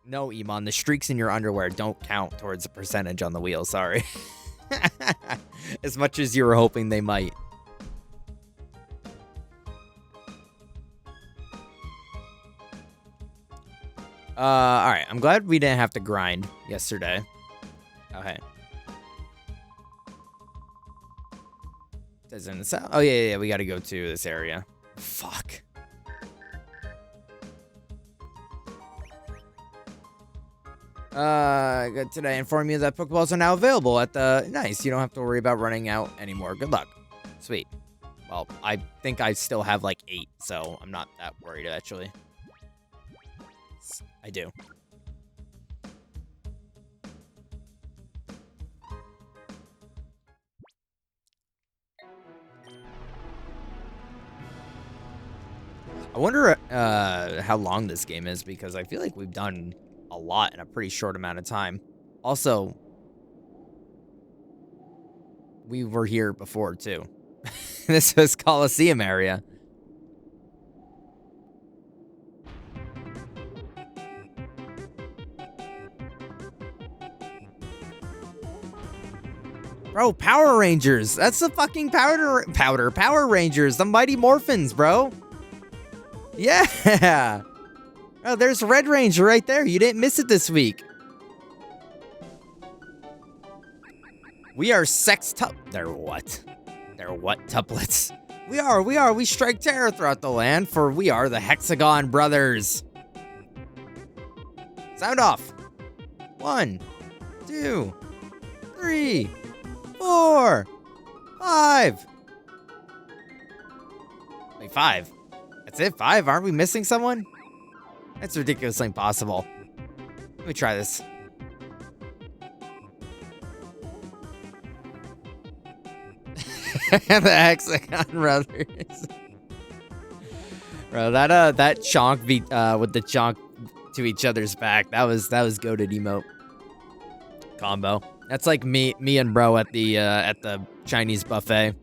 No, Iman, the streaks in your underwear don't count towards the percentage on the wheel, sorry. As much as you were hoping they might. Alright, I'm glad we didn't have to grind yesterday. Okay. Says in the south. Oh, yeah, we gotta go to this area. Fuck. Good today. Inform you that Pokeballs are now available at the... Nice, you don't have to worry about running out anymore. Good luck. Sweet. Well, I think I still have like 8, so I'm not that worried, actually. I do. I wonder how long this game is, because I feel like we've done a lot in a pretty short amount of time. Also, we were here before, too. This was Colosseum area. Bro, Power Rangers. That's the fucking Power Rangers. The Mighty Morphins, bro. Yeah. Oh, there's Red Ranger right there. You didn't miss it this week. We are They're what? They're what tuplets? We are. We strike terror throughout the land, for we are the Hexagon Brothers. Sound off. 1, 2, 3, 4, 5. Wait, 5? That's it? 5? Aren't we missing someone? That's ridiculously impossible. Let me try this. The Hexagon Brothers. Bro, that chonk with the chonk to each other's back, that was goated emote combo. That's like me and bro at the Chinese buffet.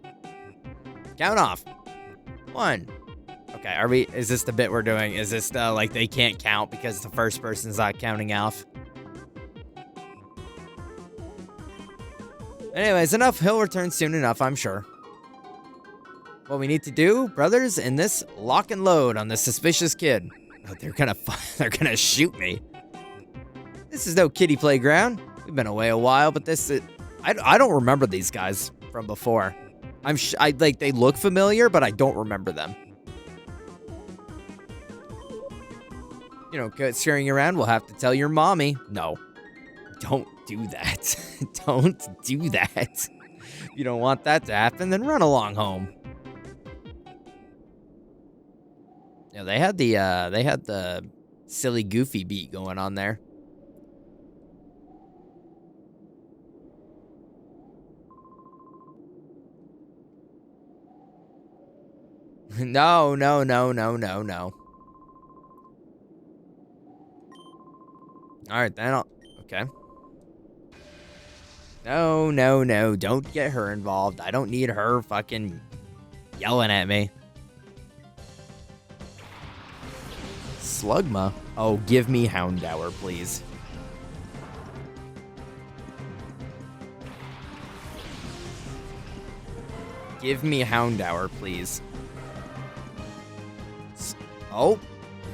Count off. 1. Okay, is this the bit we're doing? Is this like they can't count because the first person's not counting off? Anyways, enough. He'll return soon enough, I'm sure. What we need to do, brothers, in this lock and load on this suspicious kid. Oh, they're gonna shoot me. This is no kiddie playground. We've been away a while, but I don't remember these guys from before. They look familiar, but I don't remember them. You know, scaring you around, we'll have to tell your mommy. No, don't do that. Don't do that. If you don't want that to happen, then run along home. Yeah, they had the silly goofy beat going on there. No. Alright, then okay. No. Don't get her involved. I don't need her fucking yelling at me. Slugma? Oh, give me Houndour, please. Give me Houndour, please. Oh,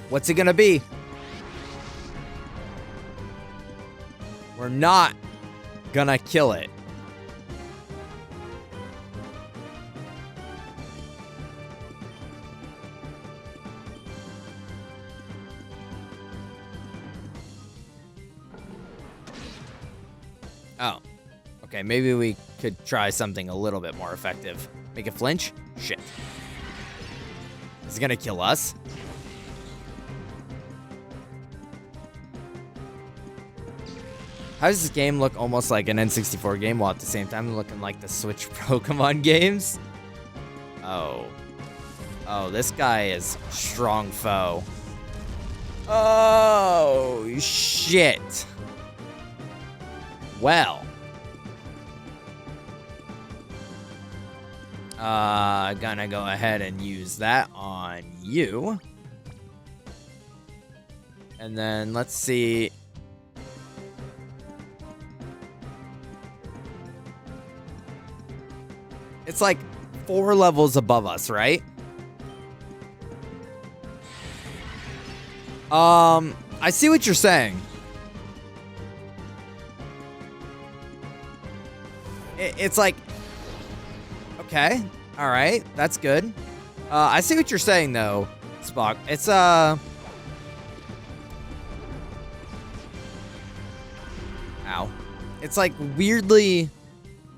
what's it gonna be? We're not gonna kill it. Oh, okay, maybe we could try something a little bit more effective. Make it flinch? Shit. Is it gonna kill us? How does this game look almost like an N64 game while at the same time looking like the Switch Pokemon games? Oh. Oh, this guy is strong foe. Oh, shit. Well. Gonna go ahead and use that on you. And then let's see. It's like 4 levels above us, right? I see what you're saying. It's like, okay, all right, that's good. I see what you're saying though, Spock. It's ow. It's like weirdly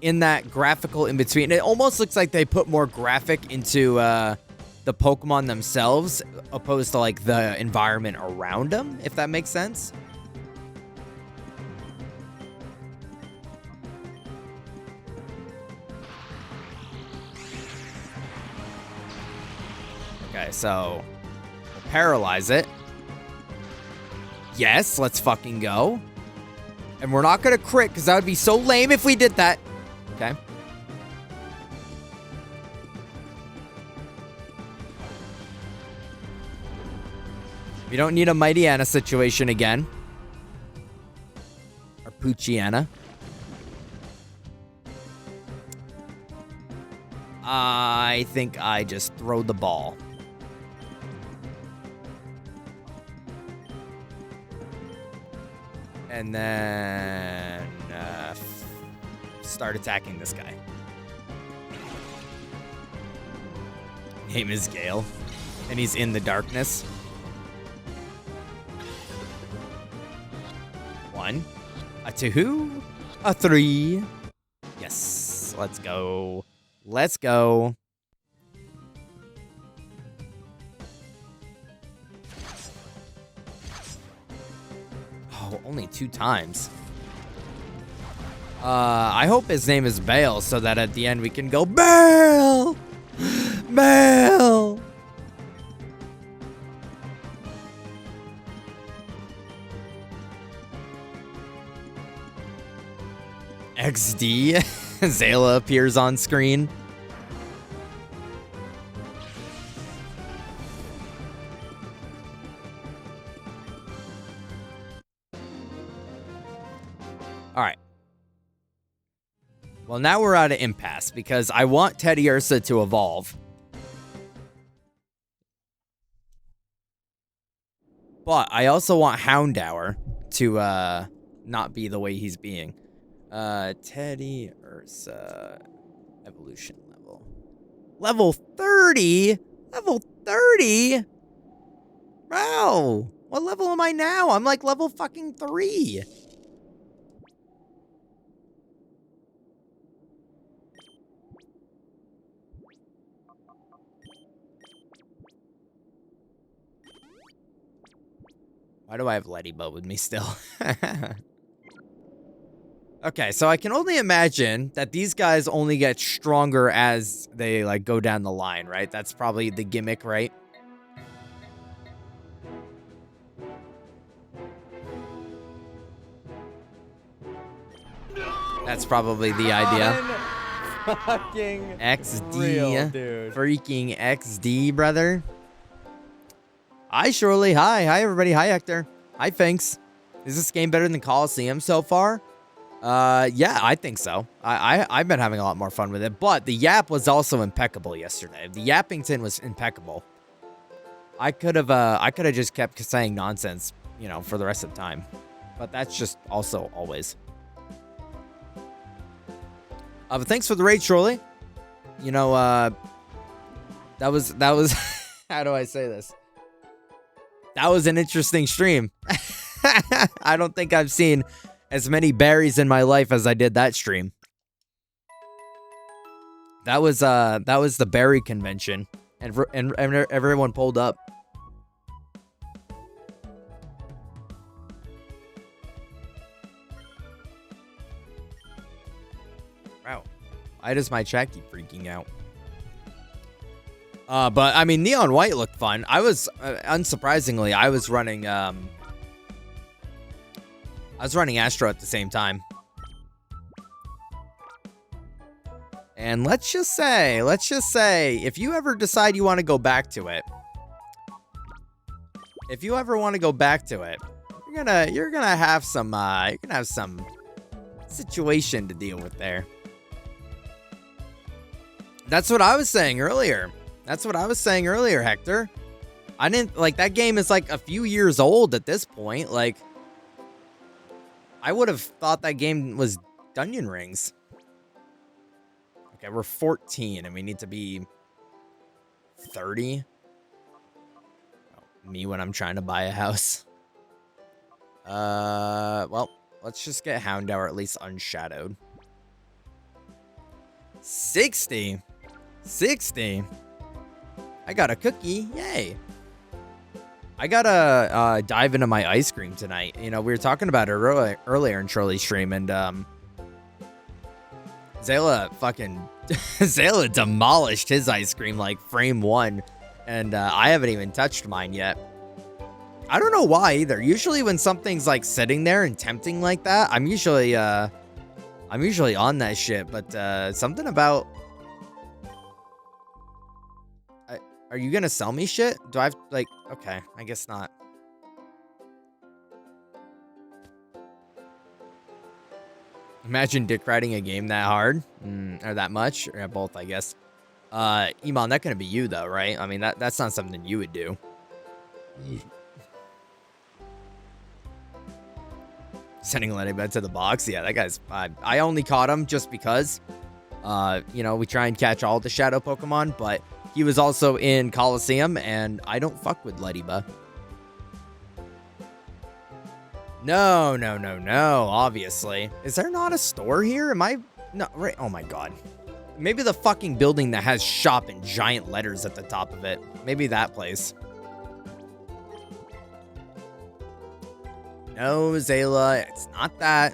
in that graphical in between. It almost looks like they put more graphic into the Pokemon themselves opposed to like the environment around them, if that makes sense. Okay, so we'll paralyze it. Yes, let's fucking go. And we're not gonna crit because that would be so lame if we did that. Okay. We don't need a Mightyena situation again. Or Poochiana. I think I just throw the ball. And then start attacking this guy. Name is Gale. And he's in the darkness. 1, a 2, a 3. Yes, let's go. Let's go. Oh, only 2 times. I hope his name is Bale so that at the end we can go, Bale! Bale! XD. Zayla appears on screen. All right. Well, now we're at an impasse because I want Teddy Ursa to evolve. But I also want Houndour to not be the way he's being. Teddy Ursa evolution level. Level 30? Level 30? Wow. What level am I now? I'm like level fucking 3. Why do I have Ladybug with me still? Okay, so I can only imagine that these guys only get stronger as they, like, go down the line, right? That's probably the gimmick, right? That's probably the idea. Fucking XD. real, dude. Freaking XD, brother. Hi, Shirley. Hi. Hi, everybody. Hi, Hector. Hi, Finks. Is this game better than Colosseum so far? Yeah, I think so. I've been having a lot more fun with it, but the yap was also impeccable yesterday. The Yappington was impeccable. I could have just kept saying nonsense, you know, for the rest of the time, but that's just also always. But thanks for the raid, Shirley. You know, that was how do I say this? That was an interesting stream. I don't think I've seen as many berries in my life as I did that stream. That was the berry convention, and everyone pulled up. Wow, why does my chat keep freaking out? But I mean, Neon White looked fun. I was unsurprisingly, I was running Astro at the same time. And let's just say, if you ever decide you want to go back to it, if you ever want to go back to it, you're gonna have some situation to deal with there. That's what I was saying earlier. Hector. I didn't like that game is like a few years old at this point. Like, I would have thought that game was Dungeon Rings. Okay, we're 14 and we need to be 30. Oh, me when I'm trying to buy a house. Well, let's just get Houndour at least unshadowed. 60. I got a cookie. Yay. I gotta dive into my ice cream tonight. You know, we were talking about it earlier in Charlie's stream, and Zayla Zayla demolished his ice cream like frame one, and I haven't even touched mine yet. I don't know why either. Usually when something's like sitting there and tempting like that, I'm usually on that shit, but something about... Are you gonna sell me shit? Do I have, like... Okay, I guess not. Imagine dick riding a game that hard. Or that much. Or both, I guess. Iman, that's gonna be you, though, right? I mean, that's not something you would do. Sending Ladybug to the box? Yeah, that guy's... I only caught him just because. You know, we try and catch all the shadow Pokemon, but... He was also in Colosseum, and I don't fuck with Ladybug. No, obviously. Is there not a store here? Am I... No, right. Oh my god. Maybe the fucking building that has shop in giant letters at the top of it. Maybe that place. No, Zayla, it's not that.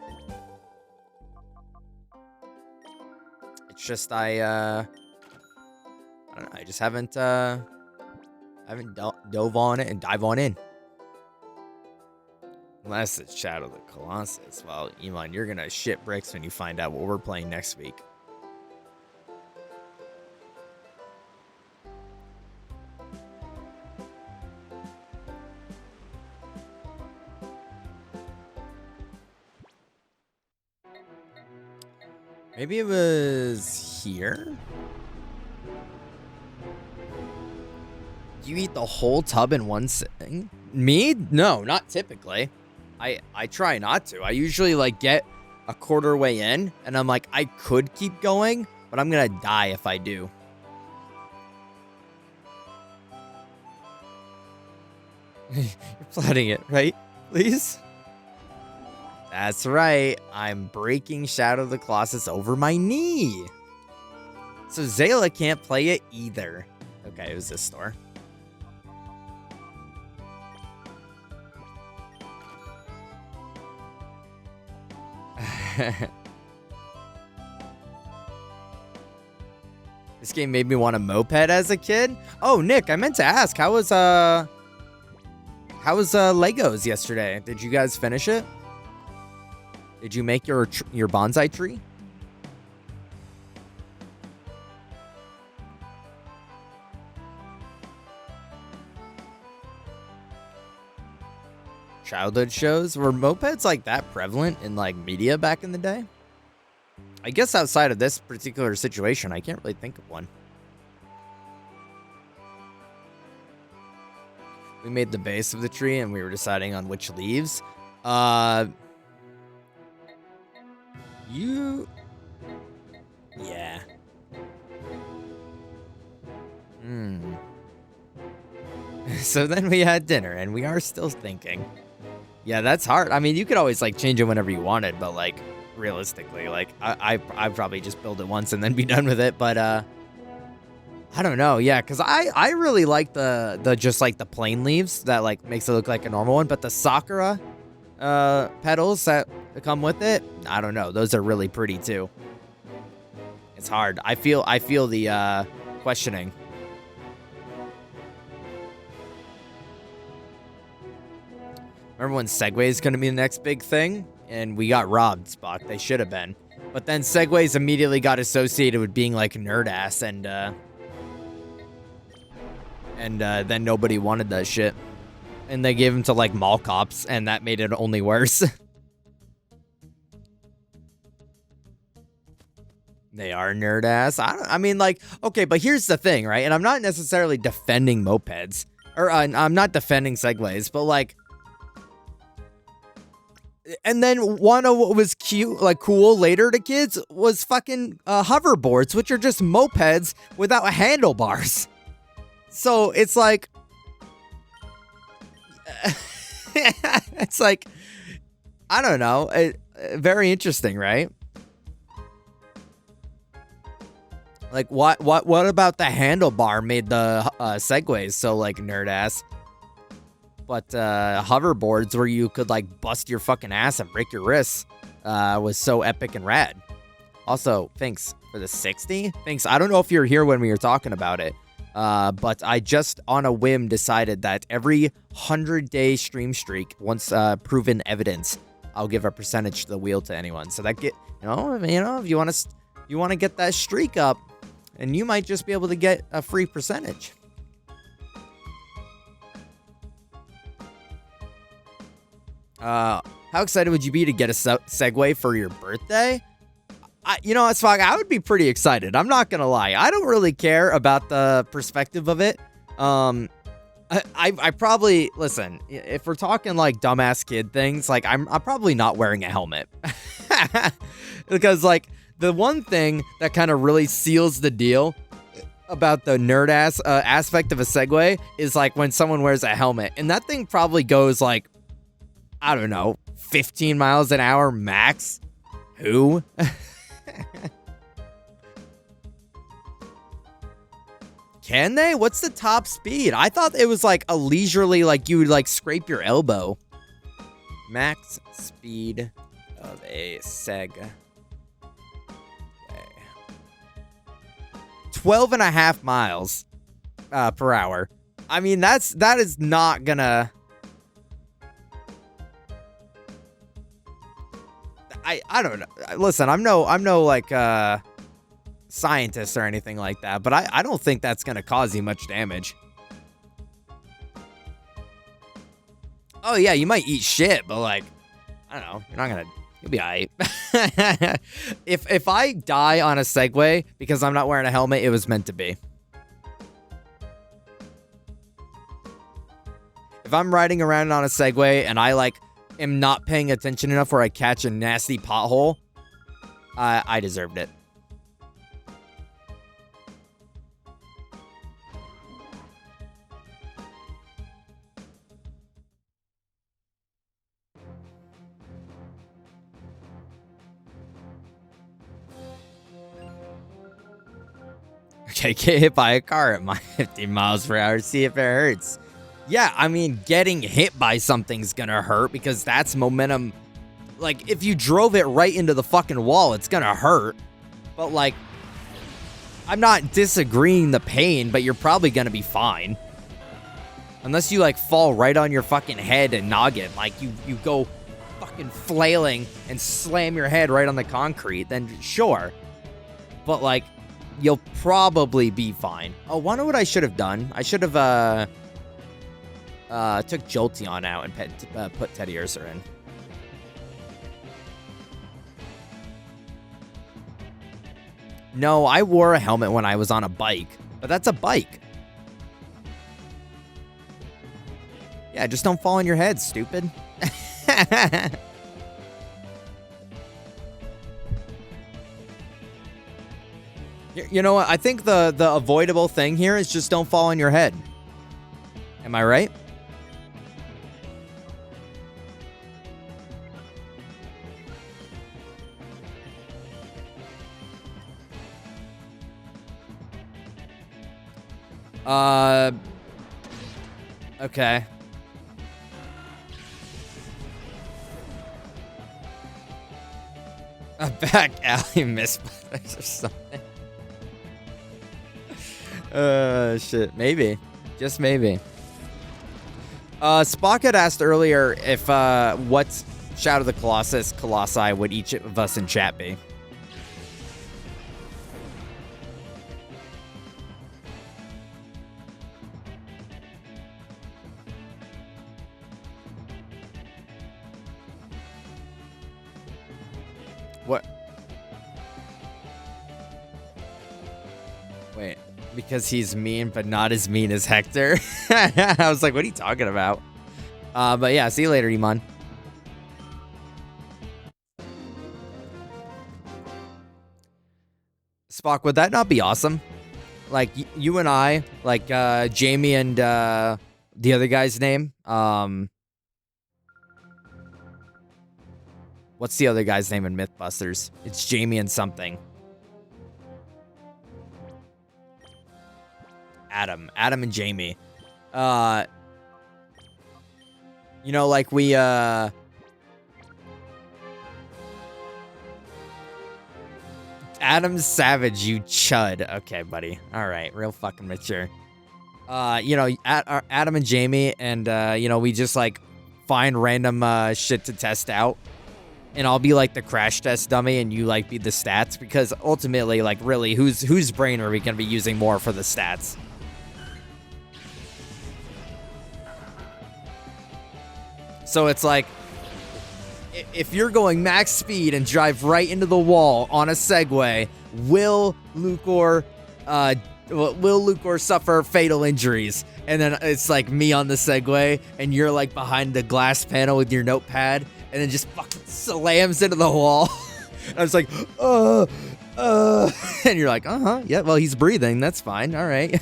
It's just I don't know, I just haven't dove on it and dive on in. Unless it's Shadow of the Colossus. Well, Iman, you're gonna shit bricks when you find out what we're playing next week. Maybe it was here? You eat the whole tub in one sitting? Me? No, not typically. I try not to. I usually like get a quarter way in and I'm like, I could keep going, but I'm gonna die if I do. You're flooding it, right? Please? That's right. I'm breaking Shadow of the Colossus over my knee. So Zayla can't play it either. Okay, it was this store. This game made me want a moped as a kid. Oh, Nick, I meant to ask, how was Legos yesterday? Did you guys finish it? Did you make your bonsai tree? Childhood shows? Were mopeds like that prevalent in like media back in the day? I guess outside of this particular situation, I can't really think of one. We made the base of the tree and we were deciding on which leaves. Yeah. So then we had dinner and we are still thinking. Yeah, that's hard. I mean, you could always like change it whenever you wanted, but like realistically, like I'd probably just build it once and then be done with it. But I don't know. Yeah, because I really like the just like the plain leaves that like makes it look like a normal one, but the Sakura petals that come with it, I don't know. Those are really pretty too. It's hard. I feel the questioning. Remember when Segway is going to be the next big thing? And we got robbed, Spock. They should have been. But then Segways immediately got associated with being like nerd ass, and then nobody wanted that shit. and they gave them to like mall cops, and that made it only worse. They are nerd ass. I mean, like, okay, but here's the thing, right? And I'm not necessarily defending mopeds, or I'm not defending segways, but like, and then one of what was cute, like cool later to kids was fucking hoverboards, which are just mopeds without handlebars. So it's like, it's like, I don't know, very interesting, right? Like, what about the handlebar made the segways so like nerd ass? But hoverboards where you could like bust your fucking ass and break your wrists was so epic and rad. Also, thanks for the 60. Thanks. I don't know if you were here when we were talking about it, but I just on a whim decided that every 100-day stream streak, once proven evidence, I'll give a percentage to the wheel to anyone. So that if you want to get that streak up, and you might just be able to get a free percentage. How excited would you be to get a Segway for your birthday? It's fine. I would be pretty excited. I'm not gonna lie. I don't really care about the perspective of it. I probably listen. If we're talking like dumbass kid things, like I'm probably not wearing a helmet because like the one thing that kind of really seals the deal about the nerd ass aspect of a Segway is like when someone wears a helmet, and that thing probably goes like, I don't know, 15 miles an hour max. Who? Can they? What's the top speed? I thought it was like a leisurely, like you would like scrape your elbow. Max speed of a Segway. 12.5 miles per hour. I mean, that is not gonna. I don't know. Listen, I'm no like scientist or anything like that, but I don't think that's gonna cause you much damage. Oh yeah, you might eat shit, but like, I don't know. You'll be alright. If I die on a Segway because I'm not wearing a helmet, it was meant to be. If I'm riding around on a Segway and I like am not paying attention enough where I catch a nasty pothole, I deserved it. Okay, get hit by a car at 50 miles per hour, see if it hurts. Yeah, I mean, getting hit by something's gonna hurt because that's momentum. Like, if you drove it right into the fucking wall, it's gonna hurt. But, like, I'm not disagreeing the pain, but you're probably gonna be fine. Unless you, like, fall right on your fucking head and noggin. Like, you go fucking flailing and slam your head right on the concrete, then sure. But, like, you'll probably be fine. Oh, wonder what I should have done? I should have, took Jolteon out and put Teddy Ursa in. No, I wore a helmet when I was on a bike, but that's a bike. Yeah, just don't fall on your head, stupid. You know what? I think the avoidable thing here is just don't fall on your head. Am I right? Okay. A back alley misfires or something. Shit. Maybe. Just maybe. Spock had asked earlier if, what Shadow of the Colossi would each of us in chat be. What? Wait, because he's mean, but not as mean as Hector? I was like, what are you talking about? But yeah, see you later, Iman. Spock, would that not be awesome? Like, you and I, like, Jamie and, the other guy's name? What's the other guy's name in Mythbusters? It's Jamie and something. Adam and Jamie. You know, like we, Adam Savage, you chud. Okay, buddy. All right, real fucking mature. You know, Adam and Jamie, and, you know, we just, like, find random, shit to test out. And I'll be, like, the crash test dummy, and you, like, be the stats. Because ultimately, like, really, whose brain are we going to be using more for the stats? So it's like, if you're going max speed and drive right into the wall on a Segway, will Lucor suffer fatal injuries? And then it's like me on the Segway, and you're like behind the glass panel with your notepad, and then just fucking slams into the wall. And I was like, and you're like, yeah, well, he's breathing, that's fine, all right.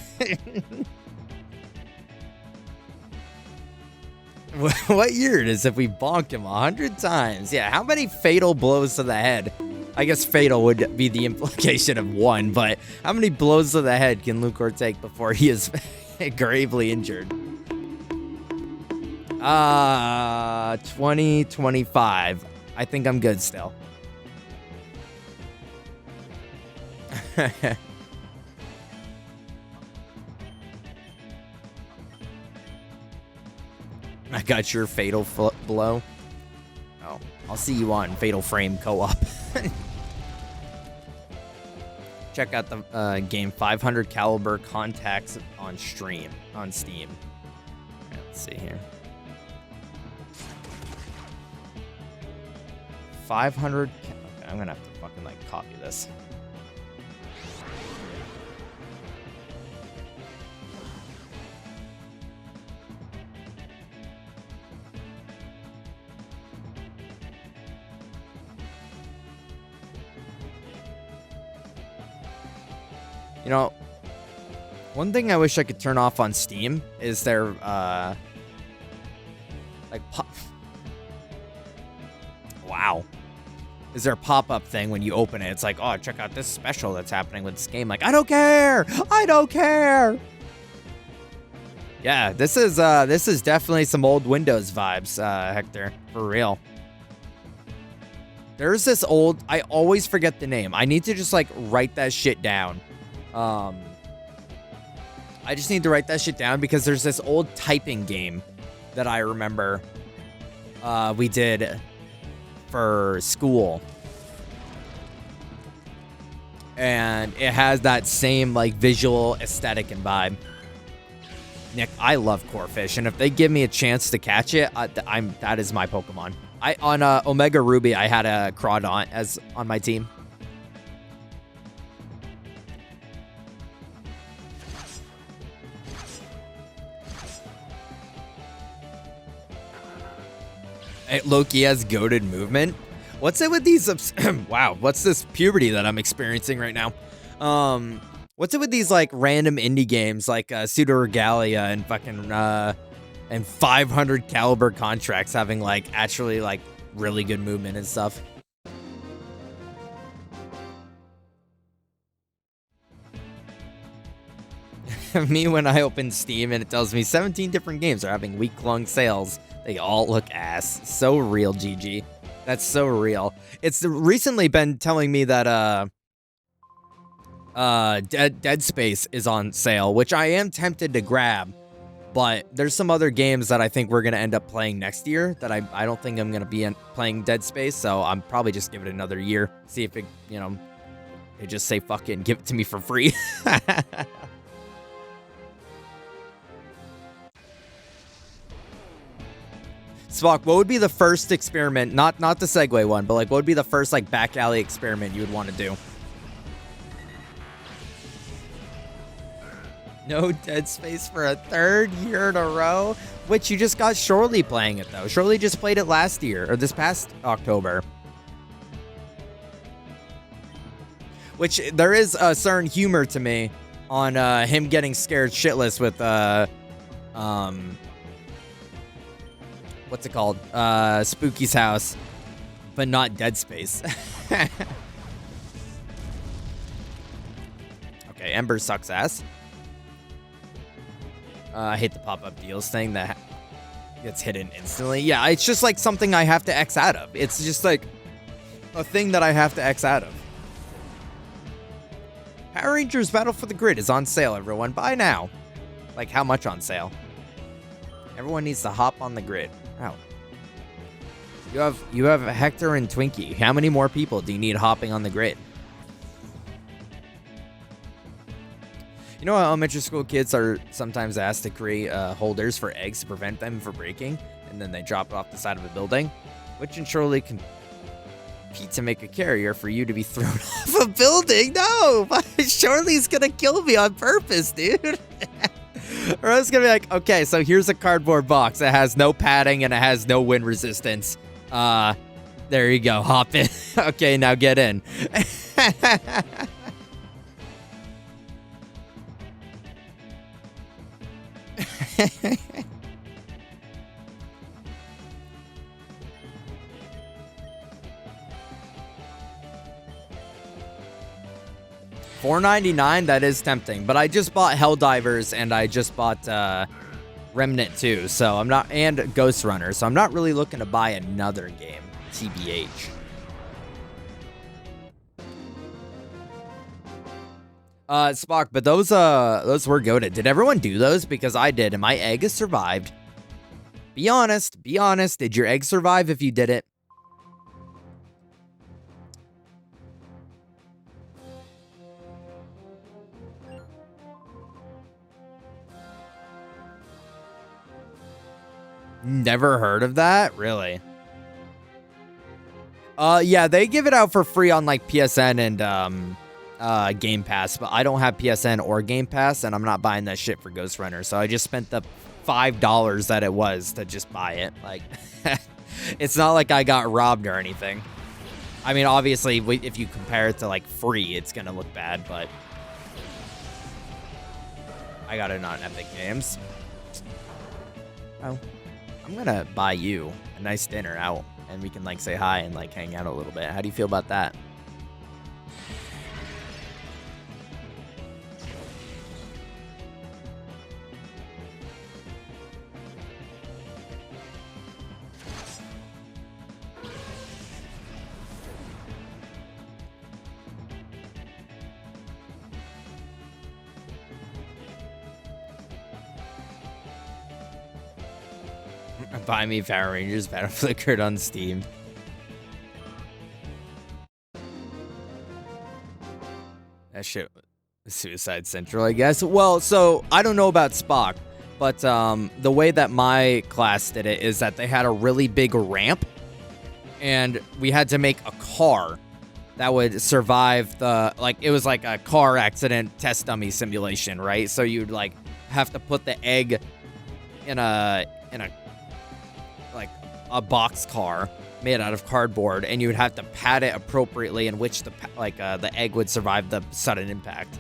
What year it is if we bonk him 100 times? Yeah, how many fatal blows to the head? I guess fatal would be the implication of one, but how many blows to the head can Lucor take before he is gravely injured? 2025. I think I'm good still. I got your fatal blow. Oh, I'll see you on Fatal Frame co-op. Check out the game 500 caliber contacts on Steam. Let's see here. 500. Okay, I'm gonna have to fucking like copy this. You know, one thing I wish I could turn off on Steam is their, wow. Is there a pop-up thing when you open it? It's like, oh, check out this special that's happening with this game. Like, I don't care! I don't care! Yeah, this is definitely some old Windows vibes, Hector. For real. There's this old, I always forget the name. I need to just, like, write that shit down. I just need to write that shit down because there's this old typing game that I remember we did for school. And it has that same like visual aesthetic and vibe. Nick, I love Corphish, and if they give me a chance to catch it, that is my Pokemon. On Omega Ruby, I had a Crawdaunt as on my team. Loki has goated movement. What's it with these? Wow, what's this puberty that I'm experiencing right now? What's it with these like random indie games like Pseudo Regalia and fucking and 500 caliber contracts having like actually like really good movement and stuff? Me when I open Steam and it tells me 17 different games are having week-long sales. They all look ass. So real, GG. That's so real. It's recently been telling me that Dead Space is on sale, which I am tempted to grab. But there's some other games that I think we're gonna end up playing next year that I don't think I'm gonna be playing Dead Space. So I'm probably just give it another year. See if it, you know, they just say fuck it and give it to me for free. Spock, what would be the first experiment, not the Segway one, but like what would be the first like back alley experiment you would want to do? No Dead Space for a 3rd year in a row, which you just got Shorely playing it though. Shorely just played it last year, or this past October. Which there is a certain humor to me on him getting scared shitless with what's it called? Spooky's house, but not Dead Space. Okay, Ember sucks ass. I hate the pop-up deals thing that gets hidden instantly. Yeah, it's just like something I have to X out of. It's just like a thing that I have to X out of. Power Rangers Battle for the Grid is on sale, everyone. Buy now. Like, how much on sale? Everyone needs to hop on the grid. Wow. You have Hector and Twinkie. How many more people do you need hopping on the grid? You know how elementary school kids are sometimes asked to create holders for eggs to prevent them from breaking, and then they drop it off the side of a building? Which and surely compete to make a carrier for you to be thrown off a building? No! Shorely's gonna kill me on purpose, dude. Or I was gonna be like, okay, so here's a cardboard box that has no padding and it has no wind resistance. There you go, hop in. Okay, now get in. $4.99, that is tempting, but I just bought Helldivers and I just bought Remnant 2, so I'm not, and Ghost Runner, so I'm not really looking to buy another game, TBH. Spock, but those were goated. Did everyone do those? Because I did, and my egg has survived. Be honest, did your egg survive if you did it? Never heard of that? Really? Yeah, they give it out for free on like PSN and Game Pass, but I don't have PSN or Game Pass, and I'm not buying that shit for Ghost Runner, so I just spent the $5 that it was to just buy it. Like, it's not like I got robbed or anything. I mean, obviously, if you compare it to like free, it's gonna look bad, but I got it on Epic Games. Oh. I'm gonna buy you a nice dinner out, and we can like say hi and like hang out a little bit. How do you feel about that? Buy me Power Rangers Battle for the Grid on Steam. That shit was Suicide Central, I guess. Well, so I don't know about Spock, but the way that my class did it is that they had a really big ramp, and we had to make a car that would survive the, like, it was like a car accident test dummy simulation, right? So you'd like have to put the egg in a like a box car made out of cardboard, and you would have to pad it appropriately in which the egg would survive the sudden impact.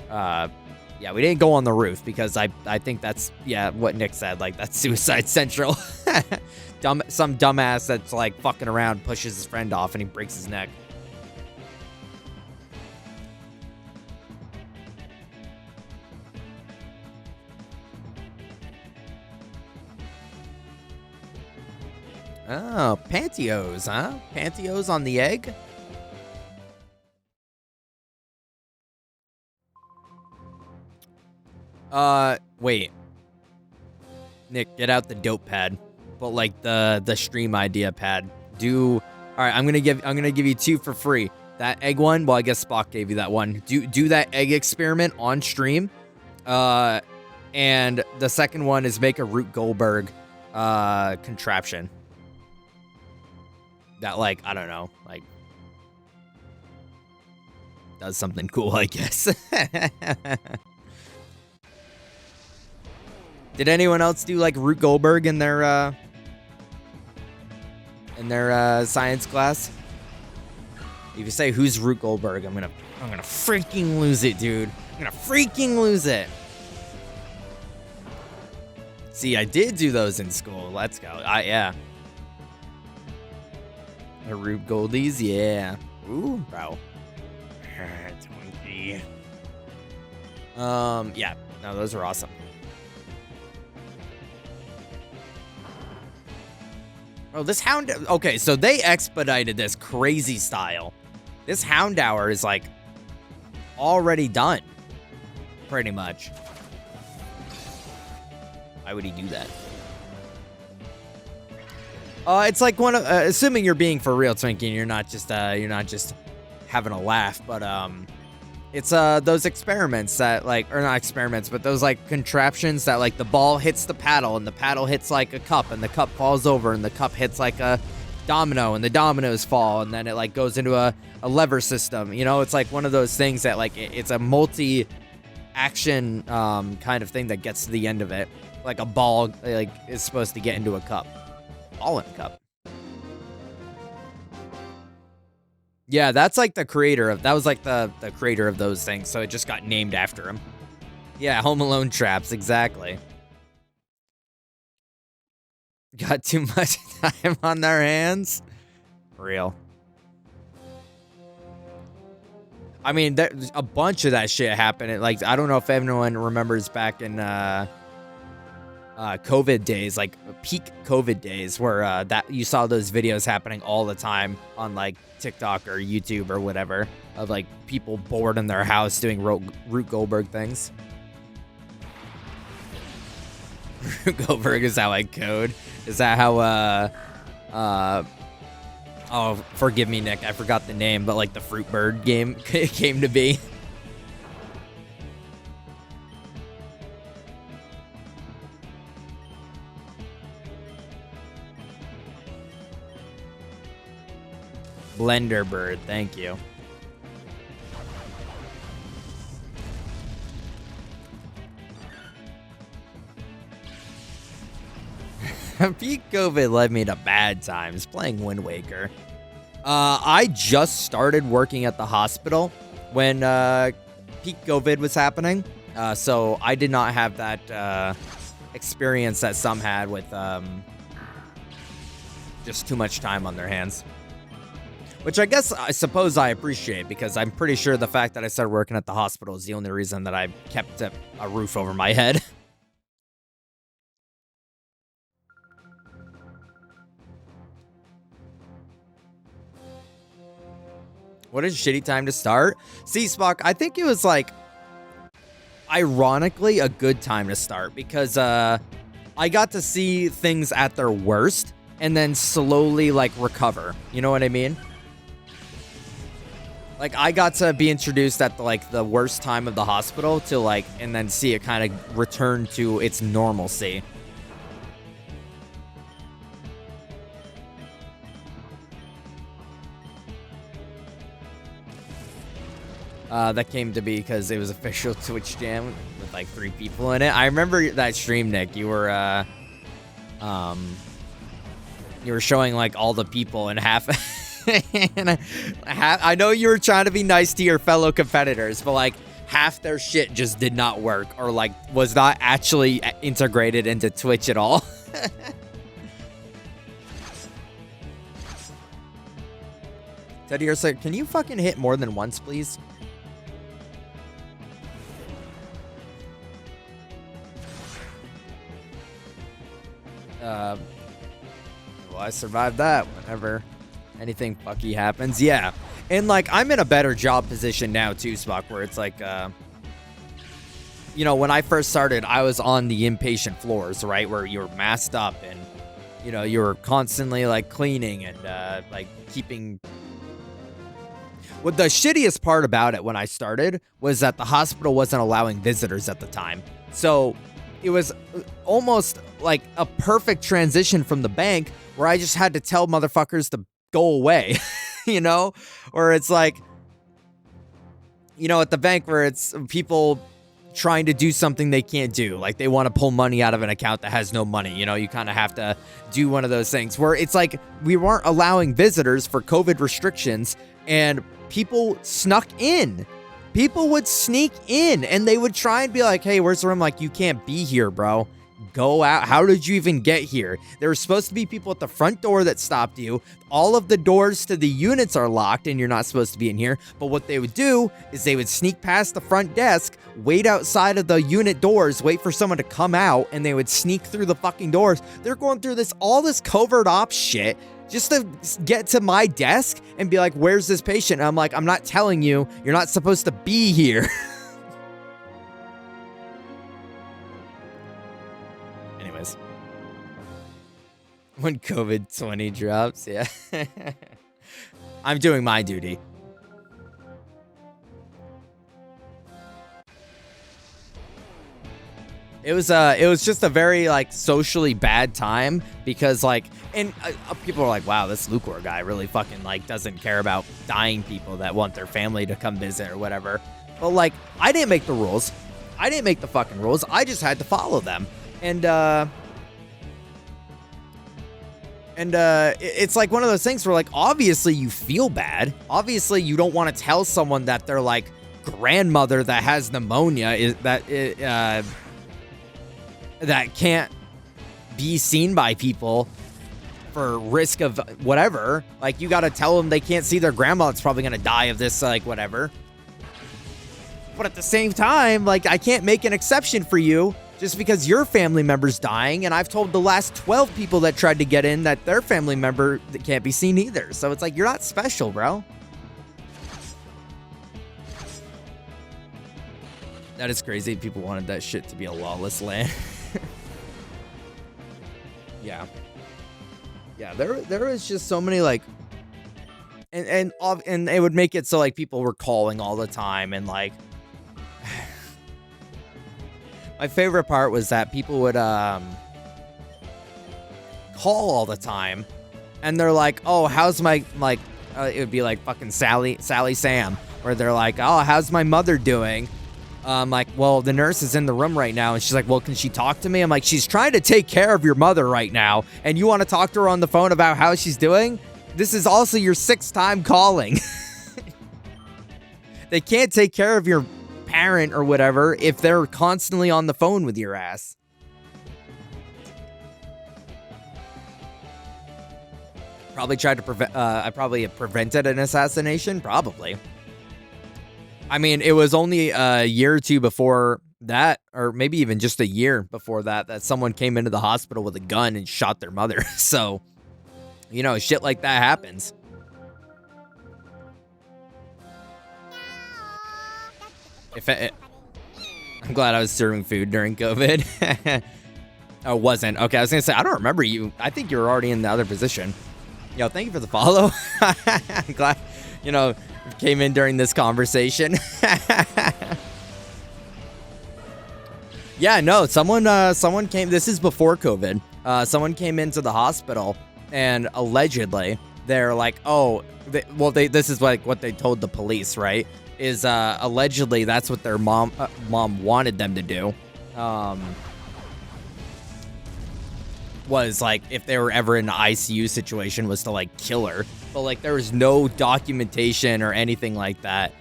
Yeah, we didn't go on the roof because I think that's, yeah, what Nick said, like that's Suicide Central. Some dumbass that's like fucking around pushes his friend off and he breaks his neck. Oh, pantyhose, huh? Pantyhose on the egg? Wait. Nick, get out the dope pad. But like the stream idea pad. All right, I'm gonna give you 2 for free. That egg one, well, I guess Spock gave you that one. Do that egg experiment on stream. And the second one is make a Rube Goldberg contraption. that, like, I don't know, like, does something cool, I guess. Did anyone else do, like, Rube Goldberg in their science class? If you say who's Rube Goldberg, I'm gonna freaking lose it, dude. I'm gonna freaking lose it. See, I did do those in school. Let's go. Yeah. The Rube Goldies, yeah. Ooh, bro. 20. Yeah. No, those are awesome. Oh, this Hound... Okay, so they expedited this crazy style. This Hound Hour is, like, already done. Pretty much. Why would he do that? It's like one of... assuming you're being for real, Twinkie, and you're not just having a laugh, but, it's, those experiments that, like... Or not experiments, but those, like, contraptions that, like, the ball hits the paddle, and the paddle hits, like, a cup, and the cup falls over, and the cup hits, like, a domino, and the dominoes fall, and then it, like, goes into a lever system. You know, it's, like, one of those things that, like, it's a multi-action, kind of thing that gets to the end of it. Like, a ball, like, is supposed to get into a cup. All in a cup. Yeah, that's like the creator of... That was like the creator of those things, so it just got named after him. Yeah, Home Alone traps, exactly. Got too much time on their hands? Real. I mean, there's a bunch of that shit happened. Like, I don't know if anyone remembers back in COVID days, like peak COVID days, where that you saw those videos happening all the time on like TikTok or YouTube or whatever, of like people bored in their house doing Rube Goldberg things. Rube Goldberg is how I code. Is that how oh, forgive me, Nick, I forgot the name, but like the Fruit Bird game came to be. Blender Bird, thank you. Peak COVID led me to bad times playing Wind Waker. I just started working at the hospital when peak COVID was happening, so I did not have that experience that some had with just too much time on their hands. Which I guess, I suppose I appreciate, because I'm pretty sure the fact that I started working at the hospital is the only reason that I kept a roof over my head. What a shitty time to start. See, Spock, I think it was like, ironically, a good time to start, because I got to see things at their worst and then slowly like recover. You know what I mean? Like, I got to be introduced at the worst time of the hospital to like, and then see it kind of return to its normalcy. That came to be because it was official Twitch jam with like 3 people in it. I remember that stream, Nick. You were showing like all the people and half. And I know you were trying to be nice to your fellow competitors, but like half their shit just did not work, or like was not actually integrated into Twitch at all. Teddy, sir, can you fucking hit more than once, please? Well, I survived that whenever anything fucky happens. Yeah. And like, I'm in a better job position now too, Spock, where it's like, you know, when I first started, I was on the inpatient floors, right? Where you were masked up and, you know, you were constantly like cleaning and, like keeping. What the shittiest part about it when I started was that the hospital wasn't allowing visitors at the time. So it was almost like a perfect transition from the bank, where I just had to tell motherfuckers to go away, you know? Or it's like, you know, at the bank where it's people trying to do something they can't do. Like they want to pull money out of an account that has no money. You know, you kind of have to do one of those things where it's like we weren't allowing visitors for COVID restrictions and people snuck in. People would sneak in and they would try and be like, hey, where's the room? Like, you can't be here, bro. Go out. How did you even get here? There were supposed to be people at the front door that stopped you. All of the doors to the units are locked and you're not supposed to be in here. But what they would do is they would sneak past the front desk, wait outside of the unit doors, wait for someone to come out, and they would sneak through the fucking doors. They're going through all this covert ops shit just to get to my desk and be like, where's this patient? And I'm like, I'm not telling you. You're not supposed to be here. Anyways. When COVID-20 drops, yeah. I'm doing my duty. It was just a very like socially bad time because like, and people are like, wow, this Lucor guy really fucking like doesn't care about dying people that want their family to come visit or whatever. But like, I didn't make the rules. I didn't make the fucking rules. I just had to follow them. And it's like one of those things where like, obviously you feel bad. Obviously you don't want to tell someone that their like grandmother that has pneumonia that can't be seen by people for risk of whatever. Like, you got to tell them they can't see their grandma that's probably going to die of this, like, whatever. But at the same time, like, I can't make an exception for you just because your family member's dying. And I've told the last 12 people that tried to get in that their family member that can't be seen either. So it's like, you're not special, bro. That is crazy. People wanted that shit to be a lawless land. Yeah, there was just so many like, and it would make it so like people were calling all the time and like, my favorite part was that people would call all the time, and they're like, oh, how's my like, it would be like fucking Sally Sam, where they're like, oh, how's my mother doing? Like, well, the nurse is in the room right now. And she's like, well, can she talk to me? I'm like, she's trying to take care of your mother right now. And you want to talk to her on the phone about how she's doing? This is also your 6th time calling. They can't take care of your parent or whatever if they're constantly on the phone with your ass. Probably tried to prevent, I probably prevented an assassination. Probably. I mean, it was only a year or two before that, or maybe even just a year before that, that someone came into the hospital with a gun and shot their mother. So, you know, shit like that happens. I'm glad I was serving food during COVID. Oh, wasn't. Okay, I was going to say, I don't remember you. I think you were already in the other position. Yo, thank you for the follow. I'm glad, you know, came in during this conversation. Yeah, no, someone came, this is before COVID. Someone came into the hospital and allegedly they're like, oh, this is like what they told the police, right? Is allegedly that's what their mom wanted them to do. Was like, if they were ever in an ICU situation, was to like kill her. But like, there was no documentation or anything like that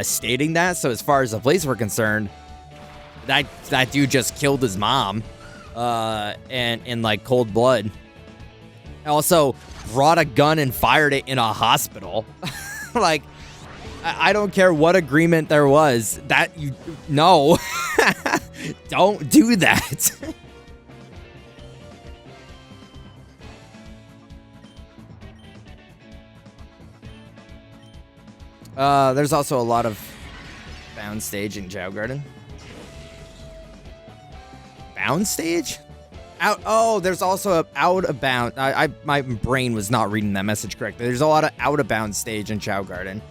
stating that. So as far as the police were concerned, that dude just killed his mom and in like cold blood. Also brought a gun and fired it in a hospital. Like, I don't care what agreement there was, that no, don't do that. There's also a lot of bound stage in Chow Garden. Bound stage? There's also a out of bound. My brain was not reading that message correctly. There's a lot of out of bound stage in Chow Garden.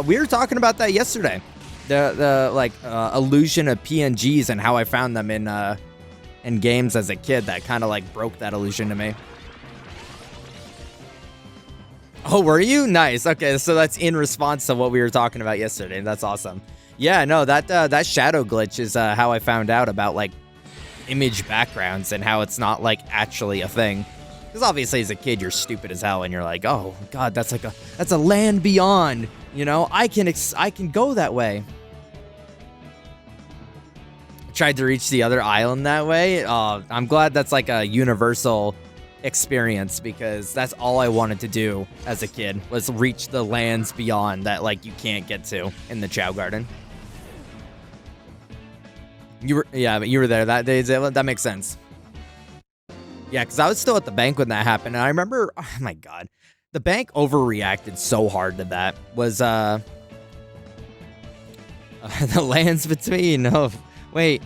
We were talking about that yesterday. The illusion of PNGs and how I found them in games as a kid. That kind of like broke that illusion to me. Oh, were you? Nice. Okay, so that's in response to what we were talking about yesterday. That's awesome. Yeah, no, that shadow glitch is how I found out about like image backgrounds and how it's not like actually a thing. Because obviously as a kid you're stupid as hell and you're like, oh god, that's a land beyond. You know, I can go that way. Tried to reach the other island that way. I'm glad that's like a universal experience because that's all I wanted to do as a kid was reach the lands beyond that like you can't get to in the Chow Garden. You were there that day. That makes sense. Yeah, because I was still at the bank when that happened, and I remember, oh my god, the bank overreacted so hard to that. Was the lands between? Oh, wait.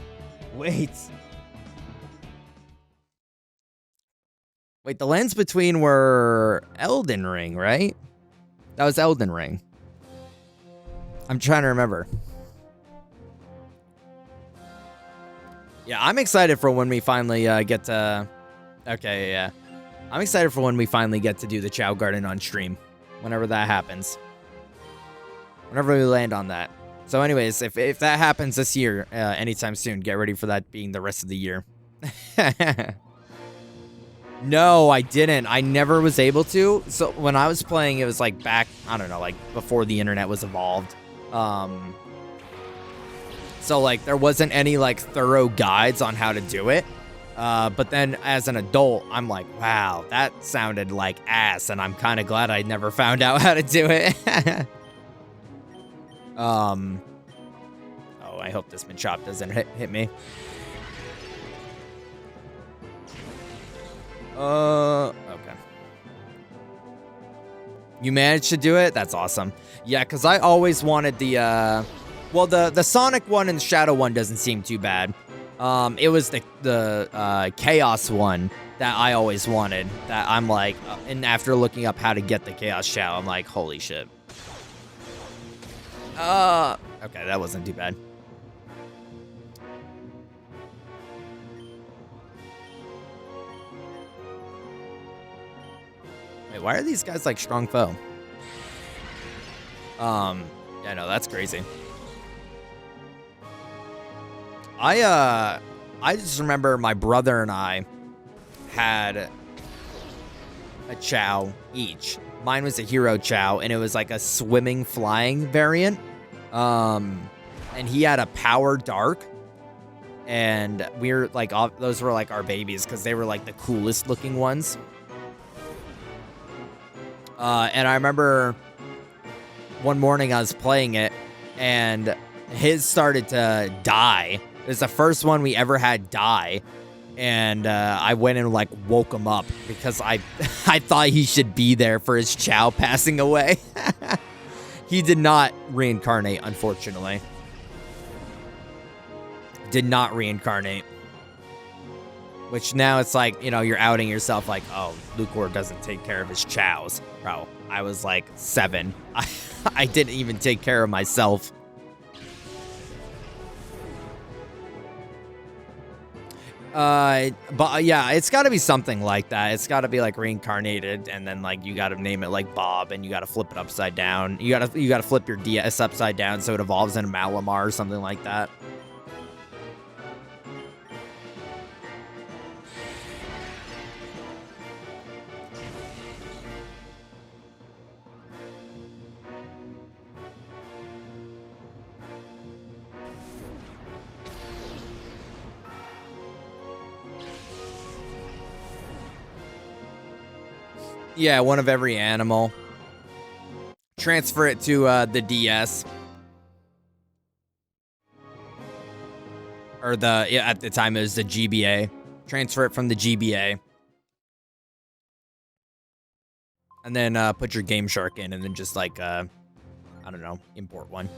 The lands between were Elden Ring, right? That was Elden Ring. I'm trying to remember. Yeah, I'm excited for when we finally get to... Okay, yeah. I'm excited for when we finally get to do the Chow Garden on stream. Whenever that happens. Whenever we land on that. So anyways, if that happens this year, anytime soon, get ready for that being the rest of the year. No, I didn't. I never was able to. So when I was playing, it was like back, I don't know, like before the internet was evolved. So like there wasn't any like thorough guides on how to do it. But then as an adult, I'm like, wow, that sounded like ass. And I'm kind of glad I never found out how to do it. Oh, I hope this Machop doesn't hit me. Okay. You managed to do it? That's awesome. Yeah, because I always wanted the, well, the Sonic one and the Shadow one doesn't seem too bad. It was the Chaos one that I always wanted. That I'm like, and after looking up how to get the Chaos Shao, I'm like, holy shit. Okay, that wasn't too bad. Wait, why are these guys like strong foe? Yeah, no, that's crazy. I just remember my brother and I had a Chow each. Mine was a Hero Chow, and it was like a swimming, flying variant. And he had a Power Dark, and we were like, those were like our babies because they were like the coolest looking ones. And I remember one morning I was playing it, and his started to die. It was the first one we ever had die, and I went and like woke him up because I thought he should be there for his Chow passing away. He did not reincarnate, unfortunately. Did not reincarnate. Which now it's like, you know, you're outing yourself like, oh, Lucor doesn't take care of his chows. Bro, I was like 7. I didn't even take care of myself. But yeah, it's got to be something like that. It's got to be like reincarnated, and then like you got to name it like Bob, and you got to flip it upside down. You got to flip your DS upside down so it evolves into Malamar or something like that. Yeah, one of every animal. Transfer it to the DS. Or at the time it was the GBA. Transfer it from the GBA. And then put your Game Shark in, and then just like, I don't know, import one.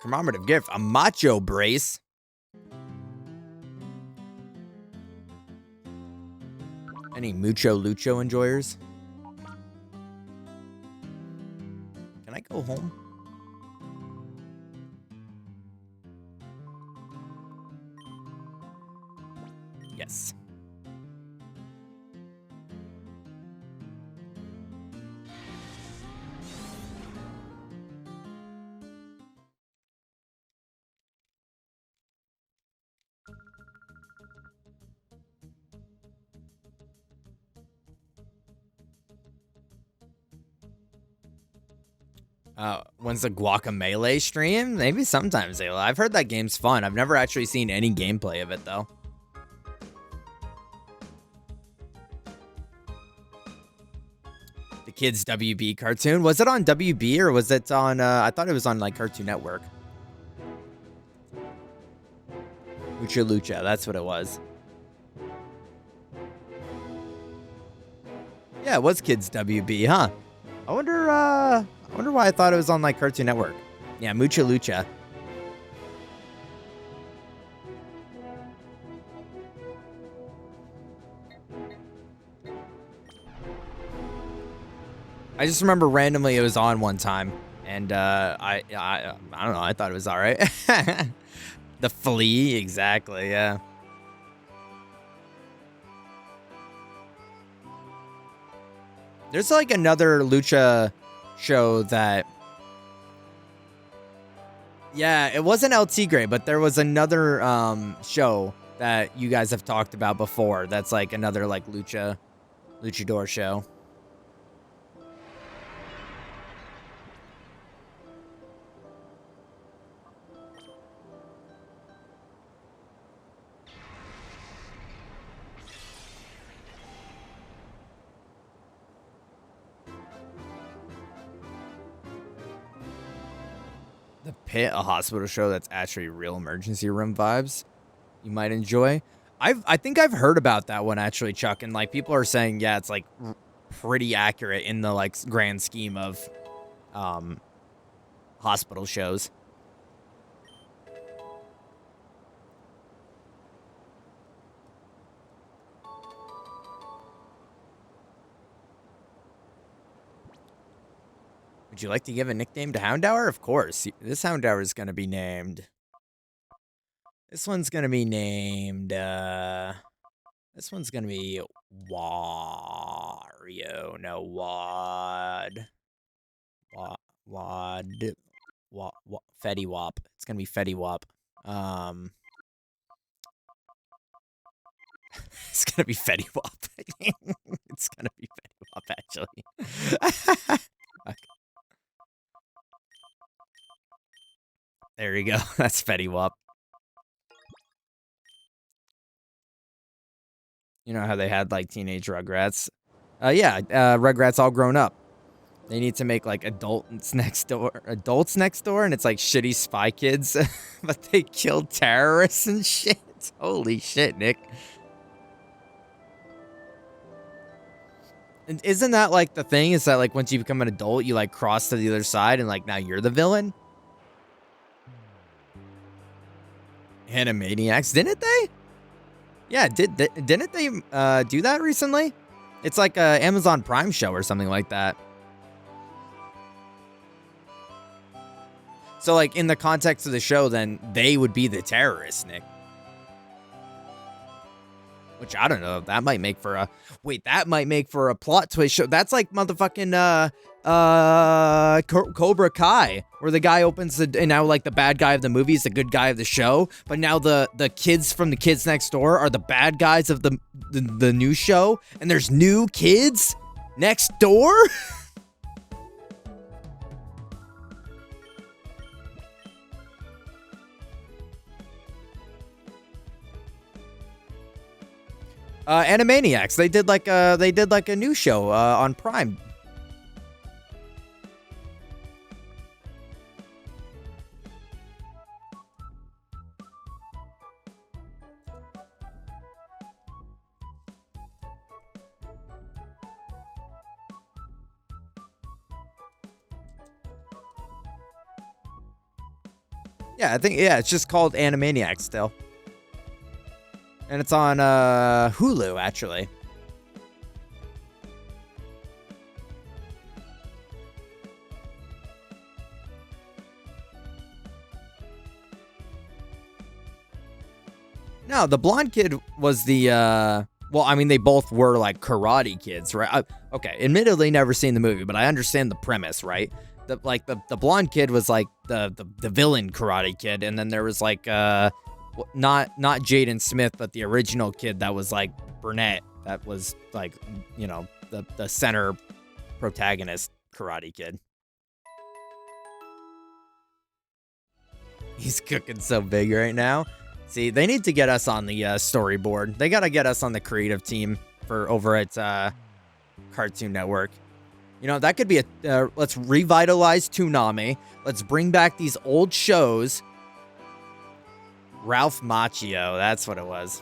Commemorative gift, a macho brace. Any Mucho Lucho enjoyers? Can I go home? Yes. When's the Guacamelee stream? Maybe sometimes, Ayla. I've heard that game's fun. I've never actually seen any gameplay of it, though. The Kids WB cartoon? Was it on WB or was it on, I thought it was on, like, Cartoon Network. Lucha Lucha, that's what it was. Yeah, it was Kids WB, huh? I wonder why I thought it was on, like, Cartoon Network. Yeah, Mucha Lucha. I just remember randomly it was on one time, and I don't know. I thought it was all right. The Flea, exactly. Yeah. There's like another lucha show that. Yeah, it wasn't El Tigre, but there was another show that you guys have talked about before. That's like another like luchador show. The Pit, a hospital show that's actually real emergency room vibes you might enjoy. I think I've heard about that one actually, Chuck, and like people are saying, yeah, it's like pretty accurate in the like grand scheme of hospital shows. Would you like to give a nickname to Houndour? Of course. This Houndour is going to be named. This one's going to be named. This one's going to be Wario. No, Wad. Fetty Wap. It's going to be Fetty Wap. It's going to be Fetty Wap. It's going to be Fetty Wap, actually. Okay. There you go. That's Fetty Wap. You know how they had, like, teenage Rugrats? Yeah, Rugrats all grown up. They need to make, like, adults next door, and it's, like, shitty spy kids, but they killed terrorists and shit. Holy shit, Nick. And isn't that, like, the thing? Is that, like, once you become an adult, you, like, cross to the other side, and, like, now you're the villain? Animaniacs, didn't they? Yeah, didn't they do that recently? It's like a Amazon Prime show or something like that. So like in the context of the show, then they would be the terrorists, Nick. Which I don't know. That might make for a that might make for a plot twist show. That's like motherfucking Cobra Kai, where the guy opens the and now like the bad guy of the movie is the good guy of the show, but now the kids from the kids next door are the bad guys of the new show, and there's new kids next door. Animaniacs. They did like a new show on Prime. Yeah, I think it's just called Animaniacs still. And it's on Hulu, actually. No, the blonde kid was the, well, I mean, they both were, like, karate kids, right? Okay, admittedly, never seen the movie, but I understand the premise, right? The blonde kid was, like, the villain karate kid, and then there was, like, not Jaden Smith, but the original kid that was, like, brunette, that was, like, you know, the center protagonist karate kid. He's cooking so big right now. See, they need to get us on the storyboard. They gotta get us on the creative team for over at Cartoon Network. You know, that could be a let's revitalize Toonami. Let's bring back these old shows. Ralph Macchio, that's what it was.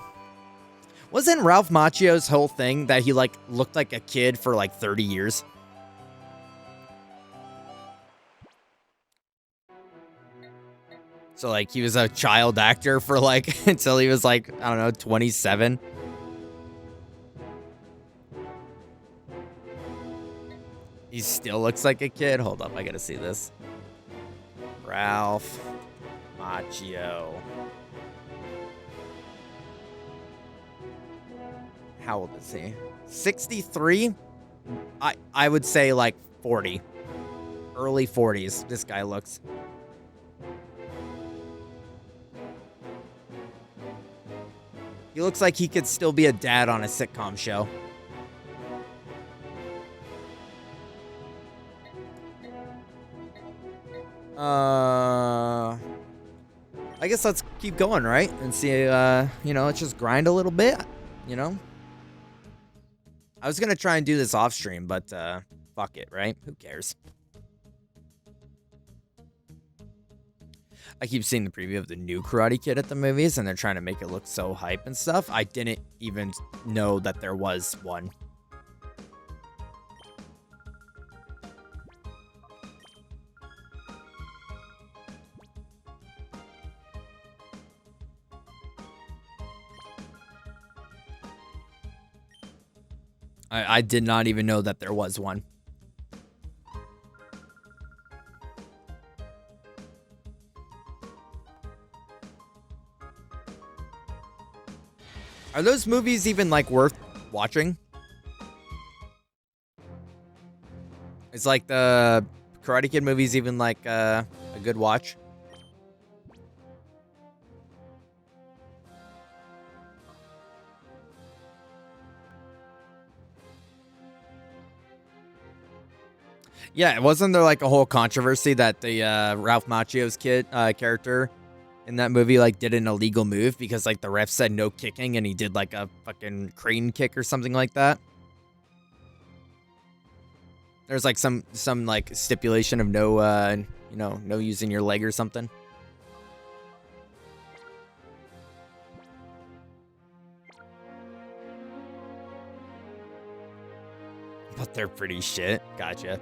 Wasn't Ralph Macchio's whole thing that he like looked like a kid for like 30 years? So like he was a child actor for like until he was like, I don't know, 27. He still looks like a kid. Hold up, I gotta see this. Ralph Macchio. How old is he? 63? I would say like 40. Early 40s, this guy looks. He looks like he could still be a dad on a sitcom show. I guess let's keep going, right? And see, you know, let's just grind a little bit, you know? I was gonna try and do this off stream, but, fuck it, right? Who cares? I keep seeing the preview of the new Karate Kid at the movies, and they're trying to make it look so hype and stuff. I didn't even know that there was one. I did not even know that there was one. Are those movies even, like, worth watching? Is, like, the Karate Kid movies even, like, a good watch? Yeah, wasn't there, like, a whole controversy that the, Ralph Macchio's character in that movie, like, did an illegal move because, like, the ref said no kicking and he did, like, a fucking crane kick or something like that? There's, like, some like, stipulation of no, you know, no using your leg or something. But they're pretty shit. Gotcha.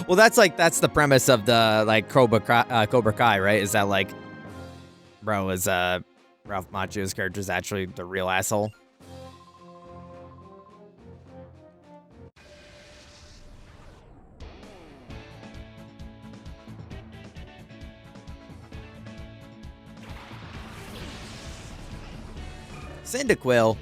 Well, that's the premise of the like Cobra Kai, right? Is that like, bro, is Ralph Macchio's character is actually the real asshole? Cyndaquil.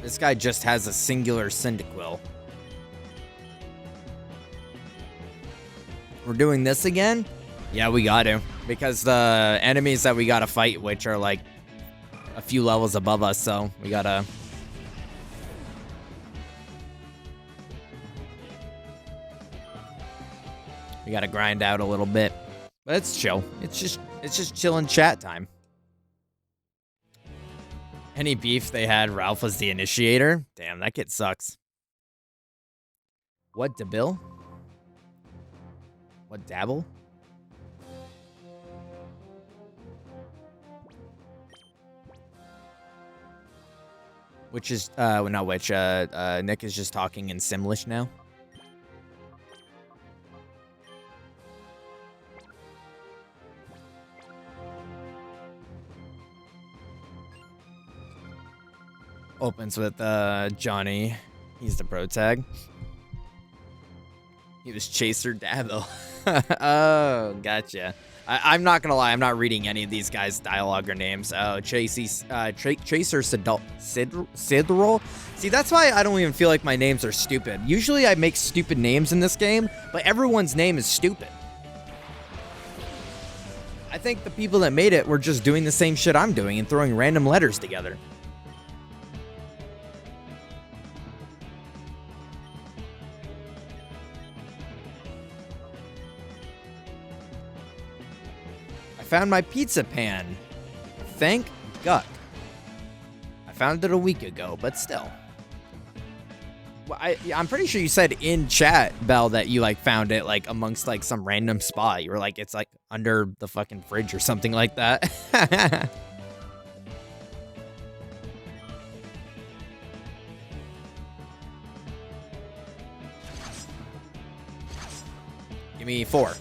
This guy just has a singular Cyndaquil. We're doing this again? Yeah, we got to. Because the enemies that we got to fight, which are like a few levels above us, so we got to... We got to grind out a little bit. But it's chill. It's just chilling chat time. Any beef they had, Ralph was the initiator? Damn, that kid sucks. What, DeBill? What, Dabble? Which is, not which, Nick is just talking in Simlish now. opens with Johnny. He's the pro tag. He was Chaser Dabo. Oh, gotcha. I'm not gonna lie, I'm not reading any of these guys' dialogue or names. Oh, Chaser Sidrol. See, that's why I don't even feel like my names are stupid. Usually I make stupid names in this game, but everyone's name is stupid. I think the people that made it were just doing the same shit I'm doing and throwing random letters together. Found my pizza pan. Thank Guck. I found it a week ago, but still. Well, I'm pretty sure you said in chat, Bell, that you like found it like amongst like some random spot. You were like, it's like under the fucking fridge or something like that. Give me 4.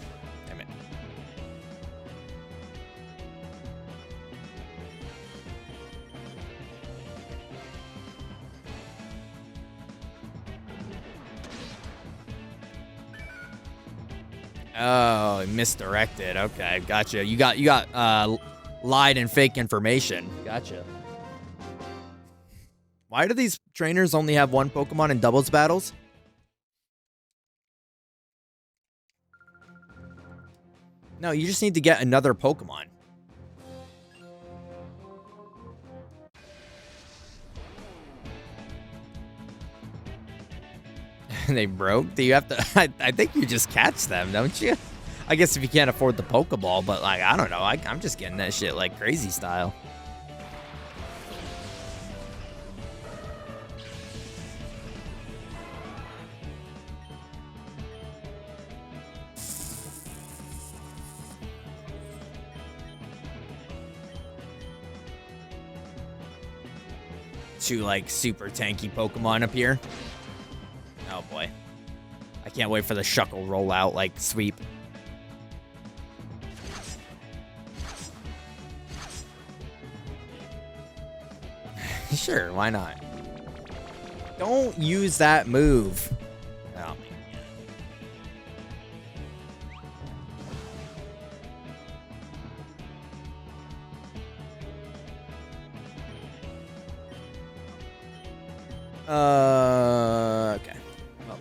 Oh, misdirected. Okay, gotcha. You got lied and fake information. Gotcha. Why do these trainers only have one Pokemon in doubles battles? No, you just need to get another Pokemon. They broke? Do you have to... I think you just catch them, don't you? I guess if you can't afford the Pokeball, but like, I don't know. I'm just getting that shit like crazy style. Two like super tanky Pokemon up here. Oh boy. I can't wait for the Shuckle rollout, like, sweep. Sure, why not? Don't use that move. Oh, man. Okay. Well,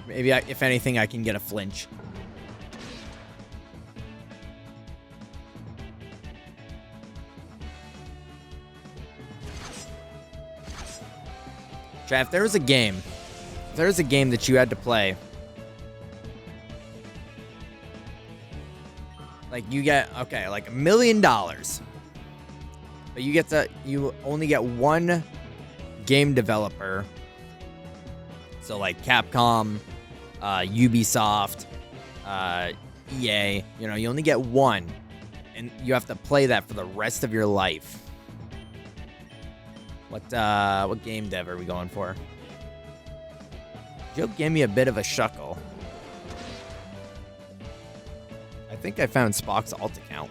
maybe if anything, I can get a flinch. Chat, if there was a game that you had to play, like you get, okay, like $1 million, but you only get one game developer. So like Capcom, Ubisoft, EA, you know, you only get one, and you have to play that for the rest of your life. What game dev are we going for? Joe gave me a bit of a Shuckle. I think I found Spock's alt account.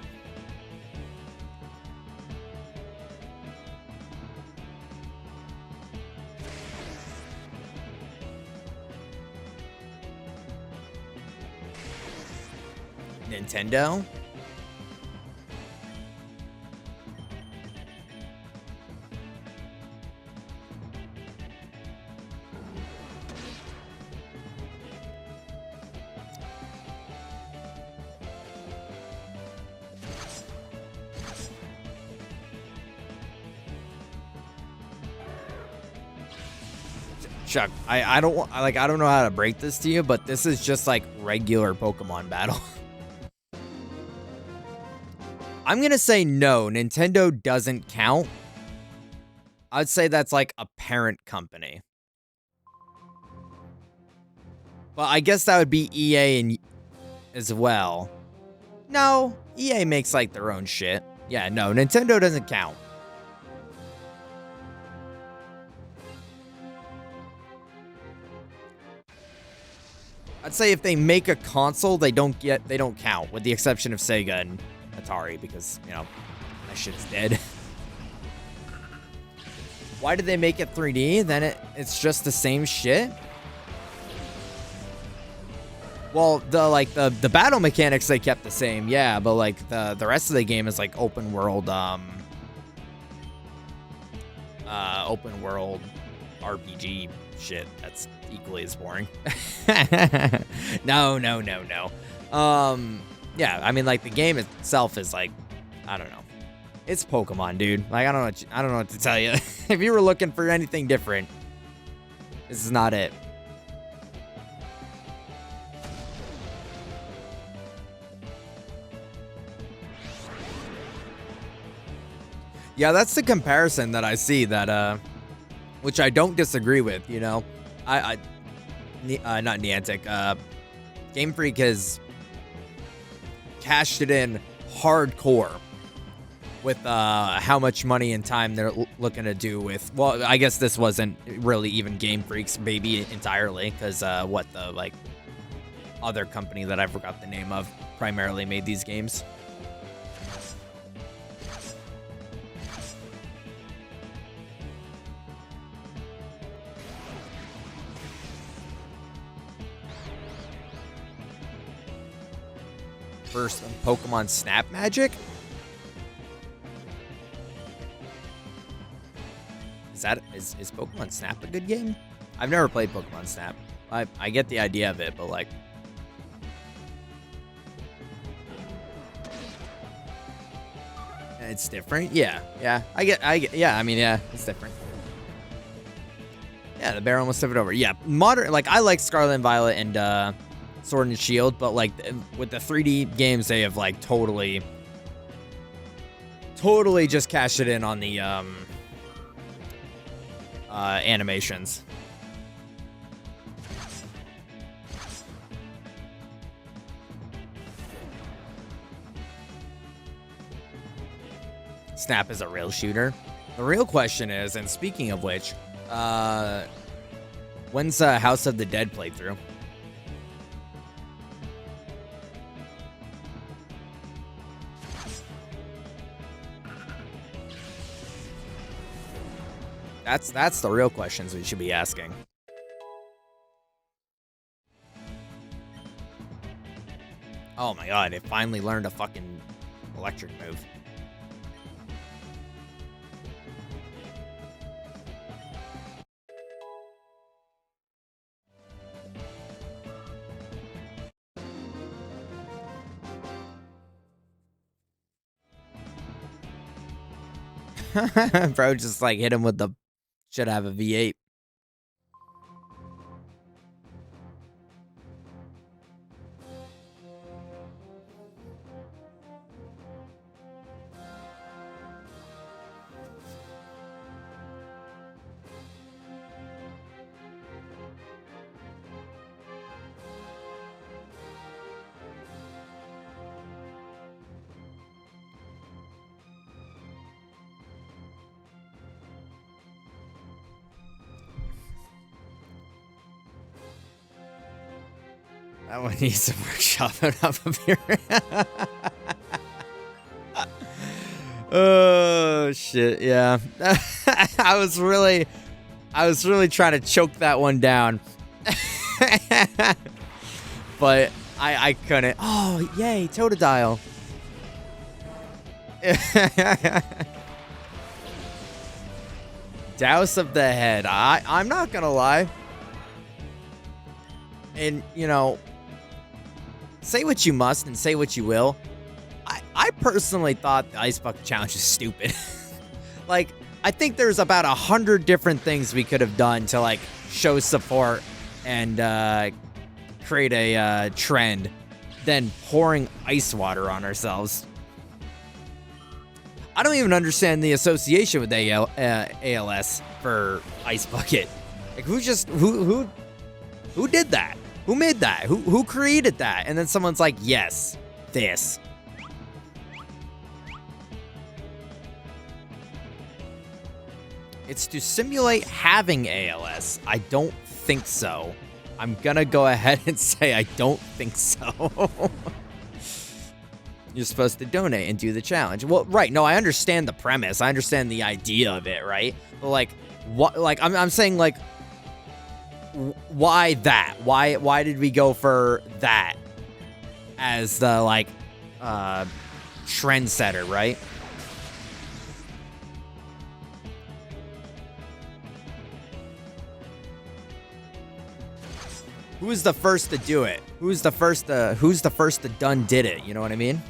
Nintendo? Chuck, I don't know how to break this to you, but this is just like regular Pokemon battle. I'm gonna say no, Nintendo doesn't count. I'd say that's like a parent company. Well, I guess that would be EA and as well. No, EA makes like their own shit. Yeah, no, Nintendo doesn't count. I'd say if they make a console, they don't count, with the exception of Sega and Atari, because, you know, that shit's dead. Why did they make it 3D? Then it's just the same shit? Well, the battle mechanics they kept the same, yeah, but like the rest of the game is like open world RPG shit. That's equally as boring. No. Yeah, I mean like the game itself is like, I don't know. It's Pokemon, dude. Like I don't know what to tell you. If you were looking for anything different, this is not it. Yeah, that's the comparison that I see that which I don't disagree with, you know. Not Niantic. Game Freak has cashed it in hardcore with how much money and time they're looking to do with. Well, I guess this wasn't really even Game Freak's baby entirely, because what the like other company that I forgot the name of primarily made these games. First Pokemon Snap Magic? Is Pokemon Snap a good game? I've never played Pokemon Snap. I get the idea of it, but like it's different. Yeah. I get yeah, I mean yeah, it's different. Yeah, the bear almost tipped it over. Yeah, modern like I like Scarlet and Violet and Sword and Shield, but like with the 3D games, they have like totally just cashed it in on the animations. Snap is a real shooter. The real question is, and speaking of which, when's House of the Dead playthrough? That's the real questions we should be asking. Oh my god, it finally learned a fucking electric move. Bro just like hit him with the should have a V8. That one needs to workshop it up a bit. Oh shit, yeah. I was really trying to choke that one down. But I couldn't. Oh, yay, Totodile. Douse of the head. I'm not gonna lie. And, you know, say what you must and say what you will. I personally thought the Ice Bucket Challenge is stupid. Like, I think there's about 100 different things we could have done to, like, show support and create a trend than pouring ice water on ourselves. I don't even understand the association with ALS for Ice Bucket. Like, who did that? Who made that? Who created that? And then someone's like, yes, this. It's to simulate having ALS. I don't think so. I'm gonna go ahead and say I don't think so. You're supposed to donate and do the challenge. Well, right, no, I understand the premise. I understand the idea of it, right? But, like, What, like, I'm saying, like, why that? Why did we go for that as the, like, trendsetter, right? Who's the first to do it? Who's the first to done did it? You know what I mean?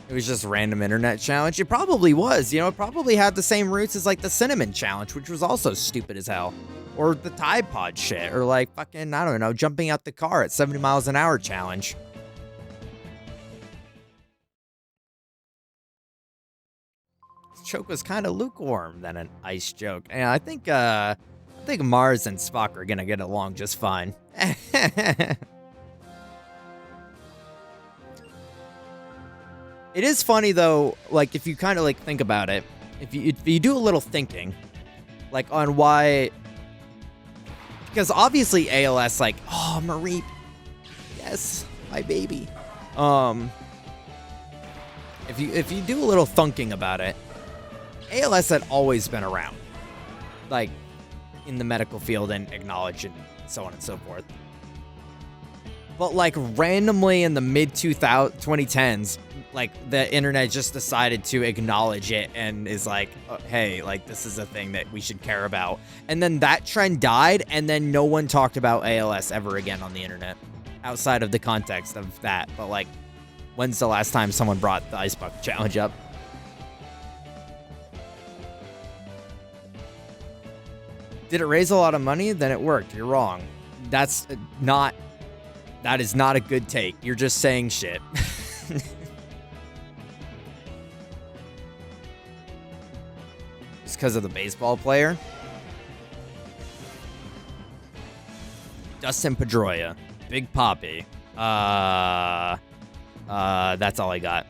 It was just random internet challenge. It probably was, you know, it probably had the same roots as like the cinnamon challenge, which was also stupid as hell. Or the Tide Pod shit, or like fucking, I don't know, jumping out the car at 70 miles an hour challenge. This joke was kind of lukewarm than an ice joke. And I think Mars and Spock are gonna get along just fine. It is funny though, like if you kind of like think about it, if you do a little thinking, like on why, because obviously ALS, like, oh, Marie, yes, my baby. If you do a little thinking about it, ALS had always been around, like in the medical field and acknowledged and so on and so forth. But like randomly in the mid 2010s, like the internet just decided to acknowledge it and is like, oh, hey, like this is a thing that we should care about. And then that trend died, and then no one talked about ALS ever again on the internet outside of the context of that. But like, when's the last time someone brought the Ice Bucket Challenge up? Did it raise a lot of money? Then it worked. You're wrong. That is not a good take. You're just saying shit. Just because of the baseball player? Dustin Pedroia. Big Poppy. That's all I got.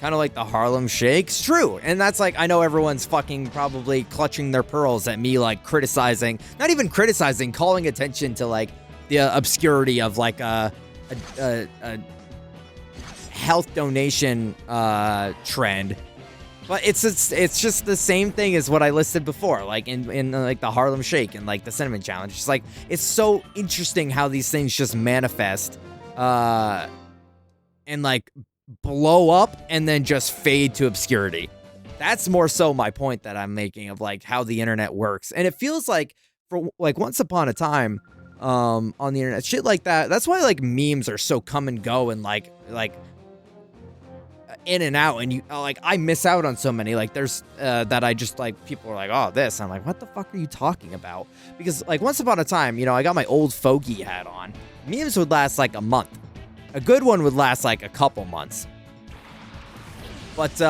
Kind of like the Harlem Shakes. True. And that's like, I know everyone's fucking probably clutching their pearls at me, like criticizing, not even criticizing, calling attention to like the obscurity of like a health donation trend. But it's just the same thing as what I listed before, like in like the Harlem Shake and like the Cinnamon Challenge. It's like, it's so interesting how these things just manifest and like blow up and then just fade to obscurity. That's more so my point that I'm making of like how the internet works. And it feels like for like once upon a time on the internet, shit like that. That's why like memes are so come and go and like in and out, and you like I miss out on so many. Like there's that I just like, people are like, oh, this. I'm like, what the fuck are you talking about? Because like once upon a time, you know, I got my old fogey hat on. Memes would last like a month. A good one would last like a couple months. But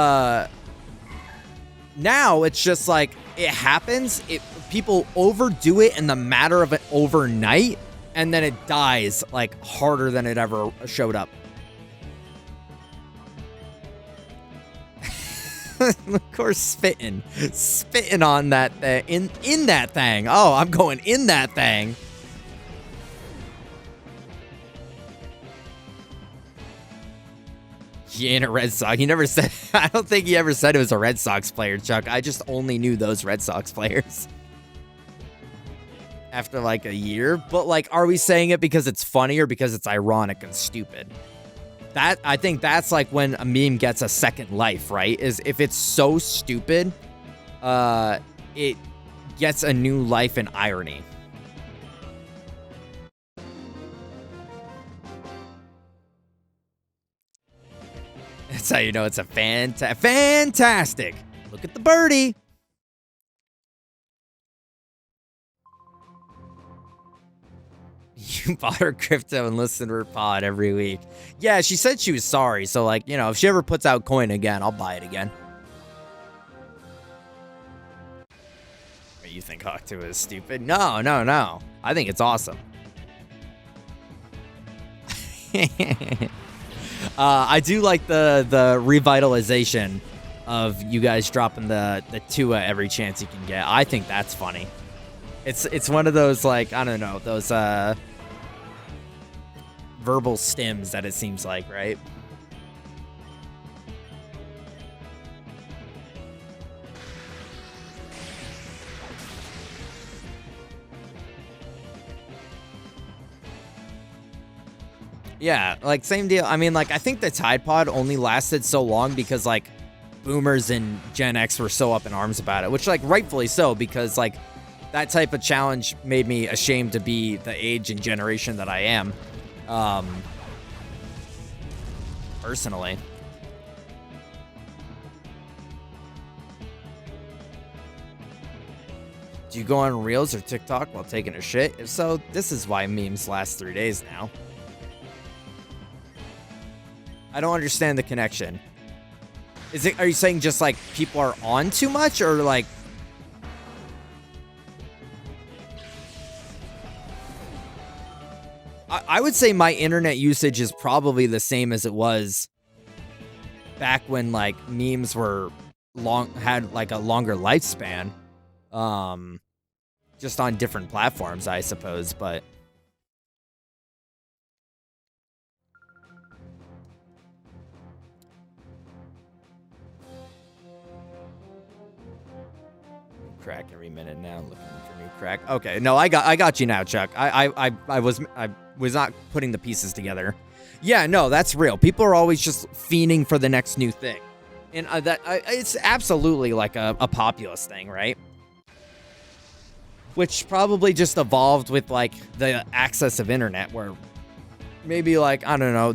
now it's just like it happens. People overdo it in the matter of an overnight, and then it dies like harder than it ever showed up. Of course, spitting on that in that thing. Oh, I'm going in that thing. He ain't a Red Sox. He never said. I don't think he ever said it was a Red Sox player, Chuck. I just only knew those Red Sox players after like a year. But like, are we saying it because it's funny or because it's ironic and stupid? That, I think that's like when a meme gets a second life, right? Is if it's so stupid, it gets a new life in irony. That's how you know it's a fantastic. Look at the birdie. You bought her crypto and listened to her pod every week. Yeah, she said she was sorry. So, like, you know, if she ever puts out coin again, I'll buy it again. You think Hawk2 is stupid? No. I think it's awesome. I do like the revitalization of you guys dropping the Tua every chance you can get. I think that's funny. It's one of those, like, I don't know, those verbal stims that it seems like, right? Yeah, like, same deal. I mean, like, I think the Tide Pod only lasted so long because, like, boomers and Gen X were so up in arms about it, which, like, rightfully so, because, like, that type of challenge made me ashamed to be the age and generation that I am, personally. Do you go on Reels or TikTok while taking a shit? If so, this is why memes last 3 days now. I don't understand the connection. Are you saying just like people are on too much, or like I would say my internet usage is probably the same as it was back when like memes were had like a longer lifespan. Just on different platforms, I suppose, but crack every minute now, looking for new crack. Okay, no, I got you now, Chuck. I was not putting the pieces together. Yeah, no, that's real. People are always just fiending for the next new thing, and it's absolutely like a populist thing, right? Which probably just evolved with like the access of internet, where maybe like, I don't know,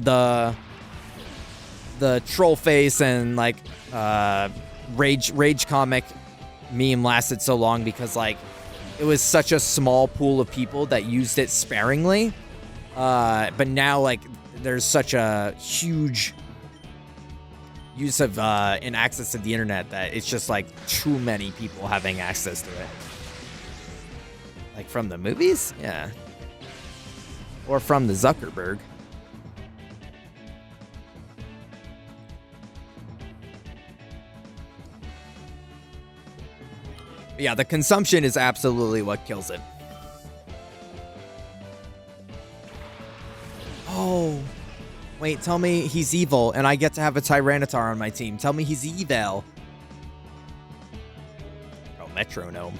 the troll face and like rage comic meme lasted so long because like it was such a small pool of people that used it sparingly, but now like there's such a huge use of and access to the internet that it's just like too many people having access to it. Like from the movies? Yeah. Or from the Zuckerberg. Yeah, the consumption is absolutely what kills it. Oh. Wait, tell me he's evil and I get to have a Tyranitar on my team. Tell me he's evil. Oh, metronome.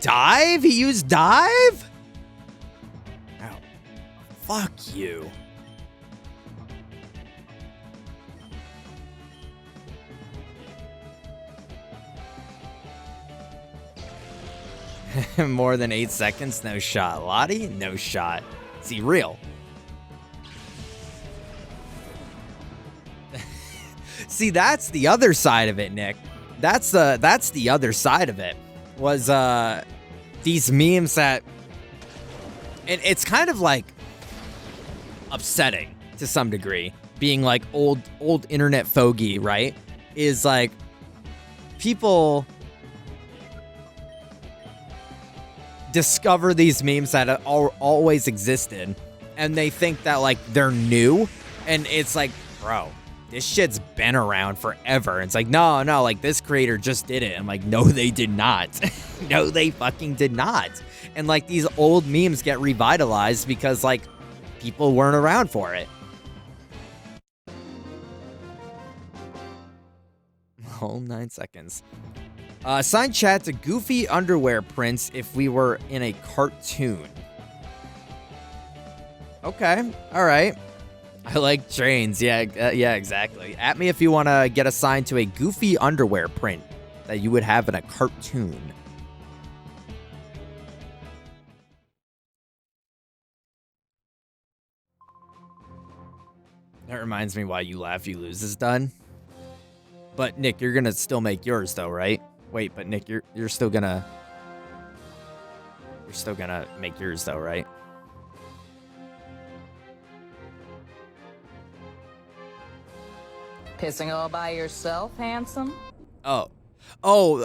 Dive? He used dive? Oh, fuck you. More than 8 seconds? No shot. Lottie? No shot. Is he real? See, that's the other side of it, Nick. That's the other side of it. Was these memes that, and it's kind of like upsetting to some degree, being like old internet fogey, right? Is like people discover these memes that have always existed, and they think that like they're new, and it's like, bro, this shit's been around forever. It's like, no, like this creator just did it. I'm like, no, they did not. No, they fucking did not. And like these old memes get revitalized because like people weren't around for it. Whole 9 seconds. Sign chat to Goofy Underwear Prince if we were in a cartoon. Okay, all right. I like trains. Yeah, exactly. At me if you want to get assigned to a Goofy underwear print that you would have in a cartoon. That reminds me why You Laugh, You Lose is done. But Nick, you're gonna still make yours though, right? Wait, but Nick, you're still gonna make yours though, right? Pissing all by yourself, handsome? Oh, okay.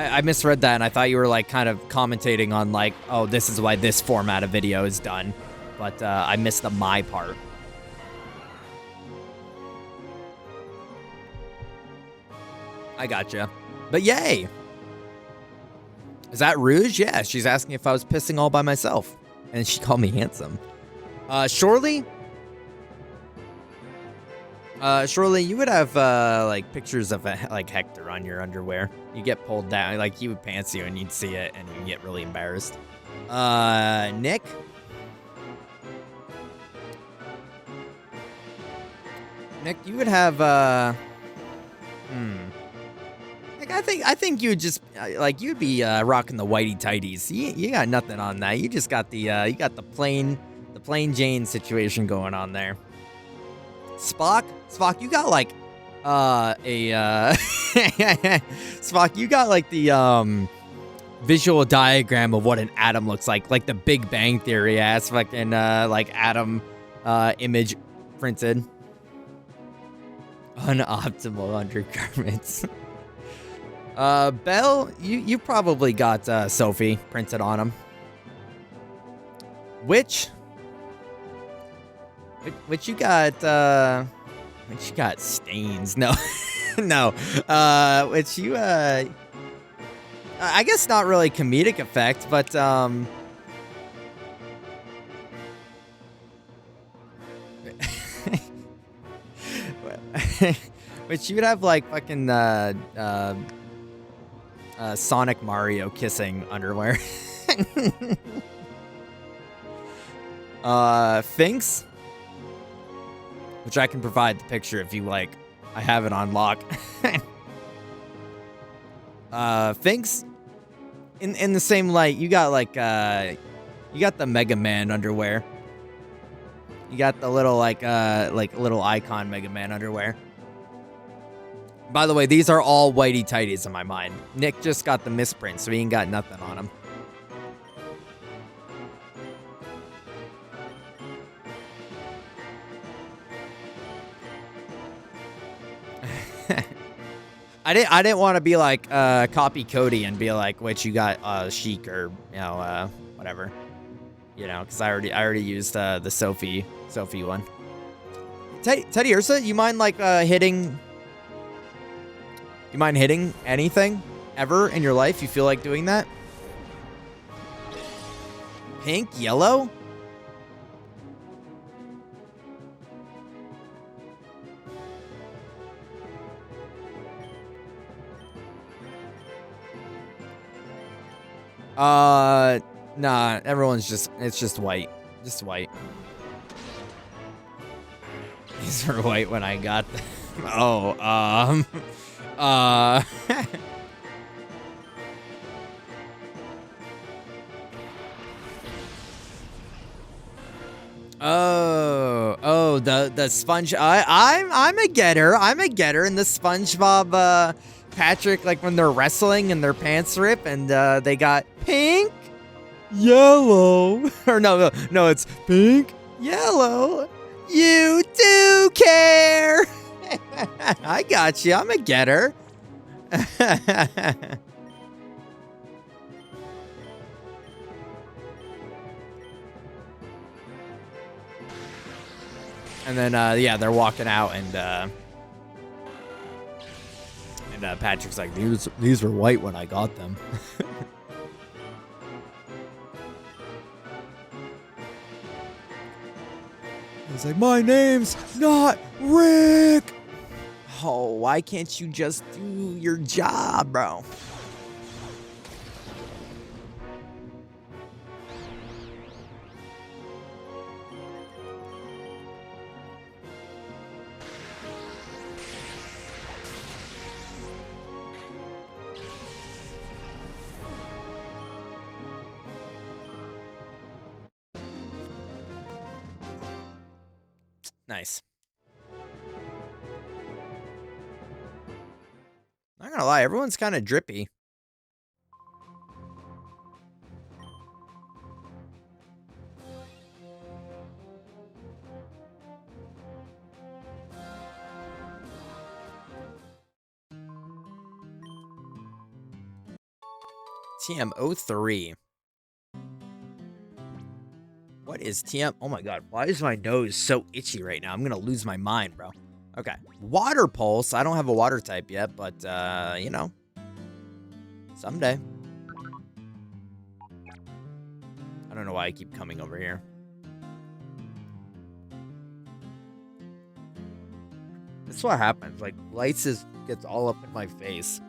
I misread that, and I thought you were like kind of commentating on like, oh, this is why this format of video is done, but I missed the my part. I gotcha. But yay! Is that Rouge? Yeah, she's asking if I was pissing all by myself. And she called me handsome. Surely? Surely you would have, like, pictures of, like, Hector on your underwear. You get pulled down, like, he would pants you and you'd see it and you'd get really embarrassed. Nick? Nick, you would have, Like, I think you would just, like, you'd be, rocking the whitey tighties. You got nothing on that. You just got the, you got the plain Jane situation going on there. Spock, you got, like, Spock, you got, like, the, visual diagram of what an atom looks like the Big Bang Theory ass fucking, like, atom, image printed. Unoptimal undergarments. Belle, you probably got Sophie printed on them. Which you got stains. No. No. Which you I guess not really comedic effect, but which you would have like fucking Sonic Mario kissing underwear. Finks, which I can provide the picture if you like. I have it on lock. Finks, in the same light, you got like you got the Mega Man underwear. You got the little like little icon Mega Man underwear. By the way, these are all whitey tighties in my mind. Nick just got the misprint, so he ain't got nothing on him. I didn't want to be like copy Cody and be like, "Which you got Chic or whatever," because I already used the Sophie one. Teddy Ursa, you mind like hitting? You mind hitting anything ever in your life? You feel like doing that? Pink, yellow? Nah, it's just white. Just white. These were white when I got them. Oh, Oh, the sponge. I'm a getter. I'm a getter. And the SpongeBob, Patrick, like when they're wrestling and their pants rip and they got pink, yellow, or no, it's pink, yellow. You do care. I got you. I'm a getter. And then, yeah, they're walking out, and Patrick's like, these were white when I got them. He's like, my name's not Rick. Oh, why can't you just do your job, bro? Nice. Not gonna lie, everyone's kind of drippy. TM03. What is TM? Oh my god, why is my nose so itchy right now? I'm gonna lose my mind, bro. Okay. Water pulse. I don't have a water type yet, but, you know. Someday. I don't know why I keep coming over here. That's what happens. Like, lights gets all up in my face.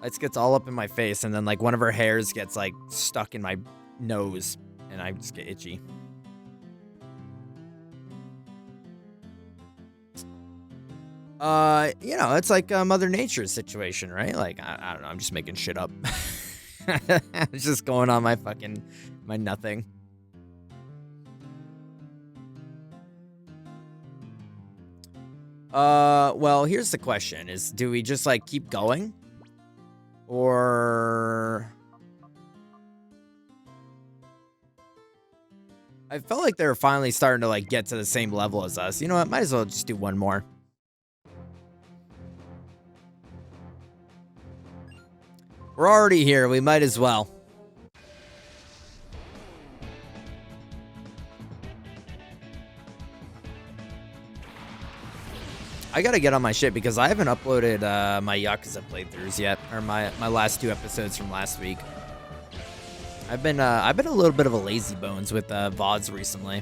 Lights gets all up in my face, and then, like, one of her hairs gets, like, stuck in my nose, and I just get itchy. You know, it's like Mother Nature's situation, right? Like, I don't know. I'm just making shit up. It's just going on my nothing. Well, here's the question is, do we just, like, keep going? Or... I felt like they were finally starting to, like, get to the same level as us. You know what? Might as well just do one more. We're already here. We might as well. I gotta get on my shit because I haven't uploaded my Yakuza playthroughs yet, or my last 2 episodes from last week. I've been a little bit of a lazy bones with VODs recently.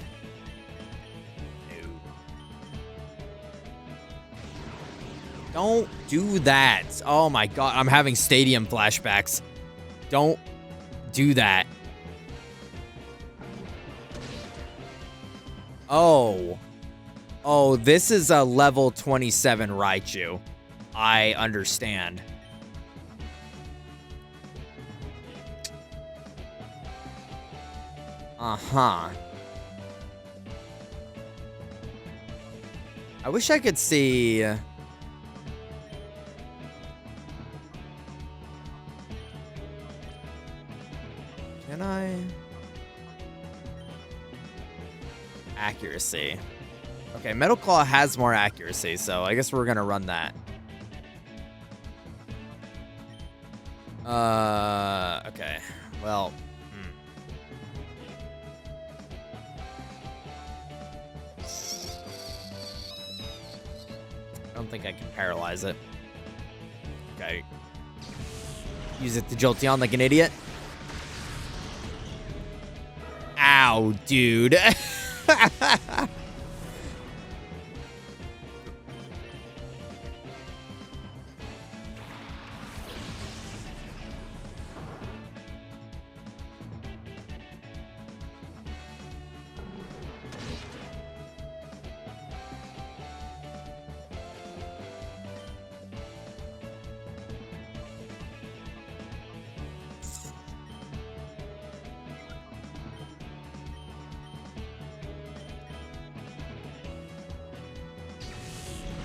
Don't do that. Oh my god, I'm having stadium flashbacks. Don't do that. Oh. Oh, this is a level 27 Raichu. I understand. Uh-huh. I wish I could see... Can I? Accuracy. Okay, Metal Claw has more accuracy, so I guess we're gonna run that. Okay. Well, I don't think I can paralyze it. Okay. Use it to Jolteon like an idiot. Ow, dude.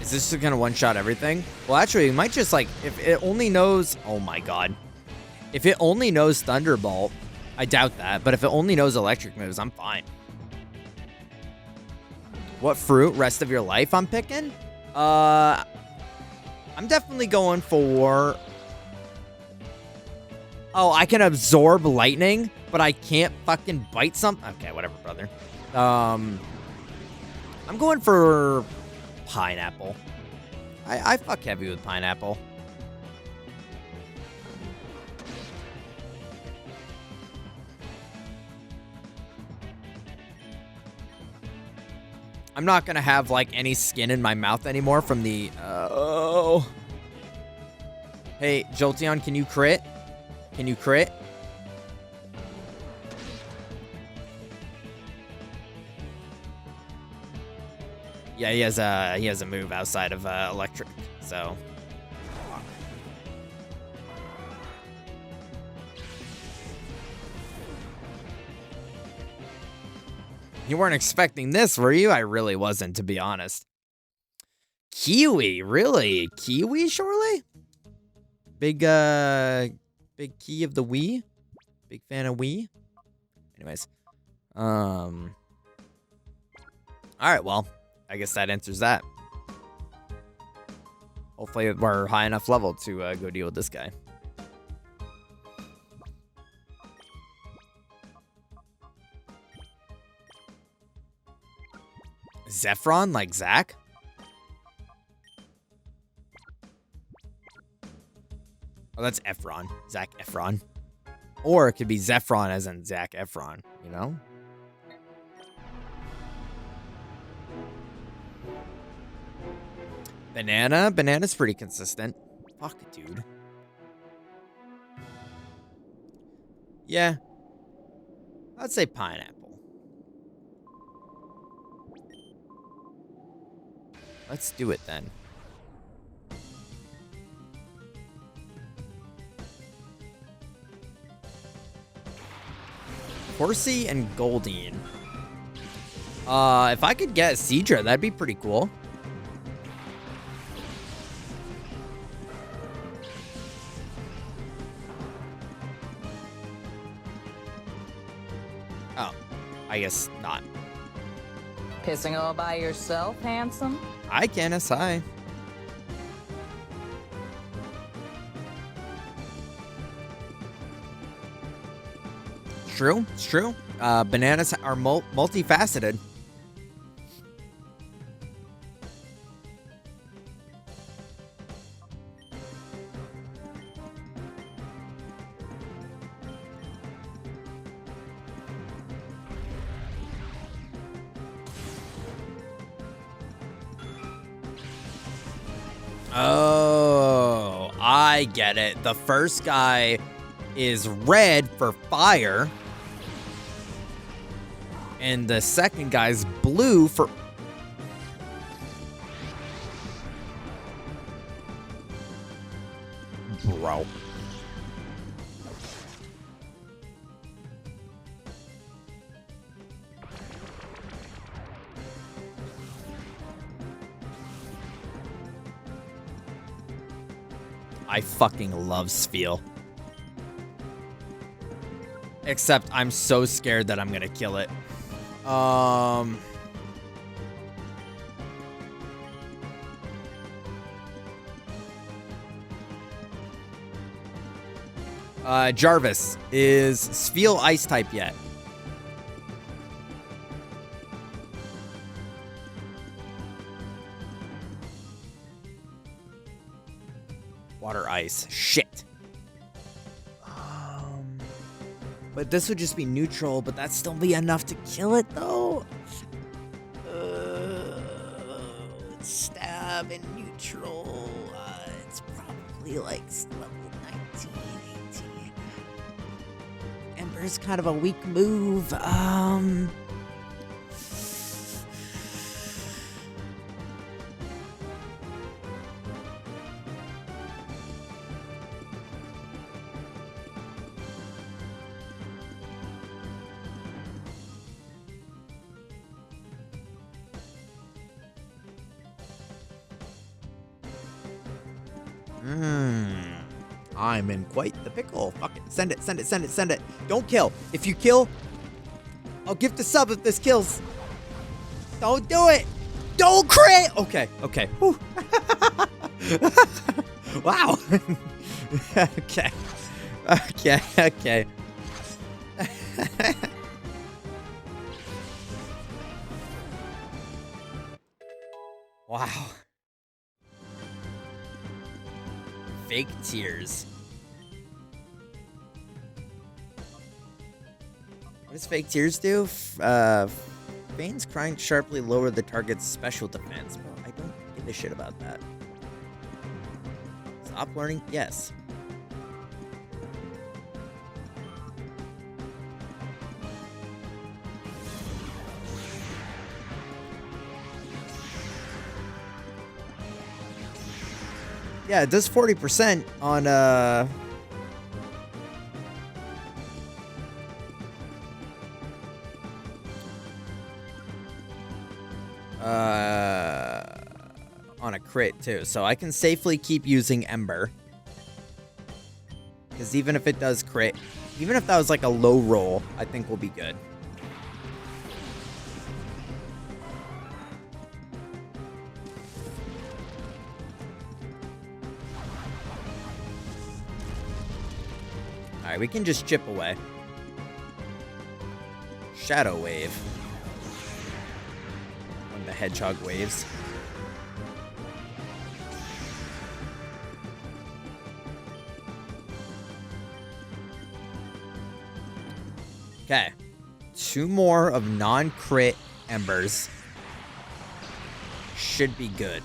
Is this just gonna one-shot everything? Well, actually, it might just, like, if it only knows... Oh, my God. If it only knows Thunderbolt, I doubt that. But if it only knows electric moves, I'm fine. What fruit? Rest of your life I'm picking? I'm definitely going for... Oh, I can absorb lightning, but I can't fucking bite something? Okay, whatever, brother. I'm going for... Pineapple. I fuck heavy with pineapple. I'm not gonna have, like, any skin in my mouth anymore from the... Oh. Hey, Jolteon, can you crit? Can you crit? Yeah, he has a move outside of electric, so. You weren't expecting this, were you? I really wasn't, to be honest. Kiwi, really? Kiwi, surely? Big key of the Wii? Big fan of Wii? Anyways. Alright, well. I guess that answers that. Hopefully we're high enough level to go deal with this guy. Zephron, like Zach? Oh, that's Efron. Zac Efron. Or it could be Zephron as in Zac Efron, you know? Banana? Banana's pretty consistent. Fuck, dude. Yeah. I'd say pineapple. Let's do it then. Horsey and Goldeen. If I could get Seadra, that'd be pretty cool. Oh, I guess not. Pissing all by yourself, handsome? Hi, Candace. Hi. True. It's true. Bananas are multifaceted. Oh, I get it. The first guy is red for fire. And the second guy's blue for... Bro. I fucking love Spiel. Except I'm so scared that I'm gonna kill it. Jarvis, is Spiel ice type yet? Water ice. Shit. But this would just be neutral, but that'd still be enough to kill it, though. Stab and neutral. It's probably like level 19, 18. Ember's kind of a weak move. I'm in quite the pickle. Fuck it. Send it, send it, send it, send it. Don't kill. If you kill, I'll give the sub if this kills. Don't do it. Don't crit. Okay, okay. Whew. Wow. Okay. Okay, okay. Wow. Fake tears. What does fake tears do? Veins crying sharply lower the target's special defense. Well, I don't give a shit about that. Stop learning? Yes. Yeah, it does 40% on on a crit too. So I can safely keep using Ember. Because even if it does crit, even if that was like a low roll, I think we'll be good. Alright, we can just chip away. Shadow Wave. When the hedgehog waves. Okay. 2 more of non-crit embers. Should be good.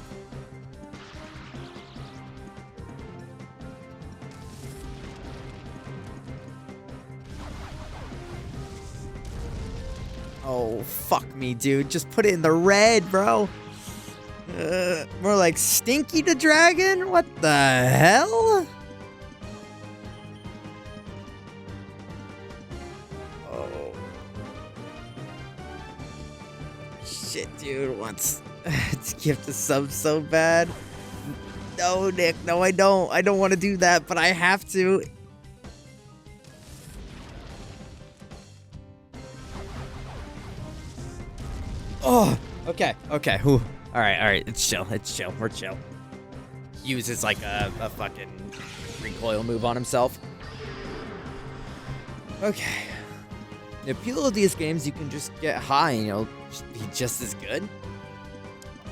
Oh, fuck me, dude. Just put it in the red, bro. More like Stinky the Dragon? What the hell? Oh. Shit, dude. Wants to gift a sub so bad. No, Nick. No, I don't. I don't want to do that, but I have to. Oh, okay, okay. Whew. All right. It's chill. It's chill. We're chill. He uses like a fucking recoil move on himself. Okay. The appeal of these games, you can just get high and you'll be just as good.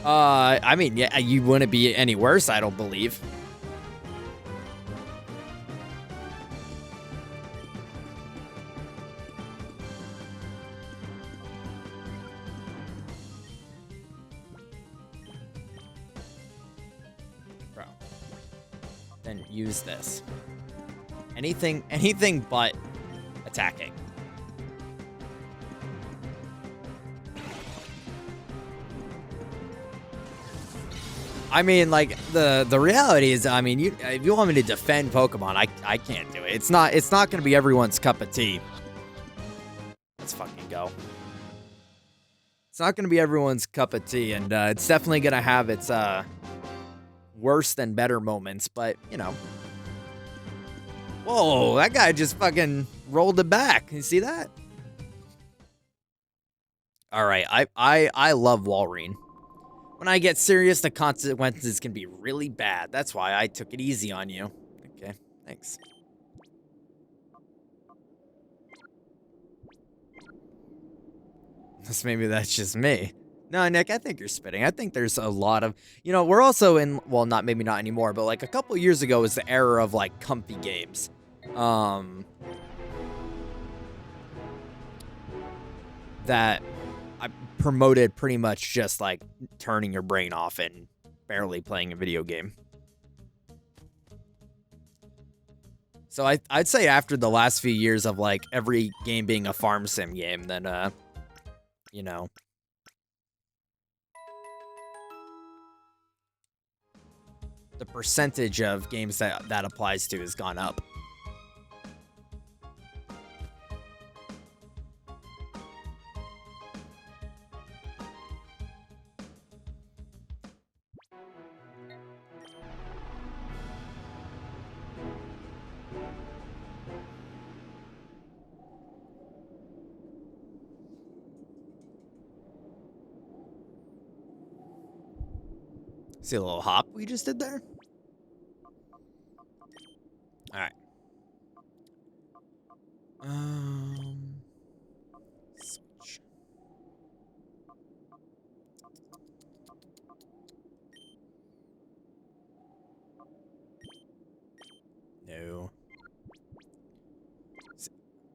I mean, yeah, you wouldn't be any worse, I don't believe. Then use this. Anything but attacking. I mean, like the reality is, I mean, if you want me to defend Pokemon, I can't do it. It's not going to be everyone's cup of tea. Let's fucking go. It's not going to be everyone's cup of tea, and it's definitely going to have its worse than better moments, but you know. Whoa, that guy just fucking rolled it back. You see that? All right, I love Walrein. When I get serious, the consequences can be really bad. That's why I took it easy on you. Okay, thanks. Maybe that's just me. No, Nick, I think you're spitting. I think there's a lot of, you know, we're also in, well, maybe not anymore, but like a couple years ago was the era of like comfy games. That I promoted pretty much just like turning your brain off and barely playing a video game. So I'd say after the last few years of like every game being a farm sim game, then, you know, the percentage of games that applies to has gone up. See a little hop we just did there? All right. Switch. No.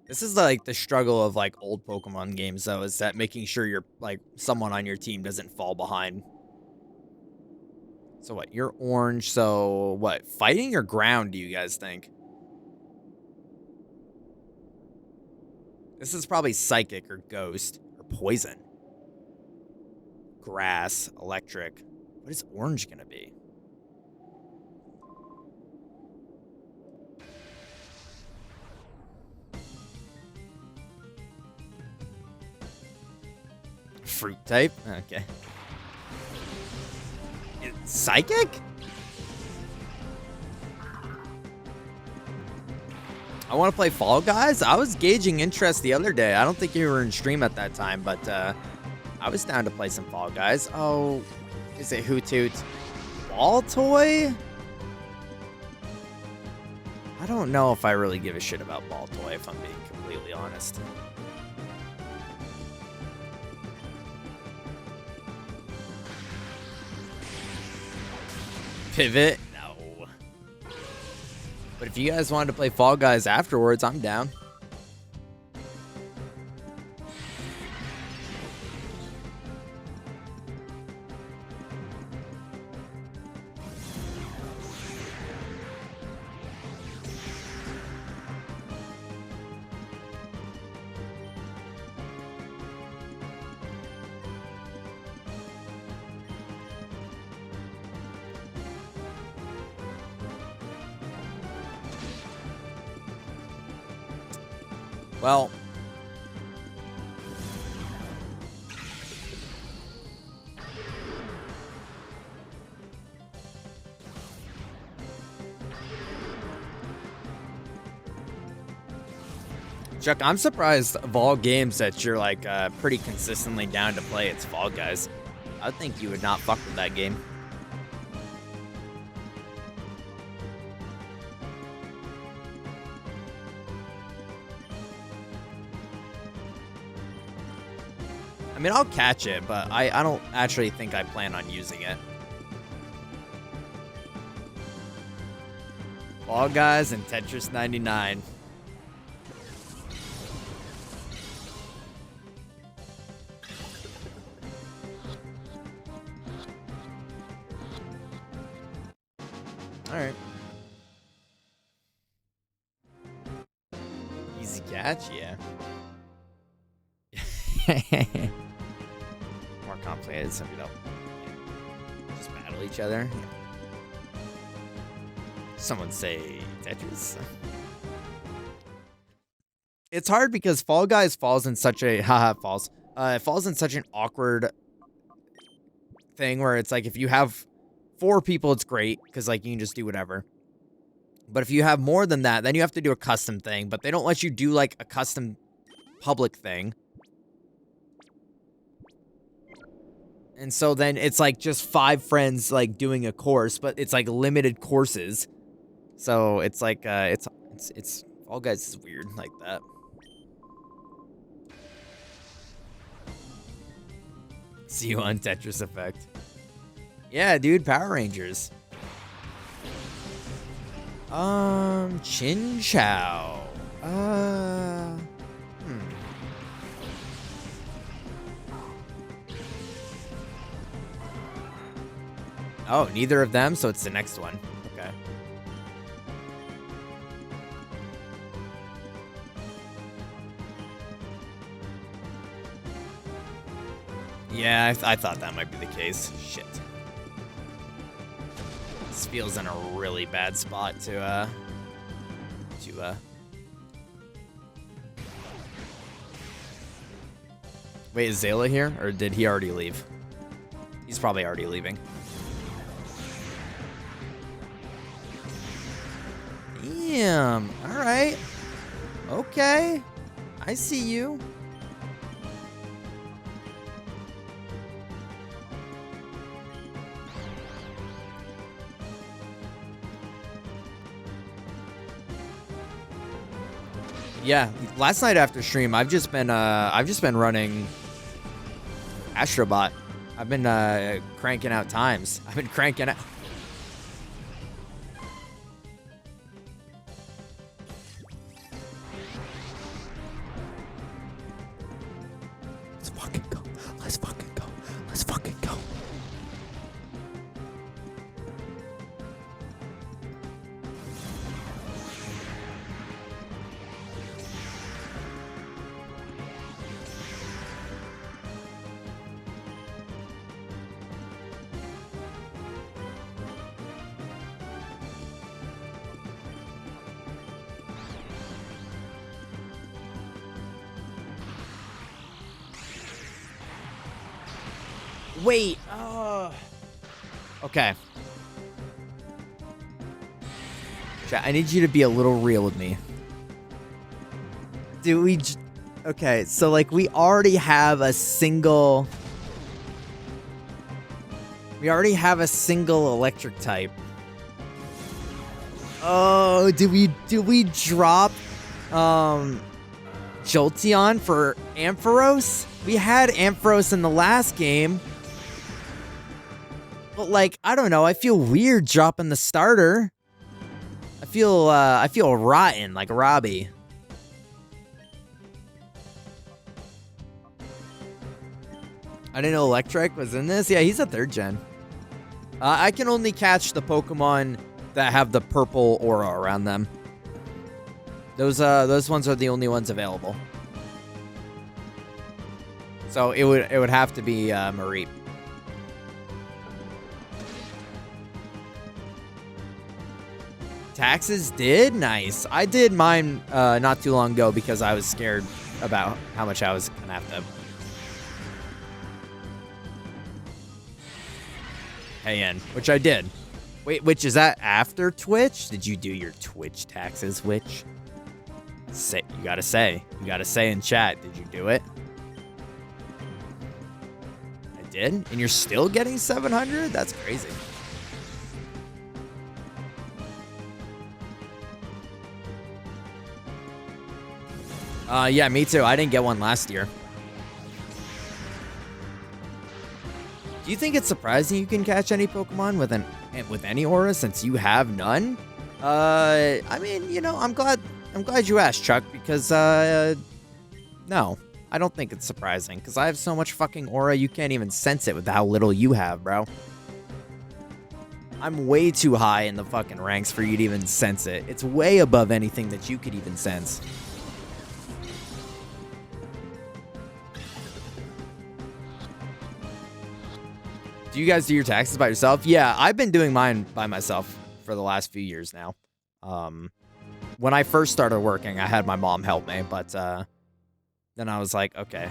This is like the struggle of like old Pokemon games though, is that making sure you're like someone on your team doesn't fall behind. So what, you're orange, so what, fighting or ground do you guys think? This is probably psychic or ghost or poison. Grass, electric. What is orange gonna be? Fruit type? Okay. It's psychic? I want to play Fall Guys. I was gauging interest the other day. I don't think you were in stream at that time, but I was down to play some Fall Guys. Oh, is it Hoothoot Ball Toy? I don't know if I really give a shit about Ball Toy, if I'm being completely honest. pivot? No. But if you guys wanted to play Fall Guys afterwards, I'm down. Well, Chuck, I'm surprised of all games that you're like pretty consistently down to play. It's Fall Guys. I would think you would not fuck with that game. I mean, I'll catch it, but I don't actually think I plan on using it. Fall Guys and Tetris 99. Alright. Easy catch, yeah. More complicated, so we don't just battle each other. Yeah. Someone say Tetris. It's hard because Fall Guys falls in such a it falls in such an awkward thing where it's like if you have 4 people, it's great because like you can just do whatever. But if you have more than that, then you have to do a custom thing. But they don't let you do like a custom public thing. And so then it's like just 5 friends like doing a course, but it's like limited courses. So it's like it's Fall Guys is weird like that. See you on Tetris Effect. Yeah, dude, Power Rangers. Chin Chow. Oh, neither of them, so it's the next one. Okay. Yeah, I thought that might be the case. Shit. This feels in a really bad spot to Wait, is Zayla here? Or did he already leave? He's probably already leaving. Damn. Alright. Okay. I see you. Yeah, last night after stream, I've just been running Astrobot. I've been cranking out times. I've been cranking out. Let's fucking go. Let's fucking go. Let's fucking go. Wait. Okay. Chat, I need you to be a little real with me. Do we... Okay, so like we already have a single... We already have a single electric type. Oh, do we drop Jolteon for Ampharos? We had Ampharos in the last game. But like, I don't know. I feel weird dropping the starter. I feel rotten, like Robbie. I didn't know Electric was in this. Yeah, he's a 3rd gen. I can only catch the Pokemon that have the purple aura around them. Those ones are the only ones available. So it would have to be Mareep. Taxes did? Nice. I did mine not too long ago because I was scared about how much I was gonna have to pay in, which I did. Wait, which is that after Twitch? Did you do your Twitch taxes, Witch? You gotta say in chat, did you do it? I did? And you're still getting 700? That's crazy. Yeah, me too. I didn't get one last year. Do you think it's surprising you can catch any Pokemon with any aura since you have none? I mean, you know, I'm glad you asked, Chuck, because no, I don't think it's surprising because I have so much fucking aura you can't even sense it with how little you have, bro. I'm way too high in the fucking ranks for you to even sense it. It's way above anything that you could even sense. Do you guys do your taxes by yourself? Yeah, I've been doing mine by myself for the last few years now. When I first started working, I had my mom help me, but then I was like, okay,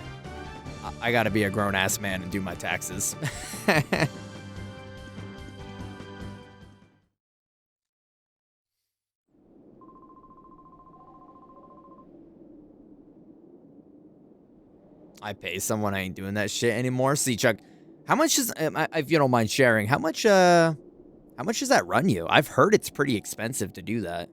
I gotta be a grown-ass man and do my taxes. I pay someone, I ain't doing that shit anymore. See, Chuck, how much is, if you don't mind sharing, how much does that run you? I've heard it's pretty expensive to do that.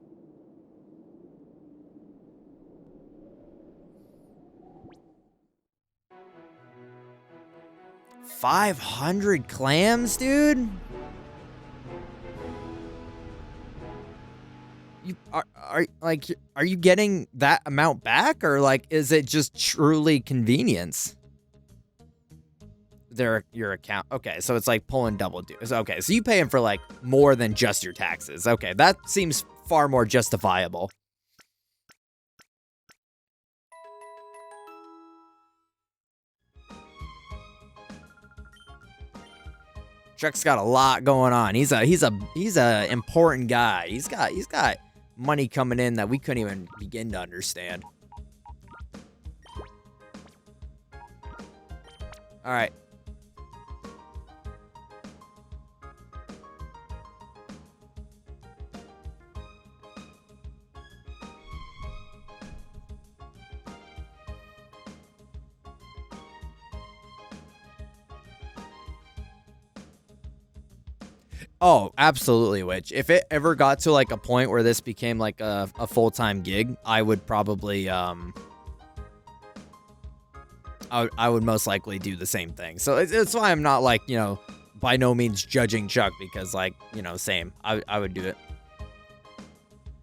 $500 clams, dude? Are you getting that amount back, or like is it just truly convenience? Your account. Okay, so it's like pulling double dues. Okay, so you paying for like more than just your taxes. Okay, that seems far more justifiable. Chuck's got a lot going on. He's a important guy. He's got money coming in that we couldn't even begin to understand. All right. Oh, absolutely, Witch. If it ever got to like a point where this became like a full-time gig, I would probably I would most likely do the same thing. So it's why I'm not like, you know, by no means judging Chuck, because like, you know, same. I would do it.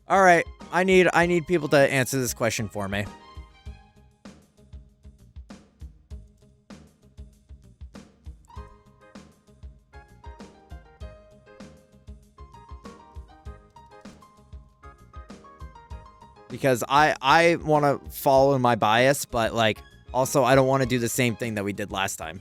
All right, I need people to answer this question for me. Because I want to follow my bias, but like also I don't want to do the same thing that we did last time.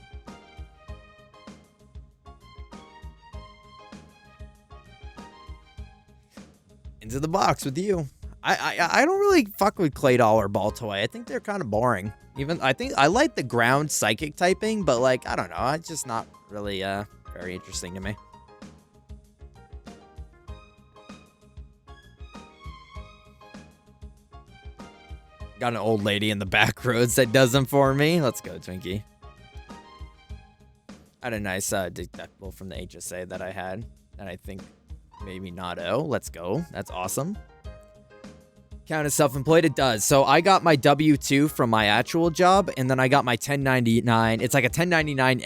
Into the box with you. I don't really fuck with Claydol or Baltoy. I think they're kind of boring. Even I think I like the ground psychic typing, but like I don't know, it's just not really very interesting to me. Got an old lady in the back roads that does them for me. Let's go, Twinkie. I had a nice deductible from the HSA that I had. And I think maybe not. Oh, let's go. That's awesome. count as self-employed? It does. So I got my W-2 from my actual job, and then I got my 1099. It's like a 1099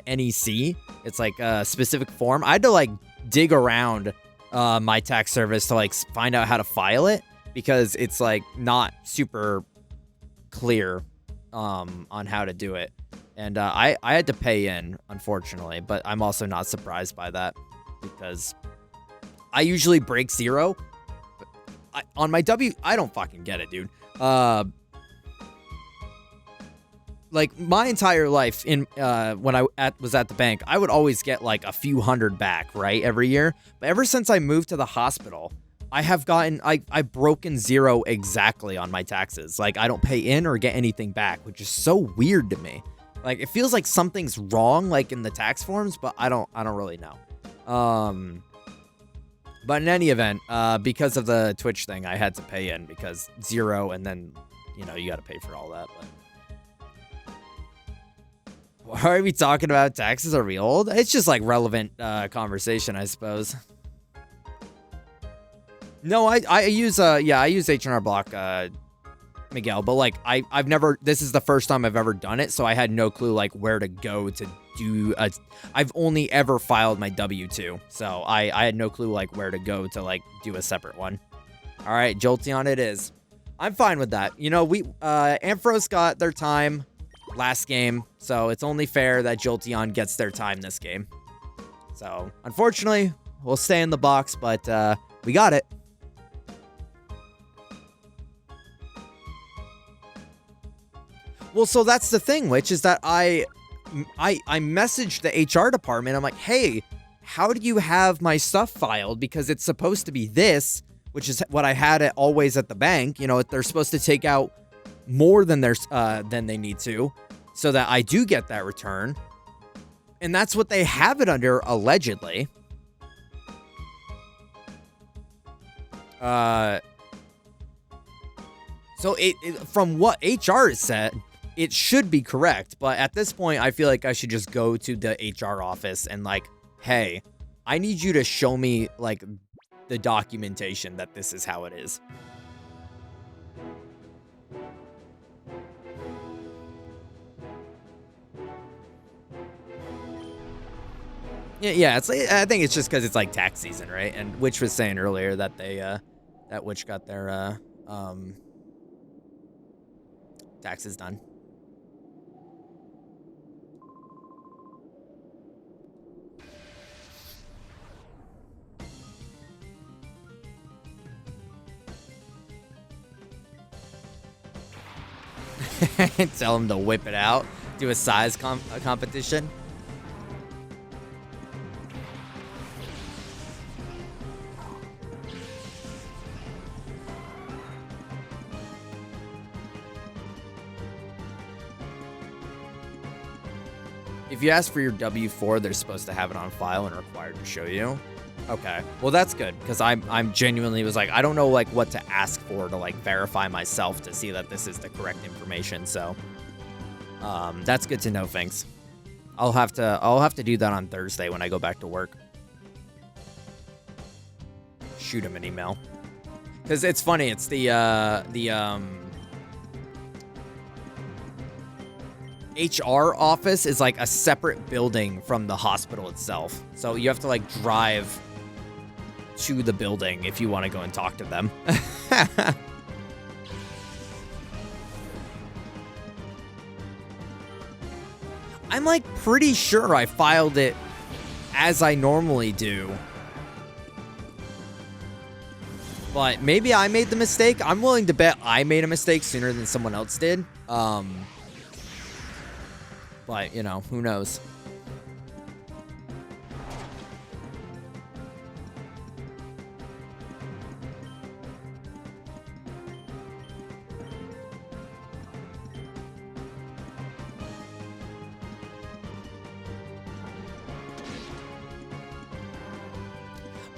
NEC. It's like a specific form. I had to like dig around my tax service to like find out how to file it, because it's like not super clear on how to do it. And I had to pay in, unfortunately, but I'm also not surprised by that, because I usually break zero. On my W, I don't fucking get it, dude. Like my entire life when I was at the bank, I would always get like a few hundred back, right, every year. But ever since I moved to the hospital, I have gotten I've broken zero exactly on my taxes. Like I don't pay in or get anything back, which is so weird to me. Like it feels like something's wrong, like in the tax forms, but I don't really know. But in any event, because of the Twitch thing, I had to pay in because zero, and then you got to pay for all that. But why are we talking about taxes? Are we old? It's just like relevant conversation, I suppose. No, I use H&R Block, Miguel, but like I've never, this is the first time I've ever done it, so I had no clue like where to go to do I've only ever filed my W-2, so I had no clue like where to go to like do a separate one. All right, Jolteon it is. I'm fine with that. We Ampharos got their time last game, so it's only fair that Jolteon gets their time this game. So unfortunately, we'll stay in the box, but we got it. Well, so that's the thing, which is that I messaged the HR department. I'm like, hey, how do you have my stuff filed? Because it's supposed to be this, which is what I had it always at the bank. They're supposed to take out more than they need to, so that I do get that return. And that's what they have it under, allegedly. So from what HR has said, it should be correct, but at this point, I feel like I should just go to the HR office and like, hey, I need you to show me like the documentation that this is how it is. Yeah. It's like, I think it's just because it's like tax season, right? And Witch was saying earlier that that Witch got their taxes done. Tell him to whip it out. Do a size competition. If you ask for your W-4, they're supposed to have it on file and required to show you. Okay, well that's good, because I'm genuinely was like, I don't know like what to ask for to like verify myself to see that this is the correct information. So that's good to know. Thanks. I'll have to do that on Thursday when I go back to work. Shoot him an email, because it's funny. It's the HR office is like a separate building from the hospital itself, so you have to like drive to the building if you want to go and talk to them. I'm like pretty sure I filed it as I normally do, but maybe I made the mistake. I'm willing to bet I made a mistake sooner than someone else did. But who knows?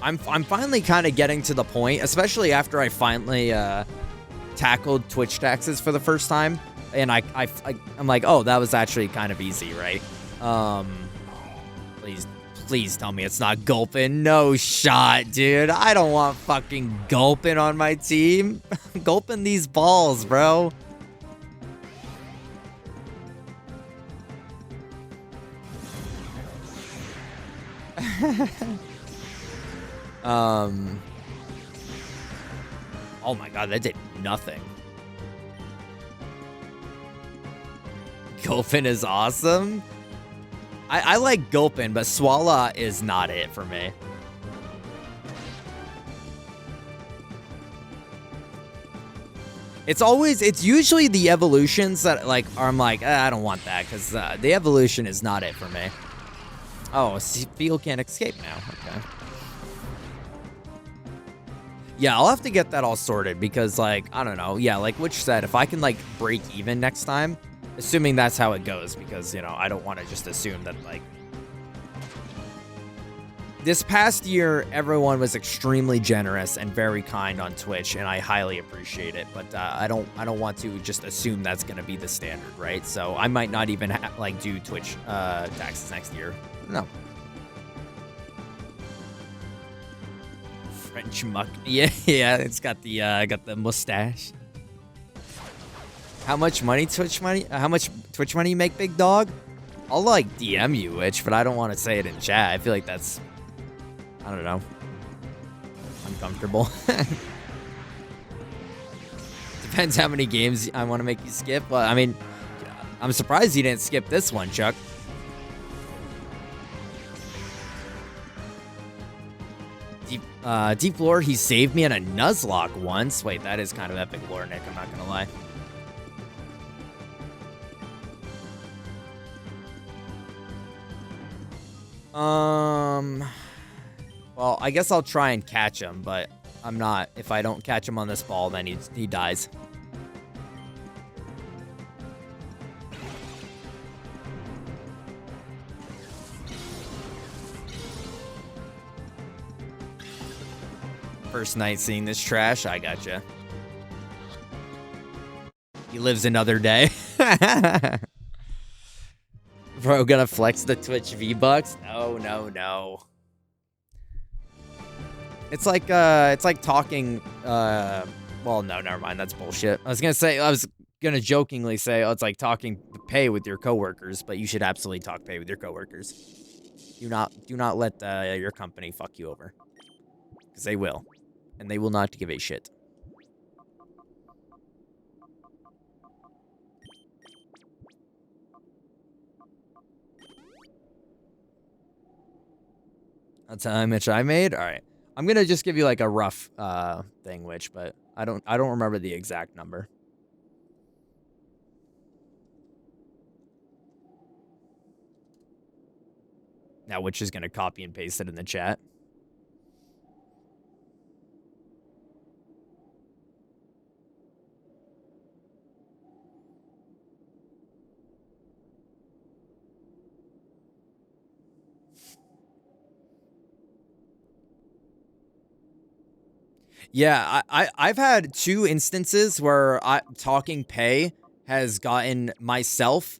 I'm finally kind of getting to the point, especially after I finally tackled Twitch taxes for the first time, and I'm like, oh, that was actually kind of easy, right? Please tell me it's not Gulpin. No shot, dude. I don't want fucking Gulpin on my team. Gulpin these balls, bro. Oh my god, that did nothing. Gulpin is awesome. I like Gulpin, but Swala is not it for me. It's usually the evolutions that I'm like, I don't want that, because the evolution is not it for me. Oh, Field can't escape now. Okay. Yeah, I'll have to get that all sorted because, like, I don't know. Yeah, like Witch said, if I can, like, break even next time, assuming that's how it goes, because, you know, I don't want to just assume that, like... This past year, everyone was extremely generous and very kind on Twitch, and I highly appreciate it. But I don't want to just assume that's going to be the standard, right? So I might not even, do Twitch taxes next year. No. French muck. Yeah, it's got the mustache. How much Twitch money you make, big dog? I'll DM you, Witch, but I don't want to say it in chat. I feel like that's, I don't know, uncomfortable. Depends how many games I want to make you skip. But I mean, I'm surprised you didn't skip this one, Chuck. Deep lore, he saved me in a Nuzlocke once. Wait, that is kind of epic lore, Nick. I'm not gonna lie. Well, I guess I'll try and catch him, but I'm not. If I don't catch him on this ball, then he dies. First night seeing this trash, I gotcha. He lives another day. Bro, gonna flex the Twitch V-Bucks? No. It's like talking, well, no, never mind, that's bullshit. I was gonna jokingly say, oh, it's like talking pay with your coworkers, but you should absolutely talk pay with your coworkers. Do not let your company fuck you over. Because they will. And they will not give a shit. That's how much I made? Alright. I'm gonna just give you like a rough thing, Witch, but I don't remember the exact number. Now Witch is gonna copy and paste it in the chat. Yeah, I've had 2 instances where talking pay has gotten myself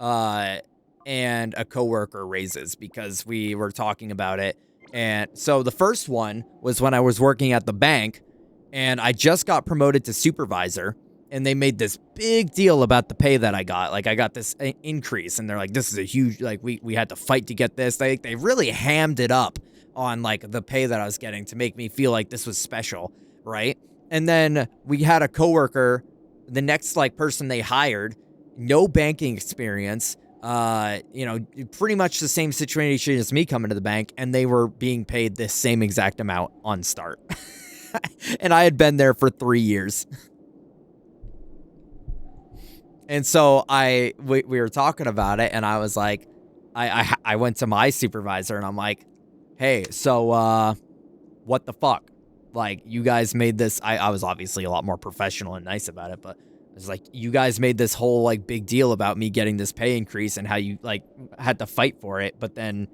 and a coworker raises because we were talking about it. And so the first one was when I was working at the bank and I just got promoted to supervisor and they made this big deal about the pay that I got. Like I got this increase and they're like, this is a huge, like we had to fight to get this. They really hammed it up on like the pay that I was getting to make me feel like this was special, right? And then we had a coworker, the next like person they hired, no banking experience, pretty much the same situation as me coming to the bank, and they were being paid the same exact amount on start. And I had been there for 3 years. And so we were talking about it, and I was like, I went to my supervisor, and I'm like, hey, so, what the fuck? Like, you guys made this, I was obviously a lot more professional and nice about it, but I was like, you guys made this whole, like, big deal about me getting this pay increase and how you, like, had to fight for it, but then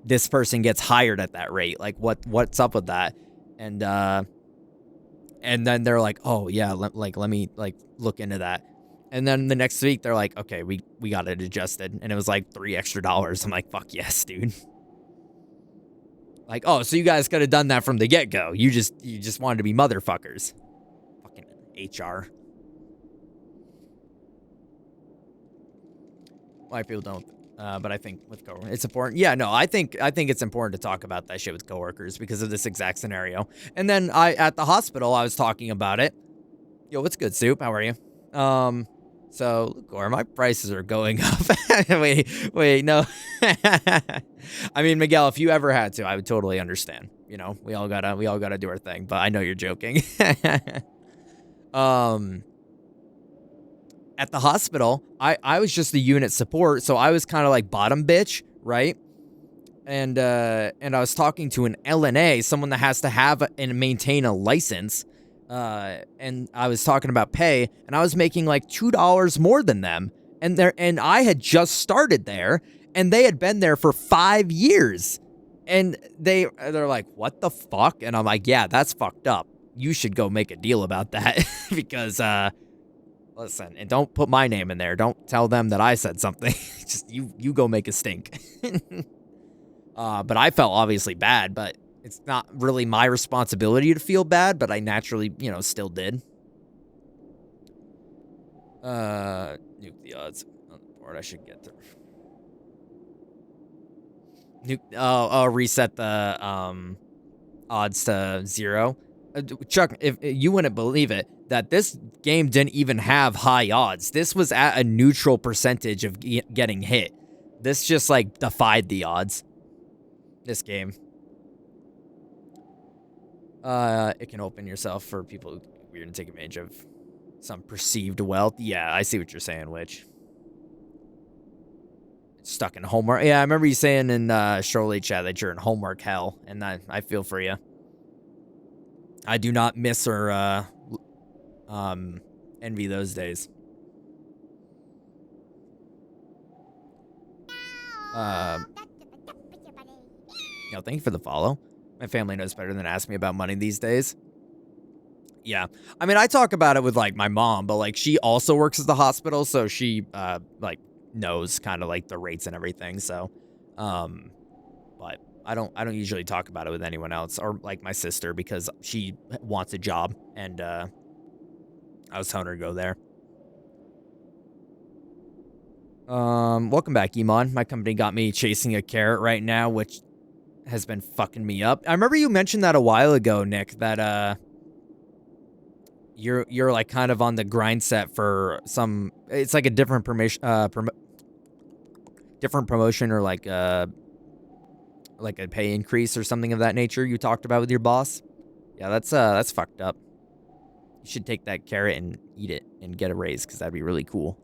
this person gets hired at that rate. Like, what's up with that? And then they're like, oh, yeah, let me, like, look into that. And then the next week, they're like, okay, we got it adjusted. And it was, like, $3 extra. I'm like, fuck yes, dude. Like, oh, so you guys could have done that from the get-go. You just wanted to be motherfuckers. Fucking HR. White people don't, but I think with coworkers, it's important. Yeah, no, I think it's important to talk about that shit with coworkers because of this exact scenario. And then at the hospital, I was talking about it. Yo, what's good, Soup? How are you? So, Gore, my prices are going up. wait, no. I mean, Miguel, if you ever had to, I would totally understand. You know, we all gotta do our thing, but I know you're joking. At the hospital, I was just the unit support, so I was kind of like bottom bitch, right? And I was talking to an LNA, someone that has to have and maintain a license. And I was talking about pay, and I was making like $2 more than them. And I had just started there, and they had been there for 5 years. And they're like, what the fuck? And I'm like, yeah, that's fucked up. You should go make a deal about that because, listen, and don't put my name in there. Don't tell them that I said something. Just you go make a stink. But I felt obviously bad, but it's not really my responsibility to feel bad, but I naturally, still did. Nuke the odds on the board. I should get through. Reset the odds to 0. Chuck, if you wouldn't believe it, that this game didn't even have high odds. This was at a neutral percentage of getting hit. This just like defied the odds. This game. It can open yourself for people who are going to take advantage of some perceived wealth. Yeah, I see what you're saying, Witch. Stuck in homework. Yeah, I remember you saying in Shirley chat that you're in homework hell, and I feel for you. I do not miss or envy those days. Thank you for the follow. My family knows better than to ask me about money these days. Yeah. I mean, I talk about it with, like, my mom, but, like, she also works at the hospital, so she, like, knows kind of, like, the rates and everything, so, but I don't usually talk about it with anyone else, or, like, my sister, because she wants a job, and, I was telling her to go there. Welcome back, Iman. My company got me chasing a carrot right now, which has been fucking me up. I remember you mentioned that a while ago, Nick, that, you're like kind of on the grind set for some, it's like a different different promotion or like a pay increase or something of that nature you talked about with your boss. Yeah, that's fucked up. You should take that carrot and eat it and get a raise, because that'd be really cool.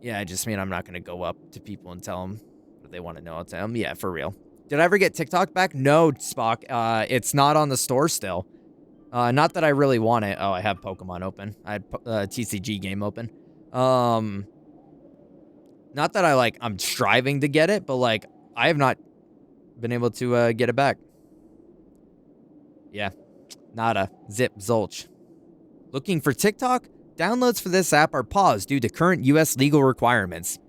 Yeah, I just mean I'm not going to go up to people and tell them what they want to know. I'll tell them, yeah, for real. Did I ever get TikTok back? No, Spock. It's not on the store still. Not that I really want it. Oh, I have Pokemon open. I had TCG game open. Not that I'm striving to get it, but, like, I have not been able to get it back. Yeah. Nada. Zip. Zolch. Looking for TikTok? Downloads for this app are paused due to current U.S. legal requirements.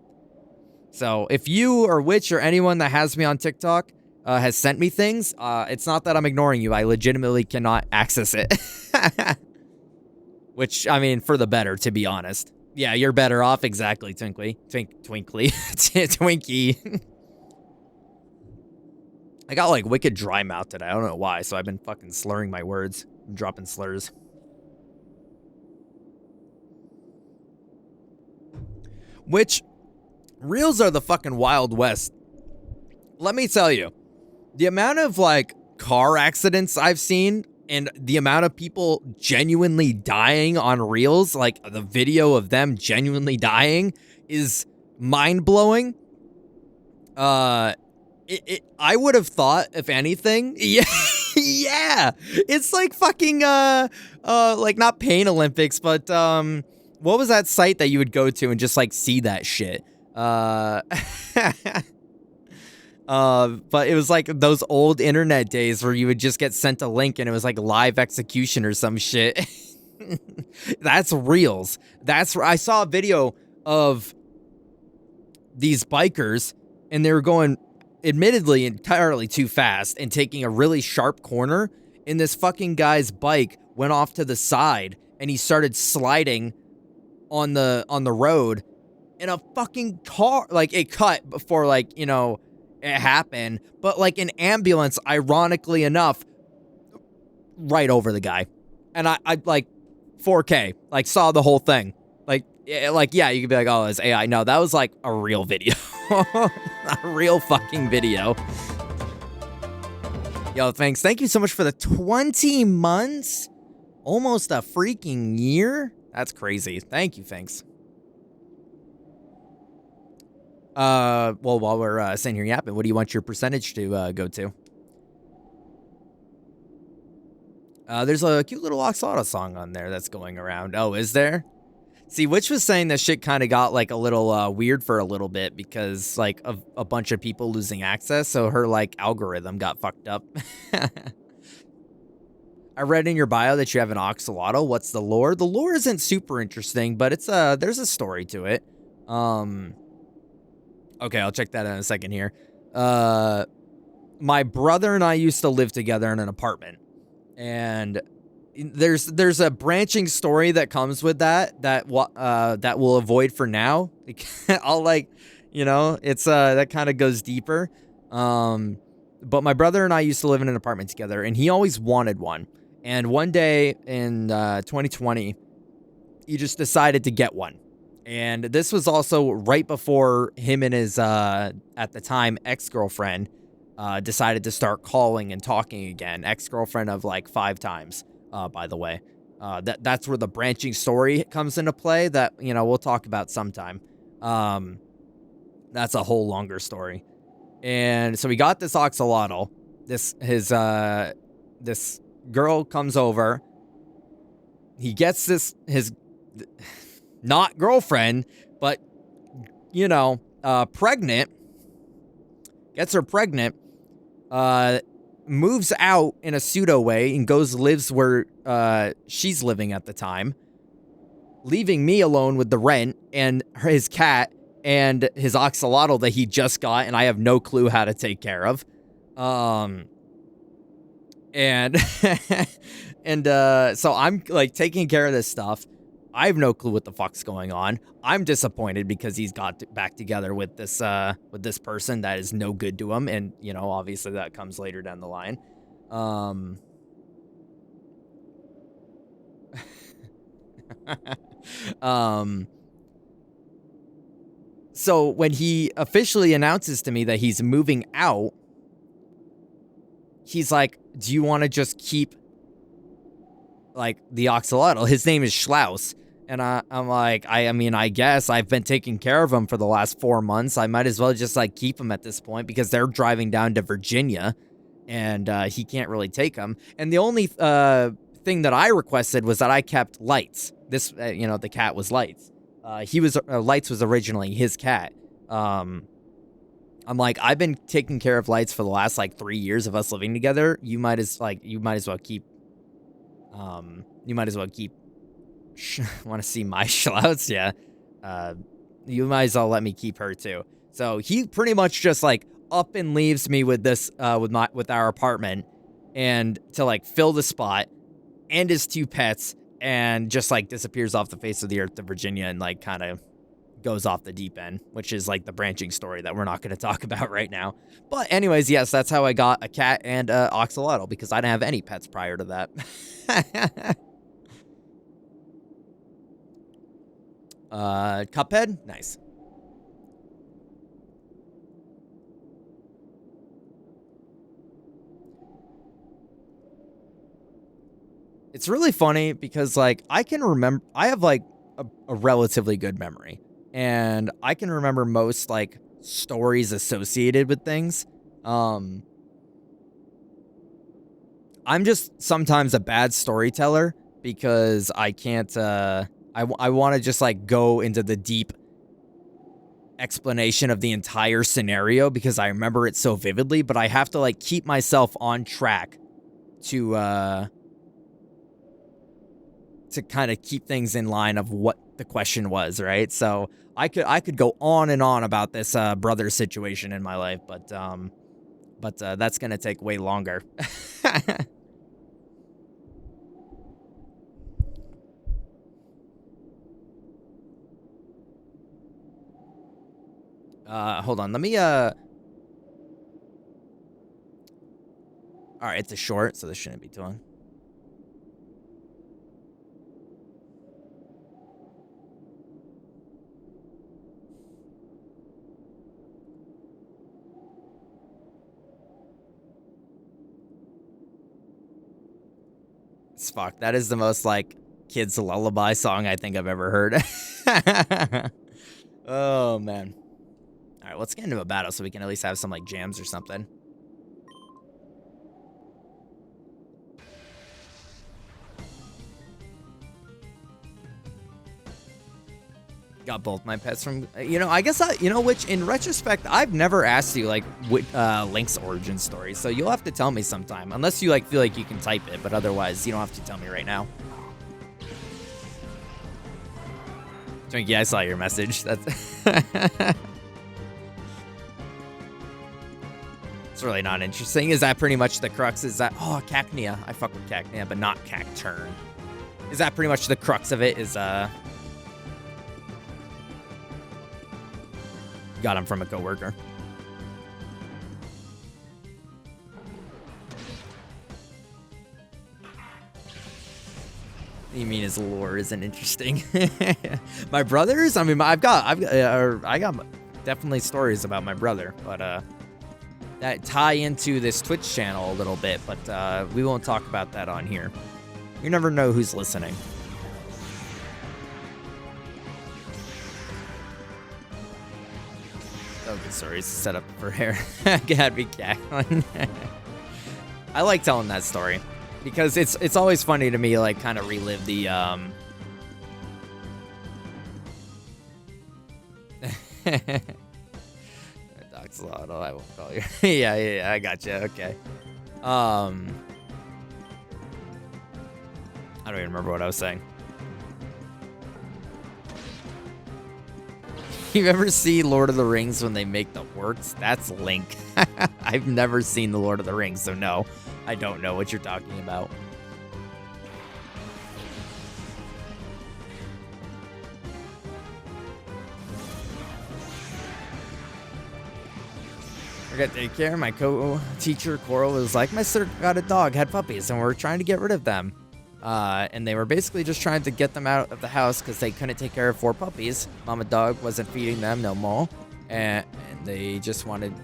So, if you or Witch or anyone that has me on TikTok has sent me things, it's not that I'm ignoring you. I legitimately cannot access it. Which, I mean, for the better, to be honest. Yeah, you're better off. Exactly, Twinkly. Twinkly. Twinkie. I got, like, wicked dry mouth today. I don't know why, so I've been fucking slurring my words. I'm dropping slurs. Which, reels are the fucking Wild West. Let me tell you. The amount of, like, car accidents I've seen and the amount of people genuinely dying on reels, like, the video of them genuinely dying is mind-blowing. I would have thought, if anything, yeah, yeah, it's like fucking, like, not Pain Olympics, but, what was that site that you would go to and just, like, see that shit? But it was like those old internet days where you would just get sent a link and it was like live execution or some shit. That's reels. That's where I saw a video of these bikers and they were going admittedly entirely too fast and taking a really sharp corner, and this fucking guy's bike went off to the side and he started sliding on the road, and a fucking car, like, it cut before, like, you know, it happened, but like an ambulance, ironically enough, right over the guy. And I like 4K, like, saw the whole thing. Like, yeah, you could be like, oh, it's AI. No, that was like a real video. A real fucking video. Yo, thanks. Thank you so much for the 20 months. Almost a freaking year. That's crazy. Thank you, thanks. Well, while we're sitting here yapping, what do you want your percentage to go to? There's a cute little Oxalata song on there that's going around. Oh, is there? See, Witch was saying that shit kind of got, like, a little weird for a little bit because, like, of a bunch of people losing access, so her, like, algorithm got fucked up. I read in your bio that you have an Oxalotl. What's the lore? The lore isn't super interesting, but it's there's a story to it. Okay, I'll check that in a second here. My brother and I used to live together in an apartment, and there's a branching story that comes with that we'll avoid for now. I'll, like, you know, it's that kind of goes deeper. But my brother and I used to live in an apartment together, and he always wanted one. And one day in 2020, he just decided to get one. And this was also right before him and his at the time ex-girlfriend decided to start calling and talking again. Ex-girlfriend of like 5 times. By the way, that's where the branching story comes into play that, you know, we'll talk about sometime. That's a whole longer story. And so we got this Oxalotl. This girl comes over. He gets his not girlfriend, but, you know, pregnant. Gets her pregnant. Moves out in a pseudo way and lives where she's living at the time, leaving me alone with the rent and his cat and his Oxalotl that he just got, and I have no clue how to take care of. And so I'm, like, taking care of this stuff. I have no clue what the fuck's going on. I'm disappointed because he's got back together with this person that is no good to him, and, you know, obviously that comes later down the line. So when he officially announces to me that he's moving out, he's like, "Do you want to just keep, like, the Oxalotl?" His name is Schlaus. And I'm like, I mean, I guess I've been taking care of him for the last 4 months. I might as well just, like, keep him at this point because they're driving down to Virginia, and he can't really take him. And the only thing that I requested was that I kept Lights. This, you know, the cat was Lights. Lights was originally his cat. I'm like, I've been taking care of Lights for the last, like, 3 years of us living together. You might as well keep. Want to see my Schlauts? Yeah. You might as well let me keep her too. So he pretty much just, like, up and leaves me with this, with our apartment, and to, like, fill the spot, and his 2 pets, and just, like, disappears off the face of the earth to Virginia, and, like, kind of goes off the deep end, which is, like, the branching story that we're not going to talk about right now. But anyways, yes, that's how I got a cat and Oxalotl, because I didn't have any pets prior to that. Cuphead? Nice. It's really funny because, like, I have, like, a relatively good memory, and I can remember most, like, stories associated with things. I'm just sometimes a bad storyteller because I can't, I want to just, like, go into the deep explanation of the entire scenario because I remember it so vividly, but I have to, like, keep myself on track to kind of keep things in line of what the question was, right? So I could go on and on about this brother situation in my life, but that's gonna take way longer. Hold on, let me all right, it's a short, so this shouldn't be too long. Fuck, that is the most, like, kids lullaby song I think I've ever heard. Oh, man. All right, let's get into a battle so we can at least have some, like, jams or something. Got both my pets from, I guess, which in retrospect, I've never asked you, like, Link's origin story, so you'll have to tell me sometime, unless you, like, feel like you can type it, but otherwise, you don't have to tell me right now. Twinkie, I saw your message. That's it's really not interesting. Is that pretty much the crux? Is that, Cacnea. I fuck with Cacnea, but not Cacturn. Is that pretty much the crux of it? Got him from a coworker. You mean his lore isn't interesting? My brothers? I mean, I got definitely stories about my brother, but that tie into this Twitch channel a little bit, but we won't talk about that on here. You never know who's listening. Oh, good stories set up for hair. Gotta be cackling. I like telling that story because it's always funny to me, like, kind of relive the Doxlotto, I won't call you. yeah, I got you. Okay. I don't even remember what I was saying. You ever see Lord of the Rings when they make the orcs? That's Link. I've never seen the Lord of the Rings, so no, I don't know what you're talking about. I got daycare. My co-teacher Coral was like, my sister got a dog, had puppies, and we're trying to get rid of them. And they were basically just trying to get them out of the house because they couldn't take care of 4 puppies. Mama dog wasn't feeding them no more, and they just wanted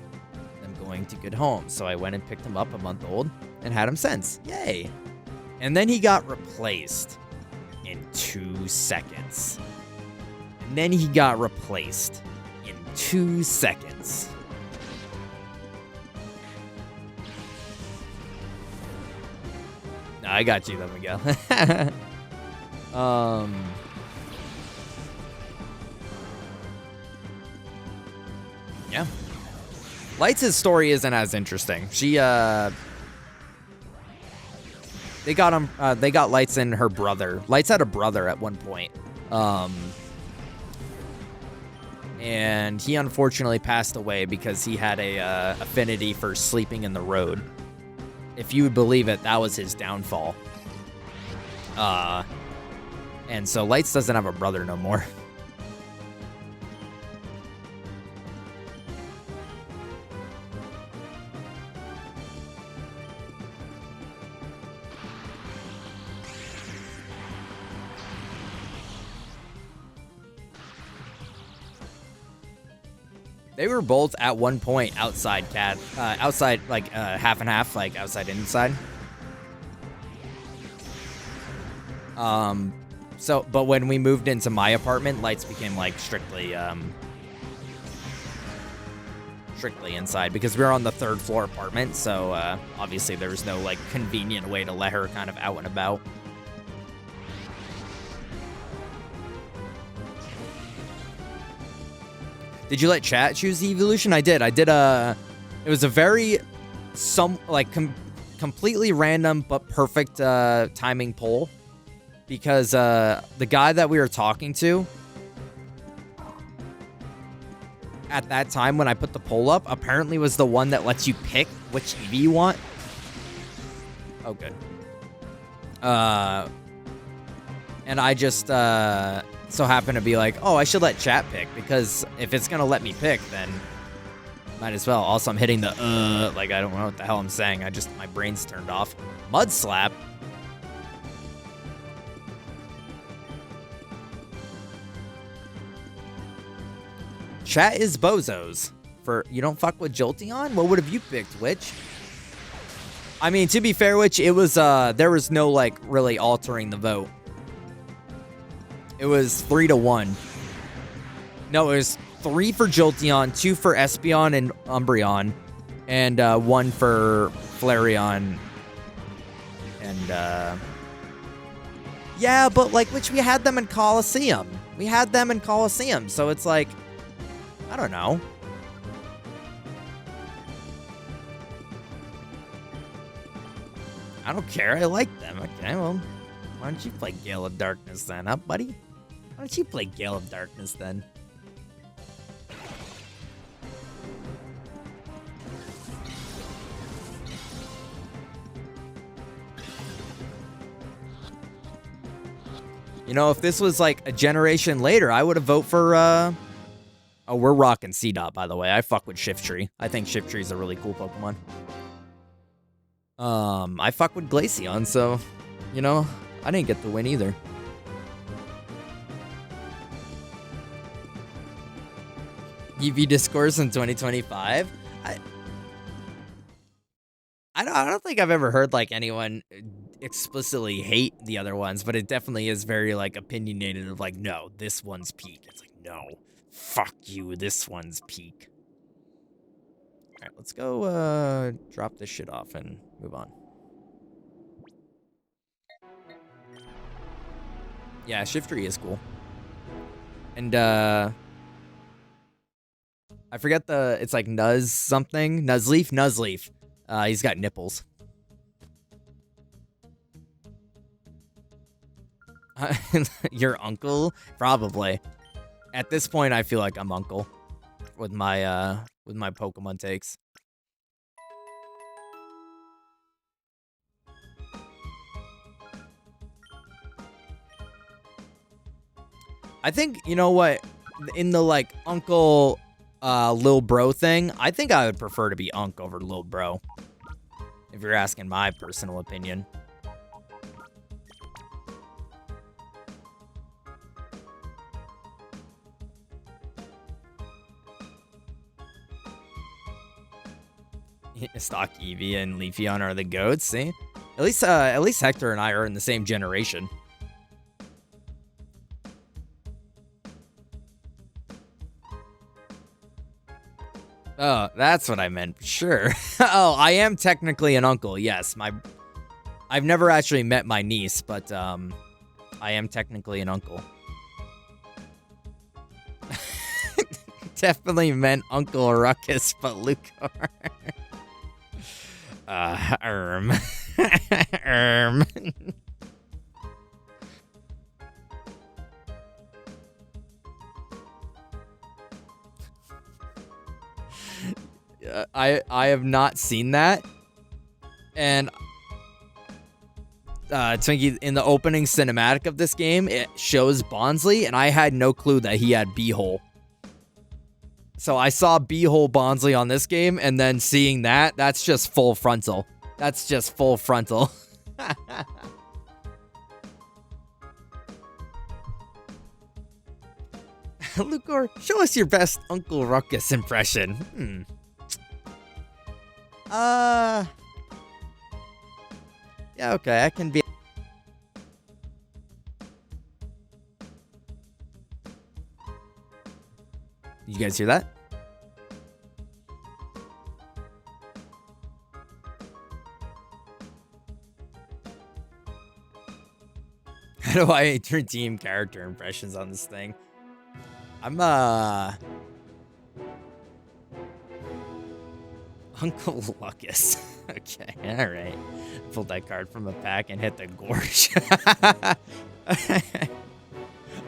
them going to good homes. So I went and picked him up a month old and had him since. Yay! And then he got replaced in 2 seconds. And then he got replaced in 2 seconds. I got you, though, Miguel. Yeah. Lights' story isn't as interesting. She, they got Lights and her brother. Lights had a brother at one point. And he unfortunately passed away because he had a affinity for sleeping in the road. If you would believe it, that was his downfall. And so Lights doesn't have a brother no more. They were both at one point outside outside, like, half and half, like outside and inside. But when we moved into my apartment, Lights became, like, strictly inside because we were on the 3rd floor apartment. So, obviously there was no, like, convenient way to let her kind of out and about. Did you let chat choose the evolution? I did. It was a very, completely random but perfect timing poll. because the guy that we were talking to at that time when I put the poll up apparently was the one that lets you pick which Eevee you want. Oh, good. And I just so happen to be like, oh, I should let chat pick, because if it's gonna let me pick, then might as well. Also, I'm hitting the like I don't know what the hell I'm saying. My brain's turned off. Mud slap. Chat is bozos. For you don't fuck with Jolteon? What would have you picked, Witch? I mean, to be fair, Witch, it was there was no like really altering the vote. It was 3-1. No, it was 3 for Jolteon, 2 for Espeon and Umbreon, and 1 for Flareon. And yeah, but like, which we had them in Colosseum. We had them in Colosseum, so it's like, I don't know. I don't care. I like them. Okay, well, why don't you play Gale of Darkness then, huh, buddy? Why don't you play Gale of Darkness then? You know, if this was like a generation later, I would have voted for, oh, we're rocking C-Dot, by the way. I fuck with Shiftry. I think Shiftry's a really cool Pokemon. I fuck with Glaceon, so, you know, I didn't get the win either. EV discourse in 2025? I don't think I've ever heard, like, anyone explicitly hate the other ones, but it definitely is very, like, opinionated of, like, no, this one's peak. It's like, no, fuck you, this one's peak. Alright, let's go, drop this shit off and move on. Yeah, Shiftry is cool. And, I forget it's like Nuz something. Nuzleaf? Nuzleaf. He's got nipples. Your uncle? Probably. At this point, I feel like I'm uncle. With my Pokemon takes. I think, you know what? In the, like, uncle, lil bro thing, I think I would prefer to be Unk over lil bro. If you're asking my personal opinion. Stock Eevee and Leafeon are the goats, see? At least Hector and I are in the same generation. Oh, that's what I meant. Sure. Oh, I am technically an uncle. Yes, I've never actually met my niece, but I am technically an uncle. Definitely meant Uncle Ruckus, but Lucar. I have not seen that. And Twinkie, in the opening cinematic of this game, it shows Bonsly, and I had no clue that he had B-hole. So I saw B-hole Bonsly on this game, and then seeing that, that's just full frontal. That's just full frontal. Lucor, show us your best Uncle Ruckus impression. Yeah, okay, I can be... You guys hear that? How do I redeem character impressions on this thing? I'm, Uncle Luckus. Okay, all right. Pulled that card from a pack and hit the gorge.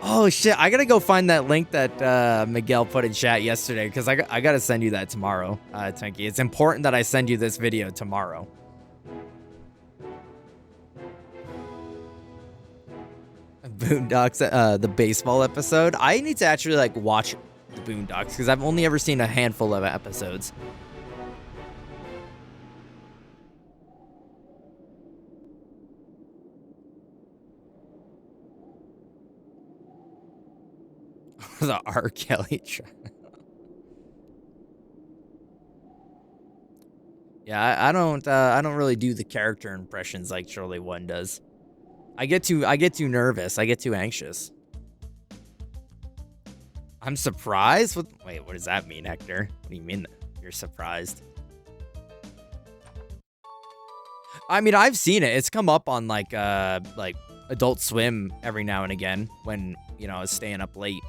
Oh shit! I gotta go find that link that Miguel put in chat yesterday because I gotta send you that tomorrow, Tunky. It's important that I send you this video tomorrow. Boondocks, the baseball episode. I need to actually like watch the Boondocks because I've only ever seen a handful of episodes. The R. Kelly track. Yeah, I don't really do the character impressions like Shirley One does. I get too nervous. I get too anxious. I'm surprised. Wait, what does that mean, Hector? What do you mean you're surprised? I mean, I've seen it. It's come up on like Adult Swim every now and again when, you know, I was staying up late.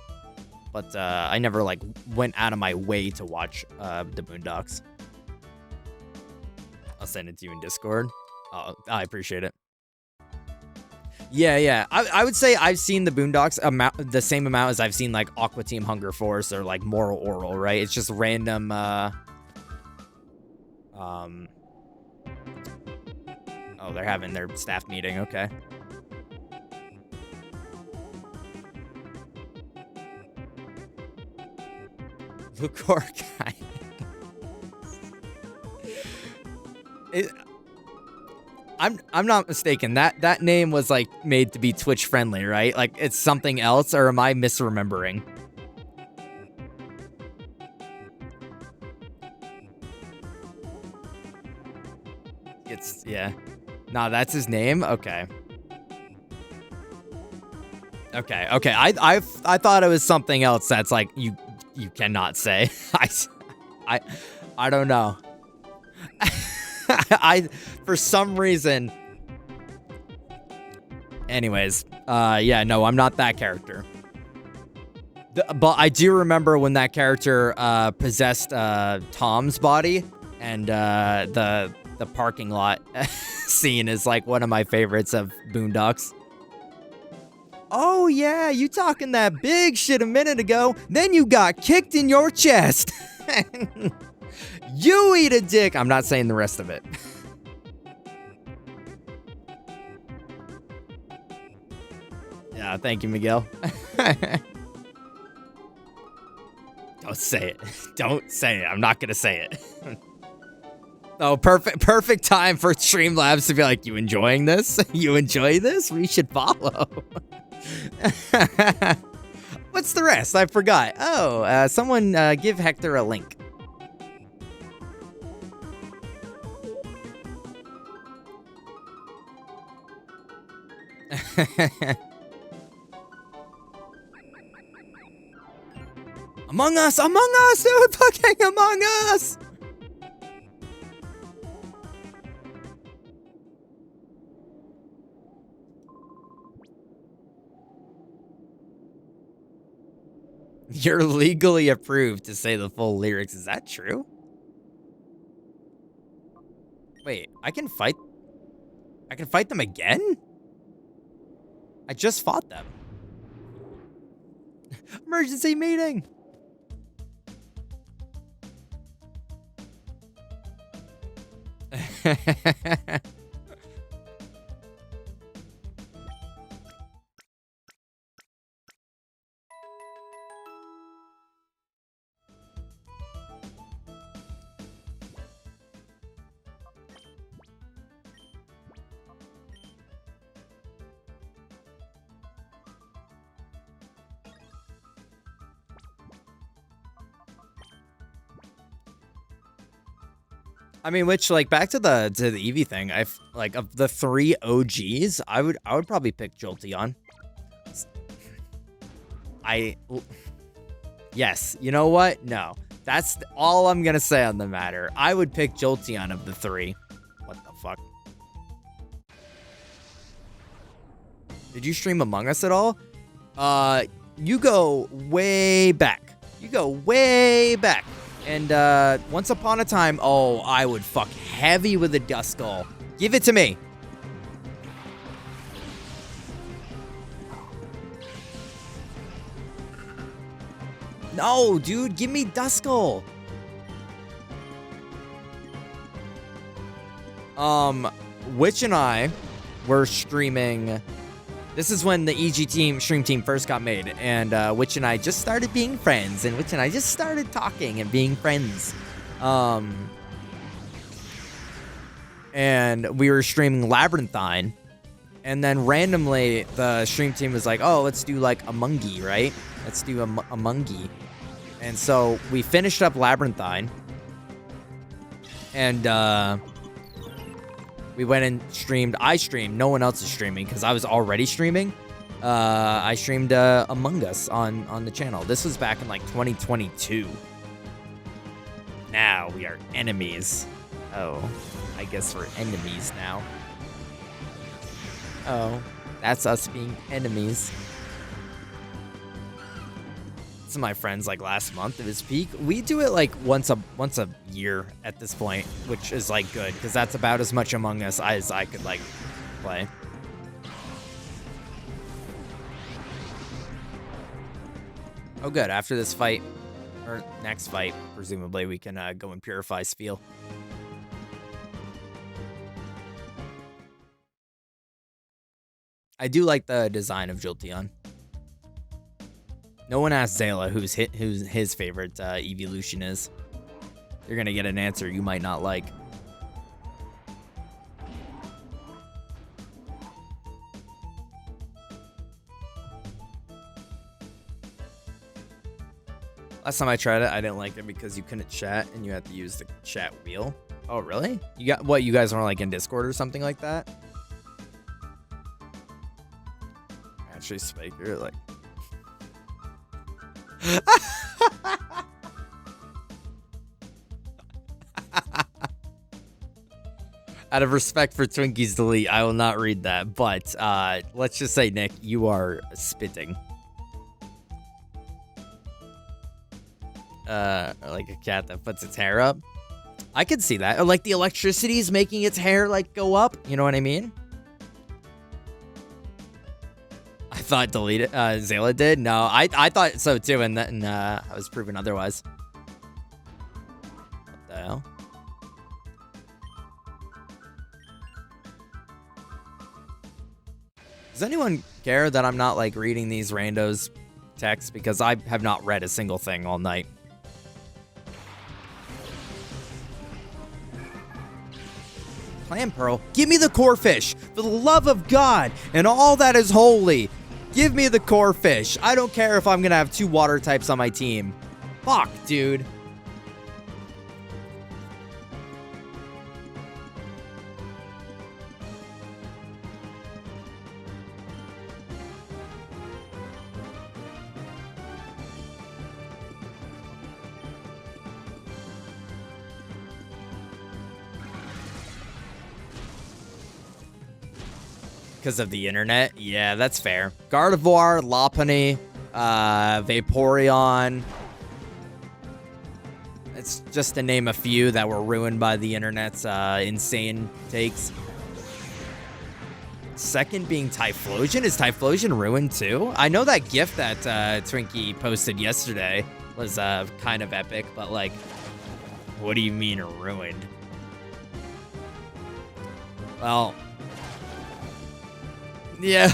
But I never like went out of my way to watch the Boondocks. I'll send it to you in Discord. Oh, I appreciate it. Yeah. I would say I've seen the Boondocks the same amount as I've seen like Aqua Team Hunger Force or like Moral Oral, right? It's just random oh, they're having their staff meeting, okay. Lucor guy. I'm not mistaken. That name was like made to be Twitch friendly, right? Like it's something else, or am I misremembering? Yeah. Nah, that's his name. Okay. I thought it was something else that's like you cannot say. I don't know. For some reason. Anyways, yeah, no, I'm not that character. But I do remember when that character possessed Tom's body, and the parking lot scene is like one of my favorites of Boondocks. Oh yeah, you talking that big shit a minute ago, then you got kicked in your chest. You eat a dick. I'm not saying the rest of it. Yeah, thank you, Miguel. Don't say it. Don't say it. I'm not gonna say it. Oh, perfect time for Streamlabs to be like, you enjoying this? You enjoy this? We should follow. What's the rest? I forgot. Oh, someone give Hector a link. Among Us, dude, fucking Among Us. You're legally approved to say the full lyrics. Is that true? Wait, I can fight them again? I just fought them. Emergency meeting. I mean, which, like, back to the Eevee thing, I've like of the 3 OGs, I would probably pick Jolteon. Yes, you know what? No, that's all I'm gonna say on the matter. I would pick Jolteon of the 3. What the fuck? Did you stream Among Us at all? You go way back. And once upon a time, oh, I would fuck heavy with a Duskull. Give it to me. No, dude, give me Duskull. Witch and I were streaming. This is when the EG team, stream team first got made, and Witch and I just started being friends, and Witch and I just started talking and being friends. And we were streaming Labyrinthine, and then randomly the stream team was like, oh, let's do like Amungi, right? Let's do Amungi. And so we finished up Labyrinthine, and we went and streamed. I streamed. No one else is streaming because I was already streaming. I streamed Among Us on the channel. This was back in like 2022. Now we are enemies. Oh, I guess we're enemies now. Oh, that's us being enemies. Some of my friends like last month at his peak. We do it like once a year at this point, which is like good because that's about as much Among Us as I could like play. Oh, good. After this fight, or next fight, presumably we can go and purify Spiel. I do like the design of Jolteon. No one asked Zayla who's his favorite evolution is. You're gonna get an answer you might not like. Last time I tried it, I didn't like it because you couldn't chat and you had to use the chat wheel. Oh, really? You got what? You guys weren't like in Discord or something like that? Actually, Spike, you're like. Out of respect for Twinkies Delete, I will not read that. But let's just say, Nick, you are spitting. Like a cat that puts its hair up. I could see that. Or like the electricity is making its hair like go up. You know what I mean? I thought Zayla did. No, I thought so too, and then I was proven otherwise. What the hell? Does anyone care that I'm not like reading these randos texts because I have not read a single thing all night? Clam Pearl, give me the core fish for the love of God and all that is holy. Give me the core fish. I don't care if I'm gonna have 2 water types on my team. Fuck, dude. Because of the internet? Yeah, that's fair. Gardevoir, Lopunny, Vaporeon. It's just to name a few that were ruined by the internet's insane takes. Second being Typhlosion. Is Typhlosion ruined too? I know that GIF that Twinkie posted yesterday was kind of epic, but like, what do you mean ruined? Well, yeah,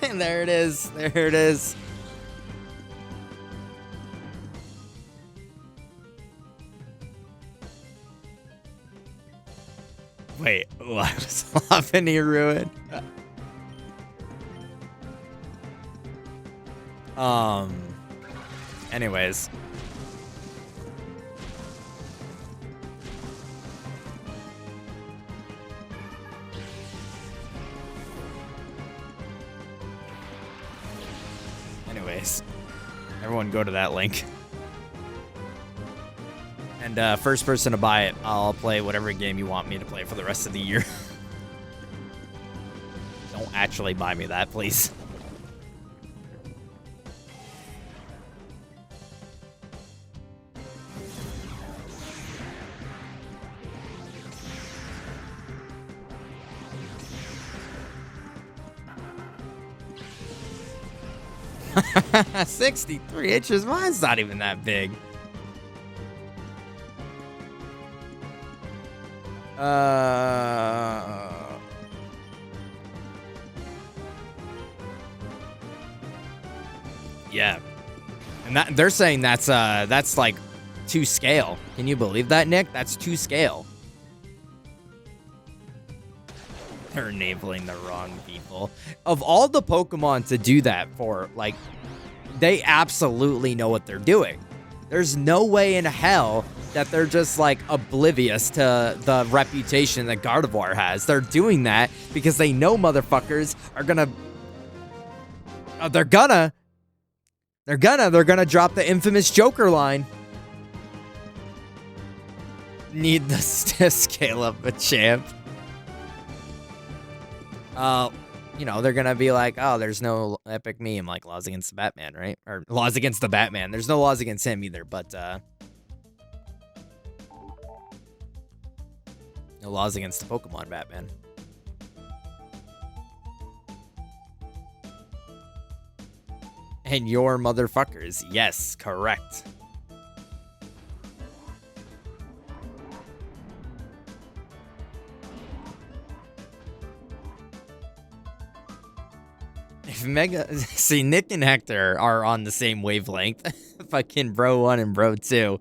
there it is. There it is. Wait, what was Lopunny ruined? Anyways. Everyone go to that link. And first person to buy it, I'll play whatever game you want me to play for the rest of the year. Don't actually buy me that, please. 63 inches? Mine's not even that big. Yeah. And that they're saying that's like 2 scale. Can you believe that, Nick? That's 2 scale. They're enabling the wrong people. Of all the Pokemon to do that for, like, they absolutely know what they're doing. There's no way in hell that they're just, like, oblivious to the reputation that Gardevoir has. They're doing that because they know motherfuckers are gonna... they're gonna drop the infamous Joker line. Need the scale up a champ. You know, they're gonna be like, oh, there's no epic meme like laws against the Batman, right? Or laws against the Batman. There's no laws against him either, but no laws against the Pokemon Batman. And your motherfuckers. Yes, correct. If Mega... See, Nick and Hector are on the same wavelength. Fucking bro 1 and bro 2.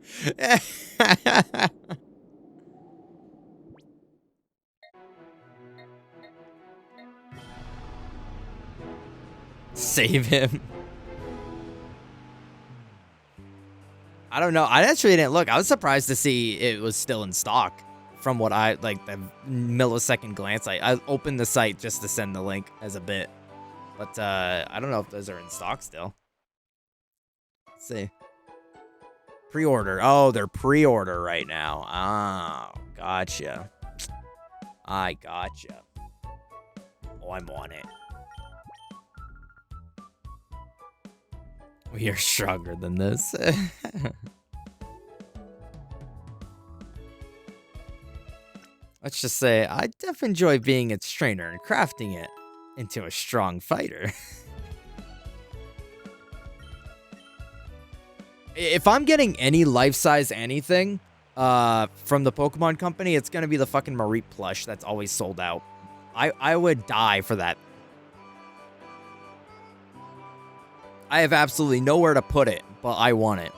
Save him. I don't know. I actually didn't look. I was surprised to see it was still in stock. From what I, like, the millisecond glance. I opened the site just to send the link as a bit. But, I don't know if those are in stock still. Let's see. Pre-order. Oh, they're pre-order right now. Oh, gotcha. I gotcha. Oh, I'm on it. We are stronger than this. Let's just say, I definitely enjoy being its trainer and crafting it into a strong fighter. If I'm getting any life-size anything from the Pokemon Company, it's going to be the fucking Mareep plush that's always sold out. I would die for that. I have absolutely nowhere to put it, but I want it.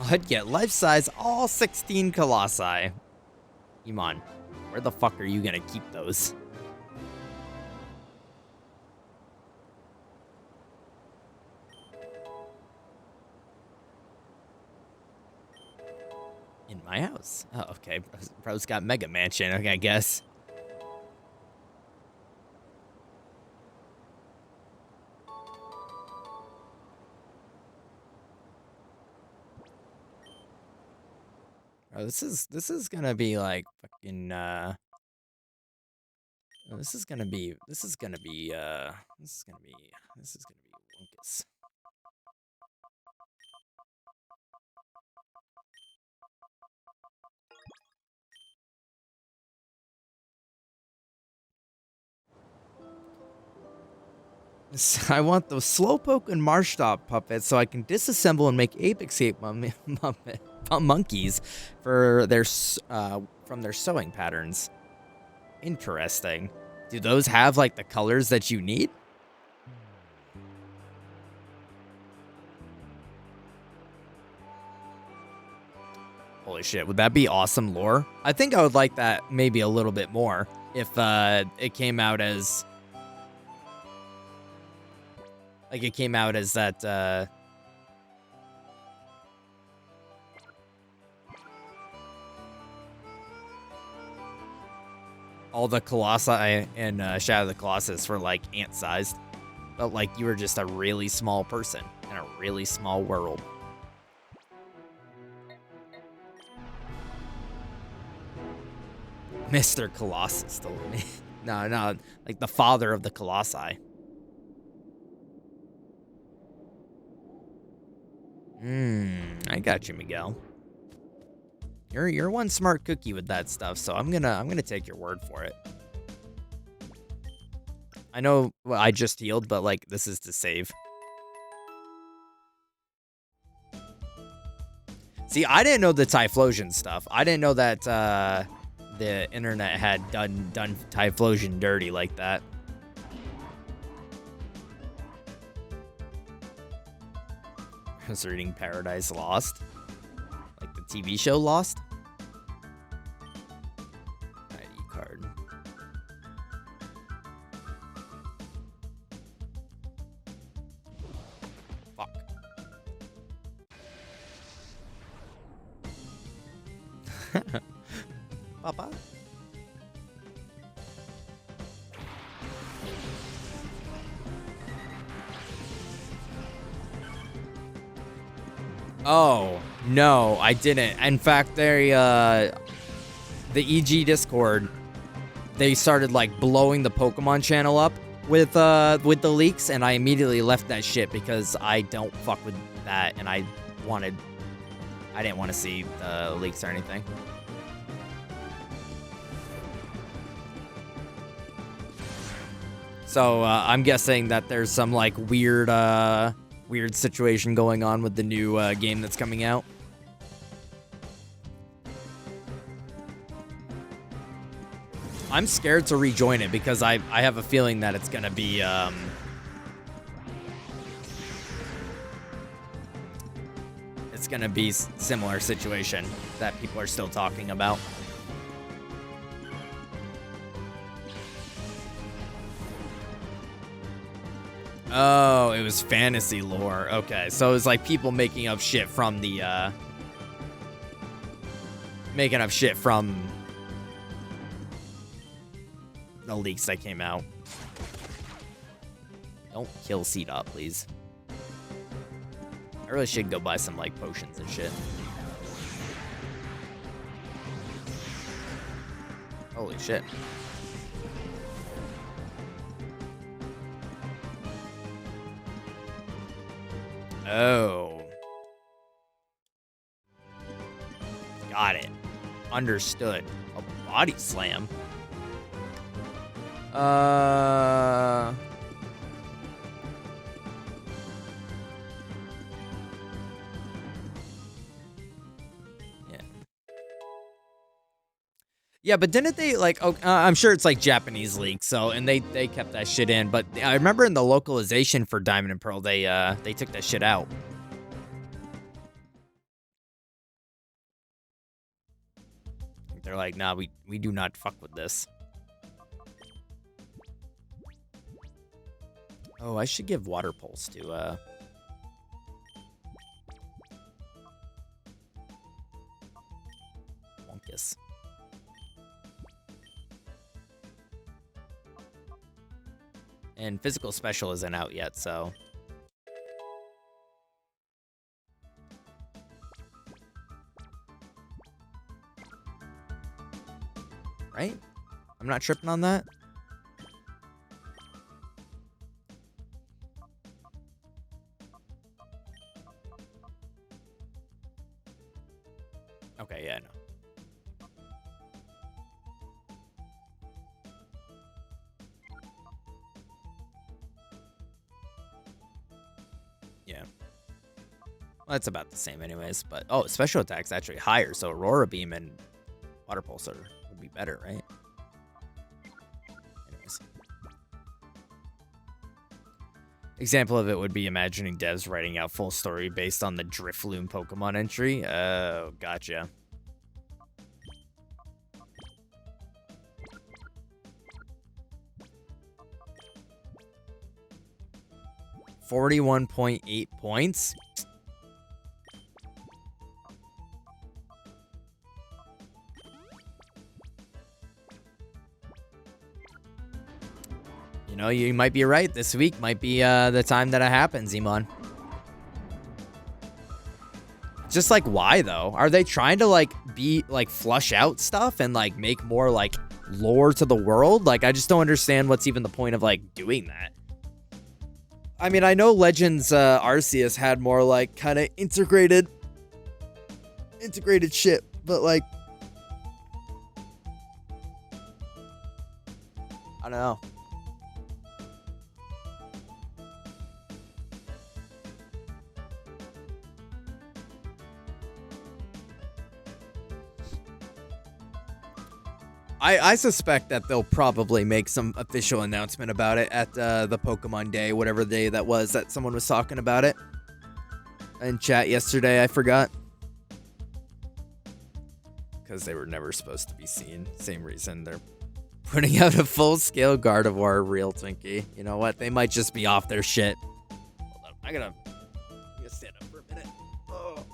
I'd get life-size all 16 Colossi. Iman, where the fuck are you gonna keep those? In my house. Oh, okay. Bro's got Mega Mansion, okay, I guess. Oh, this is gonna be like fucking this is gonna be Wunkus. I want those Slowpoke and Marshtomp puppets so I can disassemble and make ape escape monkeys for their from their sewing patterns. Interesting. Do those have like the colors that you need? Holy shit, would that be awesome lore? I think I would like that maybe a little bit more if it came out as that all the Colossi and Shadow of the Colossus were like ant-sized. But like you were just a really small person in a really small world. Mr. Colossus told me. No, like the father of the Colossi. I got you, Miguel. You're one smart cookie with that stuff, so I'm gonna take your word for it. I know I just healed, but like this is to save. See, I didn't know the Typhlosion stuff. I didn't know that the internet had done Typhlosion dirty like that. I was reading Paradise Lost. Like the TV show Lost. ID card. Fuck. Papa? Oh, no, I didn't. In fact, the EG Discord, they started like blowing the Pokemon channel up with the leaks, and I immediately left that shit because I don't fuck with that, and I didn't want to see the leaks or anything. So I'm guessing that there's some like weird situation going on with the new game that's coming out. I'm scared to rejoin it because I have a feeling that it's gonna be similar situation that people are still talking about. Oh, it was fantasy lore. Okay, so it was like people making up shit from the leaks that came out. Don't kill C-Dot, please. I really should go buy some like potions and shit. Holy shit. Oh. Got it. Understood. A body slam. Yeah, but didn't they like? I'm sure it's like Japanese league, so and they kept that shit in. But I remember in the localization for Diamond and Pearl, they took that shit out. They're like, nah, we do not fuck with this. Oh, I should give Water Pulse to Wonkus. And Physical Special isn't out yet, so... Right? I'm not tripping on that? Okay, yeah, no. Yeah. Well, that's about the same anyways, but... Oh, special attack's actually higher, so Aurora Beam and Water Pulse would be better, right? Anyways. Example of it would be imagining devs writing out full story based on the Drifloon Pokemon entry. Oh, gotcha. $41.8 points. You know, you might be right. This week might be the time that it happens, Iman. Just like, why though? Are they trying to like flush out stuff and like make more like lore to the world? Like, I just don't understand what's even the point of like doing that. I mean, I know Legends Arceus had more like kind of integrated shit, but like I don't know. I suspect that they'll probably make some official announcement about it at the Pokemon Day, whatever day that was that someone was talking about it in chat yesterday. I forgot. Because they were never supposed to be seen. Same reason they're putting out a full-scale Gardevoir real Twinkie. You know what? They might just be off their shit. Hold on. I gotta stand up for a minute. Oh, fuck.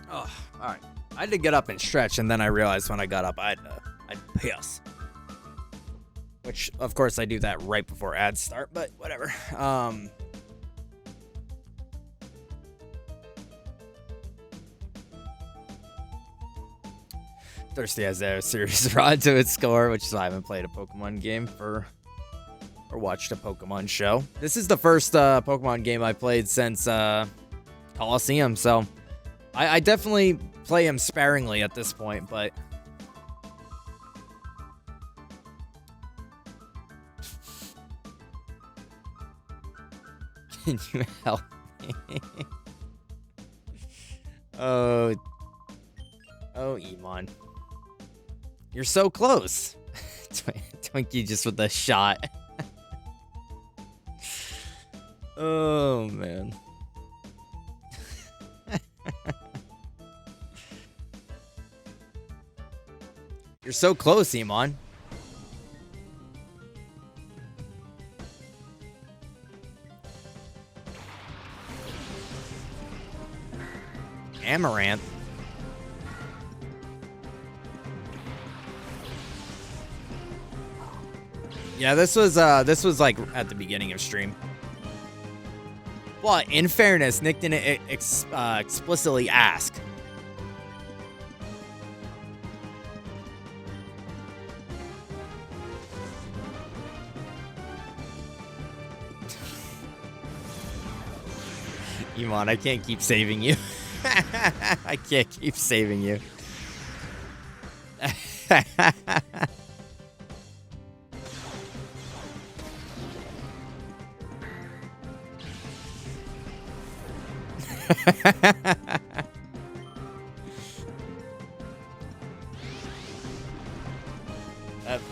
Oh, all right. I had to get up and stretch, and then I realized when I got up, I'd piss. Which, of course, I do that right before ads start, but whatever. Thirsty has a series rod to its score, which is why I haven't played a Pokemon game or watched a Pokemon show. This is the first Pokemon game I played since Colosseum, so I definitely play him sparingly at this point, but can you help me? Oh, Emon. You're so close. Twinkie just with a shot. Oh, man. You're so close, Emon. Amaranth. Yeah, this was like at the beginning of stream. But in fairness, Nick didn't explicitly ask. Emon, I can't keep saving you. I can't keep saving you.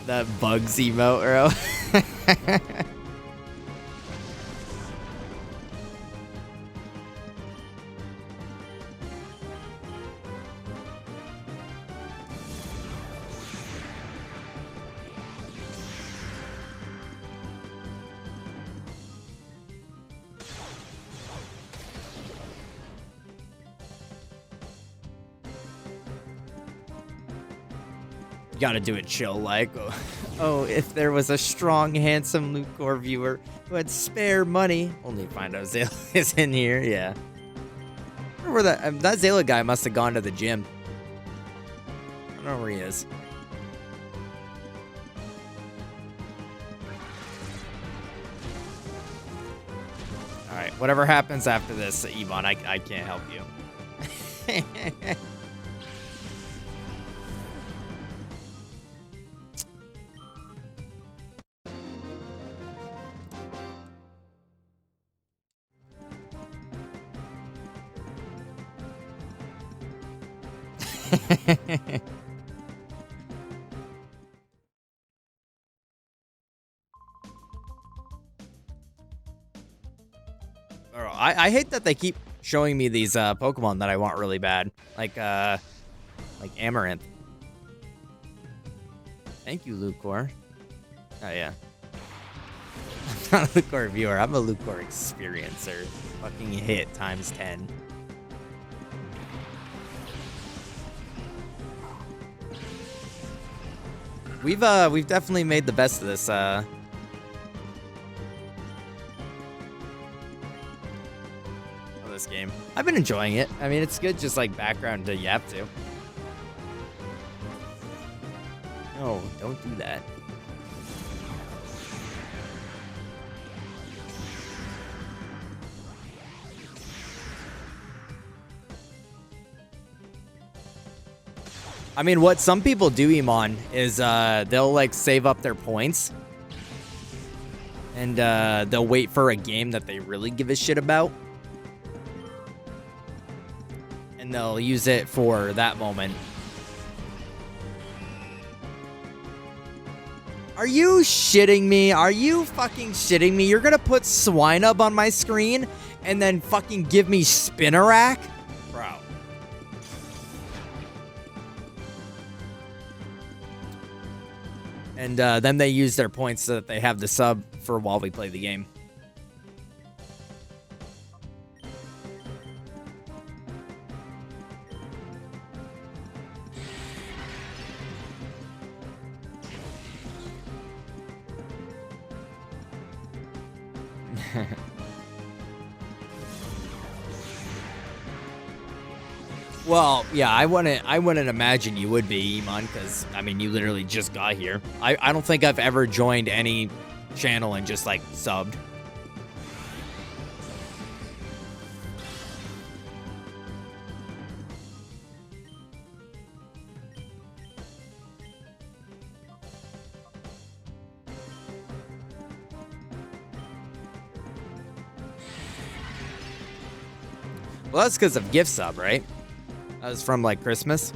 That bugs emote, bro. You gotta do it chill, like, oh, if there was a strong, handsome Lucor viewer who had spare money, only find out Zayla is in here, yeah. I wonder where that Zayla guy must have gone to the gym. I don't know where he is. Alright, whatever happens after this, Yvonne, I can't help you. I hate that they keep showing me these Pokemon that I want really bad, like Amaranth. Thank you, Lucor. Oh yeah. I'm not a Lucor viewer. I'm a Lucor experiencer. Fucking hit times 10. We've definitely made the best of this. Of this game. I've been enjoying it. I mean, it's good, just like background to yap to. No, don't do that. I mean, what some people do, Iman, is they'll like save up their points and they'll wait for a game that they really give a shit about, and they'll use it for that moment. Are you shitting me? Are you fucking shitting me? You're gonna put Swinub on my screen and then fucking give me Spinnerack? Bro. And then they use their points so that they have the sub for while we play the game. Well, yeah, I wouldn't imagine you would be, Iman, because, I mean, you literally just got here. I don't think I've ever joined any channel and just, like, subbed. Well, that's because of gift sub, right? That was from, like, Christmas.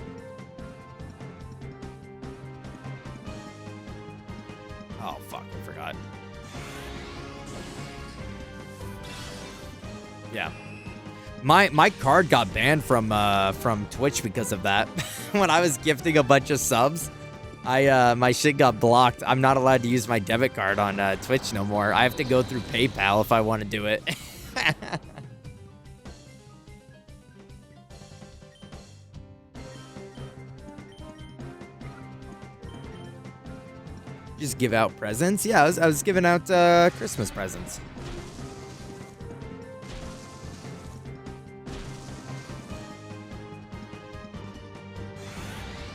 Oh, fuck, I forgot. Yeah. My card got banned from Twitch because of that. When I was gifting a bunch of subs, my shit got blocked. I'm not allowed to use my debit card on Twitch no more. I have to go through PayPal if I want to do it. Just give out presents? Yeah, I was giving out Christmas presents.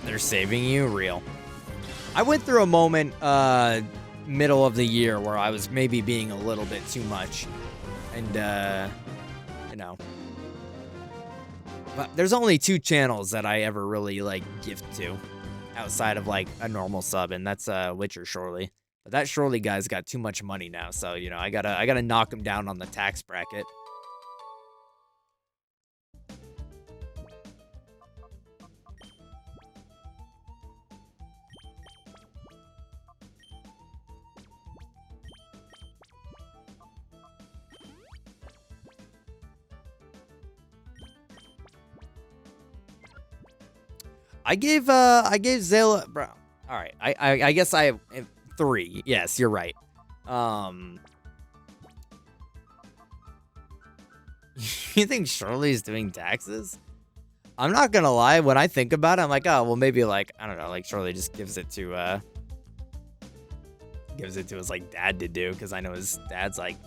They're saving you? Real. I went through a moment middle of the year where I was maybe being a little bit too much. And, you know. But there's only 2 channels that I ever really, like, gift to outside of, like, a normal sub, and that's Witcher Shorely. But that Shorely guy's got too much money now, so, you know, I gotta knock him down on the tax bracket. I gave Zayla, bro. All right, I guess I have 3. Yes, you're right. You think Shirley's doing taxes? I'm not gonna lie. When I think about it, I'm like, oh, well, maybe like I don't know, like Shirley just gives it to his like dad to do because I know his dad's like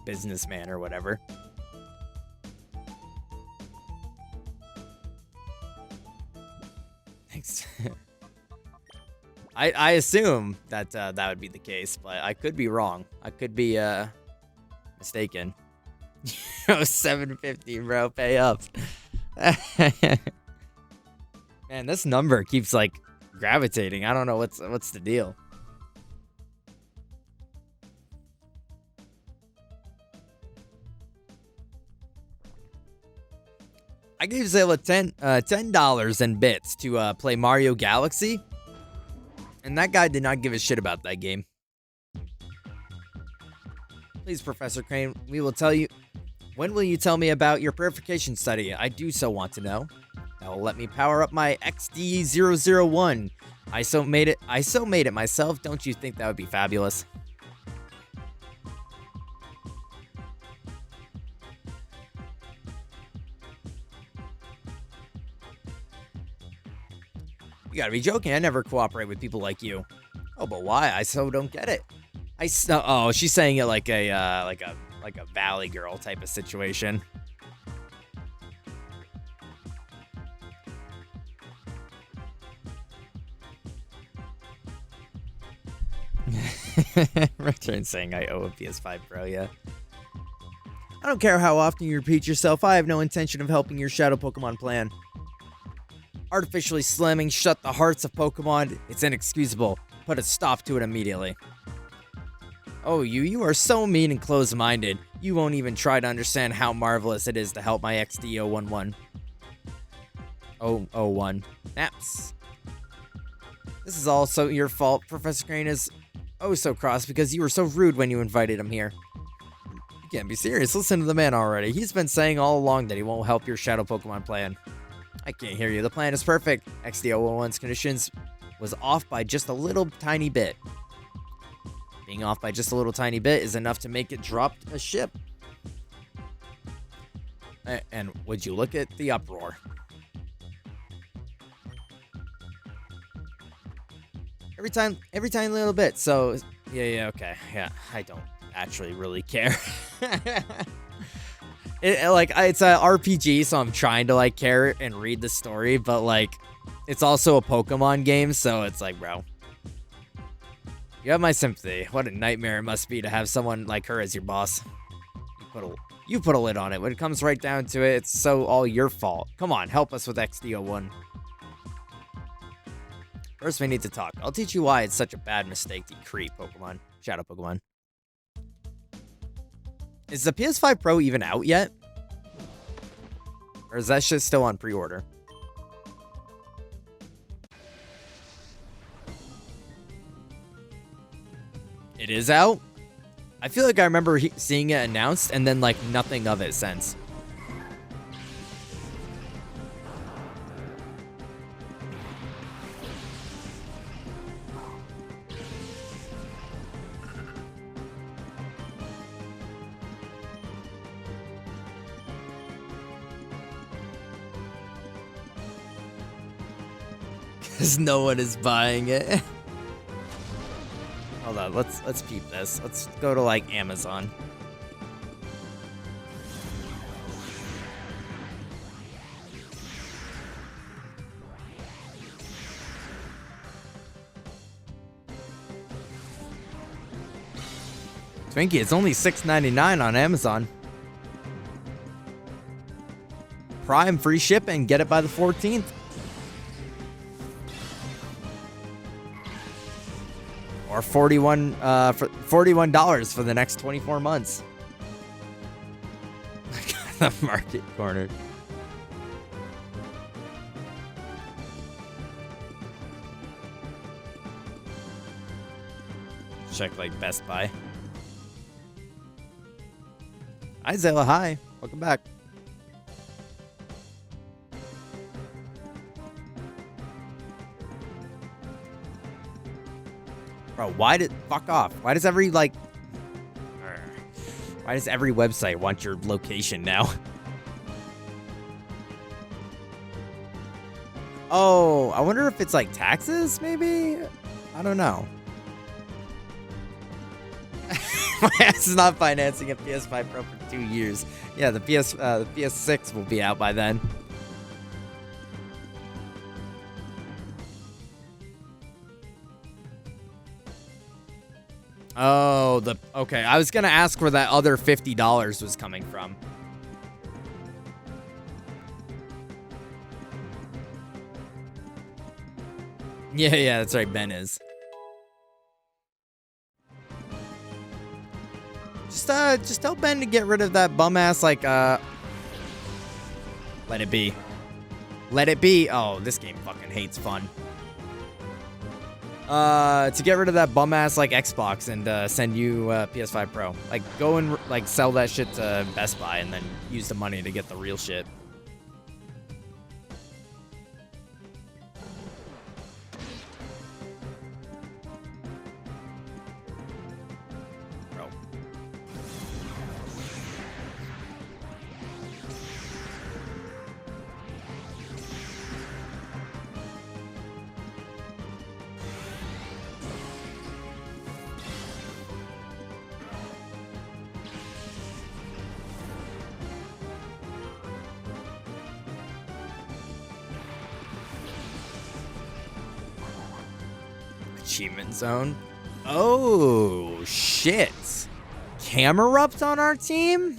businessman or whatever. Thanks. I assume that that would be the case, but I could be wrong. I could be mistaken. 750, bro. Pay up. Man, this number keeps like gravitating. I don't know what's the deal. I gave Zayla $10 in bits to play Mario Galaxy, and that guy did not give a shit about that game. Please, Professor Crane, we will tell you. When will you tell me about your purification study? I do so want to know. That will let me power up my XD001. I so made it myself. Don't you think that would be fabulous? You gotta be joking. I never cooperate with people like you. Oh, but why? I so don't get it. Oh, she's saying it like a Valley Girl type of situation. Return saying I owe a PS5 Pro, yeah. I don't care how often you repeat yourself. I have no intention of helping your shadow Pokemon plan. Artificially slamming shut the hearts of Pokemon. It's inexcusable. Put a stop to it immediately. Oh, you are so mean and close-minded. You won't even try to understand how marvelous it is to help my XD011. 001. Naps. This is also your fault. Professor Crane is so cross because you were so rude when you invited him here. You can't be serious. Listen to the man already. He's been saying all along that he won't help your shadow Pokemon plan. I can't hear you. The plan is perfect. XD011's conditions was off by just a little tiny bit. Being off by just a little tiny bit is enough to make it drop a ship. And would you look at the uproar? Every tiny little bit. So, yeah, okay. Yeah, I don't actually really care. It's a RPG, so I'm trying to like care and read the story, but like it's also a Pokemon game, so it's like, bro, you have my sympathy. What a nightmare it must be to have someone like her as your boss. You put a lid on it. When it comes right down to it, it's so all your fault. Come on, help us with XD01. First, we need to talk. I'll teach you why it's such a bad mistake to creep Pokemon. Shadow Pokemon. Is the PS5 Pro even out yet? Or is that shit still on pre-order? It is out? I feel like I remember seeing it announced and then like nothing of it since. Because no one is buying it. Hold on, let's peep this. Let's go to like Amazon. Twinkie, it's only $6.99 on Amazon. Prime free shipping. Get it by the 14th. Or $41 for the next 24 months. The market corner. Check like Best Buy. Hi Zayla, hi. Welcome back. Bro, fuck off. Why does every website want your location now? Oh, I wonder if it's like taxes, maybe? I don't know. My ass is not financing a PS5 Pro for 2 years. Yeah, the PS6 will be out by then. Oh, okay. I was gonna ask where that other $50 was coming from. Yeah, that's right. Ben is. Just tell Ben to get rid of that bum ass let it be. Let it be. Oh, this game fucking hates fun. To get rid of that bum ass Xbox and send you PS5 Pro. Like go and sell that shit to Best Buy and then use the money to get the real shit. Bro. Achievement zone. Oh, shit. Camerupt on our team?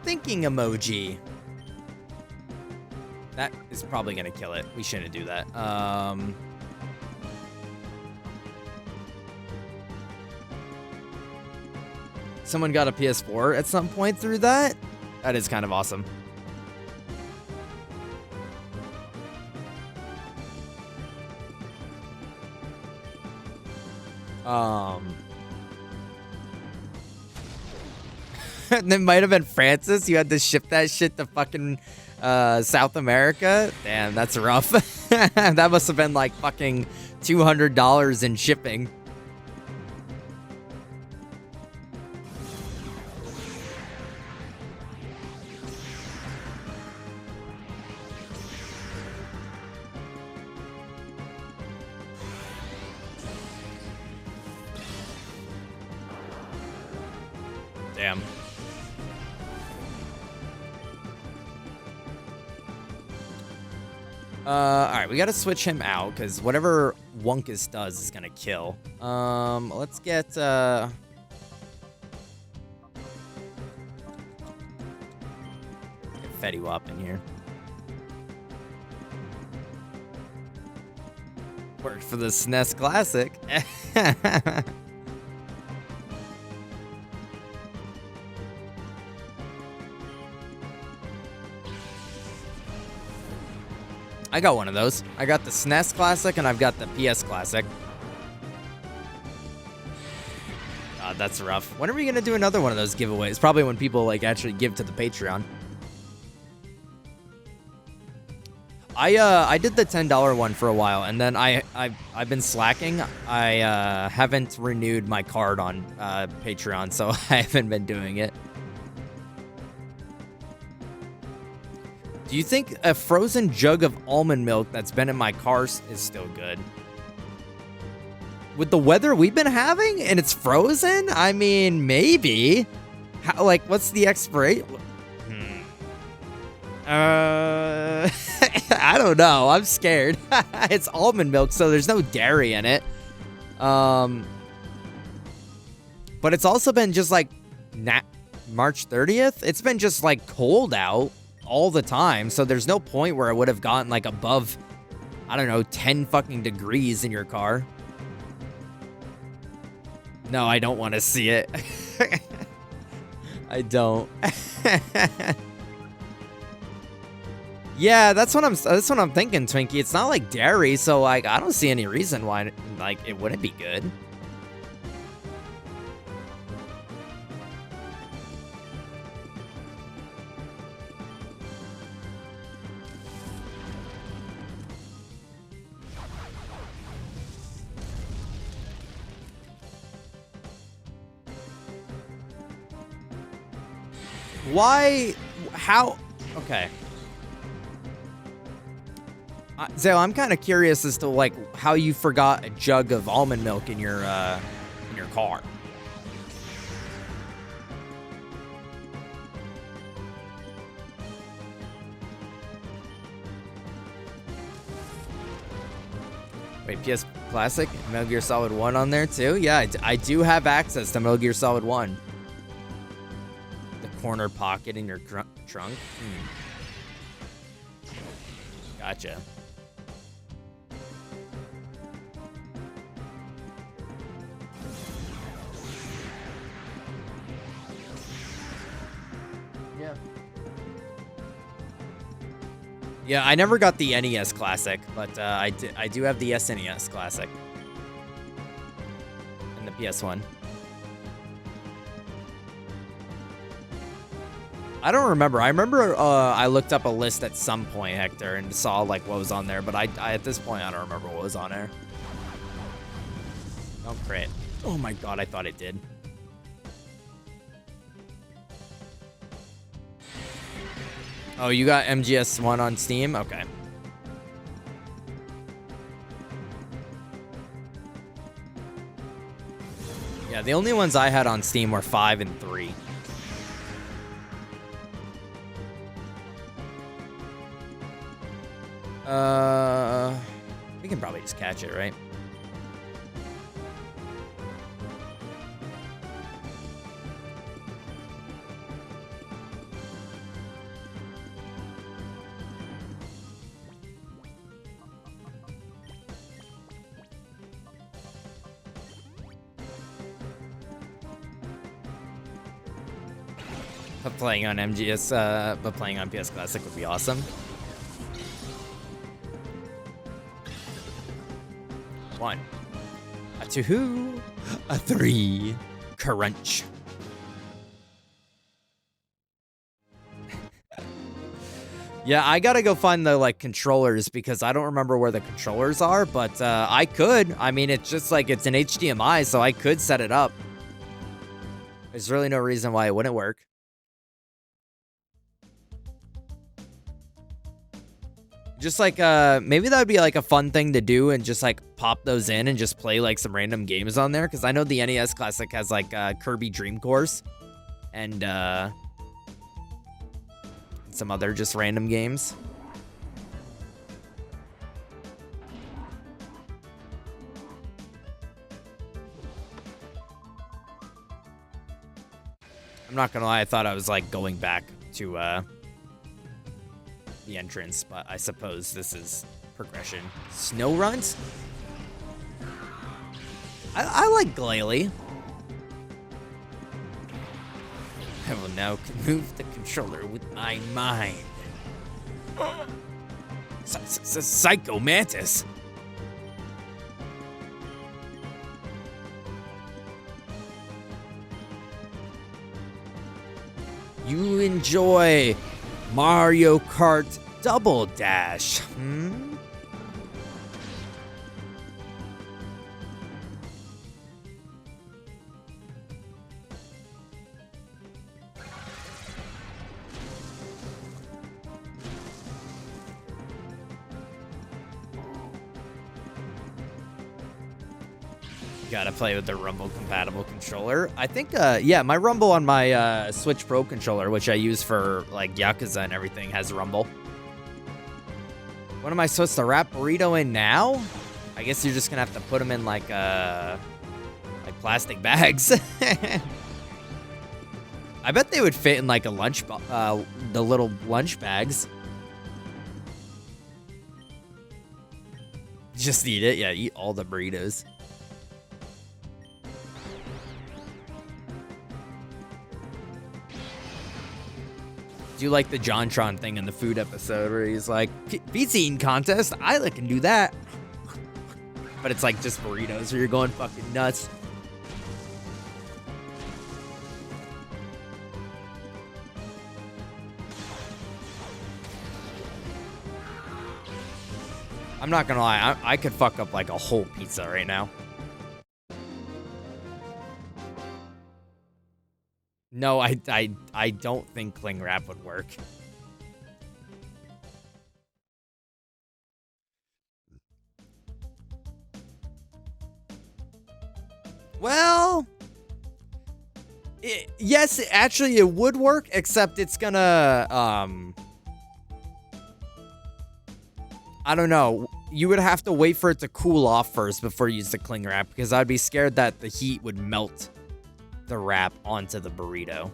Thinking emoji. That is probably gonna kill it. We shouldn't do that. Someone got a PS4 at some point through that? That is kind of awesome. It might have been Francis. You had to ship that shit to fucking South America. Damn, that's rough. That must have been like fucking $200 in shipping. Damn. Alright, we gotta switch him out, because whatever Wunkus does is gonna kill. Let's get, get Fetty Wap in here. Worked for the SNES Classic. I got one of those. I got the SNES Classic and I've got the PS Classic. God, that's rough. When are we gonna do another one of those giveaways? Probably when people actually give to the Patreon. I did the $10 one for a while, and then I've been slacking. I haven't renewed my card on Patreon, so I haven't been doing it. Do you think a frozen jug of almond milk that's been in my car is still good? With the weather we've been having and it's frozen? I mean, maybe. How, what's the expiration? I don't know. I'm scared. It's almond milk, so there's no dairy in it. But it's also been just March 30th. It's been just cold out all the time, so there's no point where it would have gotten above, I don't know, 10 fucking degrees in your car. No, I don't want to see it. I don't. Yeah, that's what I'm thinking, Twinkie. It's not like dairy, so I don't see any reason why it wouldn't be good. Why? How? Okay. Zale, I'm kind of curious as to like how you forgot a jug of almond milk in your car. Wait, PS Classic, Metal Gear Solid 1 on there too? Yeah, I do have access to Metal Gear Solid 1. The corner pocket in your trunk? Gotcha. Yeah. Yeah, I never got the NES Classic, but I do have the SNES Classic. And the PS1. I don't remember. I remember I looked up a list at some point, Hector, and saw like what was on there, but I at this point I don't remember what was on there. Don't crit. Oh my god, I thought it did. Oh, you got MGS1 on Steam? Okay. Yeah, the only ones I had on Steam were 5 and 3. We can probably just catch it, right? But playing on MGS, but playing on PS Classic would be awesome. 1, a 2, a 3, crunch. Yeah, I gotta go find the like controllers because I don't remember where the controllers are, but I could. I mean, it's just like it's an HDMI, so I could set it up. There's really no reason why it wouldn't work. Just like, maybe that would be like a fun thing to do and just like pop those in and just play like some random games on there. Cause I know the NES Classic has like Kirby Dream Course and some other just random games. I'm not gonna lie, I thought I was like going back to, the entrance, but I suppose this is progression. Snow runs? I like Glalie. I will now move the controller with my mind. Psycho Mantis. You enjoy Mario Kart Double Dash, Gotta play with the Rumble compatible controller. I think, yeah, my Rumble on my Switch Pro controller, which I use for like Yakuza and everything, has Rumble. What am I supposed to wrap burrito in now? I guess you're just gonna have to put them in like plastic bags. I bet they would fit in like a lunch, the little lunch bags. Just eat it, yeah, eat all the burritos. Do you like the JonTron thing in the food episode where he's like, pizza eating contest? I can do that. But it's like just burritos where you're going fucking nuts. I'm not gonna lie, I could fuck up like a whole pizza right now. No, I don't think cling wrap would work. Well, yes, actually it would work, except it's gonna, I don't know. You would have to wait for it to cool off first before you use the cling wrap, because I'd be scared that the heat would melt the wrap onto the burrito.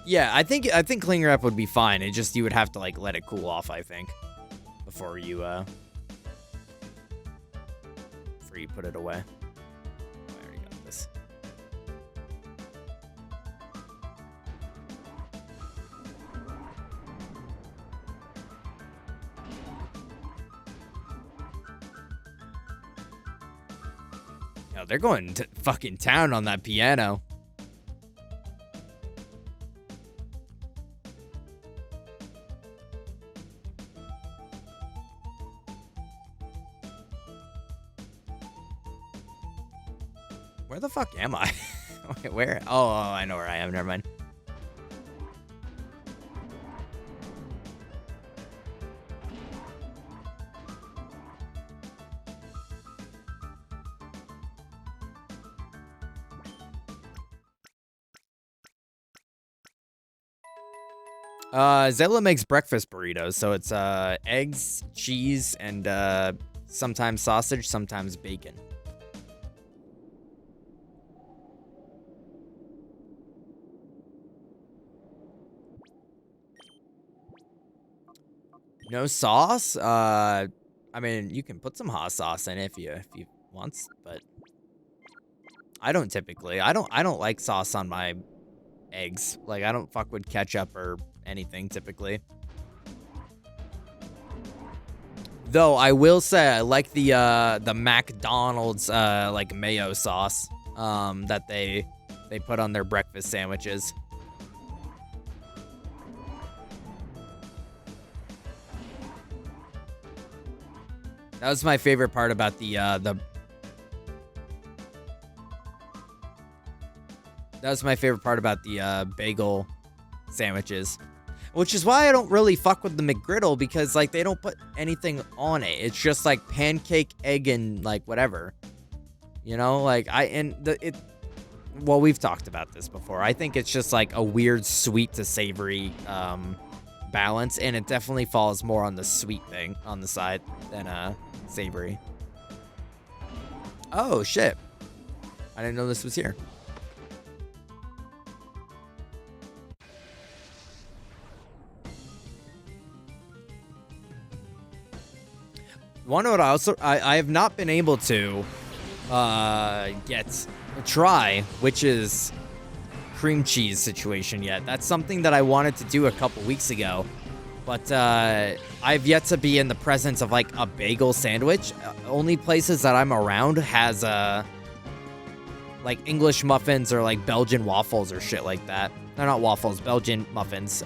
Yeah, I think cling wrap would be fine. It just, you would have to like let it cool off, I think, before you put it away. I already got this. Yo, they're going to fucking town on that piano. Where the fuck am I? Wait, where? Oh, I know where I am. Never mind. Zayla makes breakfast burritos, so it's eggs, cheese, and sometimes sausage, sometimes bacon. No sauce? I mean, you can put some hot sauce in it if you want, but I don't typically. I don't like sauce on my eggs. Like, I don't fuck with ketchup or anything typically. Though I will say I like the McDonald's like mayo sauce that they put on their breakfast sandwiches. That was my favorite part about that was my favorite part about the bagel sandwiches. Which is why I don't really fuck with the McGriddle, because like they don't put anything on it. It's just like pancake, egg, and like whatever. You know, like well, we've talked about this before. I think it's just like a weird sweet to savory balance, and it definitely falls more on the sweet thing on the side than savory. Oh shit. I didn't know this was here. Want to know what I have not been able to try, which is cream cheese situation yet. That's something that I wanted to do a couple weeks ago, but I've yet to be in the presence of like a bagel sandwich. Only places that I'm around has like English muffins or like Belgian waffles or shit like that. They're not waffles, Belgian muffins.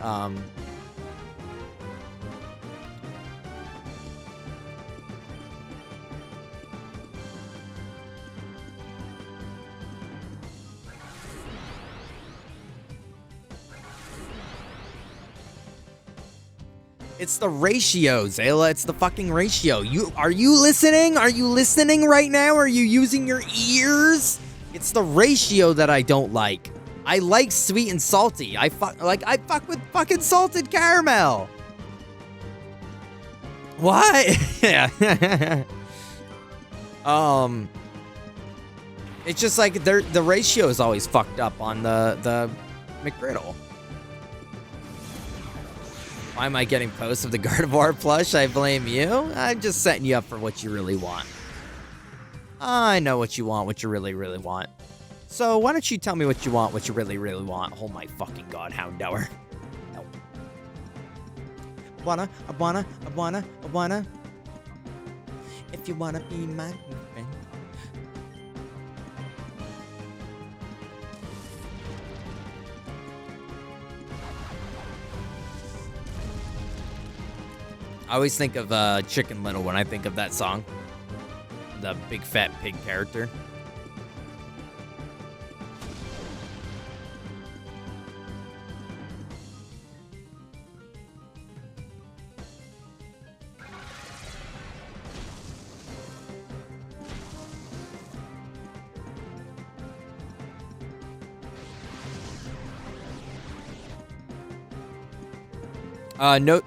It's the ratio, Zayla. It's the fucking ratio. Are you listening? Are you listening right now? Are you using your ears? It's the ratio that I don't like. I like sweet and salty. I fuck with fucking salted caramel. What? Yeah. It's just like the ratio is always fucked up on the McGriddle. Why am I getting posts of the Gardevoir plush? I blame you. I'm just setting you up for what you really want. I know what you want, what you really, really want. So why don't you tell me what you want, what you really, really want? Oh my fucking god, Houndour. No. wanna. If you wanna be my friend. I always think of Chicken Little when I think of that song. The big fat pig character.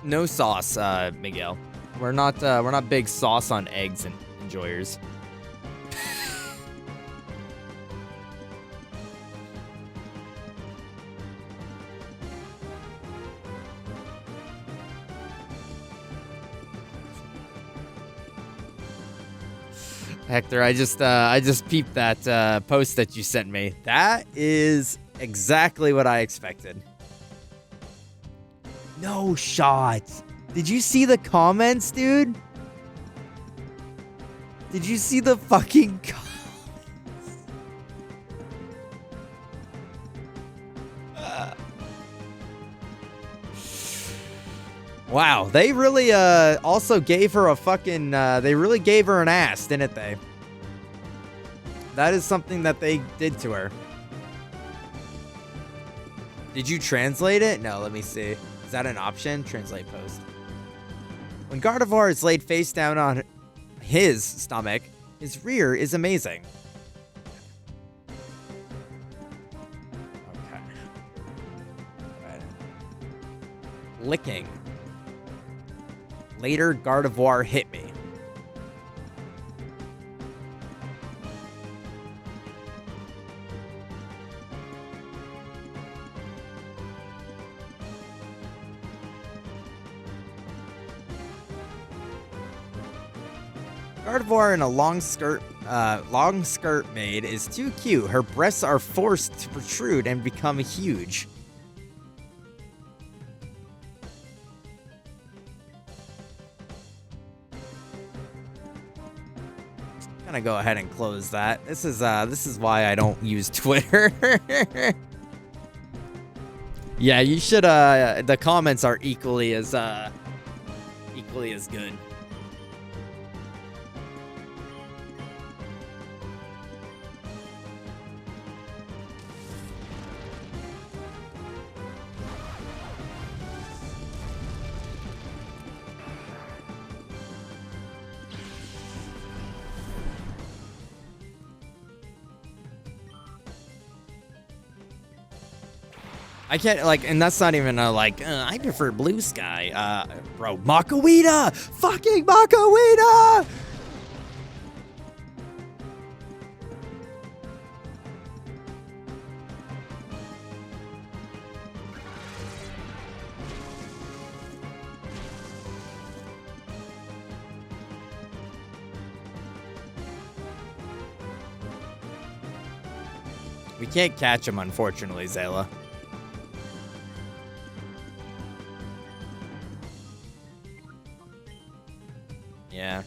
No sauce, Miguel. We're not big sauce on eggs and enjoyers. Hector, I just peeped that post that you sent me. That is exactly what I expected. No shot. Did you see the comments, dude? Did you see the fucking comments? Wow, they really also gave her a fucking they really gave her an ass, didn't they? That is something that they did to her. Did you translate it? No, let me see. Is that an option? Translate post. When Gardevoir is laid face down on his stomach, his rear is amazing. Okay. Right. Licking. Later, Gardevoir hit me. Gardevoir in a long skirt maid is too cute. Her breasts are forced to protrude and become huge. Gonna go ahead and close that. This is why I don't use Twitter. Yeah, you should. The comments are equally as good. I can't, like, and that's not even I prefer blue sky. Bro, Makawita! Fucking Makawita! We can't catch him, unfortunately, Zayla. Yeah.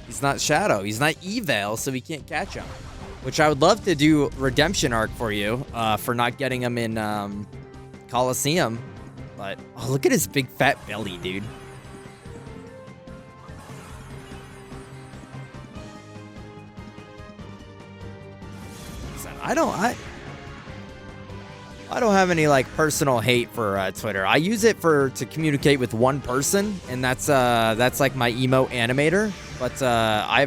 He's not Shadow. He's not Eval, so we can't catch him. Which I would love to do redemption arc for you, for not getting him in Colosseum. But, oh, look at his big fat belly, dude. Listen, I don't have any like personal hate for Twitter. I use it to communicate with one person, and that's like my emo animator. But I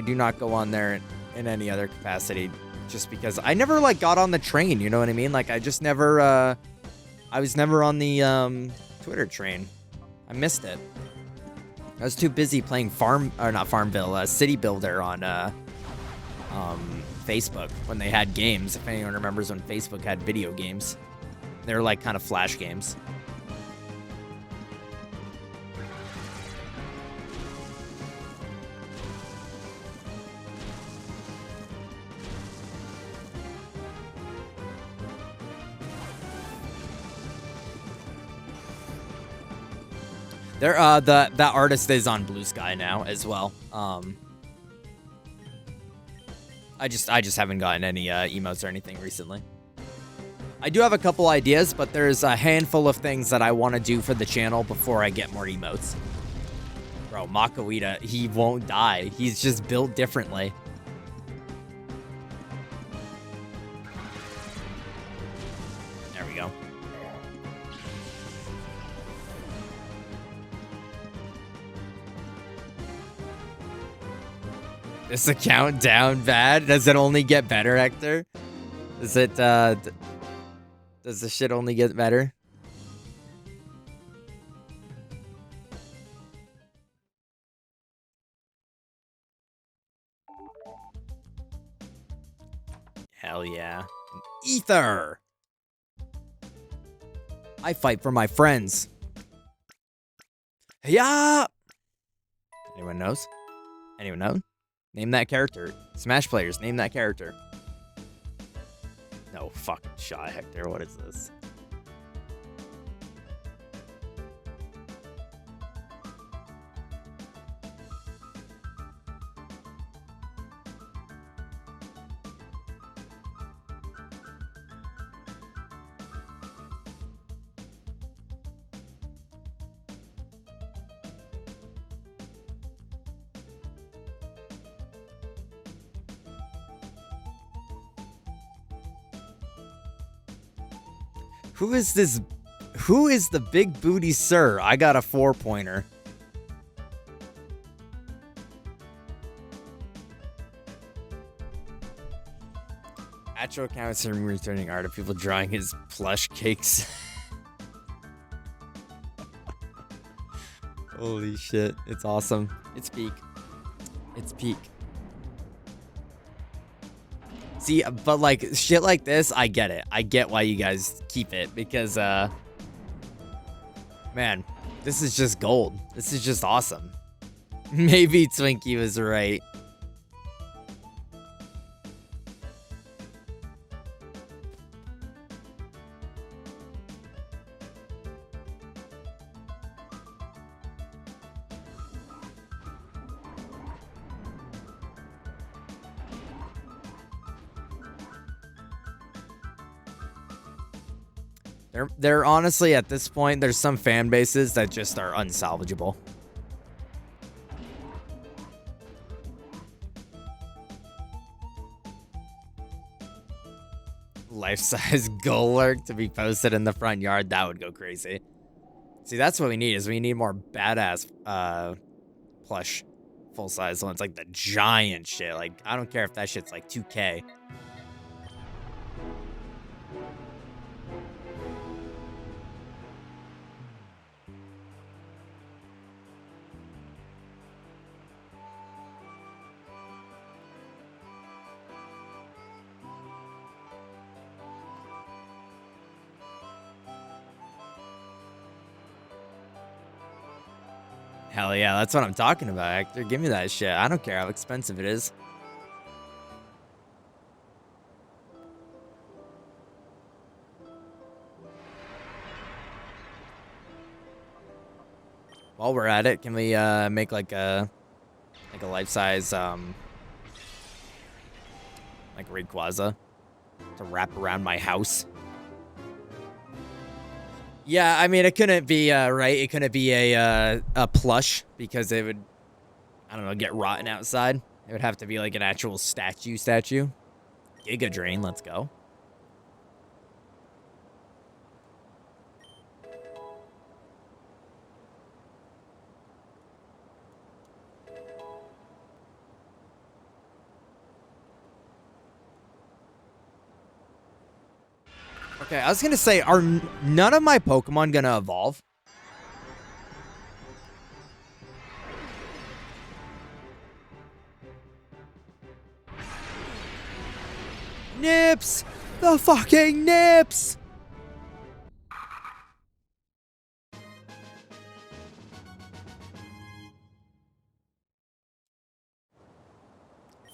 do not go on there in any other capacity, just because I never like got on the train. You know what I mean? Like I just never. I was never on the Twitter train. I missed it. I was too busy playing City Builder on Facebook when they had games. If anyone remembers when Facebook had video games, they were like kind of flash games. There, that artist is on Blue Sky now as well. I just haven't gotten any emotes or anything recently. I do have a couple ideas, but there's a handful of things that I want to do for the channel before I get more emotes. Bro, Makawita, he won't die. He's just built differently. There we go. This account down bad? Does it only get better, Hector? Does it, does the shit only get better? Hell yeah. Ether! I fight for my friends. Yeah! Anyone knows? Anyone know? Name that character. Smash players, name that character. No fucking shot, Hector. What is this? Who is this? Who is the big booty sir? I got a 4-pointer. Atro counts him returning art of people drawing his plush cakes. Holy shit. It's awesome. It's peak. It's peak. See, but like shit like this, I get it. I get why you guys keep it because, man, this is just gold. This is just awesome. Maybe Twinkie was right. They're honestly, at this point, there's some fan bases that just are unsalvageable. Life-size Golurk to be posted in the front yard, that would go crazy. See, that's what we need, is we need more badass plush full-size ones, like the giant shit. Like, I don't care if that shit's like 2K. Hell yeah, that's what I'm talking about, Hector. Give me that shit. I don't care how expensive it is. While we're at it, can we make like a life-size like Rayquaza to wrap around my house? Yeah, I mean, it couldn't be, right? It couldn't be a plush because it would, I don't know, get rotten outside. It would have to be like an actual statue. Giga Drain, let's go. Okay, I was gonna say, are none of my Pokemon gonna evolve? Nips! The fucking Nips!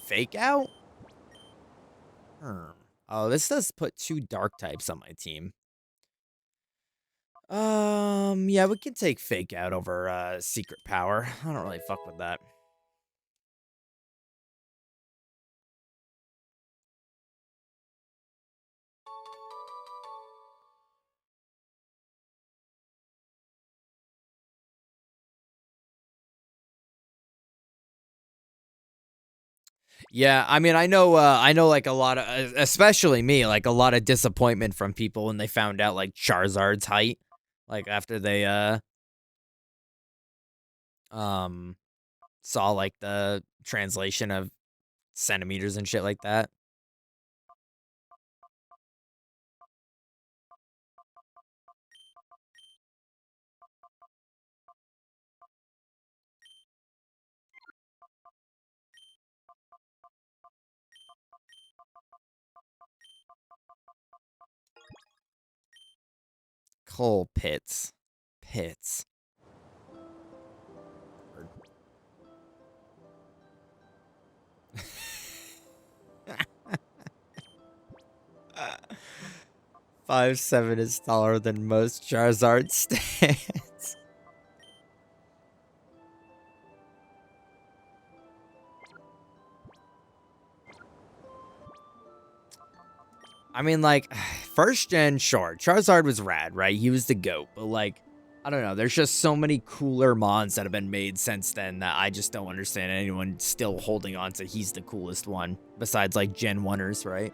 Fake out? Oh, this does put 2 dark types on my team. Yeah, we can take fake out over secret power. I don't really fuck with that. Yeah, I mean, I know, like a lot of, especially me, like a lot of disappointment from people when they found out like Charizard's height, like after they um saw like the translation of centimeters and shit like that. Coal pits, pits. 5'7" is taller than most Charizard stands. I mean, like, first gen, sure, Charizard was rad, right? He was the GOAT, but like, I don't know. There's just so many cooler mons that have been made since then that I just don't understand anyone still holding on to he's the coolest one, besides like Gen 1ers, right?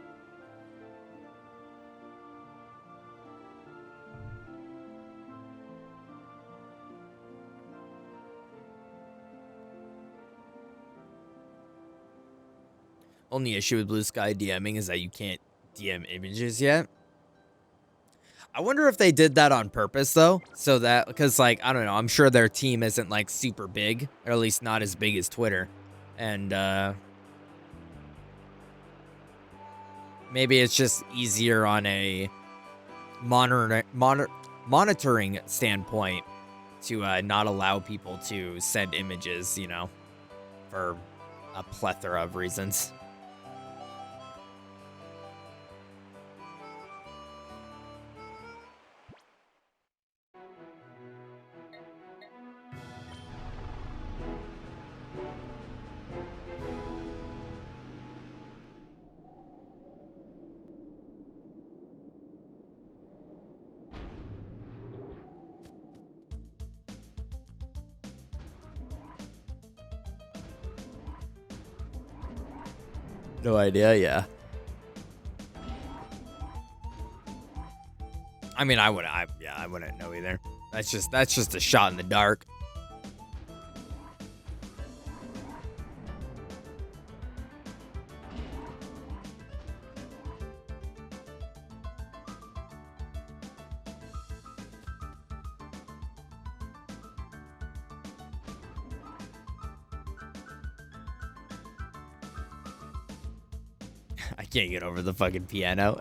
Only issue with Blue Sky DMing is that you can't DM images yet. I wonder if they did that on purpose though, so that, because like, I don't know, I'm sure their team isn't like super big, or at least not as big as Twitter. And maybe it's just easier on a monitoring standpoint to not allow people to send images, you know, for a plethora of reasons. No idea, yeah. I mean, I wouldn't know either. That's just a shot in the dark. I can't get over the fucking piano.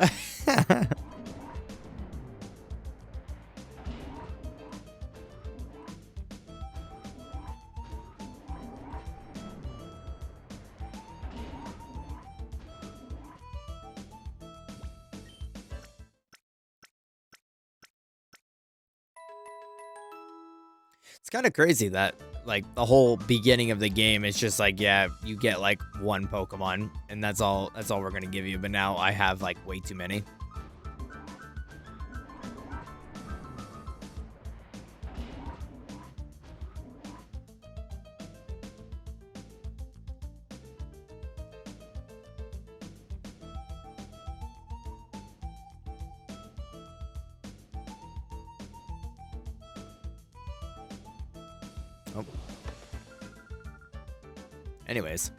It's kind of crazy that like the whole beginning of the game is just like, yeah, you get like one Pokemon and that's all we're gonna give you, but now I have like way too many. Oh. Anyways.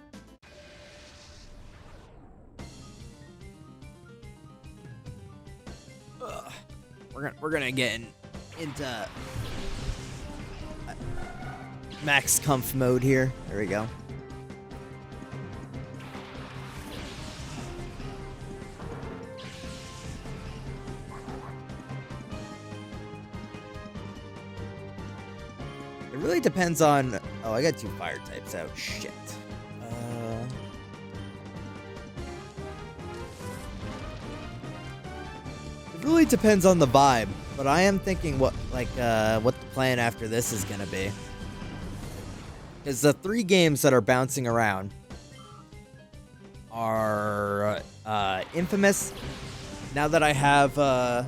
We're gonna get into max comf mode here. There we go. It really depends on... Oh, I got 2 fire types out. Shit. It really depends on the vibe. But I am thinking what the plan after this is gonna be. Because the 3 games that are bouncing around are Infamous. Now that I have the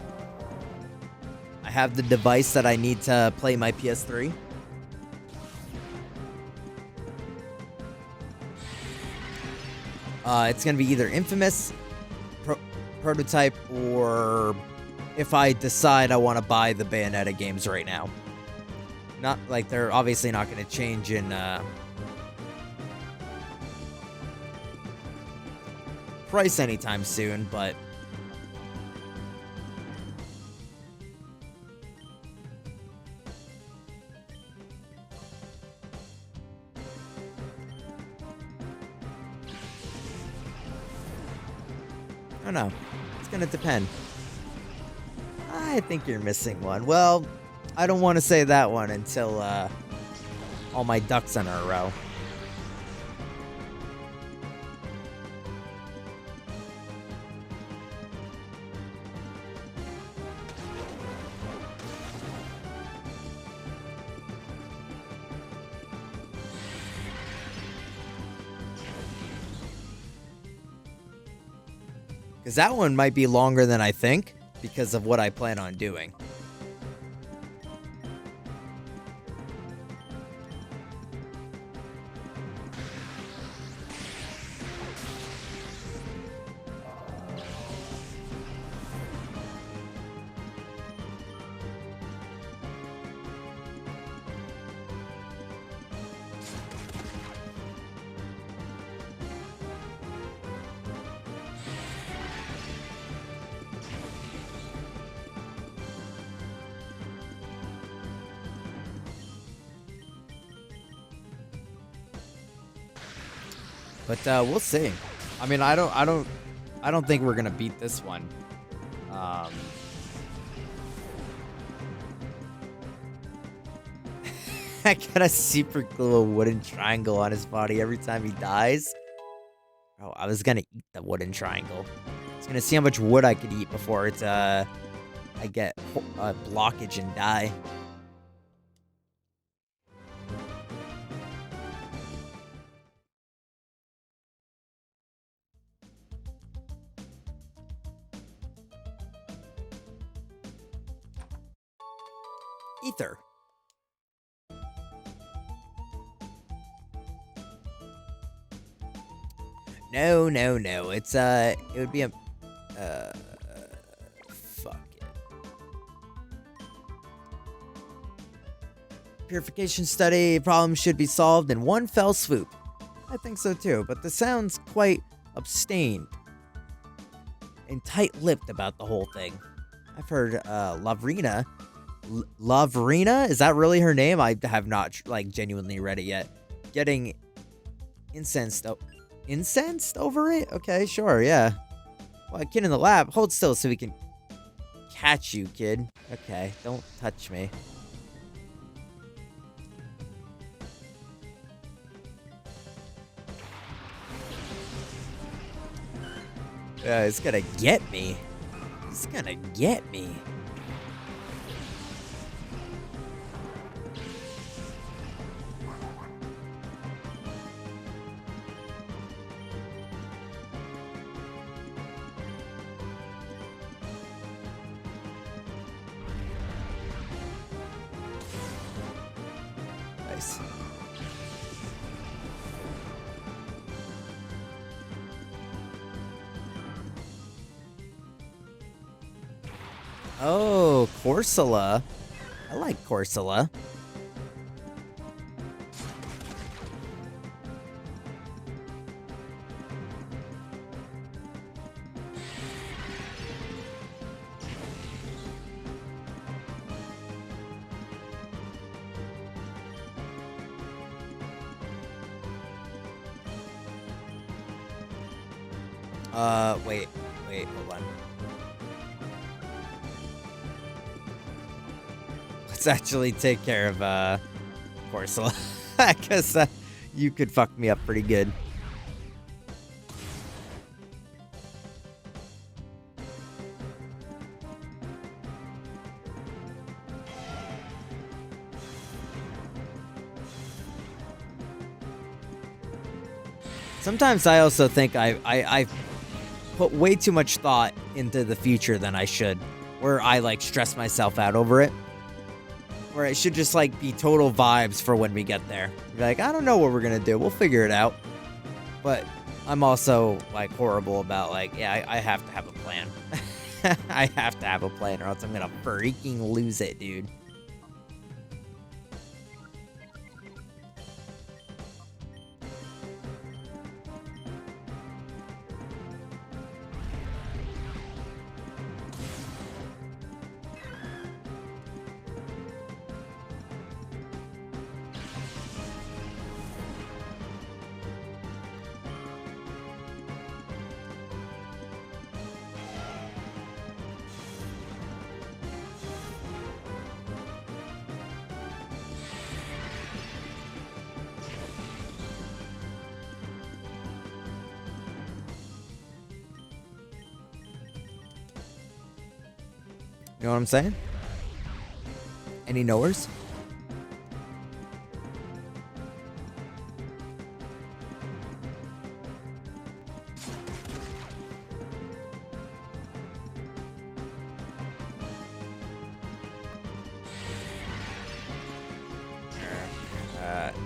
device that I need to play my PS3. It's gonna be either Infamous, Prototype, or if I decide I want to buy the Bayonetta games right now. Not like they're obviously not going to change in price anytime soon, but I don't know. It's going to depend. I think you're missing one. Well, I don't want to say that one until all my ducks in a row. Because that one might be longer than I think because of what I plan on doing. But we'll see. I mean, I don't think we're gonna beat this one. I gotta super glue a wooden triangle on his body every time he dies. Oh, I was gonna eat the wooden triangle. I was gonna see how much wood I could eat before it's I get blockage and die. Ether. No. It's it would be a fuck it. Purification study problem should be solved in one fell swoop. I think so too, but this sounds quite abstained and tight-lipped about the whole thing. I've heard Lavrina. Lavrina? Is that really her name? I have not genuinely read it yet. Getting incensed over it? Okay, sure, yeah. Well, kid in the lab, hold still so we can catch you, kid. Okay, don't touch me. He's gonna get me. He's gonna get me. Nice. Oh, Corsola. I like Corsola. Wait, hold on. Let's actually take care of, Corsola. Because, you could fuck me up pretty good. Sometimes I also think I put way too much thought into the future than I should, where I like stress myself out over it. Where it should just like be total vibes for when we get there. Be like, I don't know what we're gonna do. We'll figure it out. But I'm also like horrible about like, yeah, I have to have a plan. I have to have a plan or else I'm gonna freaking lose it, dude. You know what I'm saying? Any knowers?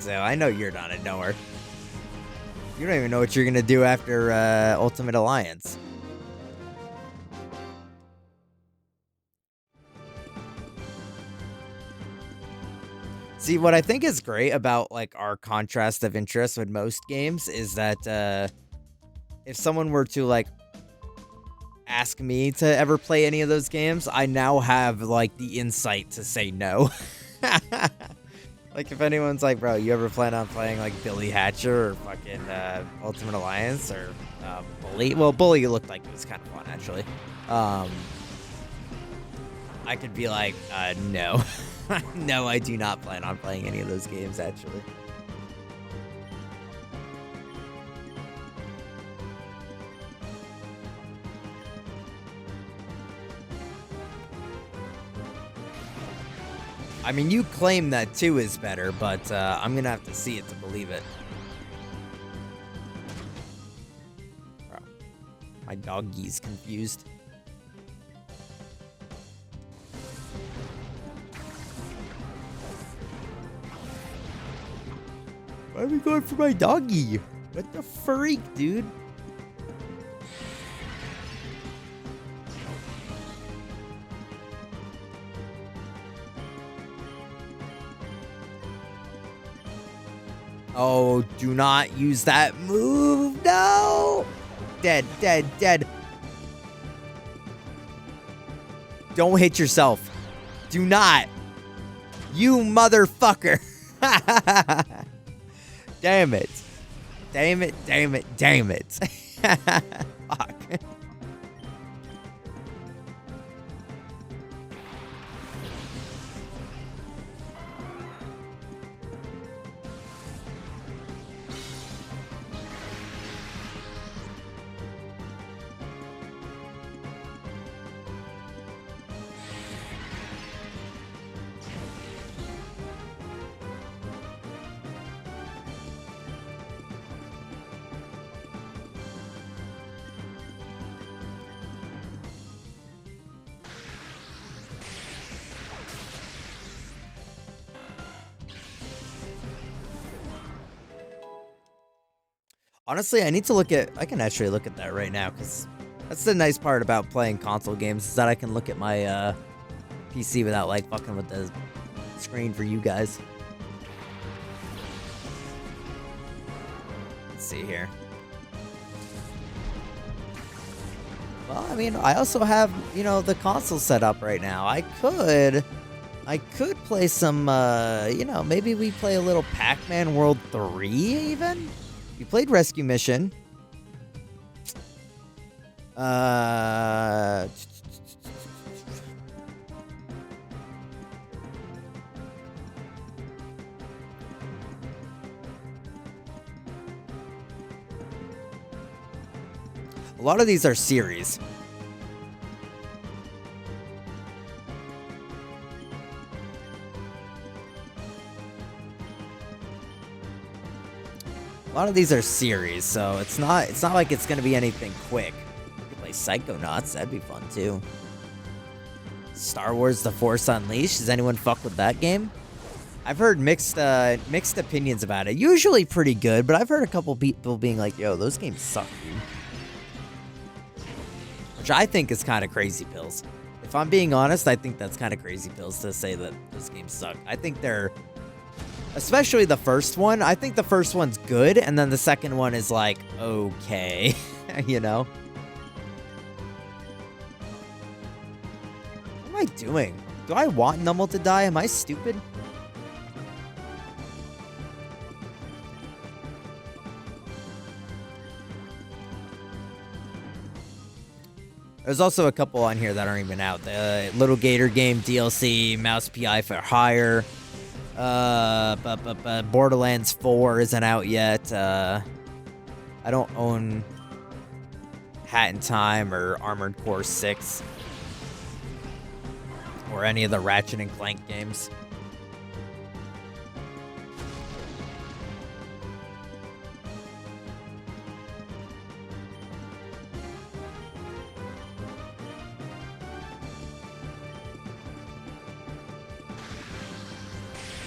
So I know you're not a knower. You don't even know what you're gonna do after Ultimate Alliance. See, what I think is great about like our contrast of interest with most games is that if someone were to like ask me to ever play any of those games, I now have like the insight to say no. Like if anyone's like, bro, you ever plan on playing like Billy Hatcher or fucking Ultimate Alliance or Bully? Well, Bully looked like it was kind of fun actually. I could be like, no. No, I do not plan on playing any of those games, actually. I mean, you claim that 2 is better, but I'm gonna have to see it to believe it. Bro, my doggie's confused. Why are we going for my doggy? What the freak, dude? Oh, do not use that move. No! Dead, dead, dead. Don't hit yourself. Do not. You motherfucker. Damn it. Damn it, damn it, damn it. Fuck. Honestly, I need to look at... I can actually look at that right now, because that's the nice part about playing console games, is that I can look at my PC without, like, fucking with the screen for you guys. Let's see here. Well, I mean, I also have, you know, the console set up right now. I could play some, you know, maybe we play a little Pac-Man World 3, even? You played Rescue Mission. A lot of these are series. A lot of these are series, so it's not like it's gonna be anything quick. You could play Psychonauts, that'd be fun too. Star Wars: The Force Unleashed. Does anyone fuck with that game? I've heard mixed opinions about it. Usually pretty good, but I've heard a couple people being like, "Yo, those games suck, dude." Which I think is kind of crazy pills. If I'm being honest, I think that's kind of crazy pills to say that those games suck. I think they're, especially the first one, I think the first one's good, and then the second one is like, okay, you know? What am I doing? Do I want Nummel to die? Am I stupid? There's also a couple on here that aren't even out. The Little Gator game DLC, Mouse PI for Hire. Borderlands 4 isn't out yet. I don't own Hat in Time or Armored Core 6. Or any of the Ratchet and Clank games.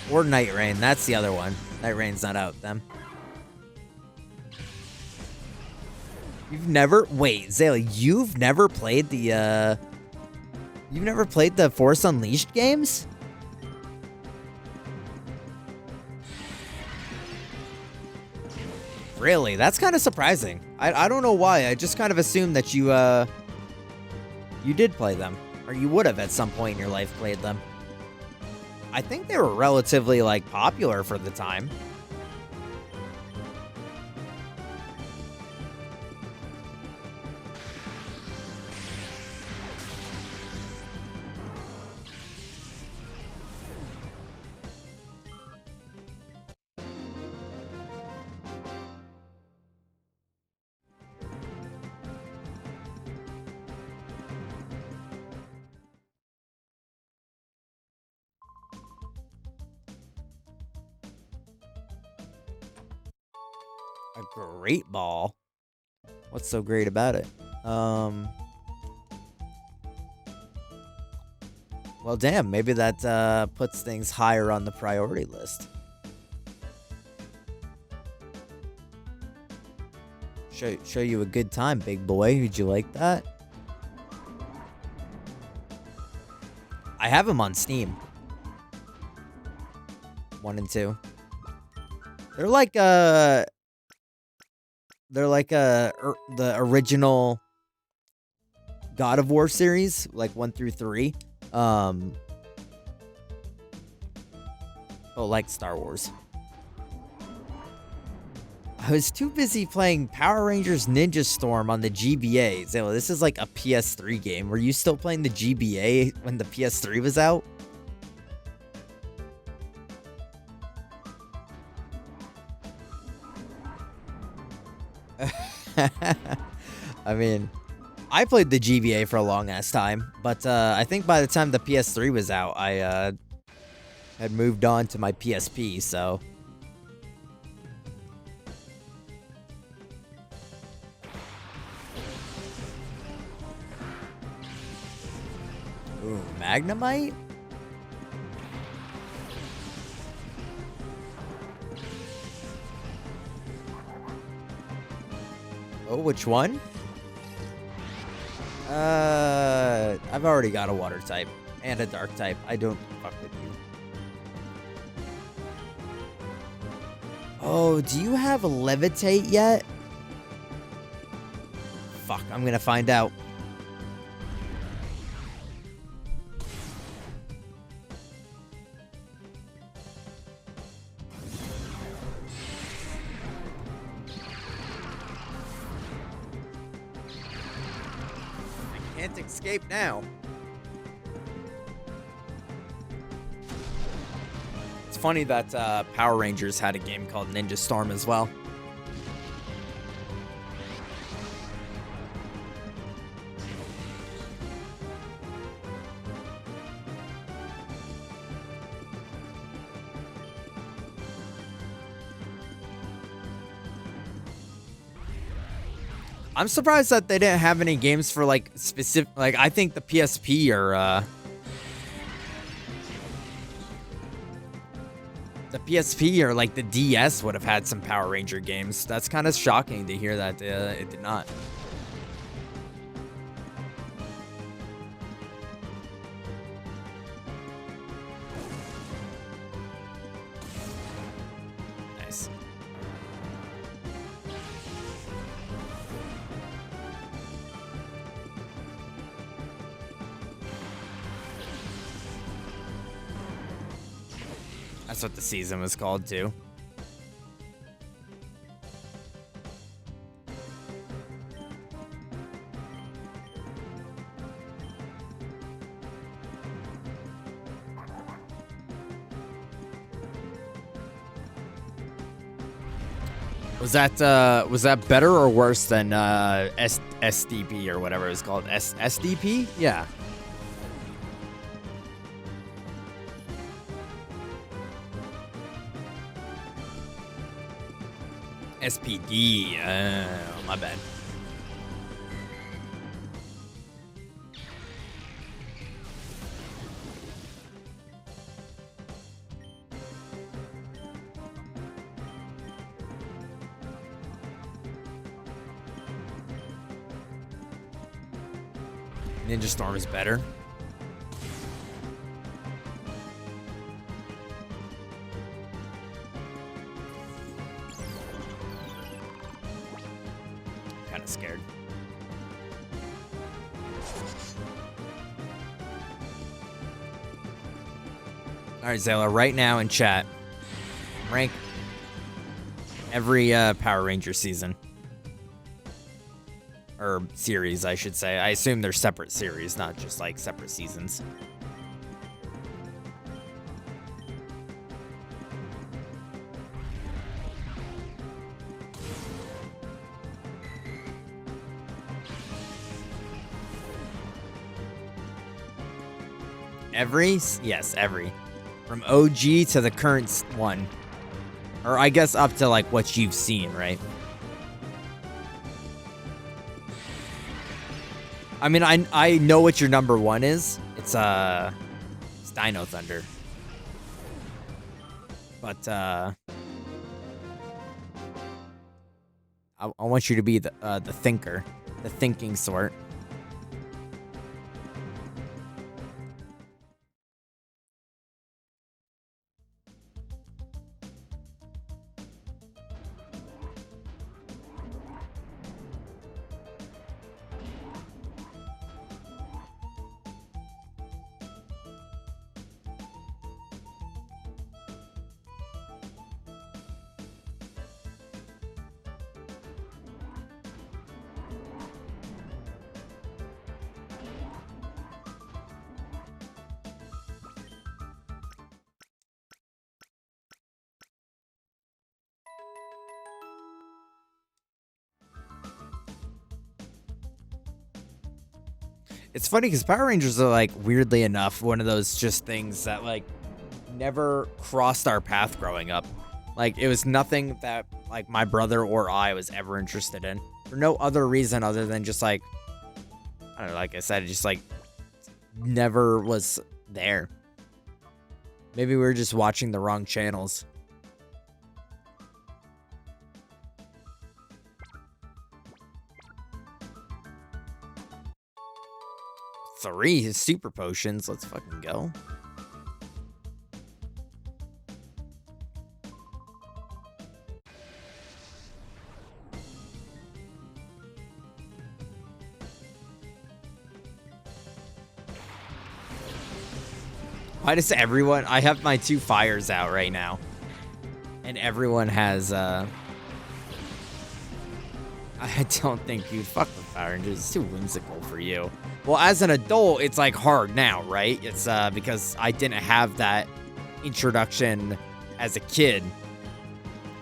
Or Night Rain, that's the other one. Night Rain's not out then. You've never, wait, Zayla, you've never played the Force Unleashed games? Really? That's kind of surprising. I don't know why. I just kind of assumed that you did play them. Or you would have at some point in your life played them. I think they were relatively, like, popular for the time. A great ball. What's so great about it? Well, damn, maybe that puts things higher on the priority list. Show you a good time, big boy. Would you like that? I have them on Steam. 1 and 2. They're like the original God of War series, like 1 through 3. But like Star Wars. I was too busy playing Power Rangers Ninja Storm on the GBA. So this is like a PS3 game. Were you still playing the GBA when the PS3 was out? I mean, I played the GBA for a long ass time, but I think by the time the PS3 was out, I had moved on to my PSP, so. Ooh, Magnemite? Oh, which one? I've already got a water type and a dark type. I don't fuck with you. Oh, do you have a levitate yet? Fuck, I'm gonna find out. Can't escape now. It's funny that Power Rangers had a game called Ninja Storm as well. I'm surprised that they didn't have any games for like specific. Like I think the PSP or the PSP or like the DS would have had some Power Ranger games. That's kind of shocking to hear that it did not. Nice. That's what the season was called too. Was that better or worse than SDP or whatever it was called? SDP? Yeah. SPD. My bad. Ninja Storm is better. Kind of scared. All right, Zayla, right now in chat, rank every Power Ranger season. Or series, I should say. I assume they're separate series, not just like separate seasons. Every? Yes, every. From OG to the current one. Or I guess up to like what you've seen, right? I mean, I know what your number one is. It's Dino Thunder. But I want you to be the thinker, the thinking sort. It's funny because Power Rangers are like, weirdly enough, one of those just things that like never crossed our path growing up. Like it was nothing that like my brother or I was ever interested in for no other reason other than just like, I don't know, like I said, it just like never was there. Maybe we were just watching the wrong channels. 3 super potions. Let's fucking go. Why does everyone... I have my 2 fires out right now. And everyone has, I don't think you'd fuck with Power Rangers. It's too whimsical for you. Well, as an adult, it's like hard now, right? It's because I didn't have that introduction as a kid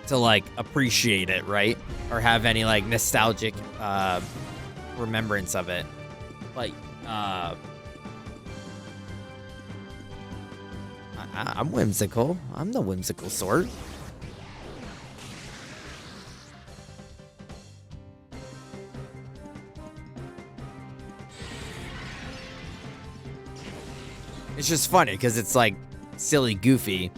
to like appreciate it, right? Or have any like nostalgic remembrance of it. Like, I'm whimsical. I'm the whimsical sort. It's just funny because it's like silly, goofy.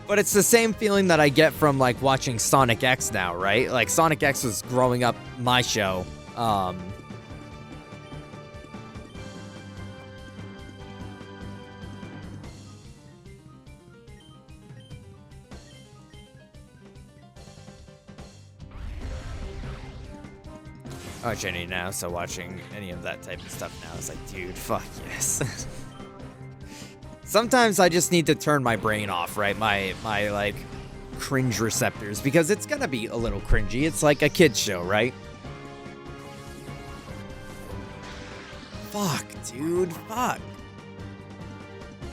But it's the same feeling that I get from like watching Sonic X now, right? Like Sonic X was growing up my show. Watch any now, so watching any of that type of stuff now is like, dude, fuck yes. Sometimes I just need to turn my brain off, right? My like cringe receptors, because it's gonna be a little cringy. It's like a kid's show, right? Fuck, dude, fuck.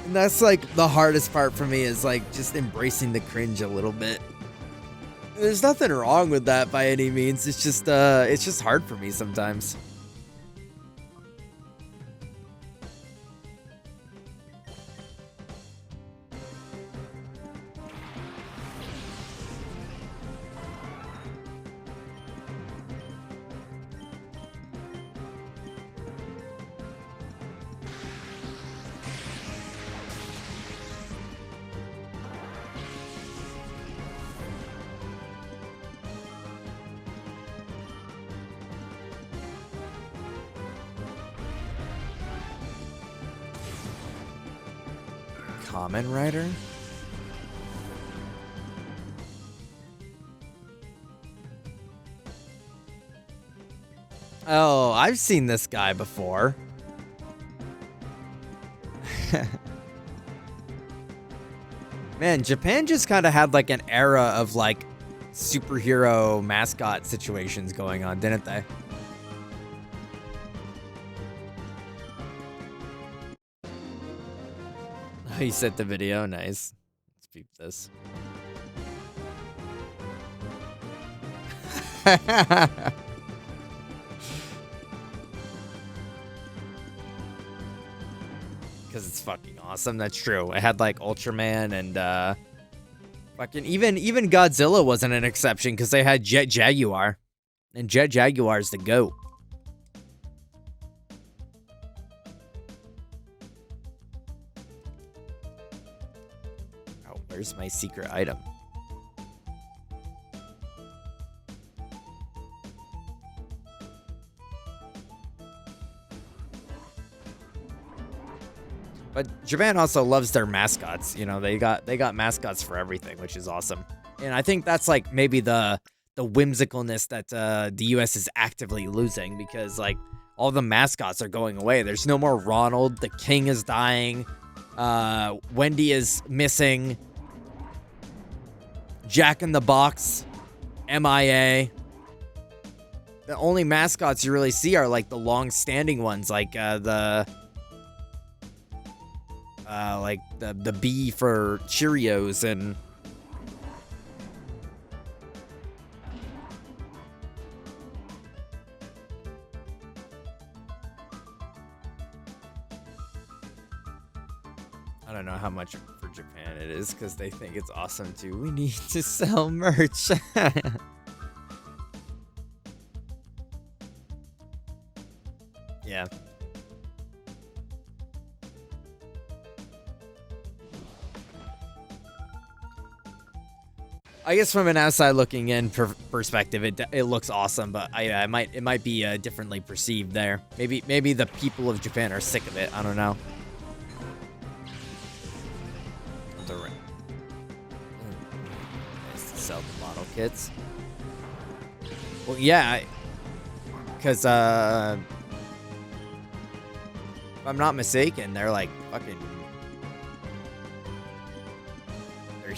And that's like the hardest part for me, is like just embracing the cringe a little bit. There's nothing wrong with that by any means. It's just hard for me sometimes. Kamen Rider? Oh, I've seen this guy before. Man, Japan just kind of had like an era of like superhero mascot situations going on, didn't they? Oh, you sent the video? Nice. Let's peep this. Because it's fucking awesome. That's true. I had like Ultraman and fucking even Godzilla wasn't an exception, because they had Jet Jaguar, and Jet Jaguar's the GOAT. Oh, where's my secret item? But Japan also loves their mascots. You know, they got mascots for everything, which is awesome. And I think that's like maybe the whimsicalness that the US is actively losing, because like all the mascots are going away. There's no more Ronald. The king is dying. Wendy is missing. Jack in the Box, MIA. The only mascots you really see are like the long-standing ones, like the B for Cheerios and I don't know how much for Japan it is, because they think it's awesome too. We need to sell merch. Yeah. I guess from an outside looking in perspective, it looks awesome, but it might be differently perceived there. Maybe the people of Japan are sick of it. I don't know. Nice to sell the model kits. Well, yeah, because if I'm not mistaken, they're like fucking.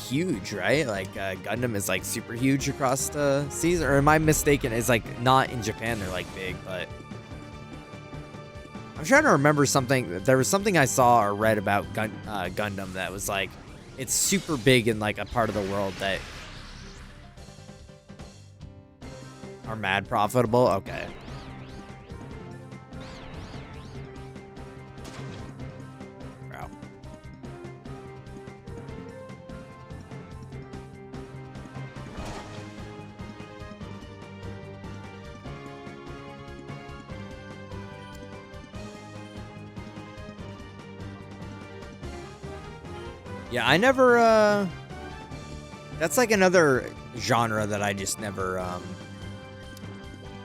Huge, right? Like Gundam is like super huge across the seas, or am I mistaken? It's like not in Japan they're like big, but I'm trying to remember something. There was something I saw or read about Gundam that was like it's super big in like a part of the world that are mad profitable. Okay. Yeah, I never, that's like another genre that I just never,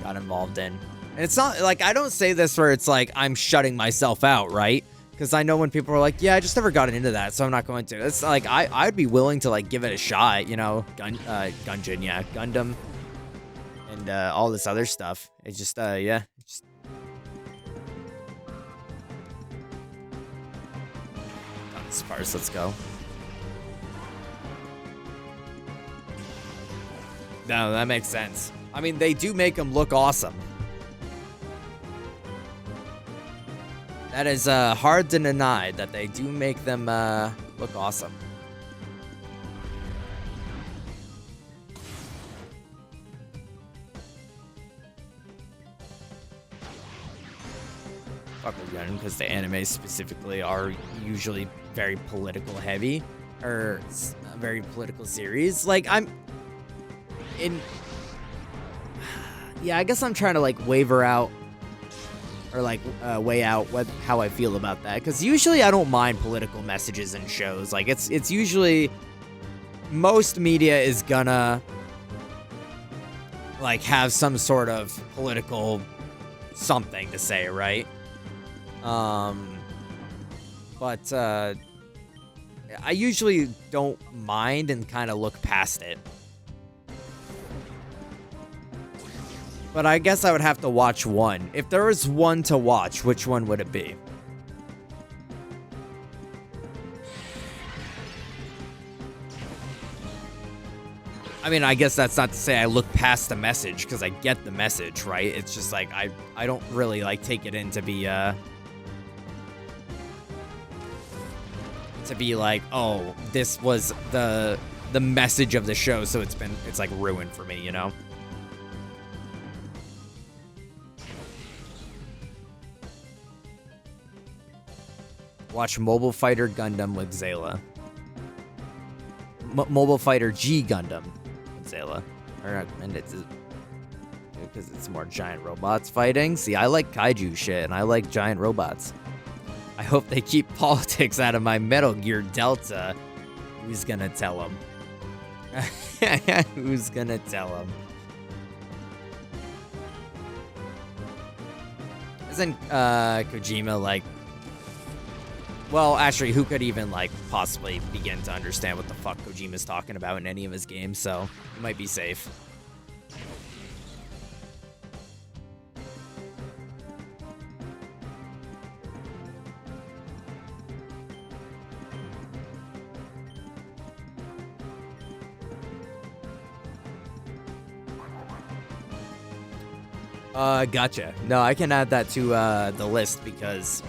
got involved in. And it's not, like, I don't say this where it's like I'm shutting myself out, right? Because I know when people are like, yeah, I just never got into that, so I'm not going to. It's like, I'd be willing to, like, give it a shot, you know? Gungeon, yeah. Gundam. And, all this other stuff. It's just, yeah. Just... Got this sparse, let's go. No, that makes sense. I mean, they do make them look awesome. That is hard to deny that they do make them look awesome. Fuck with Gundam, because the anime specifically are usually very political heavy, or a very political series. Like, I'm in... Yeah, I guess I'm trying to, like, waver out or like weigh out how I feel about that, because usually I don't mind political messages in shows. Like it's usually most media is gonna like have some sort of political something to say, right? But I usually don't mind and kind of look past it. But I guess I would have to watch one. If there was one to watch, which one would it be? I mean, I guess that's not to say I look past the message, because I get the message, right? It's just like, I don't really, like, take it in to be like, oh, this was the message of the show, so it's like ruined for me, you know? Watch Mobile Fighter Gundam with Zayla. Mobile Fighter G Gundam with Zayla. I recommend it because it's more giant robots fighting. See, I like kaiju shit, and I like giant robots. I hope they keep politics out of my Metal Gear Delta. Who's gonna tell them? Who's gonna tell them? Isn't Kojima like... Well, actually, who could even, like, possibly begin to understand what the fuck Kojima's talking about in any of his games, so it might be safe. Gotcha. No, I can add that to, the list, because...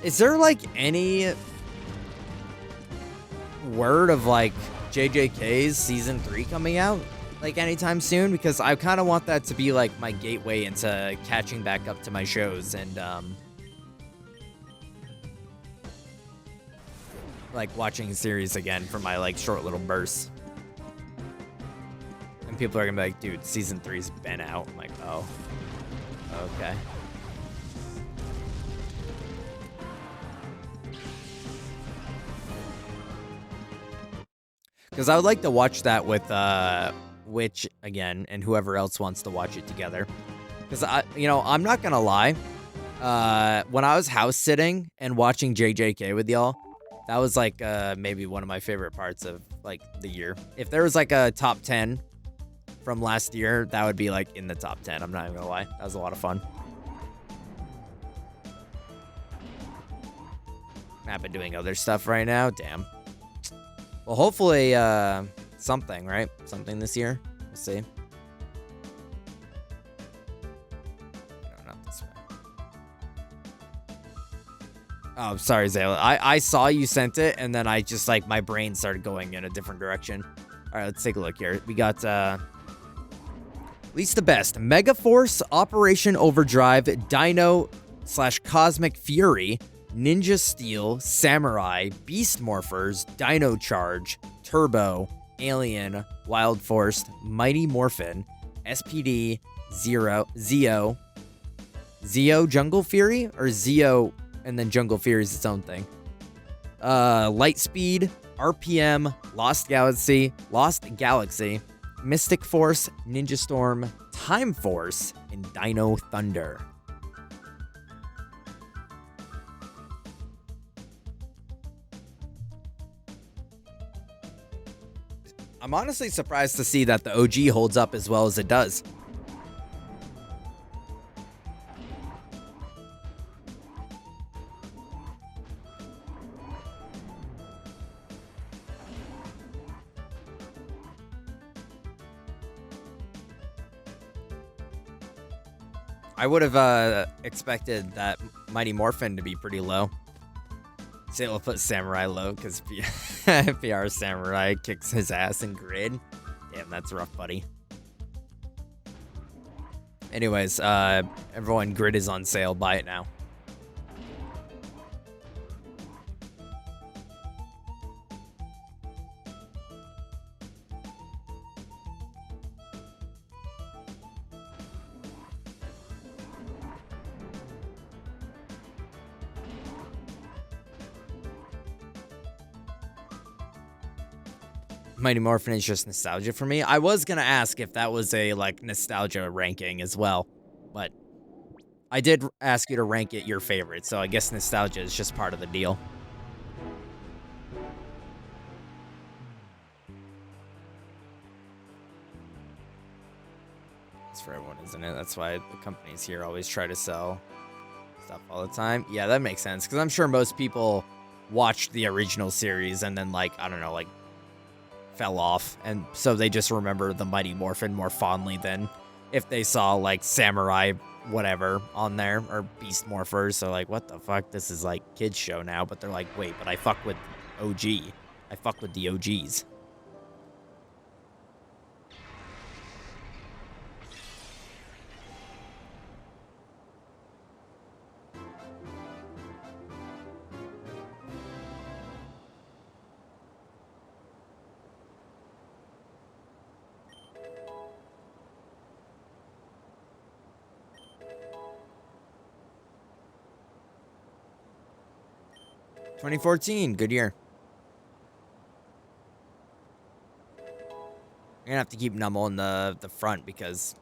Is there, like, any word of, like, JJK's Season 3 coming out, like, anytime soon? Because I kind of want that to be, like, my gateway into catching back up to my shows and, like, watching series again for my, like, short little bursts. And people are gonna be like, dude, Season 3's been out. I'm like, oh, okay. Because I would like to watch that with Witch again, and whoever else wants to watch it together. Because I'm not gonna lie. When I was house sitting and watching JJK with y'all, that was like maybe one of my favorite parts of like the year. If there was like a top 10 from last year, that would be like in the top 10. I'm not even gonna lie. That was a lot of fun. I've been doing other stuff right now. Damn. Well, hopefully, something, right? Something this year. We'll see. No, not this way. Oh, sorry, Zayla. I saw you sent it, and then I just, like, my brain started going in a different direction. All right, let's take a look here. We got, least the best. Megaforce, Operation Overdrive, Dino/Cosmic Fury, Ninja Steel, Samurai, Beast Morphers, Dino Charge, Turbo, Alien, Wild Force, Mighty Morphin, SPD, Zeo, Jungle Fury, or Zeo and then Jungle Fury is its own thing. Lightspeed, RPM, Lost Galaxy, Mystic Force, Ninja Storm, Time Force, and Dino Thunder. I'm honestly surprised to see that the OG holds up as well as it does. I would have expected that Mighty Morphin to be pretty low. Sale will put Samurai low because PR Samurai kicks his ass in Grid. Damn, that's rough, buddy. Anyways, everyone, Grid is on sale. Buy it now. Mighty Morphin is just nostalgia for me. I was gonna ask if that was a like nostalgia ranking as well, but I did ask you to rank it your favorite, so I guess nostalgia is just part of the deal. It's for everyone, isn't it? That's why the companies here always try to sell stuff all the time. Yeah, that makes sense, because I'm sure most people watched the original series and then, like, I don't know, like, fell off, and so they just remember the Mighty Morphin more fondly than if they saw like Samurai whatever on there or Beast Morphers. So like, what the fuck, this is like kids show now, but they're like, wait, but I fuck with OG, I fuck with the OGs. $2014, good year. You're gonna have to keep Nummel in the front because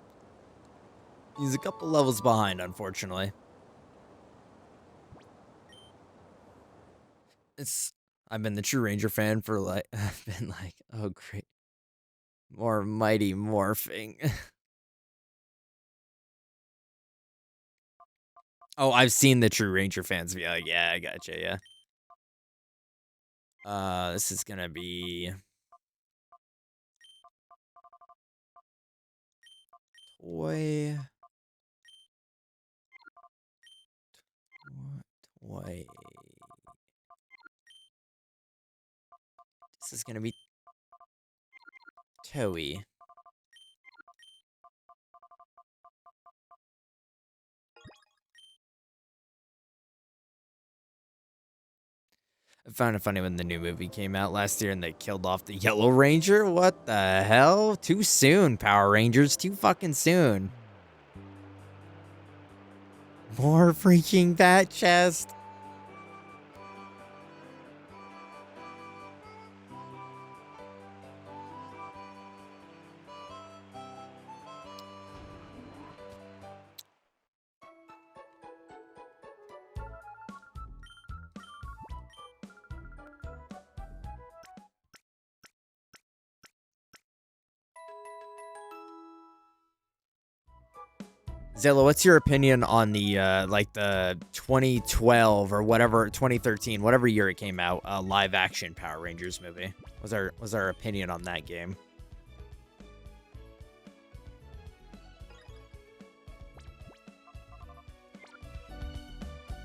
he's a couple levels behind, unfortunately. I've been the True Ranger fan for like, I've been like, oh great, more Mighty Morphing. Oh, I've seen the True Ranger fans be like, yeah, I gotcha, yeah. This is gonna be toy. This is gonna be Toei. I found it funny when the new movie came out last year and they killed off the Yellow Ranger. What the hell? Too soon, Power Rangers. Too fucking soon. More freaking bat chest. Zilla, what's your opinion on the like the 2012 or whatever, 2013, whatever year it came out, live action Power Rangers movie? Was our opinion on that game?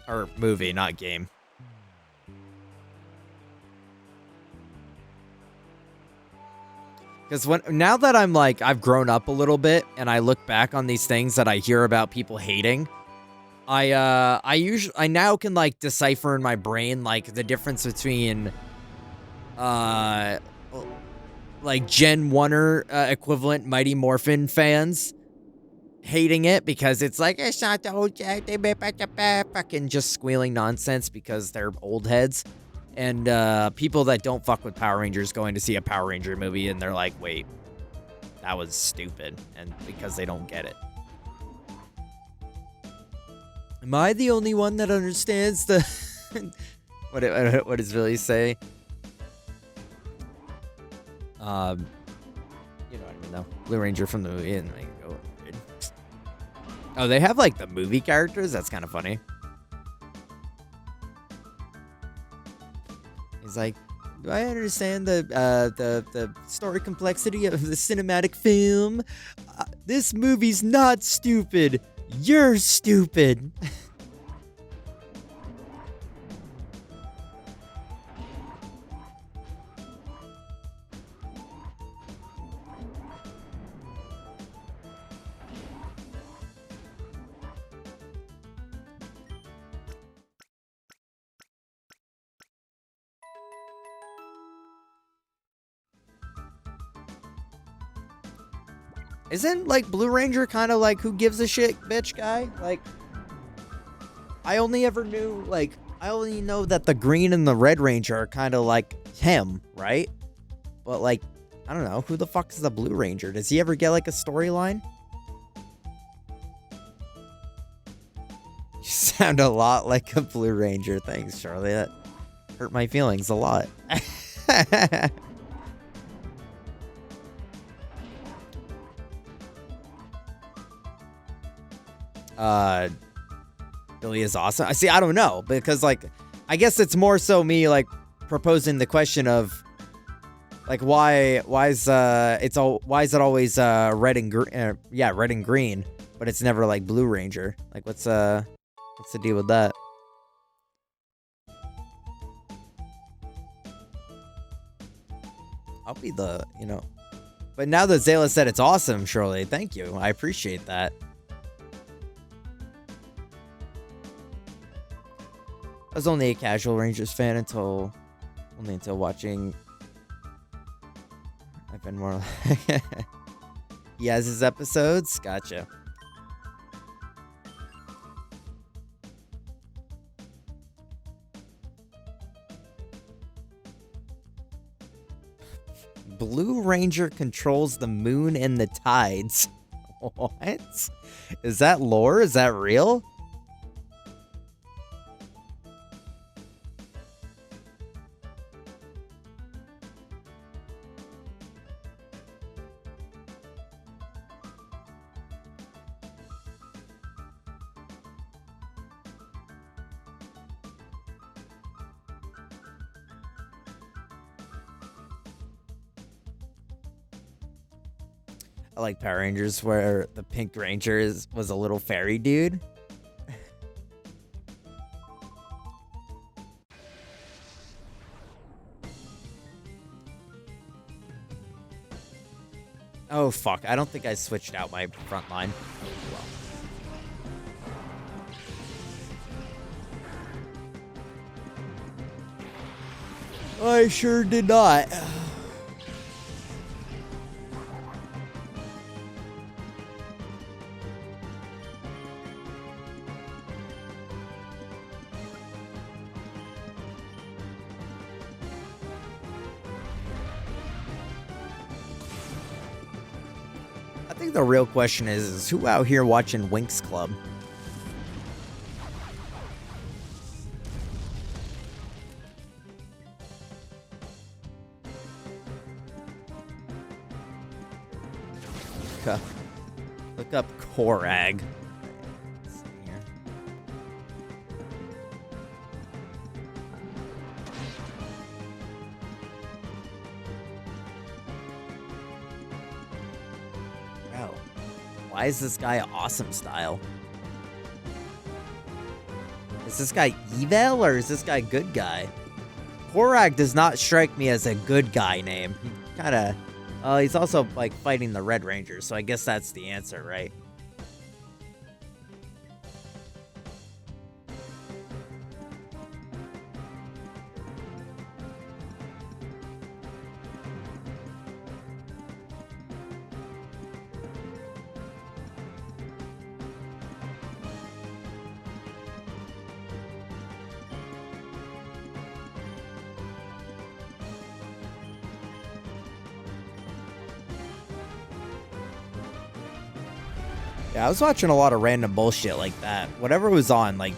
Or movie, not game. Because now that I'm like, I've grown up a little bit and I look back on these things that I hear about people hating, I now can like decipher in my brain like the difference between like Gen 1er equivalent Mighty Morphin fans hating it because it's like, it's not the old fucking just squealing nonsense because they're old heads. And people that don't fuck with Power Rangers going to see a Power Ranger movie and they're like, wait, that was stupid. And because they don't get it. Am I the only one that understands the... what does Billy say? You know what I mean, though. Blue Ranger from the movie. And like, oh, they have like the movie characters? That's kind of funny. He's like, do I understand the story complexity of the cinematic film? This movie's not stupid. You're stupid. Isn't, like, Blue Ranger kind of like who gives a shit bitch guy? Like, I only ever knew, like, I only know that the Green and the Red Ranger are kind of like him, right? But, like, I don't know. Who the fuck is the Blue Ranger? Does he ever get, like, a storyline? You sound a lot like a Blue Ranger. Thanks, Charlie. That hurt my feelings a lot. Billy is awesome. I see. I don't know because, like, I guess it's more so me like proposing the question of like why is it always red and green? Yeah, red and green, but it's never like Blue Ranger. Like, what's the deal with that? I'll be the, you know. But now that Zayla said it's awesome, Shirley, thank you. I appreciate that. I was only a casual Rangers fan until watching. I've been more. He has his episodes. Gotcha. Blue Ranger controls the moon and the tides. What? Is that lore? Is that real? I like Power Rangers where the Pink Ranger was a little fairy dude. Oh, fuck. I don't think I switched out my front line. Well, I sure did not. I think the real question is who out here watching Winx Club? Look up Korag. Let's see here. Bro, why is this guy awesome style? Is this guy evil or is this guy good guy? Korag does not strike me as a good guy name. He kind of... he's also, like, fighting the Red Ranger, so I guess that's the answer, right? Yeah, I was watching a lot of random bullshit like that. Whatever was on, like,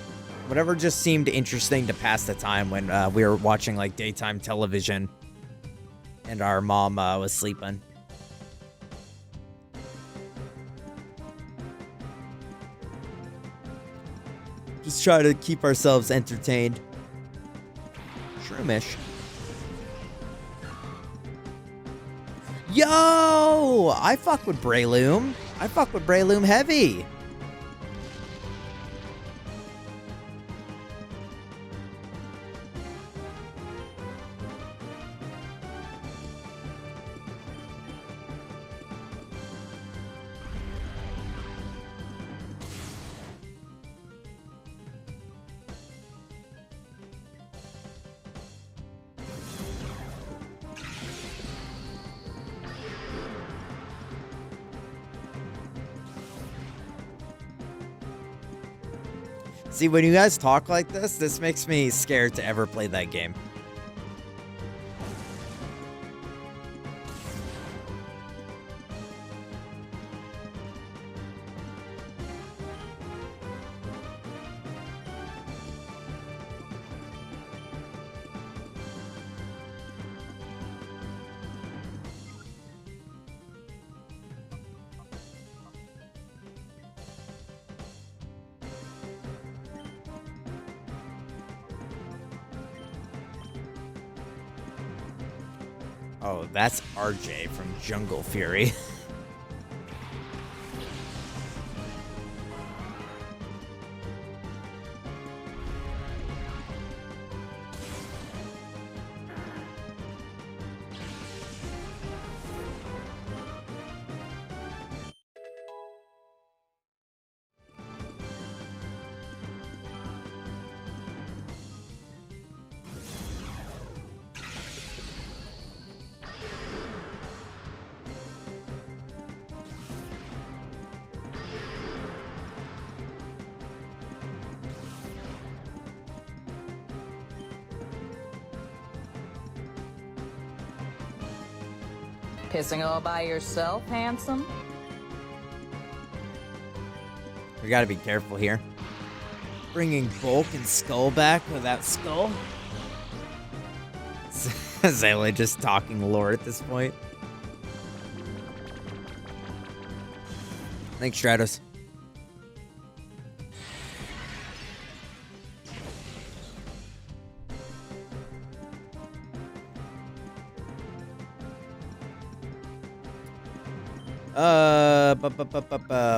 whatever just seemed interesting to pass the time when we were watching, like, daytime television and our mom was sleeping. Just try to keep ourselves entertained. Shroomish. Yo! I fuck with Breloom. I fuck with Breloom heavy. See, when you guys talk like this makes me scared to ever play that game. Oh, that's RJ from Jungle Fury. Pissing all by yourself, handsome? We gotta be careful here. Bringing Bulk and Skull back without Skull? Zayla just talking lore at this point. Thanks, Stratos.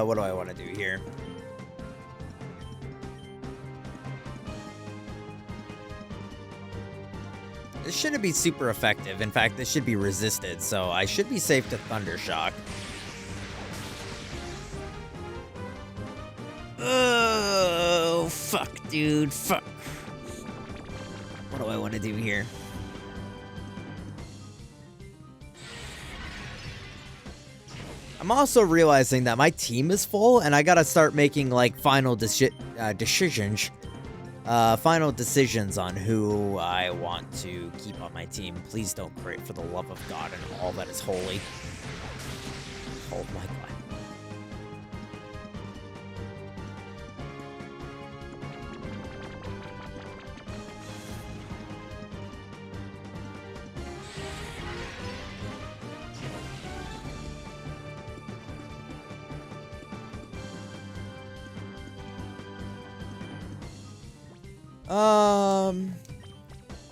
What do I want to do here? This shouldn't be super effective. In fact, this should be resisted, so I should be safe to Thunder Shock. Oh, fuck, dude. Fuck. What do I want to do here? I'm also realizing that my team is full, and I gotta start making, like, final decisions. Final decisions on who I want to keep on my team. Please don't crit for the love of God and all that is holy. Oh my God.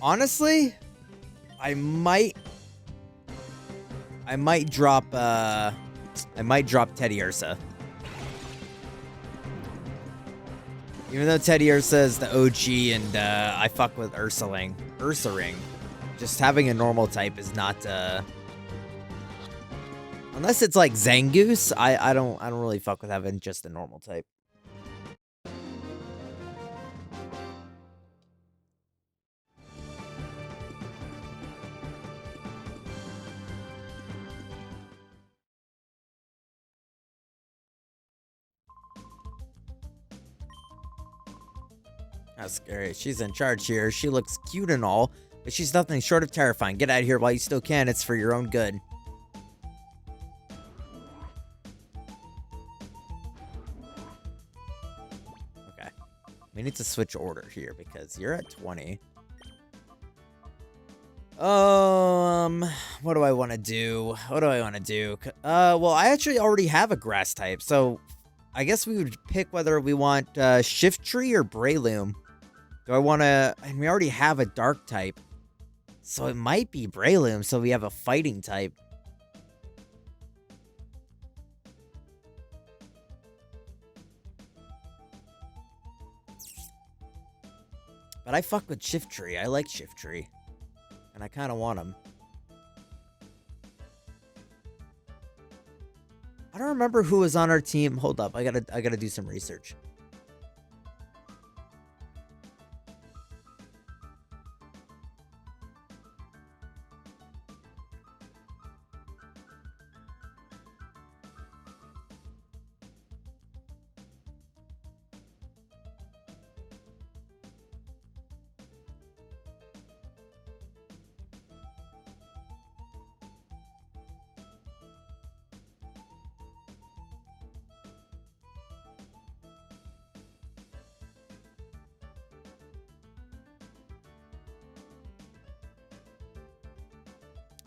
Honestly, I might drop Teddy Ursa. Even though Teddy Ursa is the OG and I fuck with Ursa Ring. Just having a normal type is not unless it's like Zangoose, I don't really fuck with having just a normal type. That's scary. She's in charge here. She looks cute and all, but she's nothing short of terrifying. Get out of here while you still can. It's for your own good. need to switch order here because you're at 20. What do I want to do? Well, I actually already have a grass type, so I guess we would pick whether we want Shift Tree or Breloom. Do I want to... And we already have a dark type, so it might be Breloom, so we have a fighting type. But I fuck with Shift Tree. I like Shift Tree. And I kind of want him. I don't remember who was on our team. Hold up. I gotta do some research.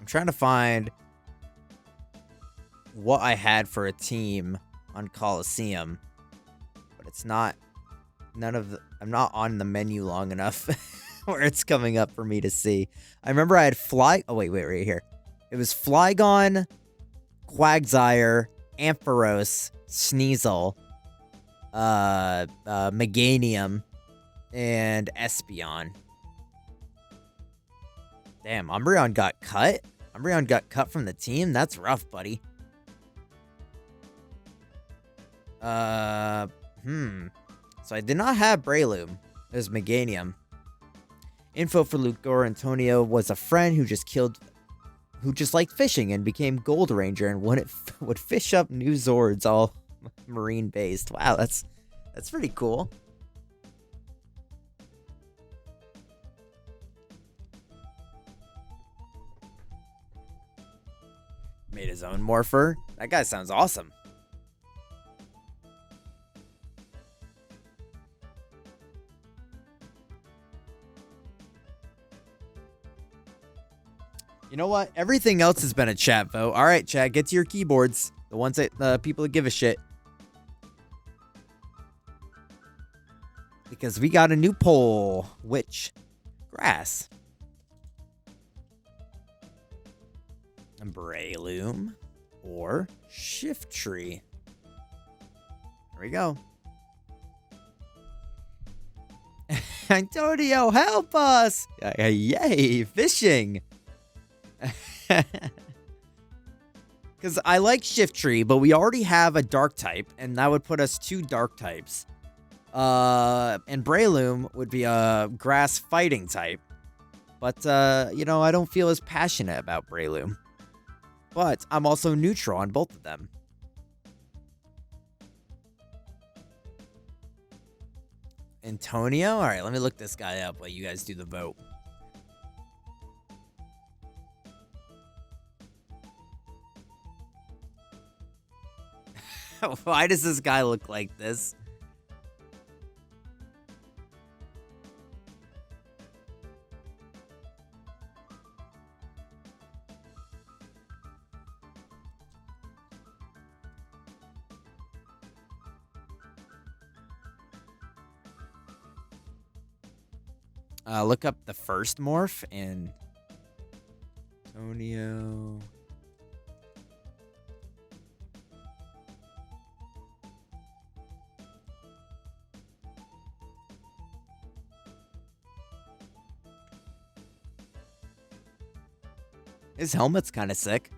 Trying to find what I had for a team on Colosseum, but it's not I'm not on the menu long enough where it's coming up for me to see. I remember I had right here. It was Flygon, Quagsire, Ampharos, Sneasel, Meganium, and Espeon. Damn, Umbreon got cut? Umbreon got cut from the team? That's rough, buddy. So I did not have Breloom. It was Meganium. Info for Luthor. Antonio was a friend who just liked fishing and became Gold Ranger and would fish up new Zords, all marine based. Wow, that's pretty cool. Made his own morpher. That guy sounds awesome. You know what? Everything else has been a chat vote. All right, chat, get to your keyboards. The ones that people that give a shit. Because we got a new poll. Which? Grass. Breloom or Shift Tree. There we go. Antonio, help us! Yay, fishing! Because I like Shift Tree, but we already have a dark type, and that would put us 2 dark types. And Breloom would be a grass fighting type. But, I don't feel as passionate about Breloom. But I'm also neutral on both of them. Antonio? All right, let me look this guy up while you guys do the vote. Why does this guy look like this? Look up the first morph and Antonio. His helmet's kind of sick.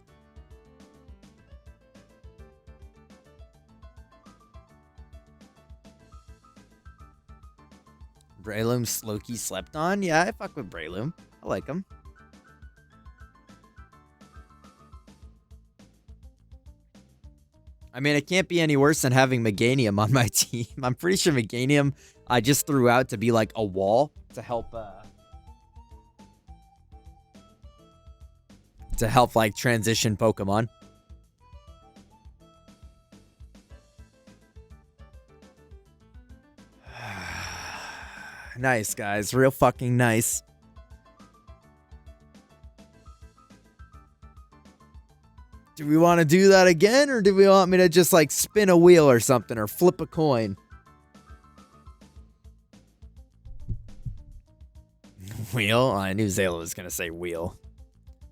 Breloom Slowkey slept on? Yeah, I fuck with Breloom. I like him. I mean, it can't be any worse than having Meganium on my team. I'm pretty sure Meganium I just threw out to be like a wall to help like transition Pokemon. Nice, guys. Real fucking nice. Do we want to do that again, or do we want me to just, like, spin a wheel or something, or flip a coin? Wheel? I knew Zayla was going to say wheel.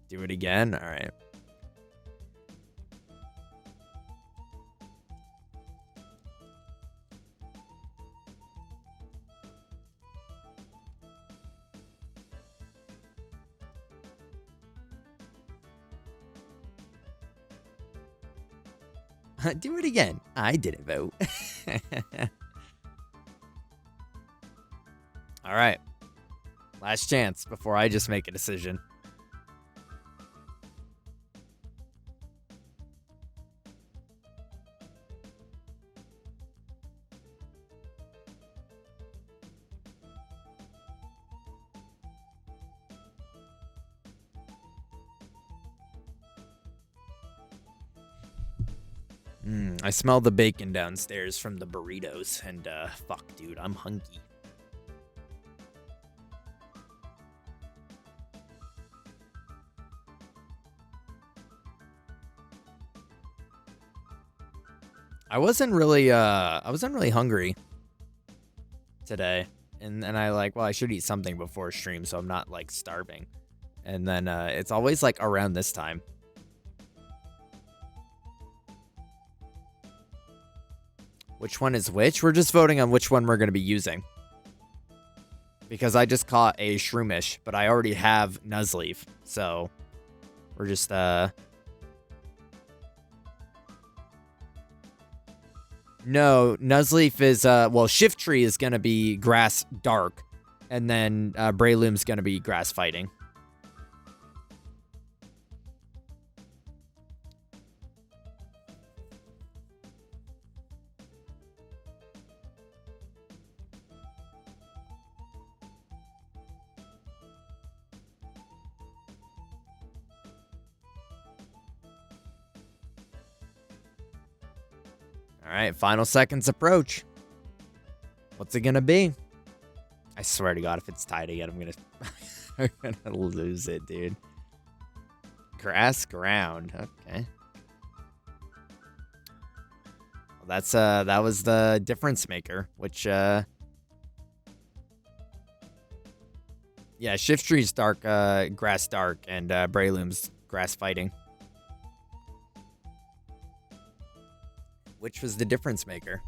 Do it again? All right. Do it again. I didn't vote. All right. Last chance before I just make a decision. I smell the bacon downstairs from the burritos, and fuck, dude, I'm hungry. I wasn't really hungry today, and I like, well, I should eat something before stream, so I'm not like starving. And then it's always like around this time. Which one is which? We're just voting on which one we're going to be using. Because I just caught a Shroomish, but I already have Nuzleaf. So, we're just, No, Nuzleaf is, well, Shift Tree is going to be Grass Dark. And then Breloom's going to be Grass Fighting. All right, final seconds approach. What's it gonna be? I swear to God, if it's tied again, I'm gonna lose it, dude. Grass ground. Okay. Well, that's that was the difference maker, which yeah, Shift Tree's dark, grass dark, and Breloom's grass fighting. Which was the difference maker?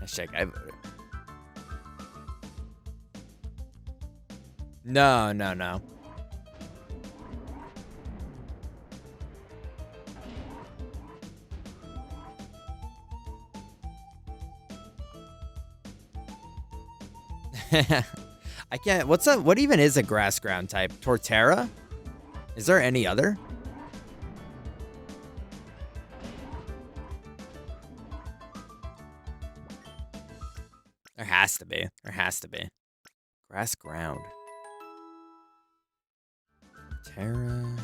Let's check. I voted. No. I can't. What even is a grass ground type? Torterra? Is there any other? There has to be. There has to be. Grass ground. Torterra.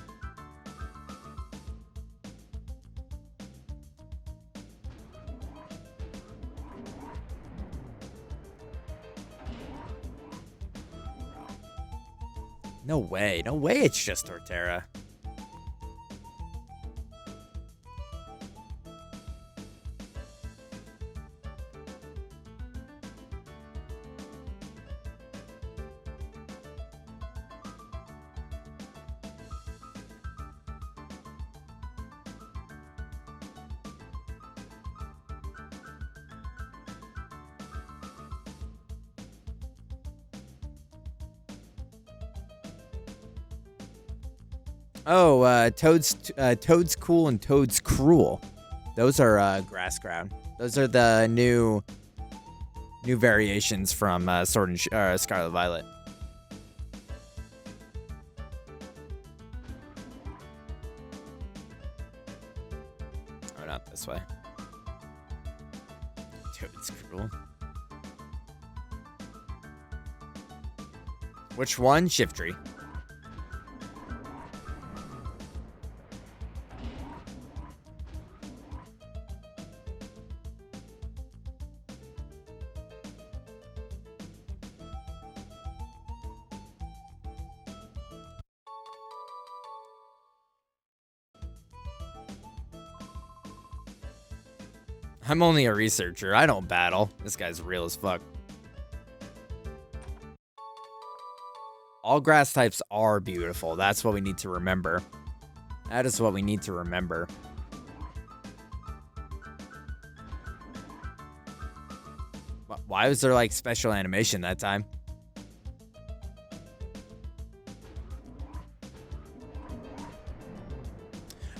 No way. No way it's just Torterra. Oh, Toad's Cool and Toad's Cruel. Those are grass ground. Those are the new variations from Sword and Scarlet Violet. Oh, not this way. It's cruel. Which one? Shiftry. I'm only a researcher. I don't battle. This guy's real as fuck. All grass types are beautiful. That's what we need to remember. That is what we need to remember. Why was there like special animation that time?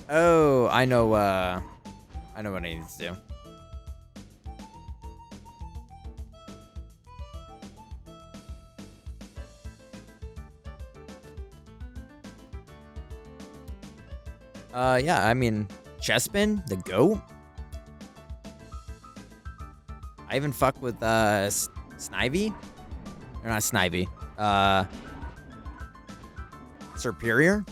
Oh, I know what I need to do. Yeah, I mean, Chespin, the goat. I even fuck with, Snivy? Or not Snivy. Superior?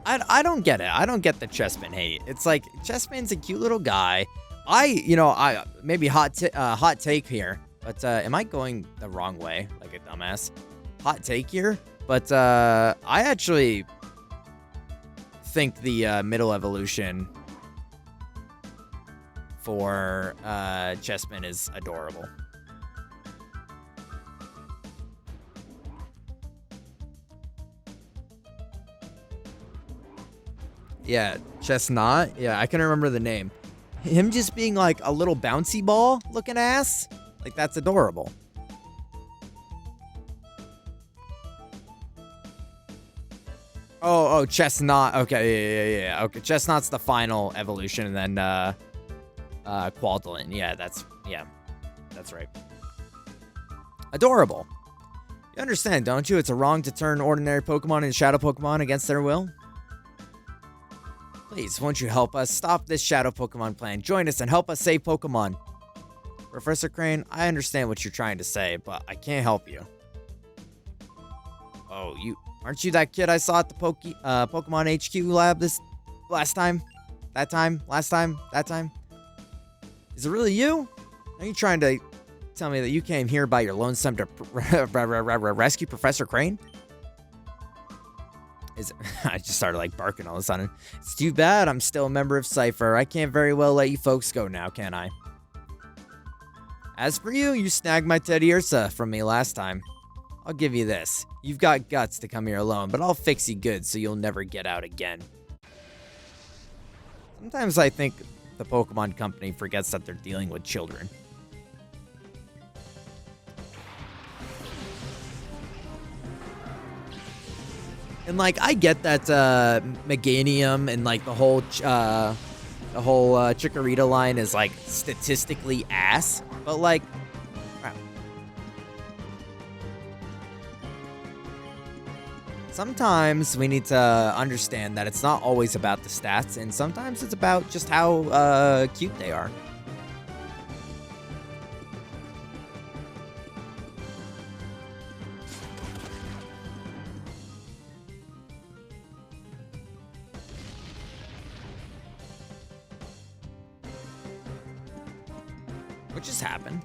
I don't get it. I don't get the Chespin hate. It's like, Chespin's a cute little guy. I maybe hot take here, but am I going the wrong way like a dumbass? Hot take here, but I actually think the middle evolution for Chespin is adorable. Yeah, Chestnut. Yeah, I can remember the name. Him just being like a little bouncy ball looking ass. Like, that's adorable. Oh, Chestnut. Okay, yeah. Okay, Chestnut's the final evolution, and then Qualdolin. Yeah, that's right. Adorable. You understand, don't you? It's a wrong to turn ordinary Pokemon into Shadow Pokemon against their will. Please, won't you help us stop this Shadow Pokemon plan? Join us and help us save Pokemon. Professor Crane, I understand what you're trying to say, but I can't help you. Oh, aren't you that kid I saw at the Pokemon HQ lab last time? That time? Is it really you? Are you trying to tell me that you came here by your lonesome to rescue Professor Crane? I just started like barking all of a sudden. It's too bad I'm still a member of Cypher. I can't very well let you folks go now, can I? As for you, you snagged my Teddy Ursa from me last time. I'll give you this. You've got guts to come here alone, but I'll fix you good so you'll never get out again. Sometimes I think the Pokemon Company forgets that they're dealing with children. And like, I get that Meganium and like the whole Chikorita line is like statistically ass, but like, sometimes we need to understand that it's not always about the stats, and sometimes it's about just how cute they are. What just happened?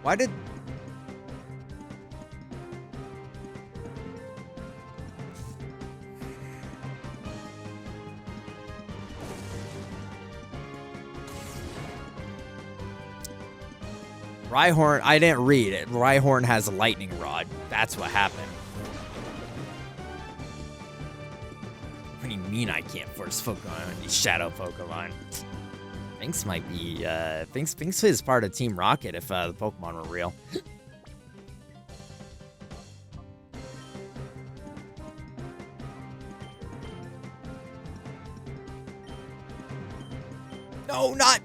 Why did... Rhyhorn, I didn't read it. Rhyhorn has a lightning rod. That's what happened. What do you mean I can't force Pokemon on these shadow Pokemon? Finks might be, Finks is part of Team Rocket if the Pokemon were real. No, not...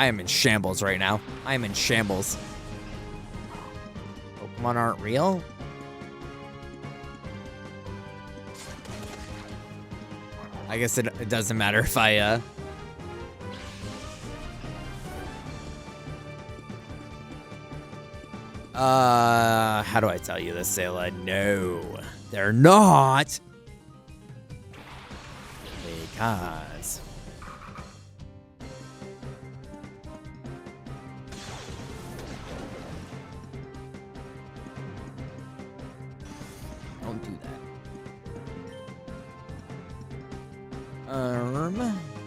I am in shambles right now. I am in shambles. Pokemon aren't real? I guess it doesn't matter if I, how do I tell you this, Sayla? No, they're not. Because... Don't do that.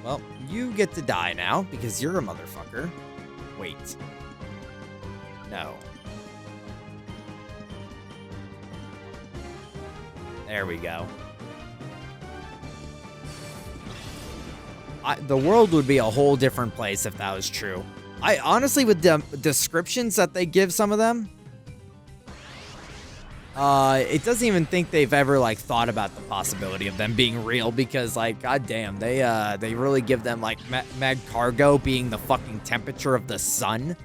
Well, you get to die now because you're a motherfucker. Wait. No. There we go. The world would be a whole different place if that was true. I honestly, with the descriptions that they give some of them, it doesn't even think they've ever, like, thought about the possibility of them being real because, like, goddamn, they really give them, like, Magcargo being the fucking temperature of the sun.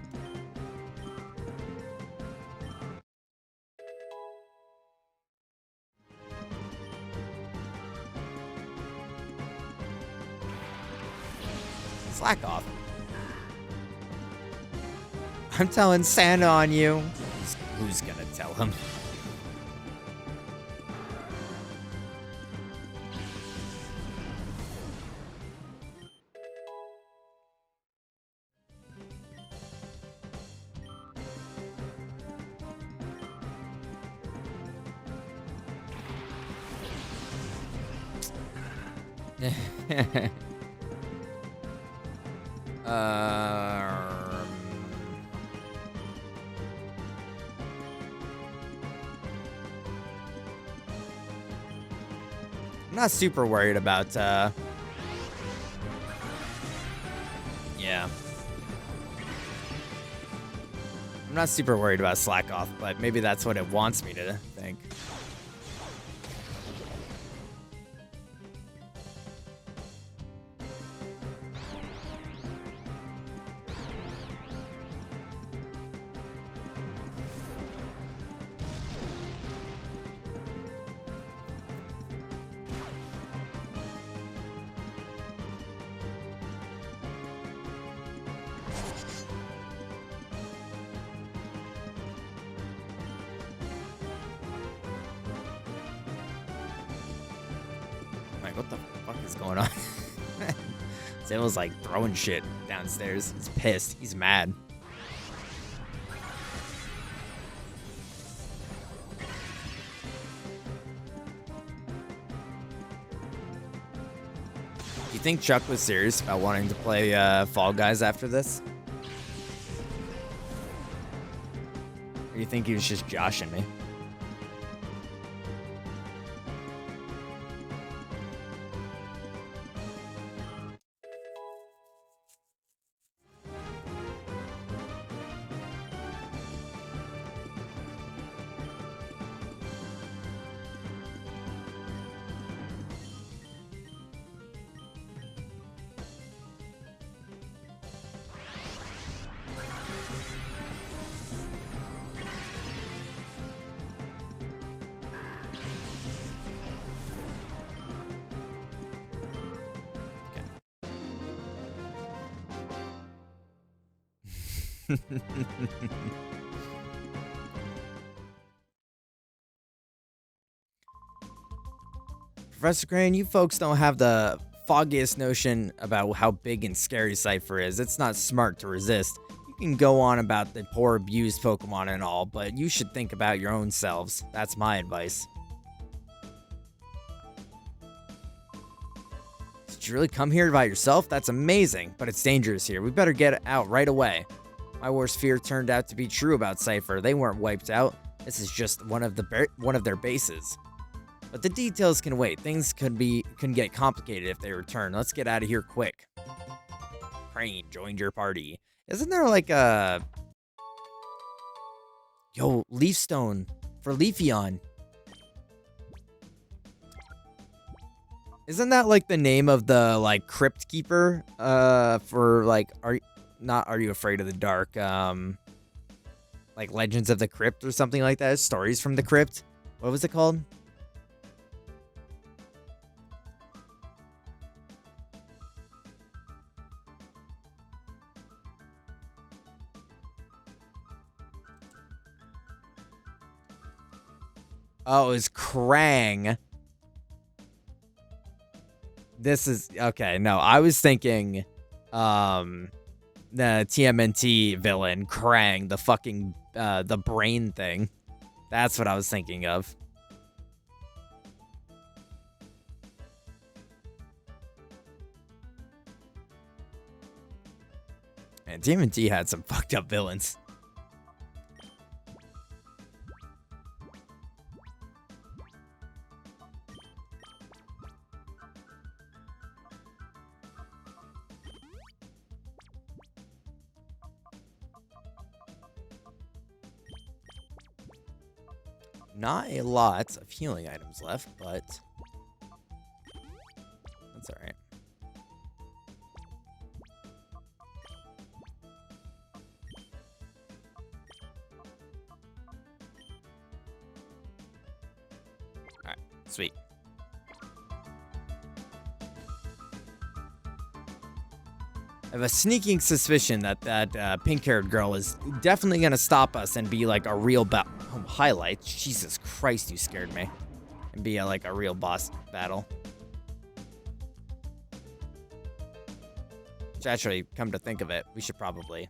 Slack off. I'm telling Santa on you. Who's gonna tell him? I'm not super worried about, yeah. I'm not super worried about slack off, but maybe that's what it wants me to think. What the fuck is going on? Zayla's like throwing shit downstairs. He's pissed. He's mad. Do you think Chuck was serious about wanting to play Fall Guys after this? Or do you think he was just joshing me? Professor Crane, you folks don't have the foggiest notion about how big and scary Cypher is. It's not smart to resist. You can go on about the poor abused Pokemon and all, but you should think about your own selves. That's my advice. Did you really come here by yourself? That's amazing, but it's dangerous here. We better get out right away. My worst fear turned out to be true about Cypher. They weren't wiped out. This is just one of their bases. But the details can wait. Things can get complicated if they return. Let's get out of here quick. Crane joined your party. Isn't there like a... Yo, Leafstone for Leafeon. Isn't that like the name of the like crypt keeper? For like, not Are You Afraid of the Dark? Like Legends of the Crypt or something like that. Stories from the Crypt. What was it called? Oh, it was Krang. This is okay. No, I was thinking the TMNT villain, Krang, the fucking the brain thing. That's what I was thinking of. And TMNT had some fucked up villains. Not a lot of healing items left, but that's alright. Alright, sweet. I have a sneaking suspicion that that pink-haired girl is definitely gonna stop us and be like a real highlight. Jesus Christ, you scared me. And be like a real boss battle. Which actually, come to think of it, we should probably.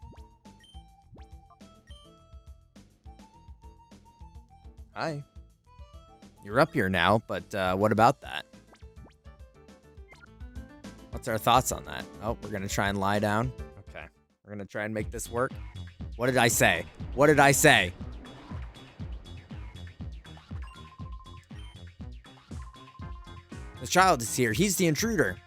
Hi. You're up here now, but what about that? What's our thoughts on that? Oh, we're gonna try and lie down. Okay. We're gonna try and make this work. What did I say? What did I say? The child is here. He's the intruder.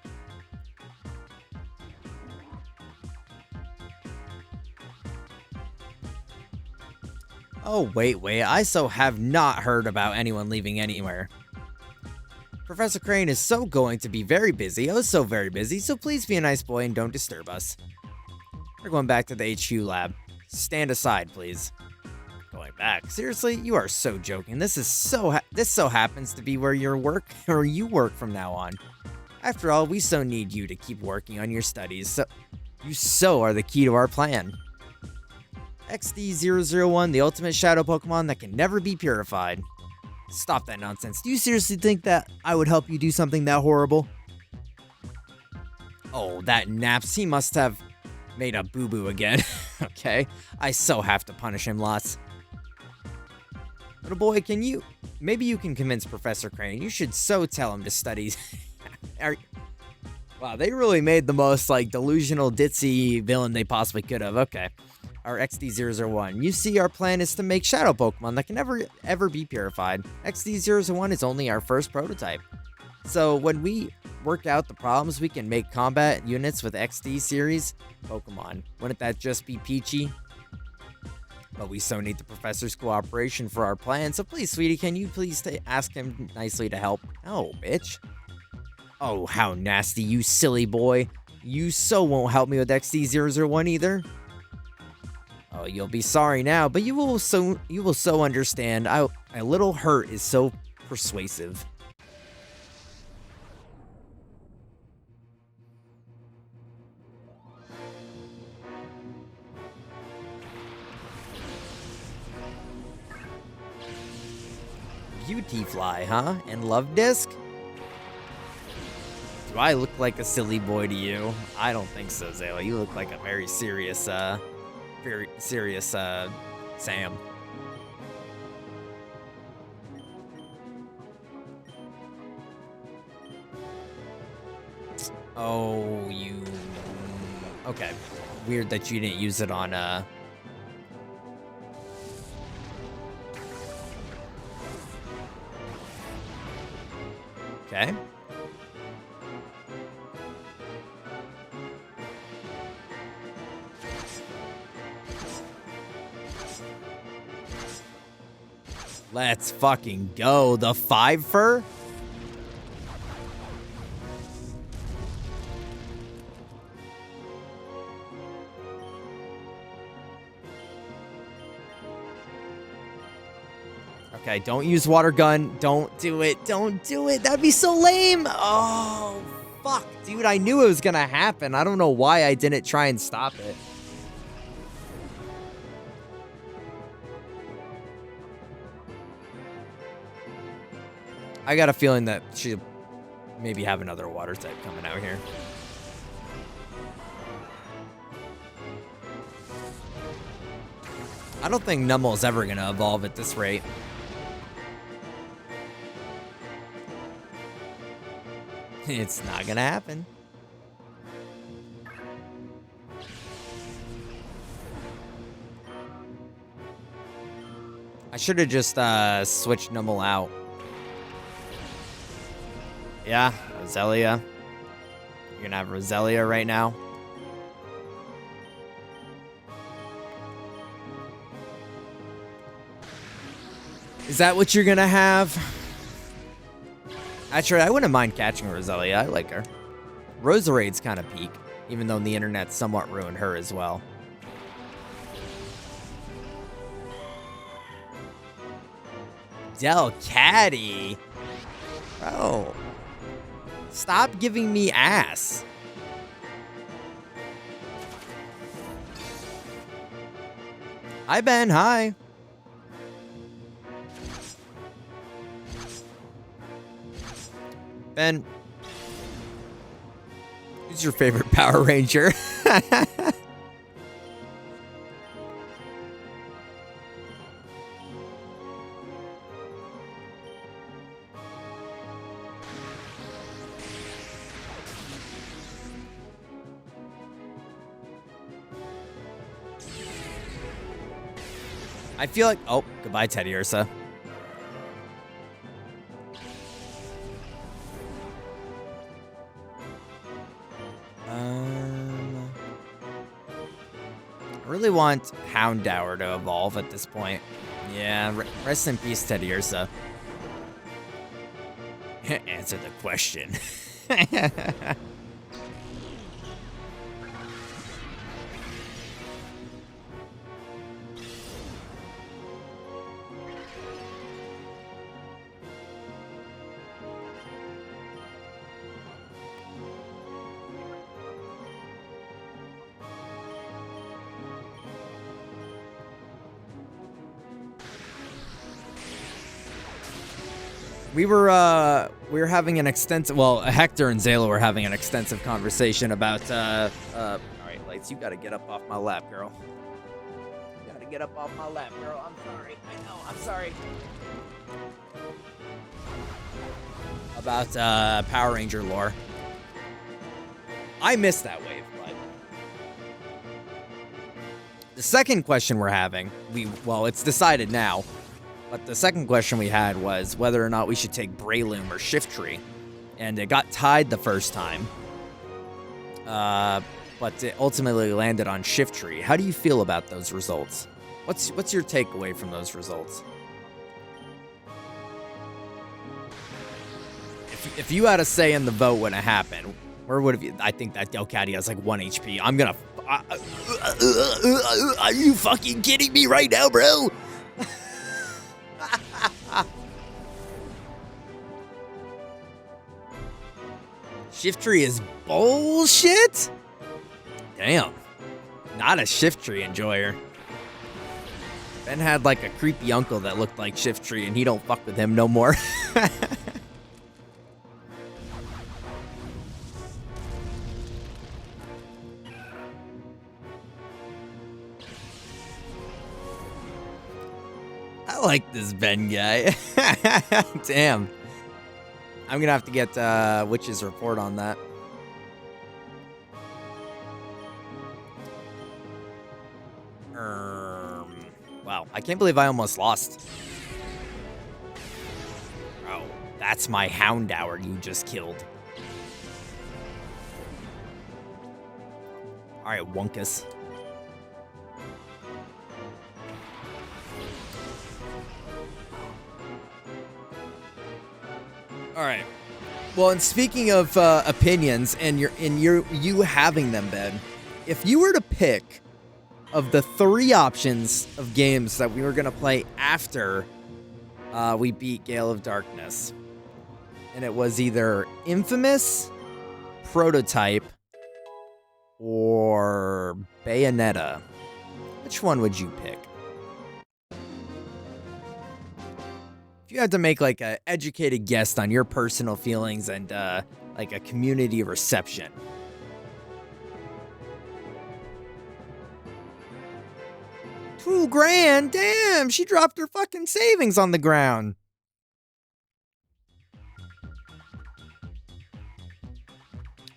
Oh, wait. I have not heard about anyone leaving anywhere. Professor Crane is going to be very busy. Oh, so very busy. So please be a nice boy and don't disturb us. We're going back to the HQ lab. Stand aside, please. Going back? Seriously? You are so joking. This so happens to be where you work from now on. After all, we so need you to keep working on your studies. So you are the key to our plan. XD001, the ultimate shadow Pokemon that can never be purified. Stop that nonsense. Do you seriously think that I would help you do something that horrible? Oh, that Naps. He must have made a boo-boo again. Okay. I so have to punish him lots. Little boy, maybe you can convince Professor Crane. You should tell him to study. Wow, they really made the most, delusional, ditzy villain they possibly could have. Okay. Our XD001. You see, our plan is to make shadow Pokemon that can never, ever be purified. XD001 is only our first prototype. So when we work out the problems, we can make combat units with XD series Pokemon. Wouldn't that just be peachy? But we so need the professor's cooperation for our plan. So please, sweetie, can you please ask him nicely to help? Oh, bitch. Oh, how nasty, you silly boy. You won't help me with XD001 either. Oh, you'll be sorry now, but you will so understand. A little hurt is so persuasive. Beautyfly, huh? And Love Disc? Do I look like a silly boy to you? I don't think so, Zayla. You look like a very serious, Sam. Oh, you... Okay. Weird that you didn't use it on, Okay. Let's fucking go. The 5-fur? Okay, don't use water gun. Don't do it. Don't do it. That'd be so lame. Oh, fuck. Dude, I knew it was gonna happen. I don't know why I didn't try and stop it. I got a feeling that she'll maybe have another water type coming out here. I don't think Nummel's ever going to evolve at this rate. It's not going to happen. I should have just switched Nummel out. Yeah, Roselia. You're going to have Roselia right now. Is that what you're gonna have? Actually, I wouldn't mind catching Roselia. I like her. Roserade's kind of peak, even though the internet somewhat ruined her as well. Delcatty? Bro. Stop giving me ass. Hi, Ben. Hi. Ben, who's your favorite Power Ranger? I feel like... Oh, goodbye, Teddy Ursa. I really want Houndour to evolve at this point. Yeah, rest in peace, Teddy Ursa. Answer the question. We were having an extensive, well, Hector and Zayla were having an extensive conversation about, all right, Lights, you gotta get up off my lap, girl. You gotta get up off my lap, girl. I'm sorry. I know, I'm sorry. About, Power Ranger lore. I missed that wave, but... The second question we're having, well, it's decided now. But the second question we had was whether or not we should take Breloom or Shiftry. And it got tied the first time. But it ultimately landed on Shiftry. How do you feel about those results? What's your takeaway from those results? If you had a say in the vote when it happened, where would have you... I think that Delcatty has like 1 HP. I'm gonna... Are you fucking kidding me right now, bro? Shiftry is bullshit? Damn. Not a Shiftry enjoyer. Ben had like a creepy uncle that looked like Shiftry and he don't fuck with him no more. I like this Ben guy. Damn. I'm gonna have to get Witch's report on that. Wow, I can't believe I almost lost. Bro, that's my Houndour you just killed. Alright, Wunkus. All right. Well, and speaking of opinions and you having them, Ben, if you were to pick of the 3 options of games that we were gonna play after we beat Gale of Darkness. And it was either Infamous, Prototype, or Bayonetta. Which one would you pick? If you had to make like an educated guess on your personal feelings and like a community reception. $2,000? Damn, she dropped her fucking savings on the ground.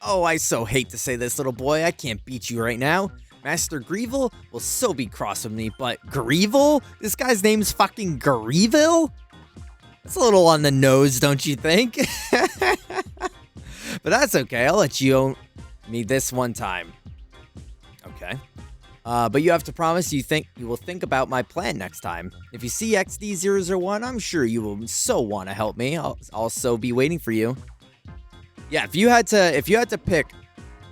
Oh, I so hate to say this, little boy. I can't beat you right now. Master Greevil will so be cross with me, but Greevil? This guy's name's fucking Greevil? That's a little on the nose, don't you think? But that's okay. I'll let you own me this one time. Okay. But you have to promise you will think about my plan next time. If you see XD001, I'm sure you will so want to help me. I'll also be waiting for you. Yeah, if you had to pick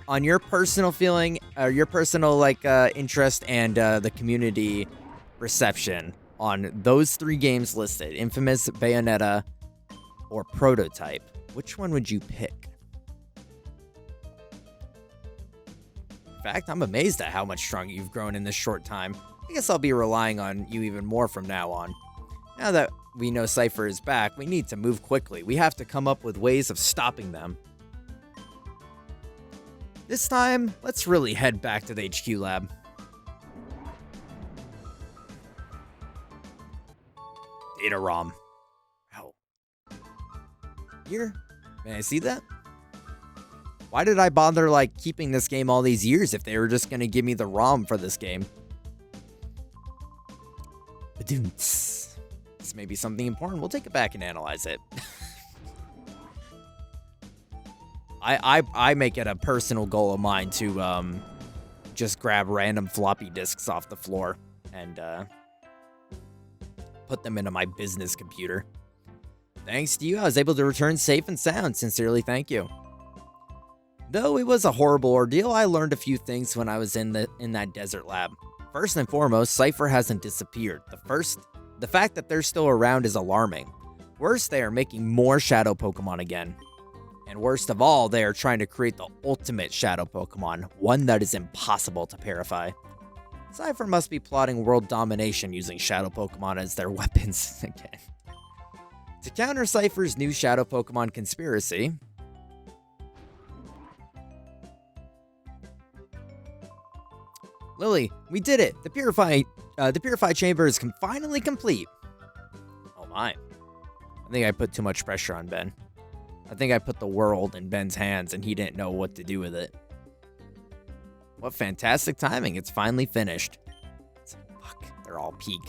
on your personal feeling, or your personal interest and the community reception on those 3 games listed, Infamous, Bayonetta, or Prototype, which one would you pick? In fact, I'm amazed at how much stronger you've grown in this short time. I guess I'll be relying on you even more from now on. Now that we know Cypher is back, we need to move quickly. We have to come up with ways of stopping them. This time, let's really head back to the HQ lab. Data ROM. Ow. Here? May I see that? Why did I bother, keeping this game all these years if they were just gonna give me the ROM for this game? This may be something important. We'll take it back and analyze it. I make it a personal goal of mine to just grab random floppy disks off the floor and put them into my business computer. Thanks to you, I was able to return safe and sound. Sincerely, thank you. Though it was a horrible ordeal, I learned a few things when I was in that desert lab. First and foremost, Cypher hasn't disappeared. The fact that they're still around is alarming. Worse, they are making more shadow Pokemon again. And worst of all, they are trying to create the ultimate shadow Pokemon, one that is impossible to purify. Cypher must be plotting world domination using shadow Pokemon as their weapons again. To counter Cypher's new shadow Pokemon conspiracy, Lily, we did it! The purify chamber is finally complete. Oh my. I think I put too much pressure on Ben. I think I put the world in Ben's hands and he didn't know what to do with it. What fantastic timing. It's finally finished. Fuck. They're all peak.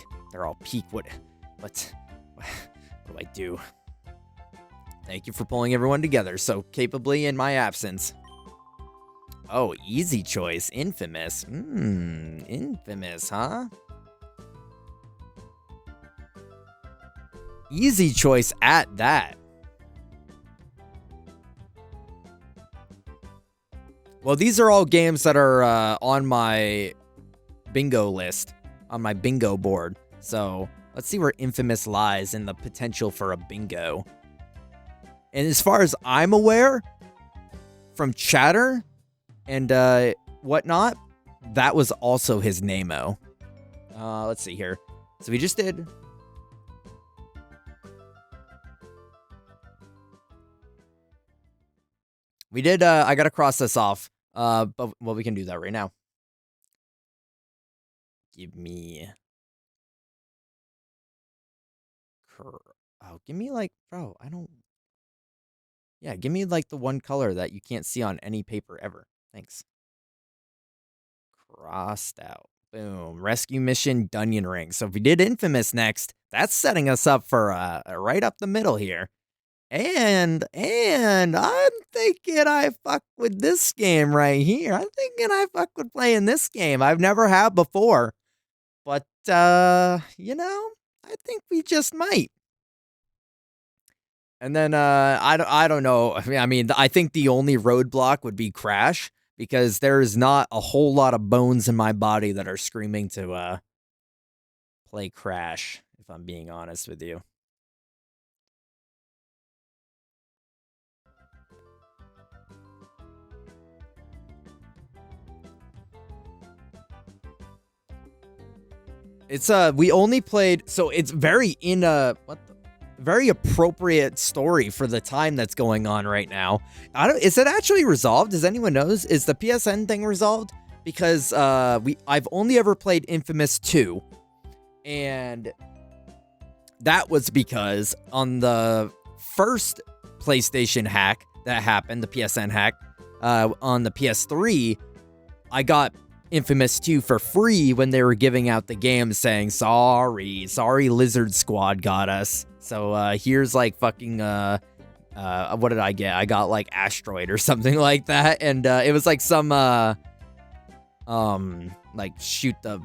What do I do? Thank you for pulling everyone together so capably in my absence. Oh, easy choice. Infamous. Infamous, huh? Easy choice at that. Well, these are all games that are on my bingo list, on my bingo board. So let's see where Infamous lies in the potential for a bingo. And as far as I'm aware, from chatter and whatnot, that was also his name-o. Let's see here. So we just did... I gotta cross this off. But well, we can do that right now. Give me... give me bro, I don't... Yeah, give me the one color that you can't see on any paper ever. Thanks. Crossed out. Boom. Rescue mission, Dungeon Ring. So if we did Infamous next, that's setting us up for right up the middle here. And I'm thinking I fuck with this game right here. I'm thinking I fuck with playing this game. I've never had before. But, I think we just might. And then, I don't know. I mean, I think the only roadblock would be Crash, because there's not a whole lot of bones in my body that are screaming to play Crash, if I'm being honest with you. It's we only played, so it's very very appropriate story for the time that's going on right now. Is it actually resolved? Does anyone knows? Is the PSN thing resolved? Because I've only ever played Infamous 2, and that was because on the first PlayStation hack that happened, the PSN hack, on the PS3, I got Infamous 2 for free when they were giving out the game, saying, sorry, Lizard Squad got us. So here's like fucking, what did I get? I got like Asteroid or something like that. And it was like some, like shoot the,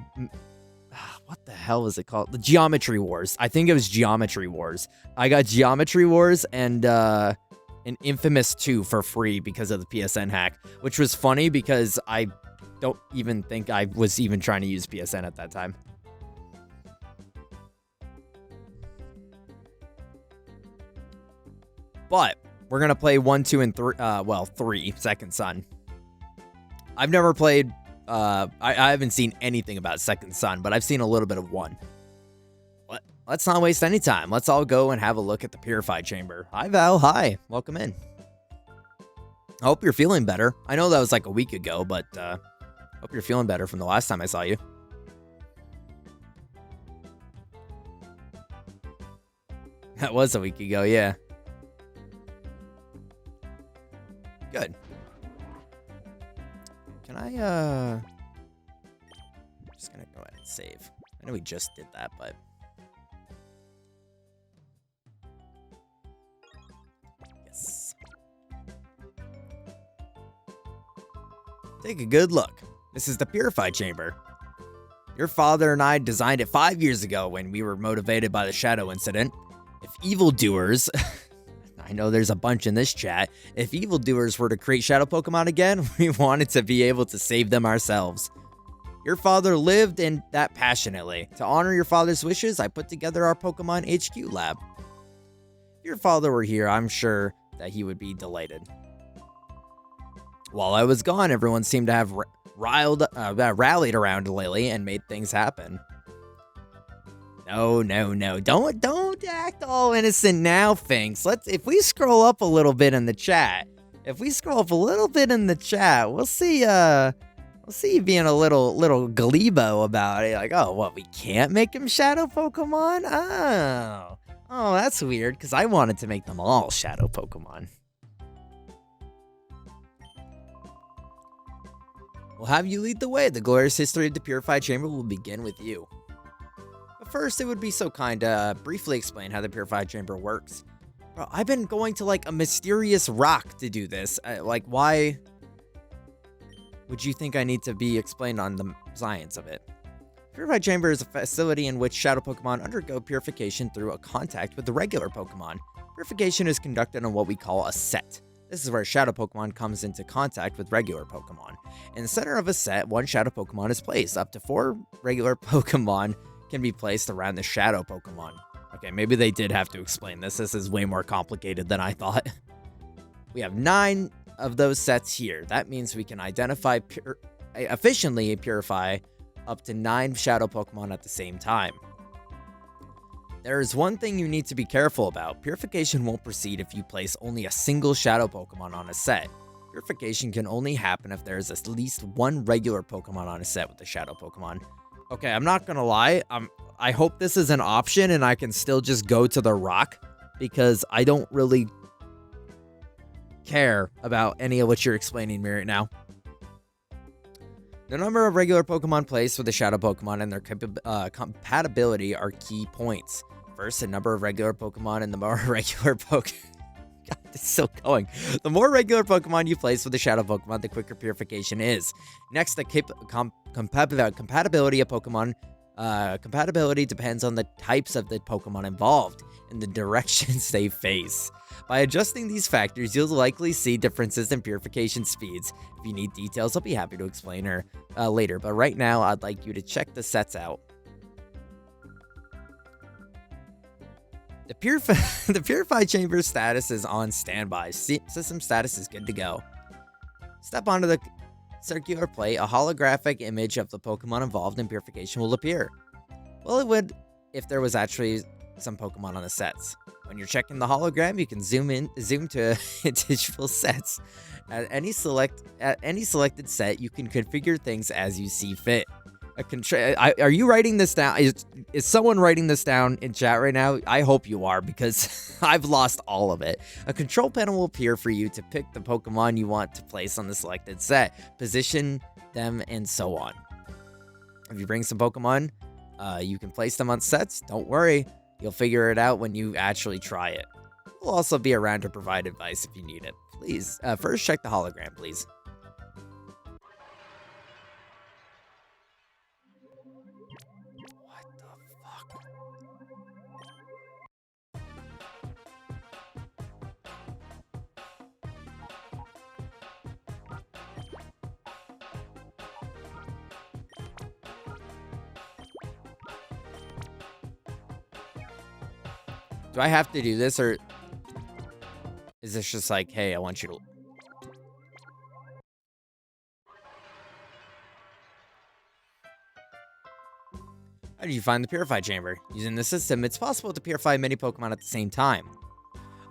what the hell is it called? The Geometry Wars. I think it was Geometry Wars. I got Geometry Wars and Infamous 2 for free because of the PSN hack, which was funny because I don't even think I was even trying to use PSN at that time. But we're going to play 1, 2, and 3, 3, Second Son. I've never played, I haven't seen anything about Second Son, but I've seen a little bit of 1. Let's not waste any time. Let's all go and have a look at the Purified Chamber. Hi, Val. Hi. Welcome in. I hope you're feeling better. I know that was like a week ago, but hope you're feeling better from the last time I saw you. That was a week ago, yeah. Good. Can I, I'm just gonna go ahead and save. I know we just did that, but... Yes. Take a good look. This is the Purified Chamber. Your father and I designed it 5 years ago when we were motivated by the Shadow incident. If evildoers... I know there's a bunch in this chat. If evildoers were to create Shadow Pokemon again, we wanted to be able to save them ourselves. Your father lived in that passionately. To honor your father's wishes, I put together our Pokemon HQ lab. If your father were here, I'm sure that he would be delighted. While I was gone, everyone seemed to have rallied around Lily and made things happen. No. Don't act all innocent now, Finks. If we scroll up a little bit in the chat, we'll see you being a little glebo about it. Like, oh, what, we can't make him Shadow Pokemon? Oh, that's weird, because I wanted to make them all Shadow Pokemon. We'll have you lead the way. The glorious history of the Purified Chamber will begin with you. First, it would be so kind to briefly explain how the Purified Chamber works. Bro, I've been going to like a mysterious rock to do this. Like, why would you think I need to be explained on the science of it? Purified Chamber is a facility in which Shadow Pokemon undergo purification through a contact with the regular Pokemon. Purification is conducted on what we call a set. This is where Shadow Pokemon comes into contact with regular Pokemon. In the center of a set, one Shadow Pokemon is placed. Up to 4 regular Pokemon can be placed around the Shadow Pokemon. Okay, maybe they did have to explain this. This is way more complicated than I thought. We have 9 of those sets here. That means we can efficiently purify up to 9 Shadow Pokemon at the same time. There is one thing you need to be careful about. Purification won't proceed if you place only a single Shadow Pokemon on a set. Purification can only happen if there is at least 1 regular Pokemon on a set with the Shadow Pokemon. Okay, I'm not gonna lie. I hope this is an option and I can still just go to the rock, because I don't really care about any of what you're explaining me right now. The number of regular Pokemon placed with the Shadow Pokemon and their compatibility are key points. First, the number of regular Pokemon and the more regular Pokemon... God, it's still going. The more regular Pokemon you place with the Shadow Pokemon, the quicker purification is. Next, the compatibility of Pokemon. Compatibility depends on the types of the Pokemon involved and the directions they face. By adjusting these factors, you'll likely see differences in purification speeds. If you need details, I'll be happy to explain her later, but right now, I'd like you to check the sets out. The Purified Chamber status is on standby. System status is good to go. Step onto the circular plate. A holographic image of the Pokemon involved in purification will appear. Well, it would if there was actually some Pokemon on the sets. When you're checking the hologram, you can zoom to digital sets. At any selected set, you can configure things as you see fit. Are you writing this down? Is someone writing this down in chat right now? I hope you are, because I've lost all of it. A control panel will appear for you to pick the Pokemon you want to place on the selected set, position them, and so on. If you bring some Pokemon, you can place them on sets. Don't worry, you'll figure it out when you actually try it. We'll also be around to provide advice if you need it. Please, first check the hologram, please. What the fuck? Do I have to do this, or is this just like, hey, I want you to... How did you find the Purify Chamber? Using the system, it's possible to purify many Pokemon at the same time.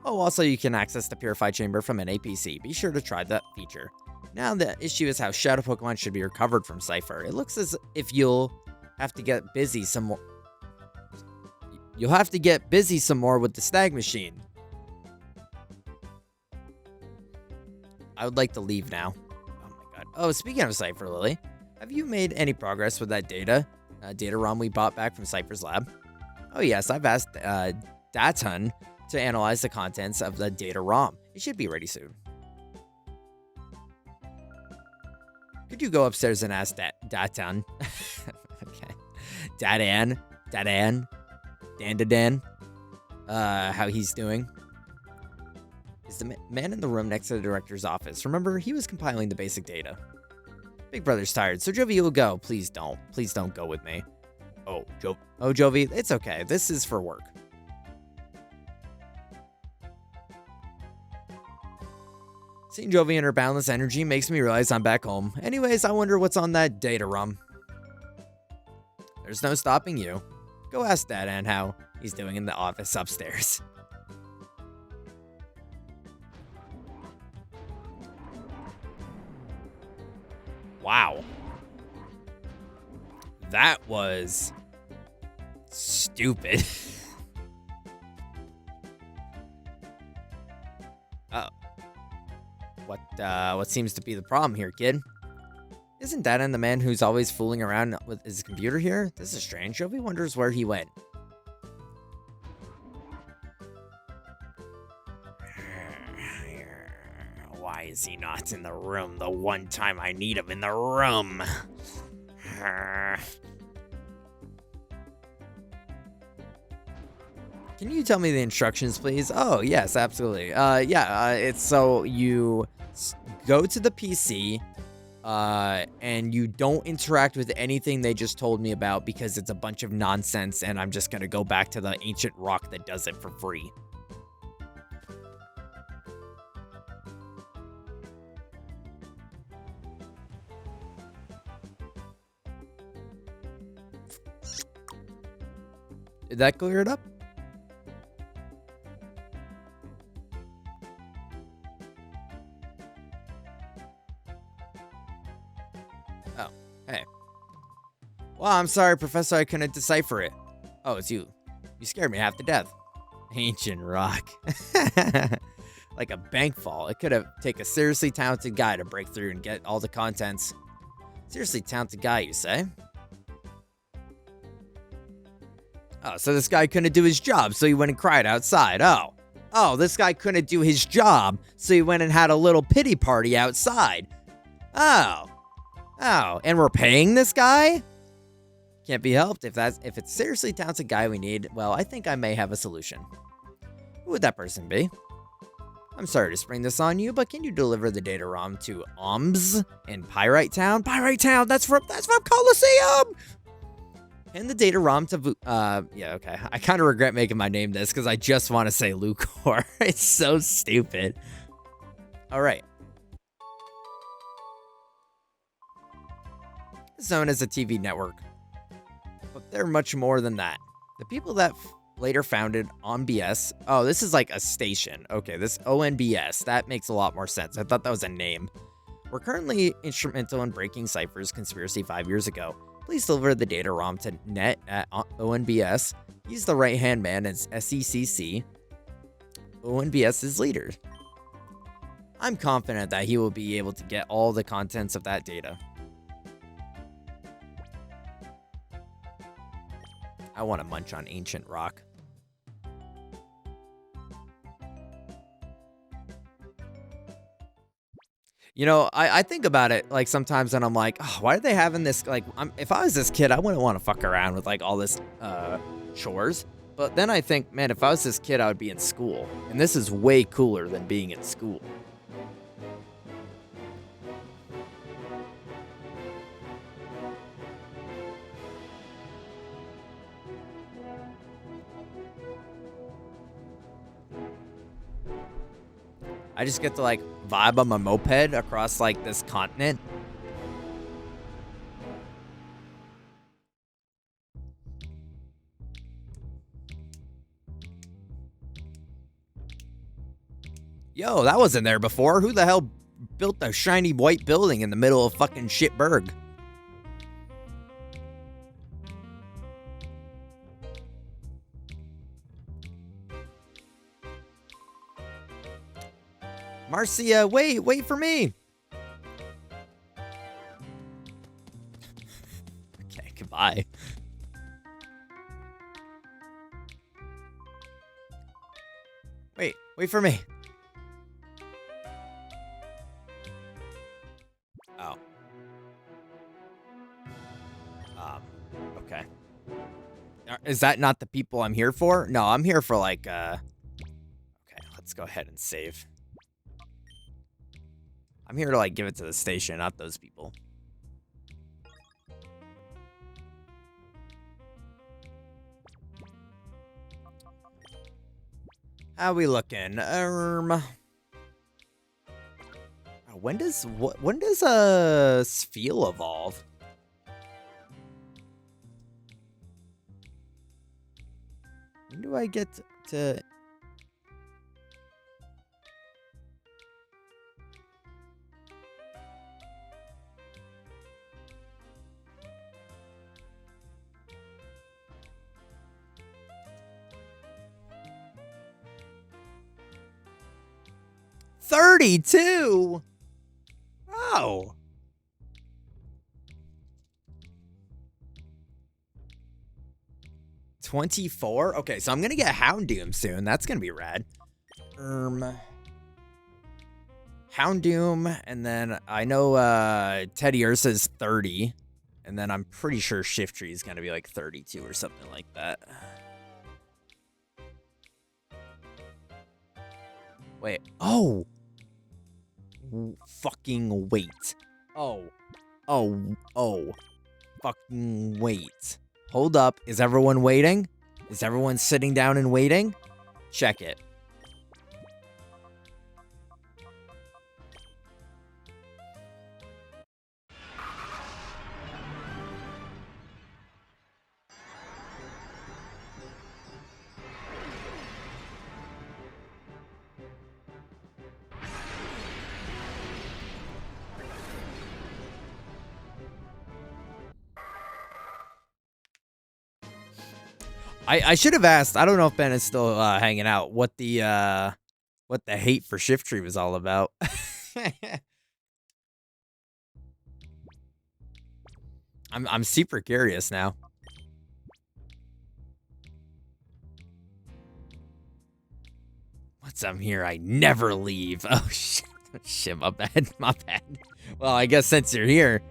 Oh, also you can access the Purify Chamber from an APC. Be sure to try that feature. Now the issue is how Shadow Pokemon should be recovered from Cypher. It looks as if you'll have to get busy some more. You'll have to get busy some more with the Stag Machine. I would like to leave now. Oh my god. Oh, speaking of Cypher, Lily, have you made any progress with that data ROM we bought back from Cypher's lab? Oh yes, I've asked Datun to analyze the contents of the data ROM. It should be ready soon. Could you go upstairs and ask Datun? Okay. Dan, how he's doing? Is the man in the room next to the director's office. Remember, he was compiling the basic data. Big Brother's tired, so Jovi will go. Please don't. Please don't go with me. Oh, Jovi, it's okay. This is for work. Seeing Jovi and her boundless energy makes me realize I'm back home. Anyways, I wonder what's on that data ROM. There's no stopping you. Go ask Dad and how he's doing in the office upstairs. Wow. That was stupid. Oh. What seems to be the problem here, kid? Isn't Data the man who's always fooling around with his computer here? This is strange. Jovi wonders where he went. Why is he not in the room the one time I need him in the room? Can you tell me the instructions, please? Oh, yes, absolutely. It's so you go to the PC, and you don't interact with anything they just told me about because it's a bunch of nonsense, and I'm just gonna go back to the ancient rock that does it for free. Did that clear it up? Oh, hey. Well, I'm sorry, Professor, I couldn't decipher it. Oh, it's you. You scared me half to death. Ancient rock. Like a bank vault. It could have taken a seriously talented guy to break through and get all the contents. Seriously talented guy, you say? Oh, so this guy couldn't do his job, so he went and cried outside. Oh, this guy couldn't do his job, so he went and had a little pity party outside. Oh, and we're paying this guy? Can't be helped. If it's seriously talented guy we need, well, I think I may have a solution. Who would that person be? I'm sorry to spring this on you, but can you deliver the data ROM to OMS in Pyrite Town? Pyrite Town, that's from Colosseum! And the data ROM to yeah, okay. I kind of regret making my name this because I just want to say Lucor. It's so stupid. All right. It's known as a TV network. but they're much more than that. The people that later founded ONBS. Oh, this is like a station. Okay, this ONBS. That makes a lot more sense. I thought that was a name. We're currently instrumental in breaking Cypher's conspiracy 5 years ago. Please deliver the data ROM to net at ONBS. He's the right-hand man as SECC, ONBS's leader. I'm confident that he will be able to get all the contents of that data. I want to munch on ancient rock. You know, I think about it like sometimes and I'm like, oh, why are they having this? Like, if I was this kid, I wouldn't want to fuck around with like all this chores. But then I think, man, if I was this kid, I would be in school. And this is way cooler than being in school. I just get to like vibe on my moped across like this continent. Yo, that wasn't there before. Who the hell built a shiny white building in the middle of fucking shitburg? Marcia, wait for me. Okay, goodbye. Wait for me. Oh. Okay. Is that not the people I'm here for? No, I'm here for like, okay, let's go ahead and save. I'm here to like give it to the station, not those people. How we looking? When does Spheal evolve? When do I get to? $32. Oh. $24? Okay, so I'm gonna get Houndoom soon. That's gonna be rad. Houndoom, and then I know Teddy Ursa's 30. And then I'm pretty sure Shiftry is gonna be like 32 or something like that. Wait. Oh. Fucking wait. Oh. Fucking wait. Hold up. Is everyone waiting? Is everyone sitting down and waiting? Check it. I should have asked. I don't know if Ben is still hanging out. What the hate for Shiftry was all about. I'm super curious now. Once I'm here, I never leave. Oh shit, shit, my bad, my bad. Well, I guess since you're here,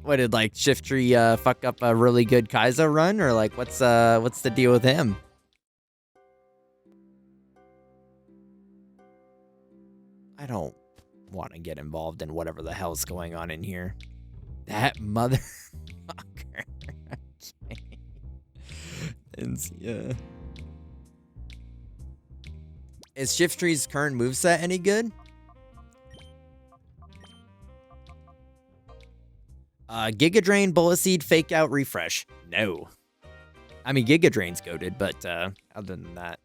what did like Shiftry fuck up a really good Kaizo run, or like what's the deal with him? I don't want to get involved in whatever the hell's going on in here. That motherfucker. Yeah. Is Shiftry's current moveset any good? Giga Drain, Bullet Seed, Fake Out, Refresh. No. I mean, Giga Drain's goated, but other than that.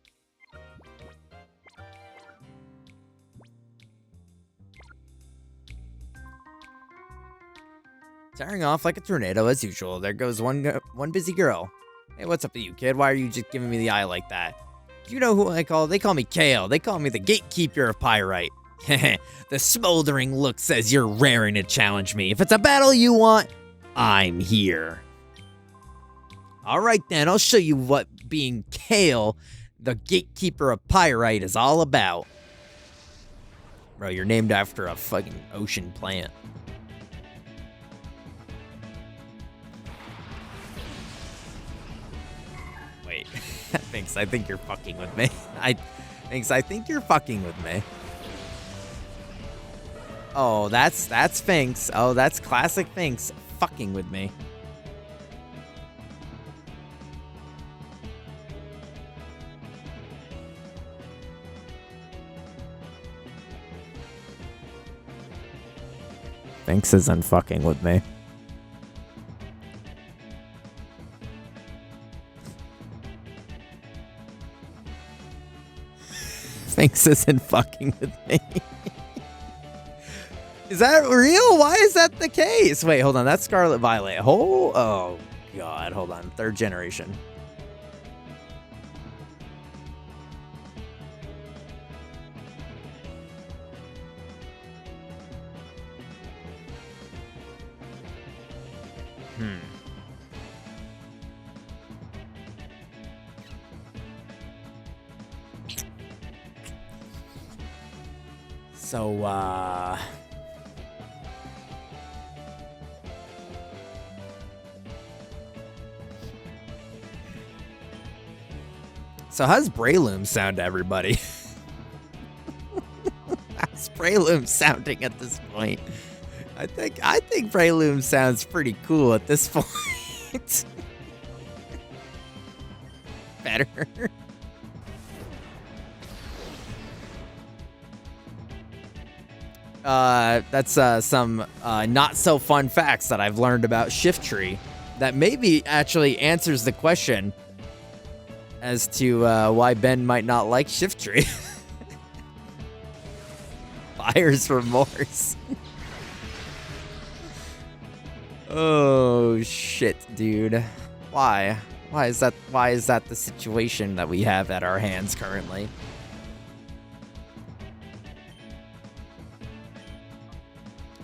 Tearing off like a tornado as usual. There goes one busy girl. Hey, what's up with you, kid? Why are you just giving me the eye like that? Do you know who I call? They call me Kale. They call me the gatekeeper of Pyrite. The smoldering look says you're raring to challenge me. If it's a battle you want, I'm here. All right, then. I'll show you what being Kale, the gatekeeper of Pyrite, is all about. Bro, you're named after a fucking ocean plant. Wait. Thanks, I think you're fucking with me. I think you're fucking with me. Oh, that's Sphinx. Oh, that's classic Sphinx fucking with me. Sphinx isn't fucking with me. Sphinx isn't fucking with me. Is that real? Why is that the case? Wait, hold on. That's Scarlet Violet. Oh, God. Hold on. 3rd generation. So how's Breloom sound to everybody? How's Breloom sounding at this point? I think Breloom sounds pretty cool at this point. Better. That's some not so fun facts that I've learned about Shiftry that maybe actually answers the question as to why Ben might not like Shiftry. Buyer's remorse. Oh shit, dude. Why? Why is that the situation that we have at our hands currently?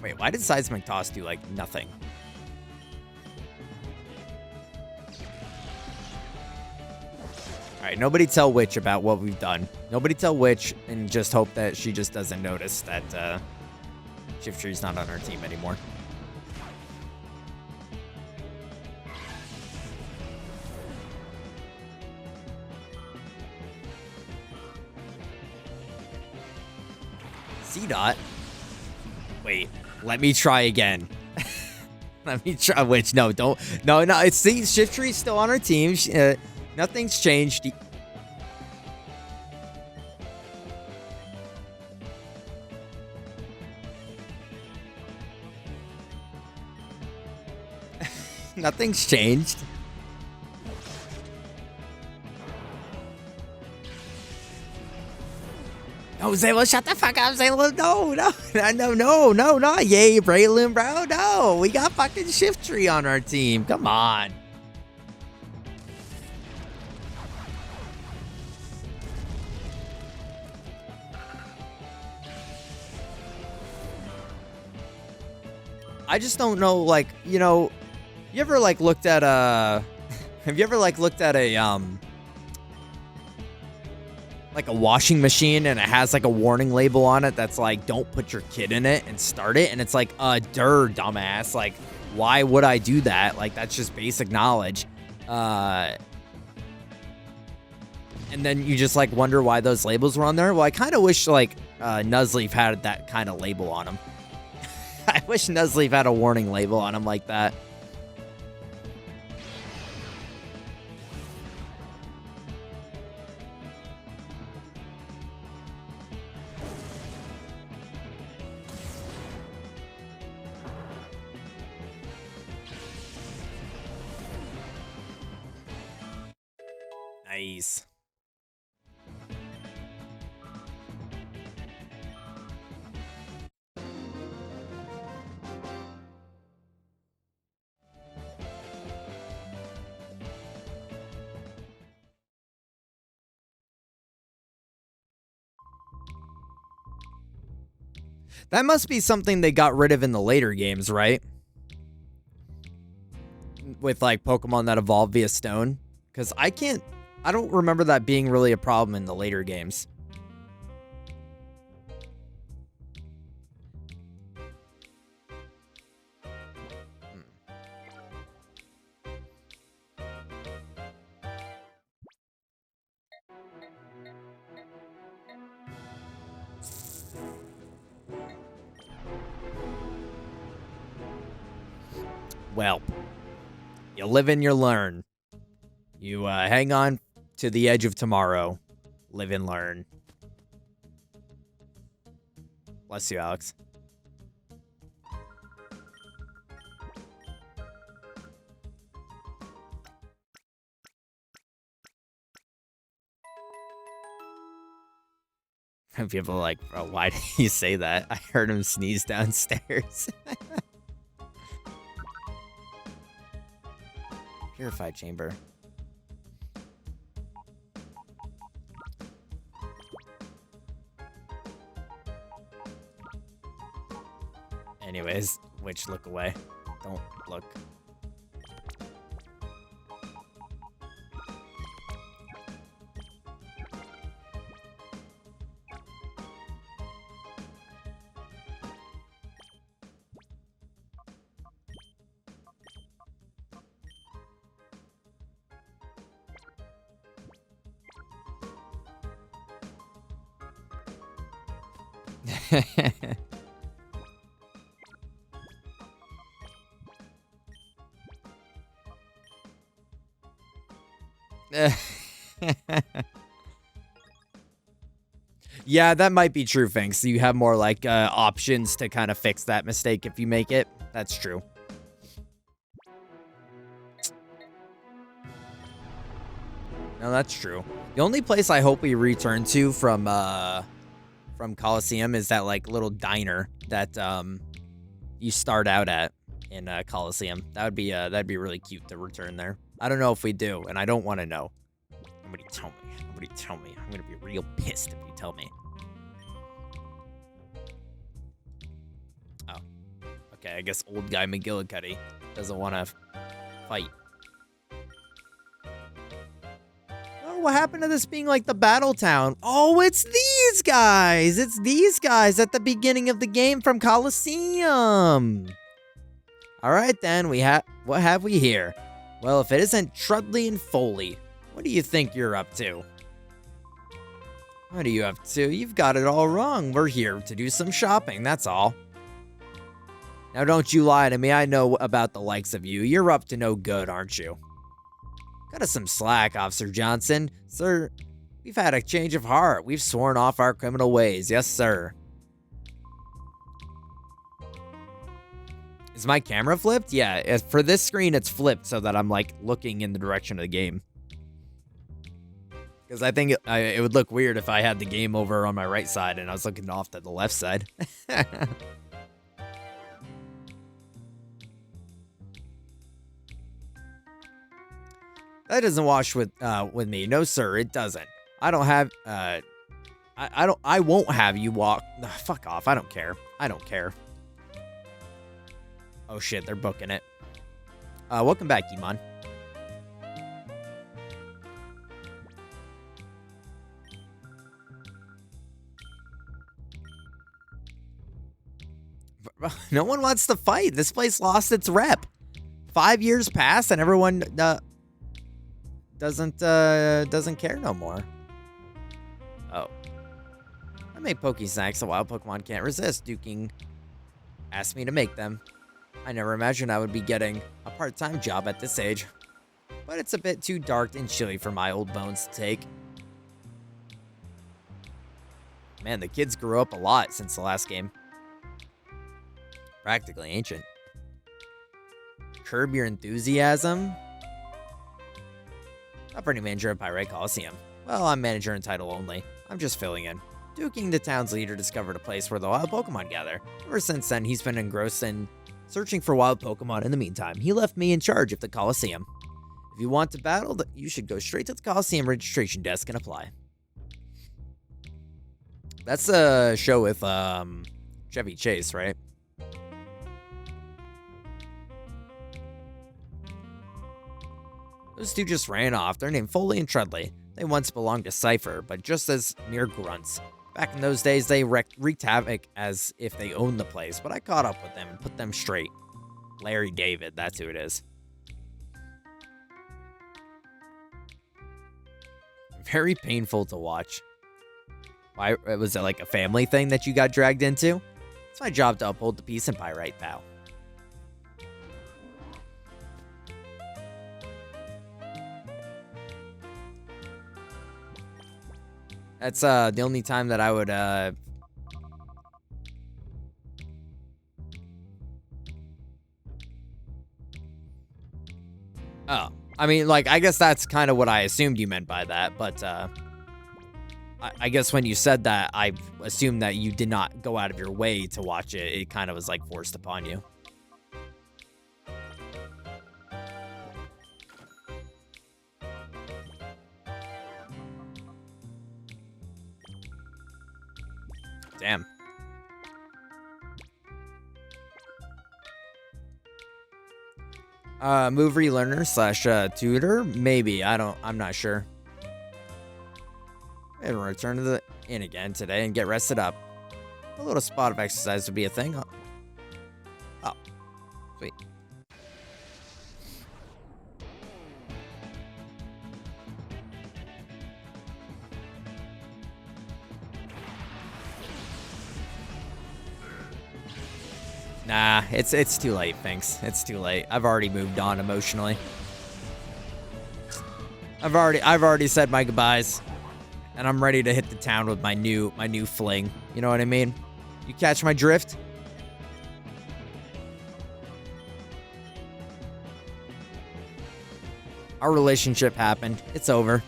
Wait, why did Seismic Toss do, like, nothing? Alright, nobody tell Witch about what we've done. Nobody tell Witch, and just hope that she just doesn't notice that, Shiftry's not on our team anymore. C-Dot? Wait, let me try again. Let me try. Which no, don't. No. It's Shiftry's still on our team. Nothing's changed. Nothing's changed. No, Zayla, shut the fuck up, Zayla. No, not yay, Breloom, bro. No, we got fucking Shiftry on our team. Come on. I just don't know, like, you know, you ever like looked at have you ever like looked at a like a washing machine and it has like a warning label on it that's like, don't put your kid in it and start it, and it's like, dumbass, like, why would I do that? Like, that's just basic knowledge. And then you just like wonder why those labels were on there. Well, I kind of wish like Nuzleaf had that kind of label on him. I wish Nuzleaf had a warning label on him like that. Nice. That must be something they got rid of in the later games, right? With like Pokemon that evolve via stone. Because I don't remember that being really a problem in the later games. Well, you live and you learn. You hang on to the edge of tomorrow. Live and learn. Bless you, Alex. People are like, bro, why did you say that? I heard him sneeze downstairs. Purified chamber. Anyways, witch, look away. Don't look. Yeah, that might be true, Finks. You have more like options to kind of fix that mistake if you make it. That's true. No, that's true. The only place I hope we return to from Colosseum is that like little diner that you start out at in Colosseum. That'd be really cute to return there. I don't know if we do, and I don't want to know. Nobody tell me. Nobody tell me. I'm gonna be real pissed if you tell me. Oh, okay. I guess old guy McGillicuddy doesn't want to fight. What happened to this being like the battle town? Oh, it's these guys. It's these guys at the beginning of the game from Colosseum. All right, then. What have we here? Well, if it isn't Trudley and Foley, what do you think you're up to? What are you up to? You've got it all wrong. We're here to do some shopping, that's all. Now, don't you lie to me. I know about the likes of you. You're up to no good, aren't you? Cut us some slack, Officer Johnson. Sir, we've had a change of heart. We've sworn off our criminal ways. Yes, sir. Is my camera flipped? Yeah, for this screen, it's flipped so that I'm, like, looking in the direction of the game. Because I think it would look weird if I had the game over on my right side and I was looking off to the left side. That doesn't wash with me. No, sir, it doesn't. I don't have I won't have you walk. Ugh, fuck off. I don't care. I don't care. Oh shit, they're booking it. Welcome back, Iman. No one wants to fight. This place lost its rep. 5 years passed and everyone doesn't care no more. Oh. I make Poke Snacks a wild Pokemon can't resist. Duking asked me to make them. I never imagined I would be getting a part-time job at this age. But it's a bit too dark and chilly for my old bones to take. Man, the kids grew up a lot since the last game. Practically ancient. Curb your enthusiasm? Operating manager of Pyrite Colosseum. Well, I'm manager in title only. I'm just filling in. Duking, the town's leader, discovered a place where the wild Pokemon gather. Ever since then, he's been engrossed in searching for wild Pokemon. In the meantime, he left me in charge of the Colosseum. If you want to battle, you should go straight to the Colosseum registration desk and apply. That's a show with Chevy Chase, right? Those two just ran off. They're named Foley and Treadley. They once belonged to Cypher, but just as mere grunts. Back in those days, they wreaked havoc as if they owned the place, but I caught up with them and put them straight. Larry David, that's who it is. Very painful to watch. Why was it like a family thing that you got dragged into? It's my job to uphold the peace in Pyrite, pal. That's the only time that I would Oh, I mean, like, I guess that's kind of what I assumed you meant by that, but I guess when you said that, I assumed that you did not go out of your way to watch it. It kind of was like forced upon you. Damn. Move relearner / tutor? Maybe. I'm not sure. And return to the inn again today and get rested up. A little spot of exercise would be a thing. Oh. Sweet. Nah, it's too late, thanks. It's too late. I've already moved on emotionally. I've already said my goodbyes. And I'm ready to hit the town with my new fling. You know what I mean? You catch my drift? Our relationship happened. It's over.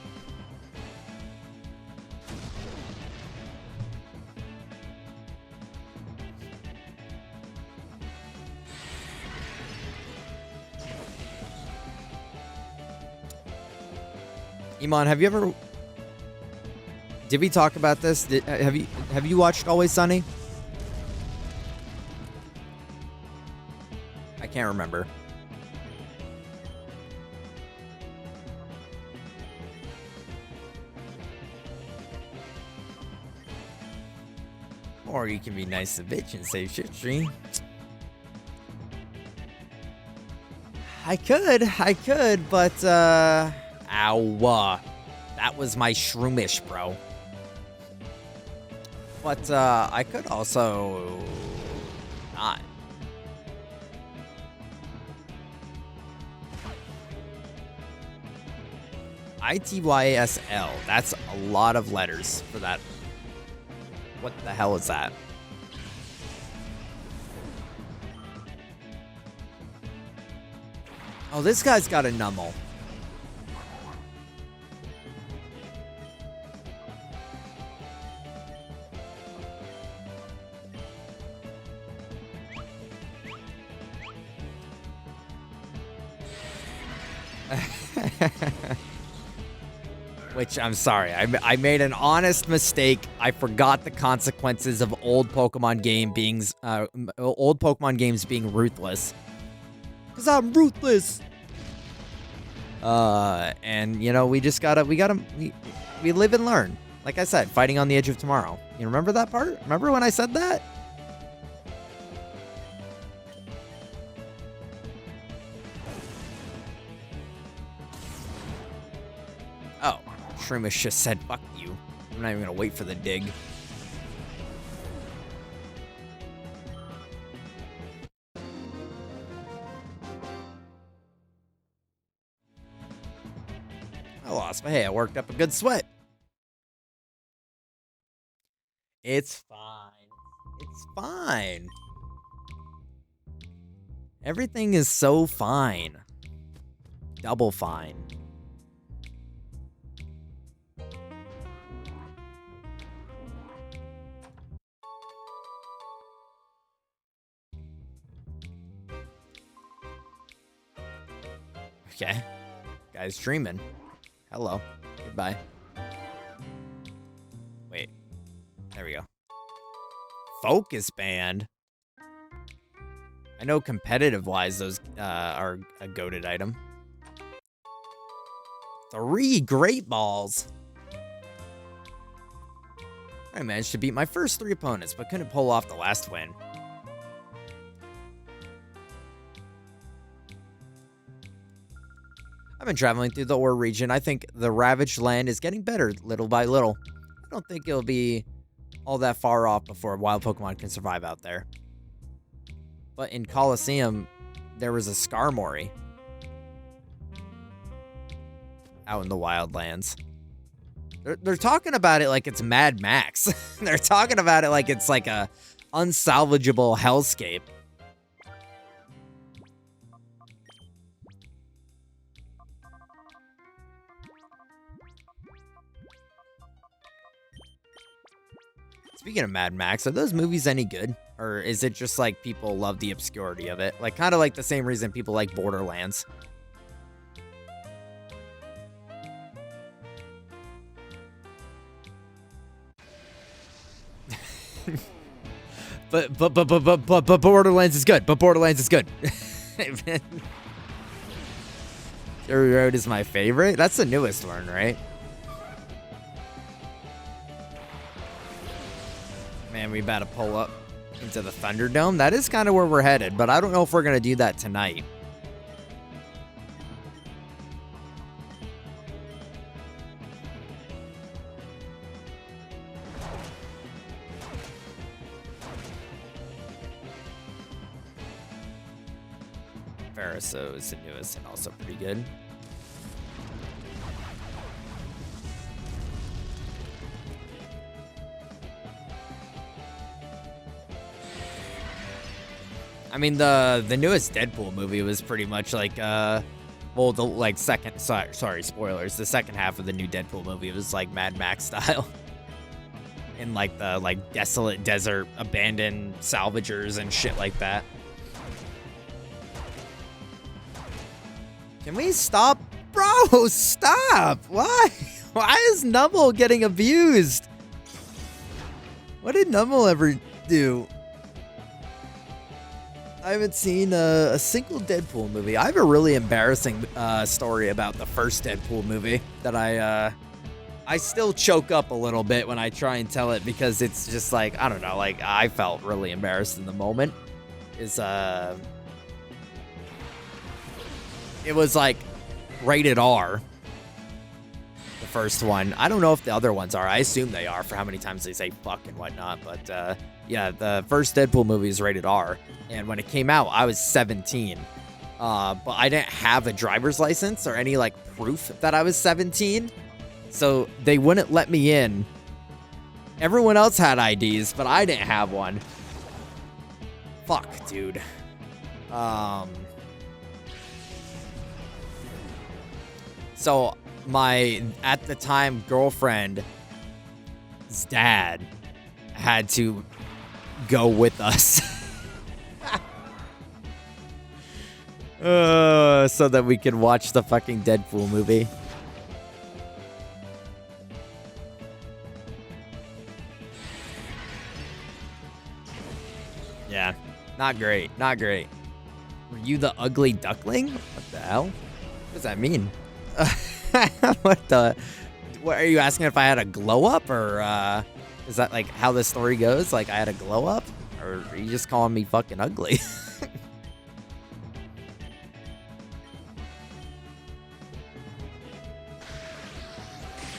Iman, have you ever... Did we talk about this? Have you watched Always Sunny? I can't remember. Or you can be nice to bitch and save shit stream. I could, but ow. That was my shroomish, bro. But I could also not. ITYSL. That's a lot of letters for that. What the hell is that? Oh, this guy's got a nummel. Which, I'm sorry, I made an honest mistake. I forgot the consequences of old Pokemon games being ruthless. Cause I'm ruthless. And you know, we live and learn. Like I said, fighting on the edge of tomorrow. You remember that part? Remember when I said that? Oh, Shroomish just said, fuck you. I'm not even gonna wait for the dig. I lost, but hey, I worked up a good sweat. It's fine. It's fine. Everything is so fine. Double fine. Okay. Guy's dreaming. Hello. Goodbye. Wait. There we go. Focus band. I know competitive-wise those are a goated item. 3 great balls. I managed to beat my first 3 opponents, but couldn't pull off the last win. I've been traveling through the Ore region. I think the ravaged land is getting better little by little. I don't think it'll be all that far off before wild Pokemon can survive out there. But in Colosseum, there was a Skarmory out in the wildlands. They're talking about it like it's Mad Max. They're talking about it like it's like a unsalvageable hellscape. Speaking of Mad Max, are those movies any good? Or is it just like people love the obscurity of it? Like kind of like the same reason people like Borderlands. But Borderlands is good. But Borderlands is good. Fury Road is my favorite. That's the newest one, right? Man, we about to pull up into the Thunderdome. That is kind of where we're headed, but I don't know if we're going to do that tonight. Pharaoh is the newest and also pretty good. I mean, the newest Deadpool movie was pretty much like, well, the like second, sorry, spoilers. The second half of the new Deadpool movie was like Mad Max style, in like the like desolate desert, abandoned salvagers and shit like that. Can we stop, bro? Stop! Why? Why is Numble getting abused? What did Numble ever do? I haven't seen a single Deadpool movie. I have a really embarrassing story about the first Deadpool movie that I still choke up a little bit when I try and tell it because it's just like, I don't know, like I felt really embarrassed in the moment. It was like rated R. The first one. I don't know if the other ones are. I assume they are for how many times they say fuck and whatnot. But yeah, the first Deadpool movie is rated R. And when it came out, I was 17. But I didn't have a driver's license or any like proof that I was 17. So they wouldn't let me in. Everyone else had IDs, but I didn't have one. Fuck, dude. So my, at the time, girlfriend's dad had to go with us. So that we could watch the fucking Deadpool movie. Yeah, not great, not great. Were you the ugly duckling? What the hell? What does that mean? What are you asking if I had a glow up, or is that like how the story goes? Like I had a glow up, or are you just calling me fucking ugly?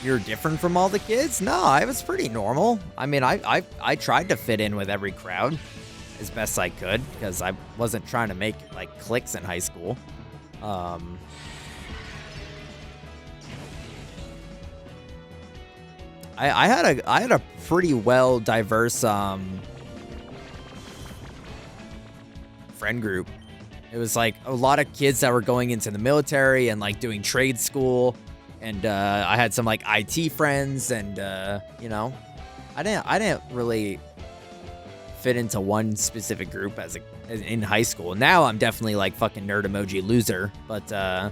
You're different from all the kids? No, I was pretty normal. I mean, I tried to fit in with every crowd as best I could because I wasn't trying to make like cliques in high school. I had a pretty well diverse friend group. It was like a lot of kids that were going into the military and like doing trade school, and I had some like IT friends, and you know, I didn't really fit into one specific group in high school. Now I'm definitely like fucking nerd emoji loser, but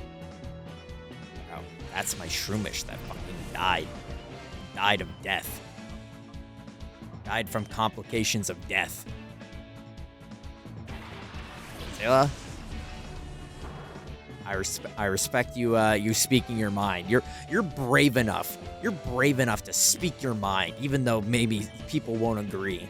Oh, that's my Shroomish that fucking died. Died of death. Died from complications of death. Zilla, I respect you. You speaking your mind. You're brave enough. You're brave enough to speak your mind, even though maybe people won't agree.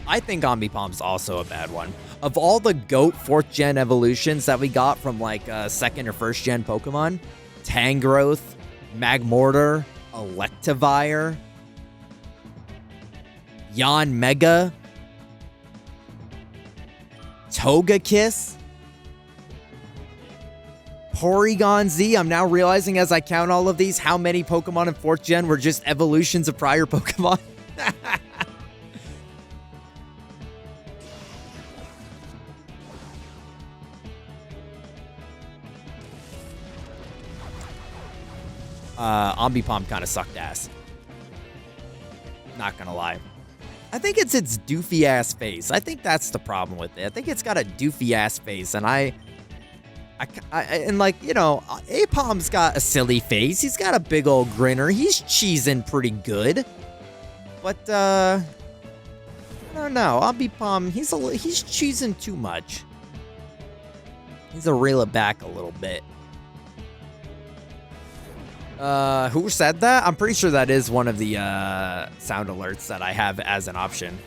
I think Omnipomp's also a bad one. Of all the GOAT 4th gen evolutions that we got from like 2nd or 1st gen Pokemon, Tangrowth, Magmortar, Electivire, Yanmega, Togekiss, Porygon Z. I'm now realizing as I count all of these how many Pokemon in 4th gen were just evolutions of prior Pokemon. Ambipom kind of sucked ass. Not gonna lie. I think it's its doofy ass face. I think that's the problem with it. I think it's got a doofy ass face, and and like, you know, Apom's got a silly face. He's got a big old grinner. He's cheesing pretty good. But I don't know. Ambipom, he's cheesing too much. He's a reel it back a little bit. Who said that? I'm pretty sure that is one of the sound alerts that I have as an option.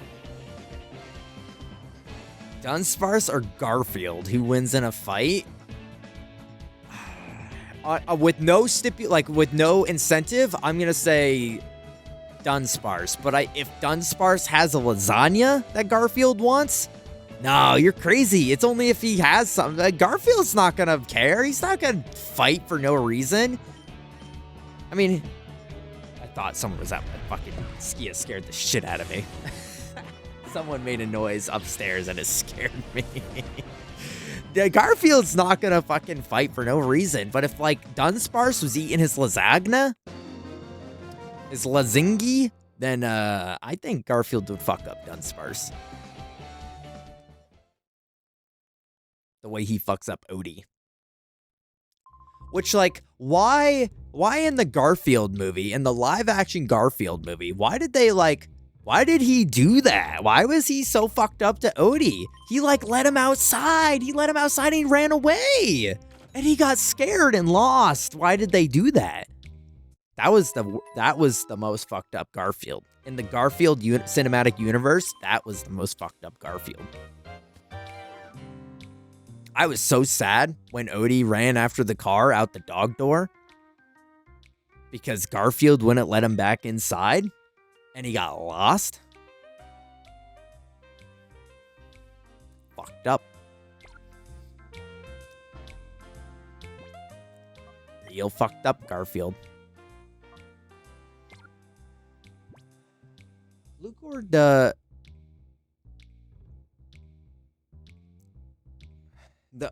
Dunsparce or Garfield, who wins in a fight? With no with no incentive, I'm gonna say Dunsparce. But if Dunsparce has a lasagna that Garfield wants, no, you're crazy. It's only if he has something. Garfield's not gonna care. He's not gonna fight for no reason. I mean, I thought someone was at my fucking Skia scared the shit out of me. Someone made a noise upstairs and it scared me. Garfield's not gonna fucking fight for no reason. But if, like, Dunsparce was eating his lasagna, his lazingi, then I think Garfield would fuck up Dunsparce. The way he fucks up Odie. Which, like, why in the Garfield movie, in the live-action Garfield movie, why did he do that? Why was he so fucked up to Odie? He, like, let him outside. He let him outside and he ran away. And he got scared and lost. Why did they do that? That was the most fucked up Garfield. In the Garfield cinematic universe, that was the most fucked up Garfield. I was so sad when Odie ran after the car out the dog door because Garfield wouldn't let him back inside and he got lost. Fucked up. Real fucked up Garfield. Lucor, the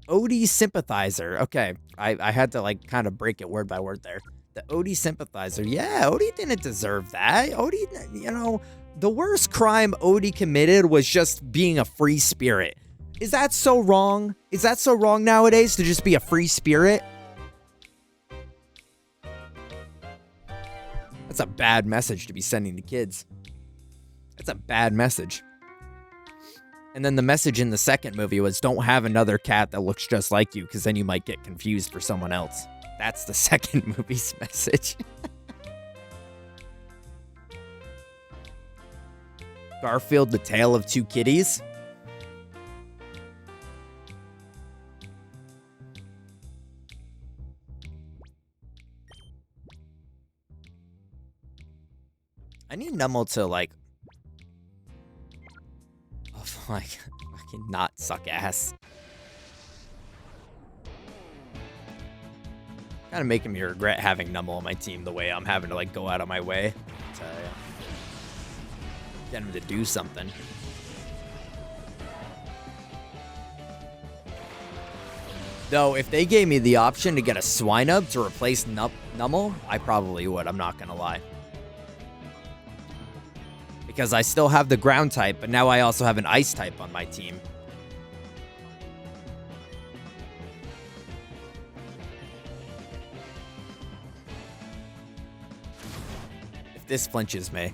Odie sympathizer. Okay, I had to, like, kind of break it word by word there. The Odie sympathizer. Yeah, Odie didn't deserve that. Odie, you know, the worst crime Odie committed was just being a free spirit. Is that so wrong? Is that so wrong nowadays to just be a free spirit? That's a bad message to be sending to kids. That's a bad message. And then the message in the second movie was, don't have another cat that looks just like you, because then you might get confused for someone else. That's the second movie's message. Garfield, the Tale of Two Kitties. I need Numel to, like, fucking not suck ass. Kind of making me regret having Numel on my team the way I'm having to, like, go out of my way to get him to do something. Though, if they gave me the option to get a Swinub to replace Numel, I probably would, I'm not gonna lie. Because I still have the ground type, but now I also have an ice type on my team. this flinches me.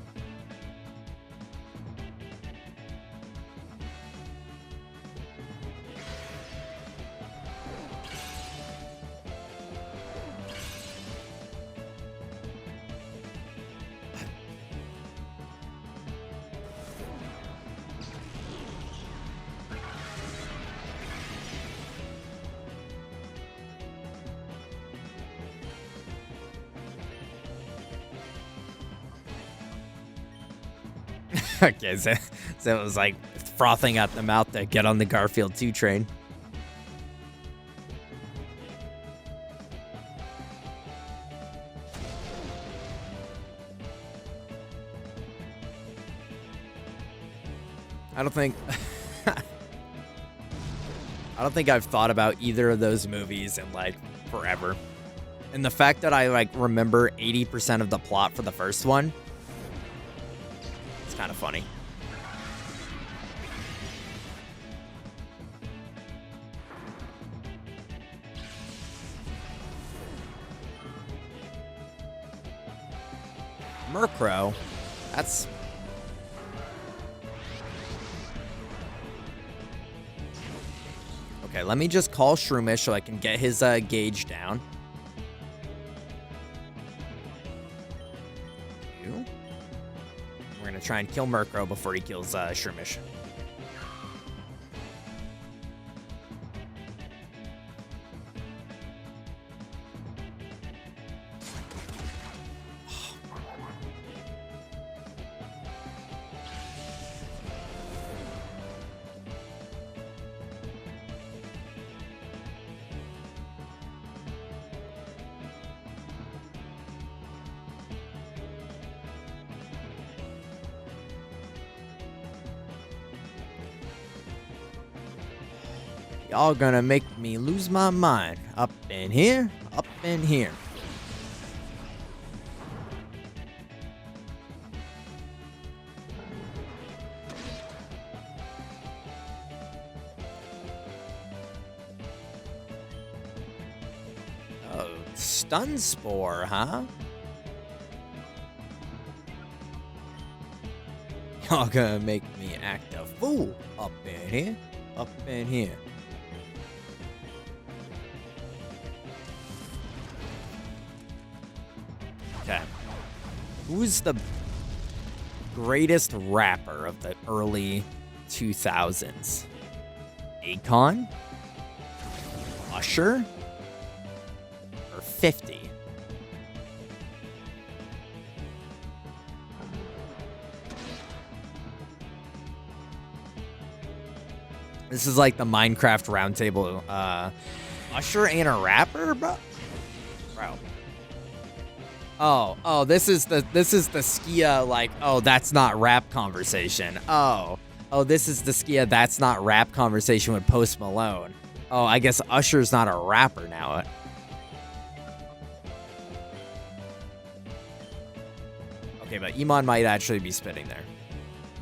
Okay, so it was like frothing at the mouth to get on the Garfield 2 train. I don't think I've thought about either of those movies in like forever. And the fact that I like remember 80% of the plot for the first one, it's kind of funny. Murkrow, that's... Okay, let me just call Shroomish so I can get his gauge down. We're gonna try and kill Murkrow before he kills Shroomish. Y'all gonna make me lose my mind. Up in here, up in here. Oh, Stun Spore, huh? Y'all gonna make me act a fool. Up in here, up in here. Okay. Who's the greatest rapper of the early 2000s? Akon? Usher? Or 50? This is like the Minecraft roundtable. Usher ain't a rapper, bro? Bro. Oh, this is the Skia, like, oh, that's not rap conversation. Oh, this is the Skia, that's not rap conversation with Post Malone. Oh, I guess Usher's not a rapper now. Okay, but Iman might actually be spitting there.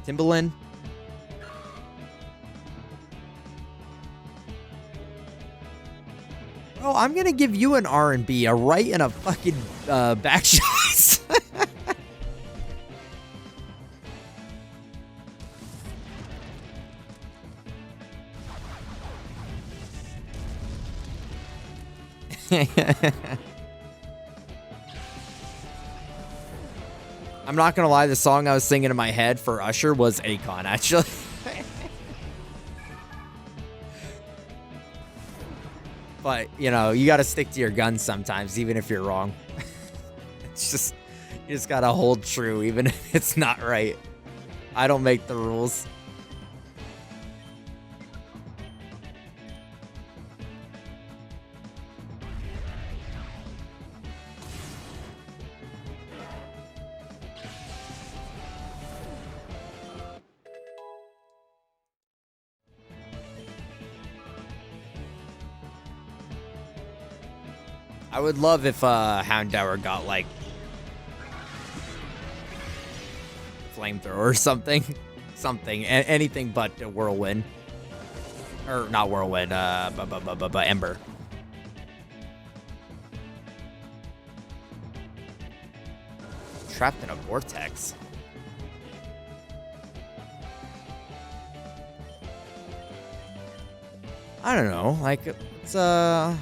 Timbaland? Bro, I'm gonna give you an R&B, a right and a fucking back shots. I'm not gonna lie, the song I was singing in my head for Usher was Akon, actually. But, you know, you gotta stick to your guns sometimes, even if you're wrong. It's just, you just gotta hold true, even if it's not right. I don't make the rules. I would love if Houndour got like flamethrower or something, anything but a whirlwind, or not whirlwind, but ember. Trapped in a vortex. I don't know. Like, it's, I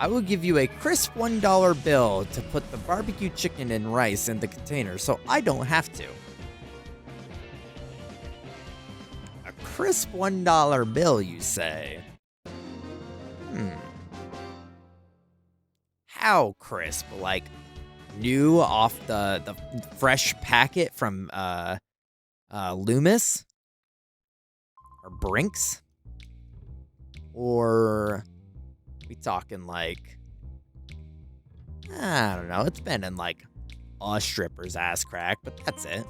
will give you a crisp $1 bill to put the barbecue chicken and rice in the container so I don't have to. A crisp $1 bill, you say? How crisp? Like, new off the fresh packet from Loomis? Or Brinks? Or we talking like, I don't know, it's been in like a stripper's ass crack, but that's it.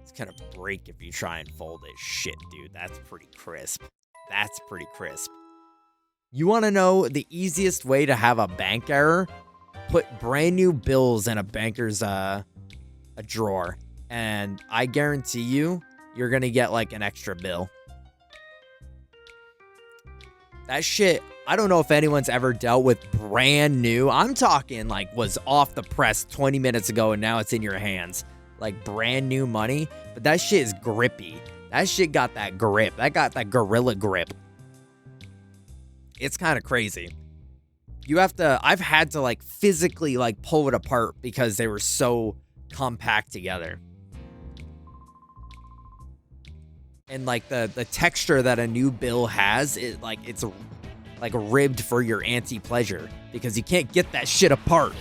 It's gonna break if you try and fold it. Shit, dude, that's pretty crisp. That's pretty crisp. You want to know the easiest way to have a bank error? Put brand new bills in a banker's a drawer, and I guarantee you're gonna get like an extra bill. That shit, I don't know if anyone's ever dealt with brand new. I'm talking like was off the press 20 minutes ago and now it's in your hands. Like brand new money, but that shit is grippy. That shit got that grip. That got that gorilla grip. It's kind of crazy. I've had to like physically like pull it apart because they were so compact together. And like the texture that a new bill has, it's like ribbed for your anti-pleasure because you can't get that shit apart.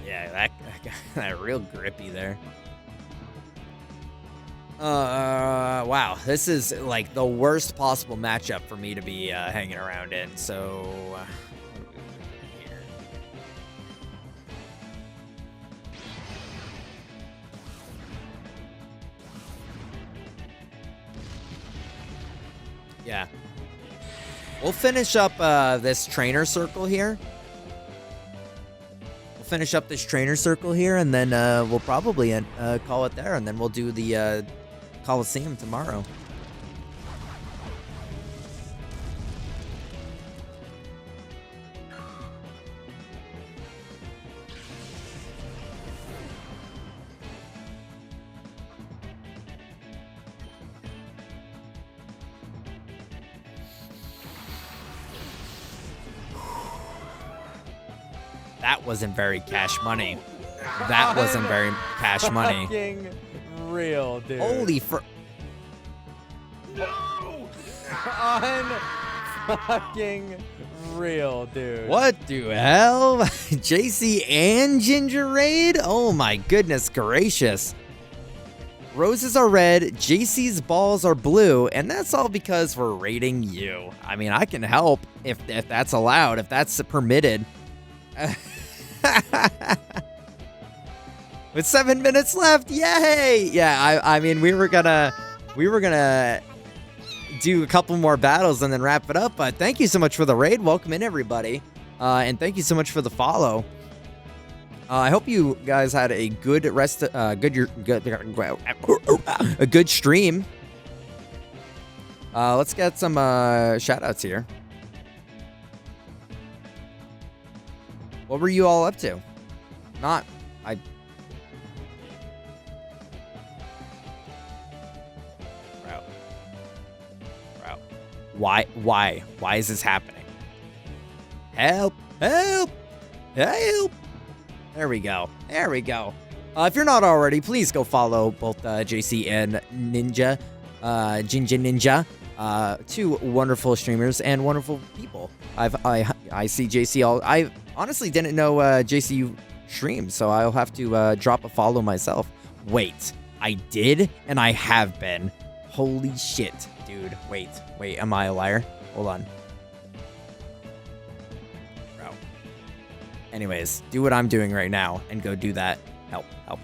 Yeah, that got real grippy there. Wow, this is like the worst possible matchup for me to be hanging around in. So, what do we do here? Yeah, we'll finish up this trainer circle here. Finish up this trainer circle here, and then we'll probably call it there, and then we'll do the Colosseum tomorrow. That wasn't very cash money. That wasn't very cash money. Fucking real, dude. Holy fr... No! Fucking real, dude. What the hell? JC and Ginger Raid? Oh my goodness gracious. Roses are red, JC's balls are blue, and that's all because we're raiding you. I mean, I can help if that's allowed, if that's permitted. With 7 minutes left, yay! Yeah, I mean, we were gonna do a couple more battles and then wrap it up. But thank you so much for the raid. Welcome in, everybody, and thank you so much for the follow. I hope you guys had a good a good stream. Let's get some shout outs here. What were you all up to? Bro. Why is this happening? Help! There we go. If you're not already, please go follow both JC and Ninja, Jinja Ninja. Two wonderful streamers and wonderful people. I see JC I honestly didn't know JC streamed, so I'll have to drop a follow myself. Wait, I did, and I have been. Holy shit, dude. Wait, am I a liar? Hold on. Bro. Anyways, do what I'm doing right now and go do that. Help. Okay.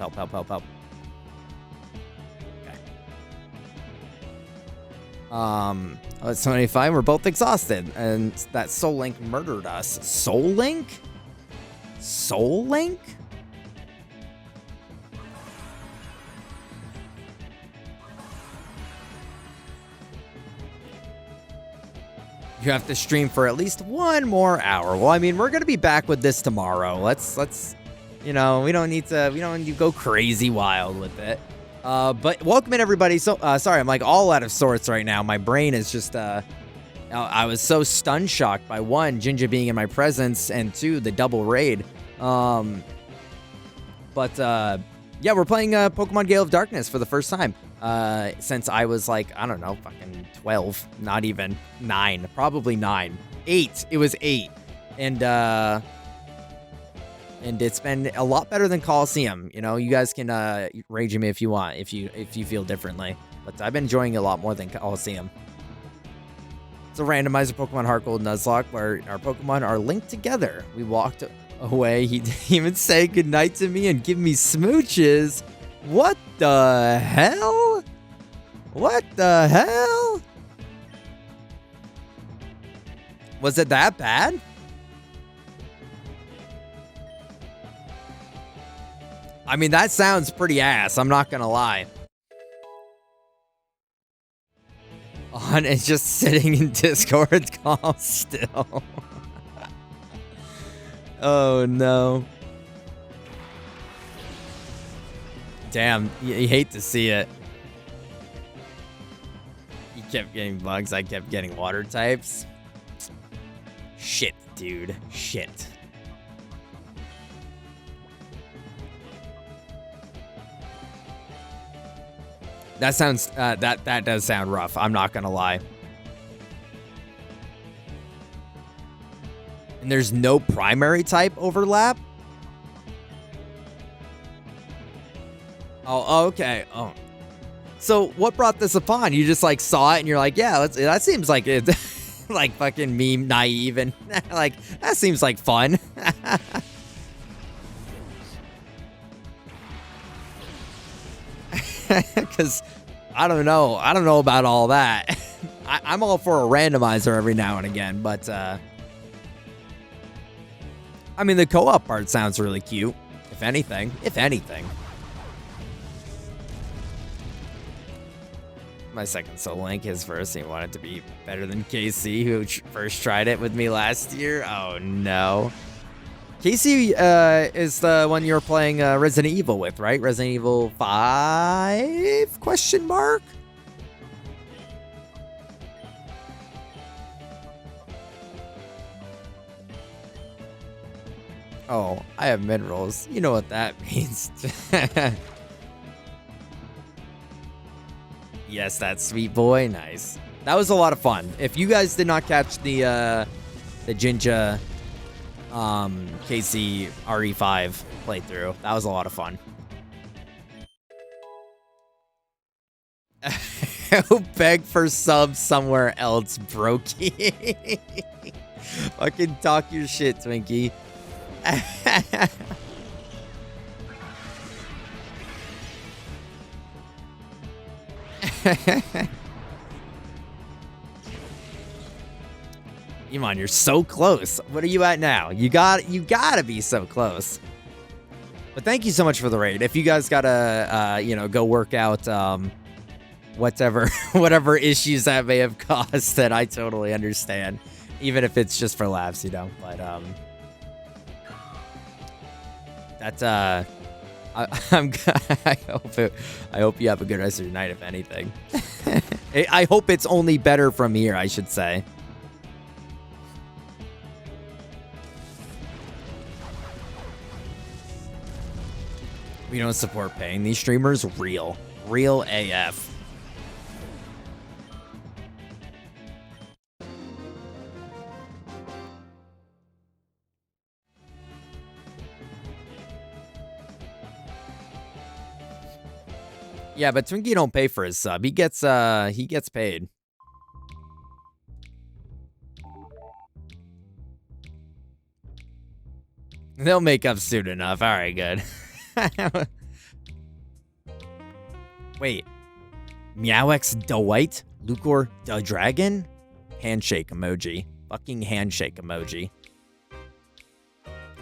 It's 25. We're both exhausted, and that Soul Link murdered us. Soul Link? Soul Link? You have to stream for at least 1 more hour. Well, I mean, we're gonna be back with this tomorrow. Let's, you know, we don't need to go crazy wild with it. But welcome in everybody. So, sorry, I'm like all out of sorts right now. My brain is just, I was so stun shocked by 1, Jinja being in my presence, and 2, the double raid. Yeah, we're playing Pokemon Gale of Darkness for the first time. Since I was like, I don't know, fucking 12, not even 9, probably 9, 8. It was 8, and it's been a lot better than Colosseum. You know, you guys can rage at me if you want, if you feel differently, but I've been enjoying it a lot more than Colosseum. It's a randomizer Pokemon Heart Gold Nuzlocke where our Pokemon are linked together. We walked away. He didn't even say goodnight to me and give me smooches. What the hell? What the hell? Was it that bad? I mean, that sounds pretty ass. I'm not gonna lie. On it's just sitting in Discord call still. Oh no. Damn, you hate to see it. You kept getting bugs, I kept getting water types. Shit, dude. Shit. That sounds, that does sound rough. I'm not gonna lie. And there's no primary type overlap? Oh, okay. Oh. So what brought this upon? You just like saw it and you're like, yeah, that seems like it, like fucking meme naive and like, that seems like fun. Because I don't know about all that. I'm all for a randomizer every now and again, but I mean, the co-op part sounds really cute, if anything. My second Soul Link, his first, he wanted to be better than KC, who first tried it with me last year. Oh no. KC is the one you're playing Resident Evil with, right? Resident Evil 5? Question mark? Oh, I have minerals. You know what that means. Yes, that's sweet boy. Nice. That was a lot of fun. If you guys did not catch the Jinja KC RE5 playthrough, that was a lot of fun. Beg for subs somewhere else, brokey. Fucking talk your shit, Twinkie. Iman, you're so close. What are you at now? You gotta be so close. But thank you so much for the raid. If you guys gotta, you know, go work out, whatever issues that may have caused, then I totally understand. Even if it's just for laughs, you know. But that's I hope you have a good rest of your night, if anything. I hope it's only better from here, I should say. We don't support paying these streamers. Real AF. Yeah, but Twinkie don't pay for his sub. He gets paid. They'll make up soon enough. All right, good. Wait. Meowx Dwight? Lucor the Dragon? Handshake emoji. Fucking handshake emoji.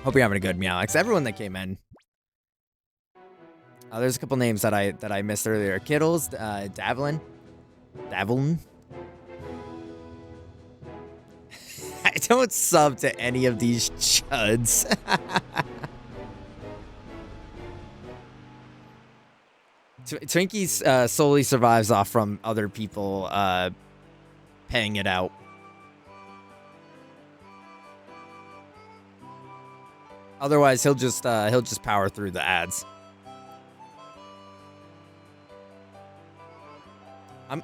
Hope you're having a good Meowx. Everyone that came in. There's a couple names that I missed earlier. Kittles, Davlin. I don't sub to any of these chuds. Twinkie solely survives off from other people paying it out. Otherwise, he'll just power through the ads.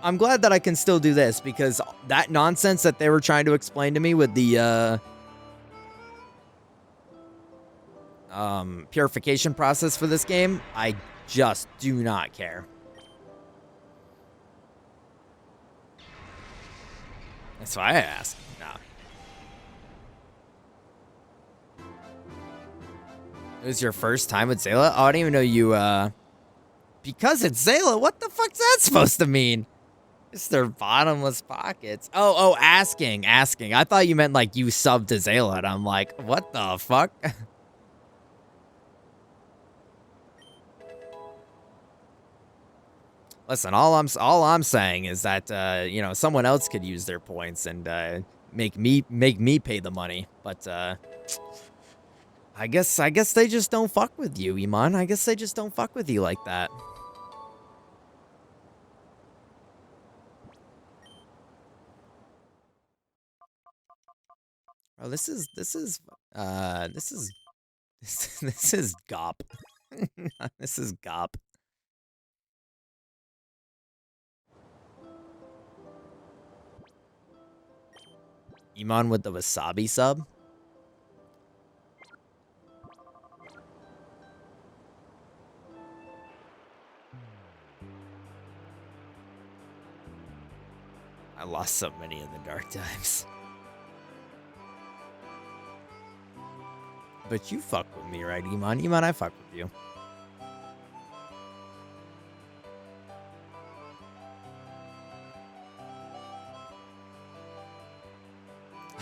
I'm glad that I can still do this because that nonsense that they were trying to explain to me with the purification process for this game, I just do not care. That's why I asked. Nah. It was your first time with Zayla? Oh, I didn't even know you, because it's Zayla, what the fuck's that supposed to mean? It's their bottomless pockets. Oh, asking. I thought you meant like you subbed to Zayla, and I'm like, what the fuck? Listen, all I'm saying is that you know, someone else could use their points and make me pay the money, but I guess they just don't fuck with you, Iman. I guess they just don't fuck with you like that. Oh, this is Gop. This is Gop. Iman with the wasabi sub. I lost so many in the dark times. But you fuck with me, right, Iman? Iman, I fuck with you.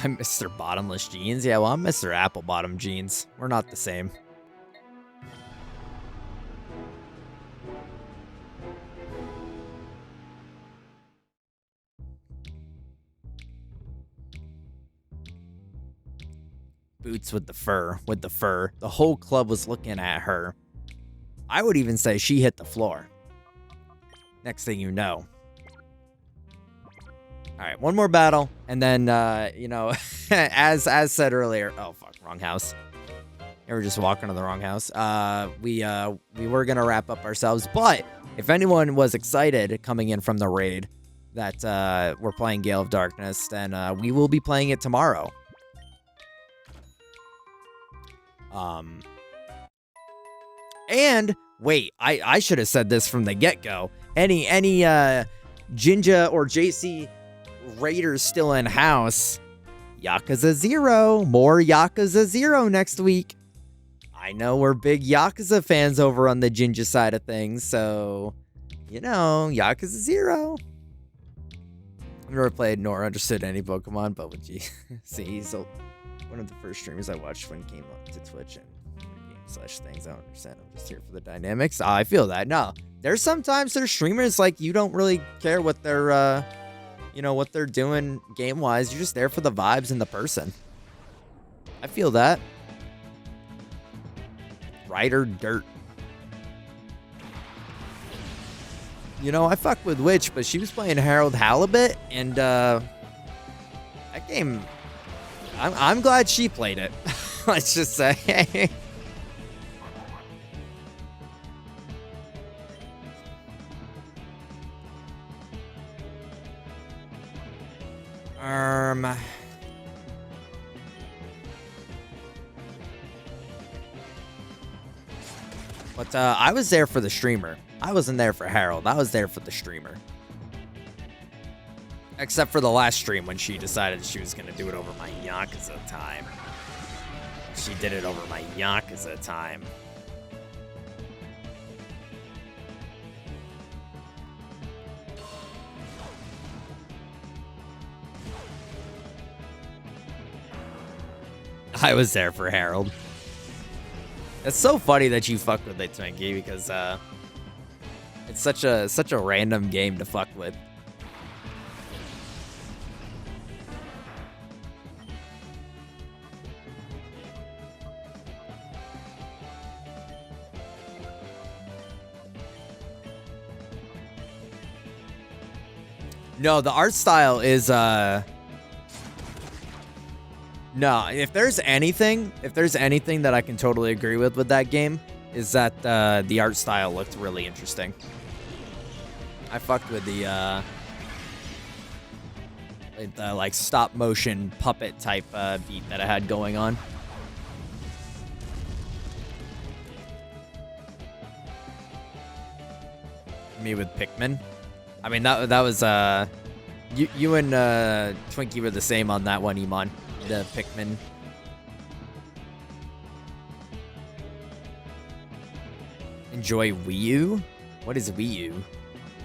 I'm Mr. Bottomless Jeans? Yeah, well, I'm Mr. Apple Bottom Jeans. We're not the same. Boots with the fur. The whole club was looking at her. I would even say she hit the floor. Next thing you know. All right, one more battle, and then, you know, as said earlier. Oh, fuck, wrong house. You were just walking to the wrong house. We were going to wrap up ourselves, but if anyone was excited coming in from the raid that we're playing Gale of Darkness, then we will be playing it tomorrow. And wait, I should have said this from the get-go. Any Jinja or JC raiders still in house? Yakuza 0. More Yakuza 0 next week. I know we're big Yakuza fans over on the Jinja side of things, so you know, Yakuza 0. I've never played nor understood any Pokemon, but with see, he's one of the first streamers I watched when he came up to Twitch and /things. I don't understand. I'm just here for the dynamics. I feel that. No, there's streamers like you don't really care what they're, you know, what they're doing game wise. You're just there for the vibes and the person. I feel that. Rider Dirt. You know, I fuck with Witch, but she was playing Harold Halibut, and that game. I'm glad she played it. Let's just say. But I was there for the streamer. I wasn't there for Harold. I was there for the streamer. Except for the last stream when she decided she was going to do it over my Yakuza time. She did it over my Yakuza time. I was there for Harold. It's so funny that you fucked with it, Twinkie, because it's such a random game to fuck with. No, the art style is no, if there's anything that I can totally agree with that game is that the art style looked really interesting. I fucked with the like stop motion puppet type beat that I had going on. Me with Pikmin. I mean, that was, you and Twinkie were the same on that one, Iman. The Pikmin. Enjoy Wii U? What is Wii U?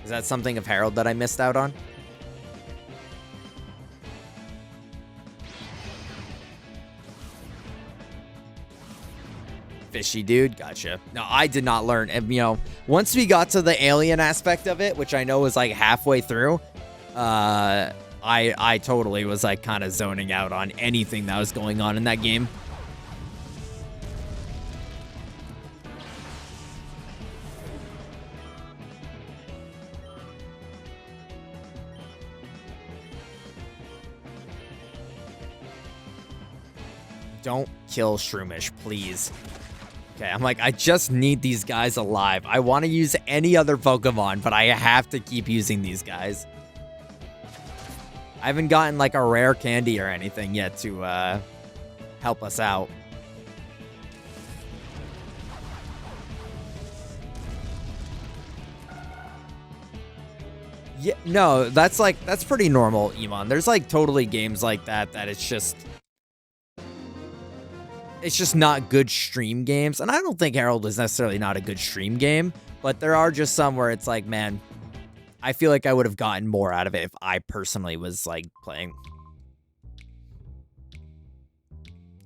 Is that something of Harold that I missed out on? Fishy dude, gotcha. No, I did not learn. And, you know, once we got to the alien aspect of it, which I know was like halfway through, I totally was like kind of zoning out on anything that was going on in that game. Don't kill Shroomish, please. Okay, I'm like, I just need these guys alive. I want to use any other Pokemon, but I have to keep using these guys. I haven't gotten like a rare candy or anything yet to help us out. Yeah, no, that's pretty normal, Iman. There's like totally games like that it's just not good stream games. And I don't think Harold is necessarily not a good stream game, but there are just some where it's like, man, I feel like I would have gotten more out of it if I personally was like playing.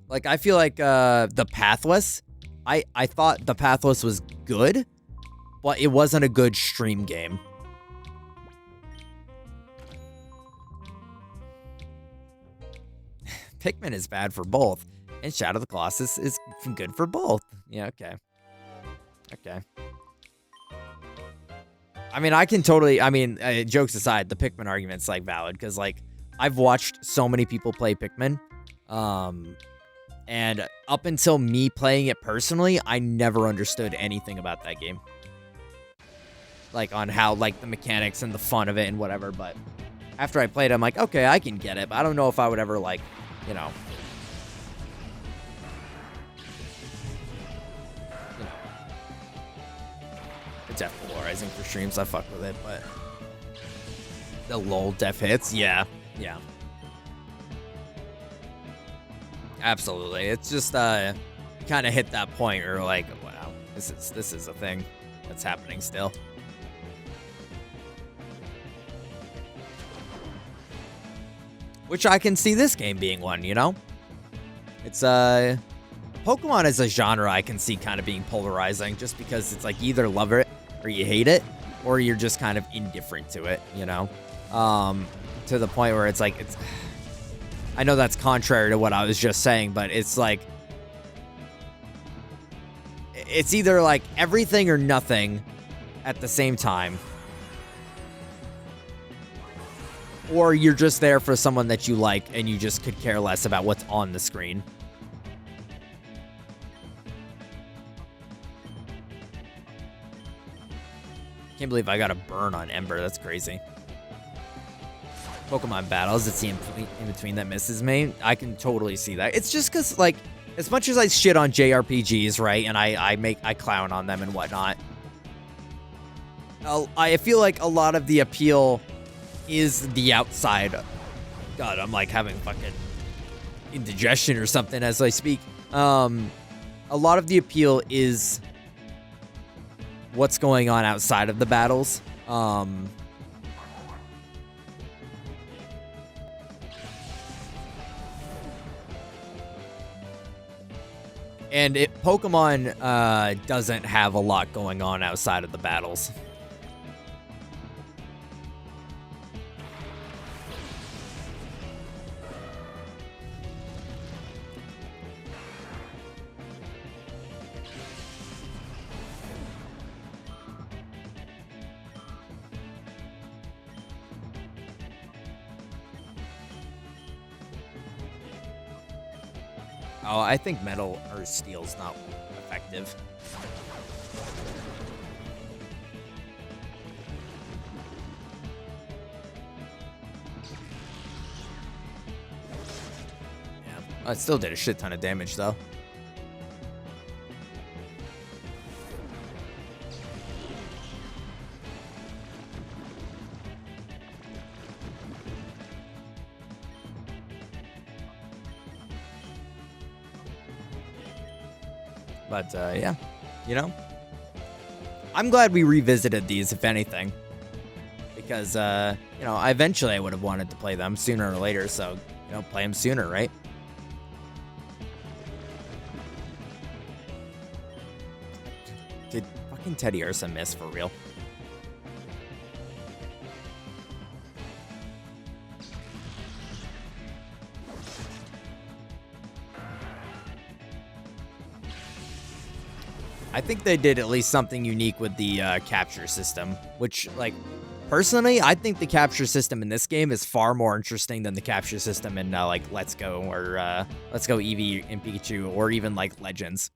Like, I feel like the Pathless, I thought the Pathless was good, but it wasn't a good stream game. Pikmin is bad for both. And Shadow of the Colossus is good for both. Yeah, okay. Okay. I mean, I can totally... I mean, jokes aside, the Pikmin argument's, like, valid. Because, like, I've watched so many people play Pikmin. And up until me playing it personally, I never understood anything about that game. Like, on how, like, the mechanics and the fun of it and whatever. But after I played it, I'm like, okay, I can get it. But I don't know if I would ever, like, you know... Def polarizing for streams, I fuck with it, but the lol def hits, yeah. Absolutely. It's just kind of hit that point where like, wow, this is a thing that's happening still. Which I can see this game being one, you know? It's Pokemon as a genre I can see kind of being polarizing just because it's like either love it or you hate it, or you're just kind of indifferent to it, you know? To the point where it's like, I know that's contrary to what I was just saying, but it's like, it's either like everything or nothing at the same time. Or you're just there for someone that you like and you just could care less about what's on the screen. Can't believe I got a burn on Ember. That's crazy. Pokemon battles, it's the in between that misses me. I can totally see that. It's just because, like, as much as I shit on JRPGs, right, and I clown on them and whatnot, I feel like a lot of the appeal is the outside. God, I'm like having fucking indigestion or something as I speak. A lot of the appeal is what's going on outside of the battles. And Pokemon doesn't have a lot going on outside of the battles. Oh, I think metal or steel's not effective. Yeah, it still did a shit ton of damage though. But, yeah, you know, I'm glad we revisited these, if anything, because, you know, eventually I would have wanted to play them sooner or later, so, you know, play them sooner, right? Did fucking Teddy Ursa miss for real? I think they did at least something unique with the capture system, which, like, personally, I think the capture system in this game is far more interesting than the capture system in, like, Let's Go or Let's Go Eevee and Pikachu or even, like, Legends.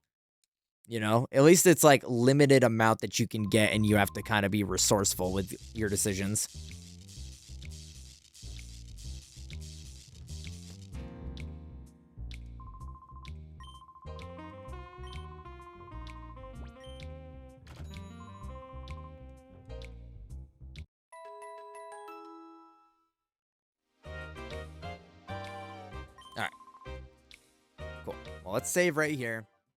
You know, at least it's, like, limited amount that you can get and you have to kind of be resourceful with your decisions. All right. Cool. Well, let's save right here.